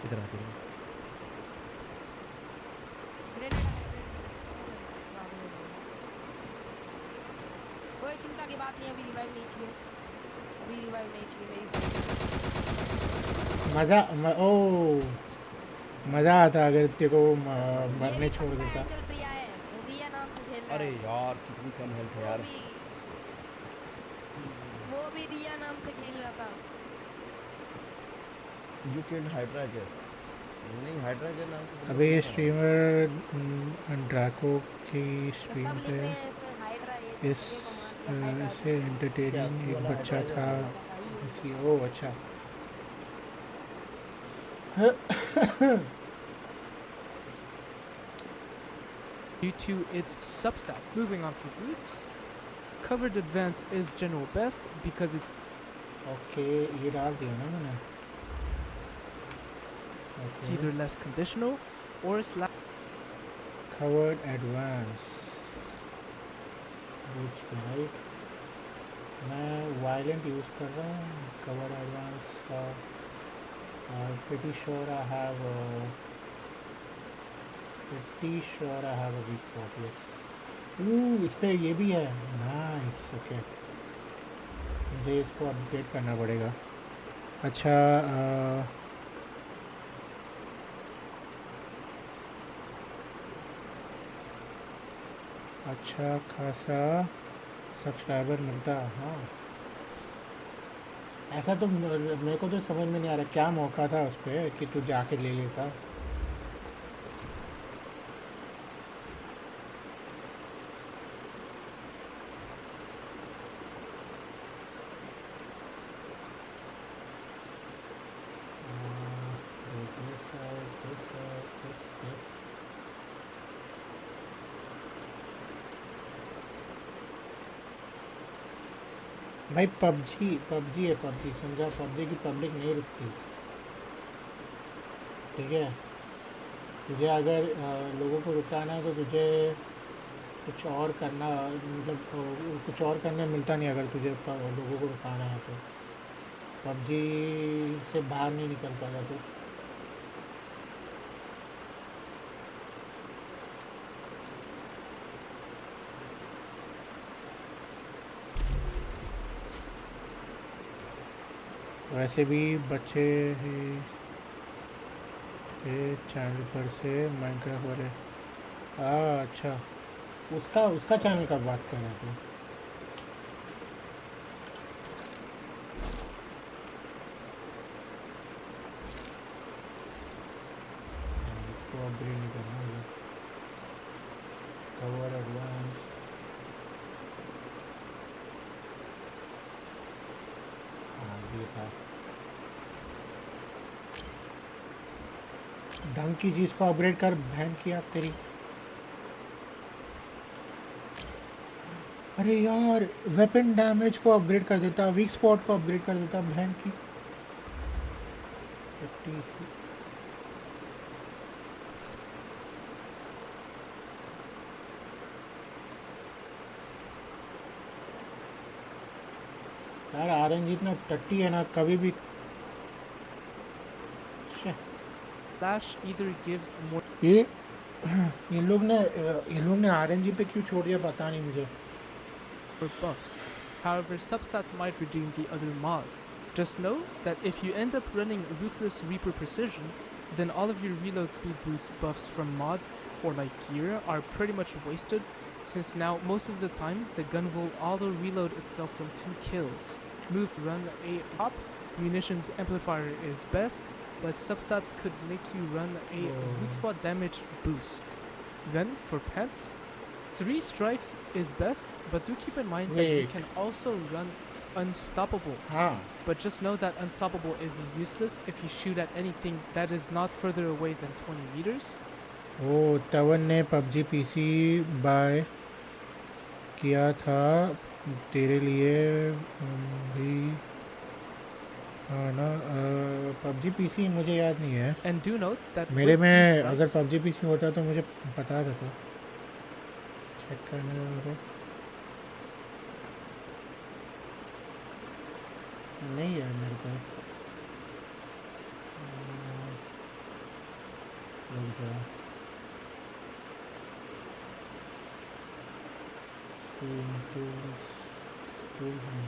इधर आते हैं। कोई चिंता की बात नहीं, अभी रिवाइव नहीं चाहिए, अभी रिवाइव नहीं चाहिए मेरी साइड। ओ मज़ा आता अगर तेरे को मरने ये छोड़ पक्का देता। एंजल प्रिया है, रिया नाम से खेल रहा अरे है। यार कितनी कम हेल्थ है वो यार। भी रिया नाम से खेल रहा था। यू किल्ड हाइड्रा के? नहीं, हाइड्रा के नाम से अबे ये स्ट्रीमर ड्रैको की सब स्ट्रीम लिख पे रहे हैं इसमें हाइड्रा, ये इस ये को मार दिया हाइड्रा से एंटरटेनिंग क्या एक वाला बच्चा hydra था है? इसी। ओ अच्छा। Due to its substack. Moving on to boots. Covered advance is general best because it's okay ये डाल दिया ना मैंने। it's either less conditional or covered advance boots right, मैं violent यूज़ कर रहा हूँ covered advance का। pretty sure I have a weak spot, yes। इस पे ये भी है, नाइस ओके। मुझे इसको अपग्रेड करना पड़ेगा। अच्छा अच्छा खासा सब्सक्राइबर मिलता। हाँ ऐसा तो मेरे को तो समझ में नहीं आ रहा क्या मौका था उस पर कि तू जाके ले लेता। भाई पबजी है, पबजी समझा, पबजी की पब्लिक नहीं रुकती, ठीक है। तुझे अगर लोगों को रुकाना है तो तुझे कुछ और करना, मतलब कुछ और करने मिलता नहीं अगर तुझे लोगों को रुकाना है तो। पबजी से बाहर नहीं निकल पाता तो। वैसे भी बच्चे ही थे चैनल पर से माइनक्राफ्ट वाले। अच्छा उसका चैनल का बात कर रहे थे। इसको अपग्रेड नहीं करना होगा। कवर एडवांस ये था। ढंग की चीज़ को अपग्रेड कर, बहन की आप तेरी। अरे यार वेपन डैमेज को अपग्रेड कर देता, वीक स्पॉट को अपग्रेड कर देता, बहन की। यार आरएनजी इतना टट्टी है ना, कभी भी Flash either gives more ये इन लोग ने RNG पे क्यों छोड़ दिया पता नहीं मुझे. buffs. However, substats might redeem the other mods. Just know that if you end up running Ruthless Reaper Precision, then all of your reload speed boost buffs from mods or like gear are pretty much wasted, since now most of the time the gun will auto reload itself from 2 kills. Move to run a pop, munitions amplifier is best, but substats could make you run a weak spot damage boost. Then for pets, 3 strikes is best, but do keep in mind that you Wait. can also run Unstoppable. हाँ. But just know that Unstoppable is useless if you shoot at anything that is not further away than 20 meters. वो तवन ने PUBG PC bye किया था तेरे लिए भी. हाँ ना. PUBG PC मुझे याद नहीं है. And do note that मेरे with में these अगर strikes, PUBG PC होता तो मुझे पता रहता. चेक करने वाला नहीं है मेरे पास. रुक जा. टूल्स में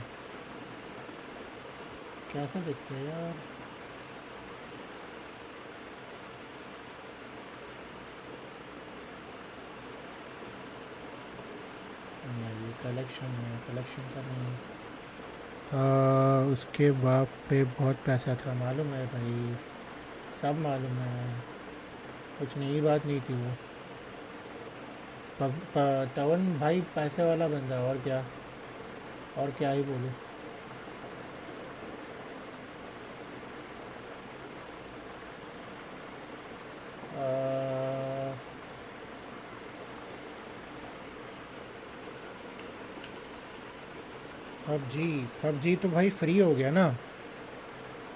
कैसा दिखता है यार. नहीं कलेक्शन है. कलेक्शन का नहीं. उसके बाप पे बहुत पैसा था. मालूम है भाई. सब मालूम है. कुछ नई बात नहीं थी वो. तवन भाई पैसे वाला बंदा. और क्या ही बोलूं. PUBG तो भाई फ्री हो गया ना.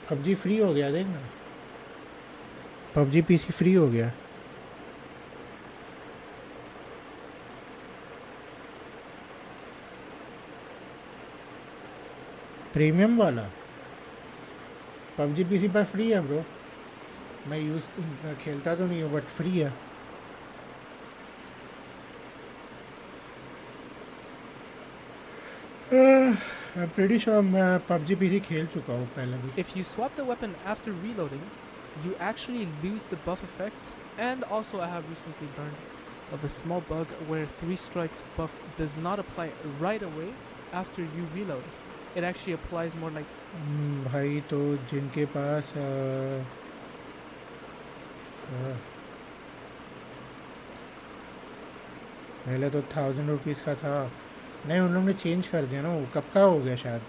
PUBG फ्री हो गया. देख ना. PUBG PC फ्री हो गया. प्रीमियम वाला PUBG PC पर फ्री है ब्रो. मैं खेलता तो नहीं हूँ बट फ्री है. I'm pretty sure मैं PUBG PC खेल चुका हूँ पहले भी. if you swap the weapon after reloading, you actually lose the buff effect. And also, I have recently learned of a small bug where 3 strikes buff does not apply right away after you reload. It actually applies more like भाई तो जिनके पास पहले तो 1000 rupees का था. नहीं उन लोगों ने चेंज कर दिया ना. वो कब का हो गया शायद.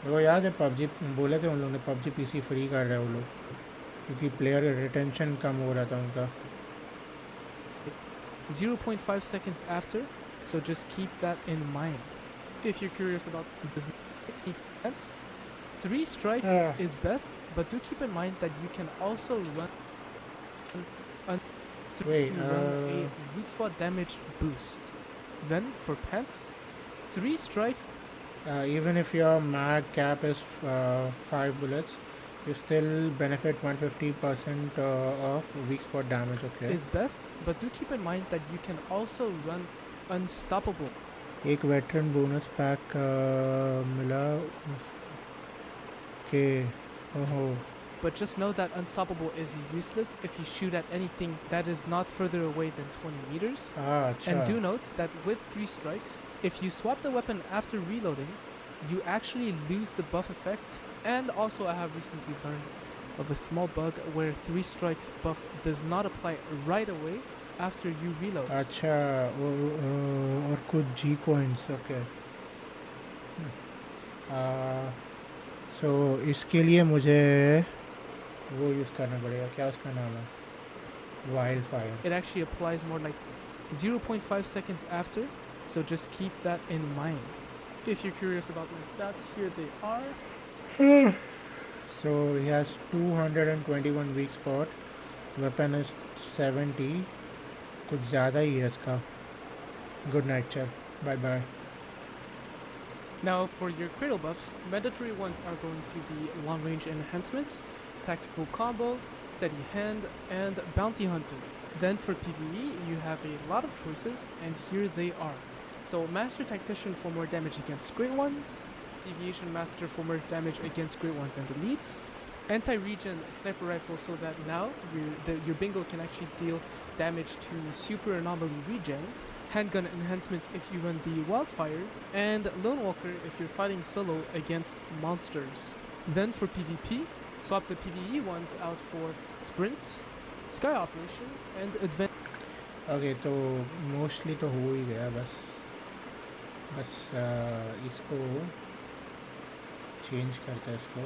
वो याद है PUBG बोले थे उन लोगों ने PUBG PC फ्री कर रहे हैं वो लोग क्योंकि प्लेयर रिटेंशन कम हो रहा था उनका. 0.5 seconds after, so just keep that in mind. If you're curious about this defense, 3 strikes is best, but do keep in mind that you can also run a weak spot damage boost. Then for pets, 3 strikes. Even if your mag cap is 5 bullets, you still benefit 150% of weak spot damage. Okay. Is best, but do keep in mind that you can also run Unstoppable. एक veteran bonus pack मिला के. ओहो. But just know that Unstoppable is useless if you shoot at anything that is not further away than 20 meters. अच्छा. And do note that with 3 strikes, if you swap the weapon after reloading, you actually lose the buff effect. And also, I have recently learned of a small bug where 3 strikes buff does not apply right away after you reload. अच्छा. और कुछ G coins. Okay. सो इसके लिए मुझे वो use करना पड़ेगा. क्या उसका नाम है. Wildfire. It actually applies more like 0.5 seconds after, so just keep that in mind. If you're curious about my stats, here they are. So he has 221 weak spot. Weapon is 70. कुछ ज़्यादा ही है इसका. Good night, chap. Bye bye. Now for your cradle buffs, mandatory ones are going to be long range enhancement, tactical combo, Steady Hand, and Bounty Hunter. Then for PvE, you have a lot of choices, and here they are. So Master Tactician for more damage against Great Ones, Deviation Master for more damage against Great Ones and Elites, Anti-Regen Sniper Rifle so that now your bingo can actually deal damage to Super Anomaly Regens, Handgun Enhancement if you run the Wildfire, and Lone Walker if you're fighting solo against monsters. Then for PvP, swap the PvE ones out for Sprint, Sky Operation, and Advent. Okay तो mostly तो हो ही गया बस इसको change करते हैं इसको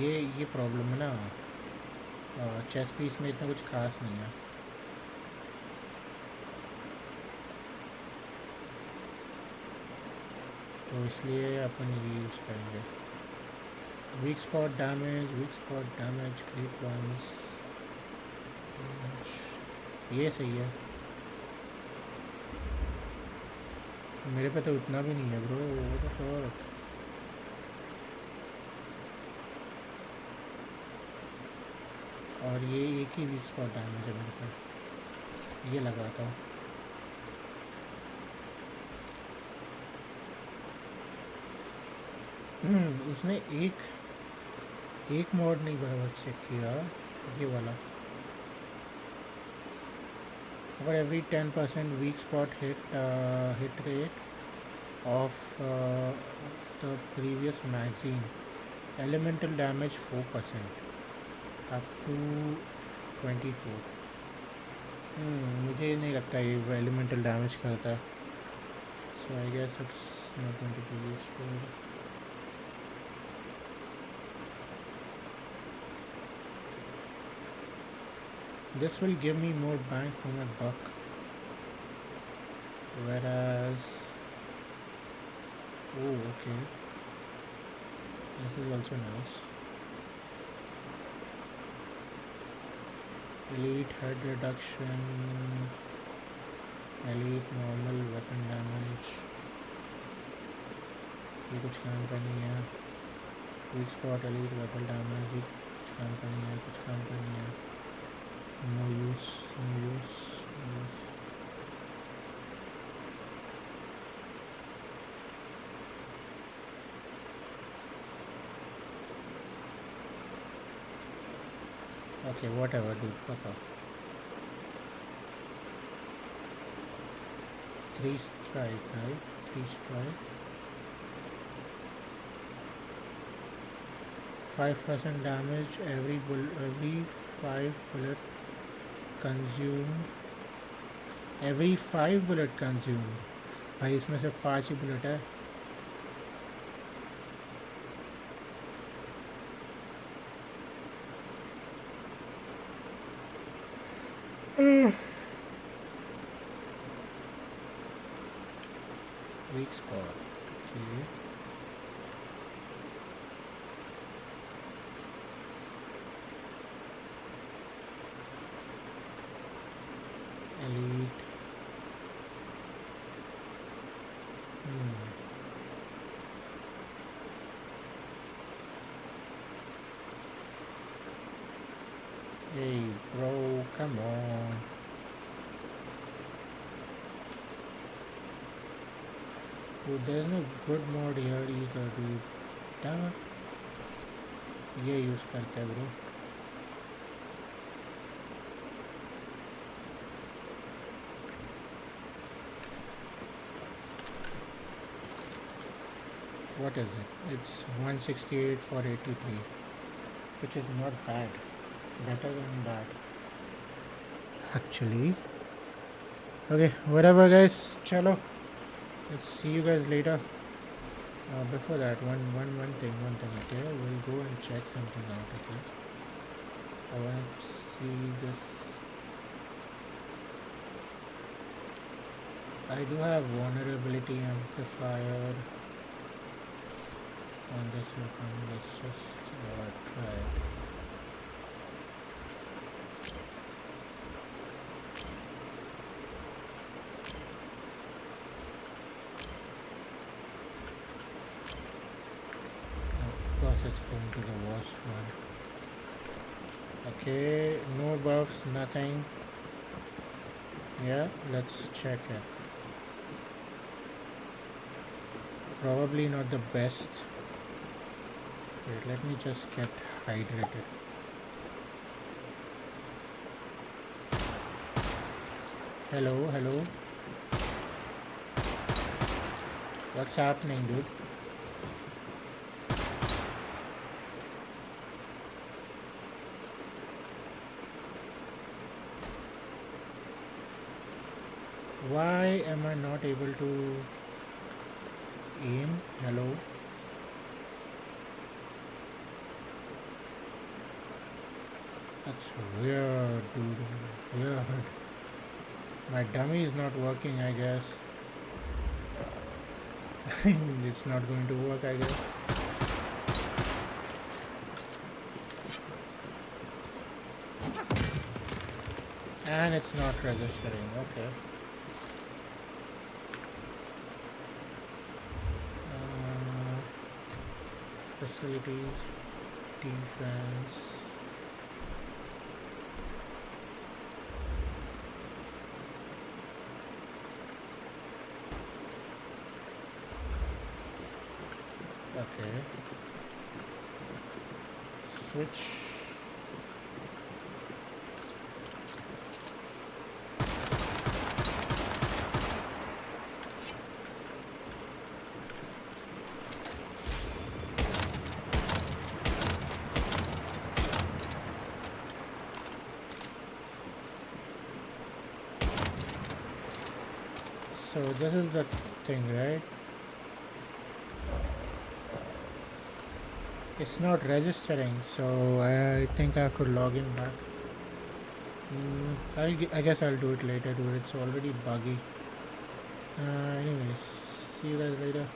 ये प्रॉब्लम है ना चेस पीस में इतना कुछ खास नहीं है तो इसलिए अपन ये यूज़ करेंगे week spot damage great once ये सही है मेरे पे तो उतना भी नहीं है ब्रो व्हाट द फक और ये एक ही वीक स्पॉट डैमेज है मेरे पे ये लगाता हूँ उसने एक मोड नहीं बराबर चेक किया ये वाला for every 10% weak spot hit rate of the previous magazine elemental damage 4% up to 24 मुझे नहीं लगता ये elemental damage करता so I guess it's not going to be useful this will give me more bang for my buck whereas oh okay this is also nice elite head reduction elite normal weapon damage ये कुछ काम का नहीं है weak spot elite weapon damage ये कुछ काम का नहीं है no use okay whatever dude fuck off 3 strike right 3 strike 5% damage every 5 bullet consumed every 5 bullet consumed भाई इसमें सिर्फ 5 ही बुलेट है weak spot okay elite hey bro come on dude there's no good mode here either dude damn it ये use करते हैं bro what is it it's 168 for 83 which is not bad better than bad actually okay whatever guys chalo let's see you guys later before that one thing okay we'll go and check something out okay I want to see this I do have vulnerability amplifier on this weapon. Let's just try it. Of course guess it's going to the worst one. Okay, no buffs, nothing. Yeah, let's check it. Probably not the best. Wait, let me just get hydrated. Hello, hello. What's happening, dude? Why am I not able to aim? Hello? That's weird, dude. Weird. My dummy is not working, I guess. It's not going to work, I guess. And it's not registering. Okay. Facilities, defense. Okay. Switch. So this is the thing, right? It's not registering, so I think I have to log in back. I guess I'll do it later, dude. It's already buggy. Anyways, see you guys later.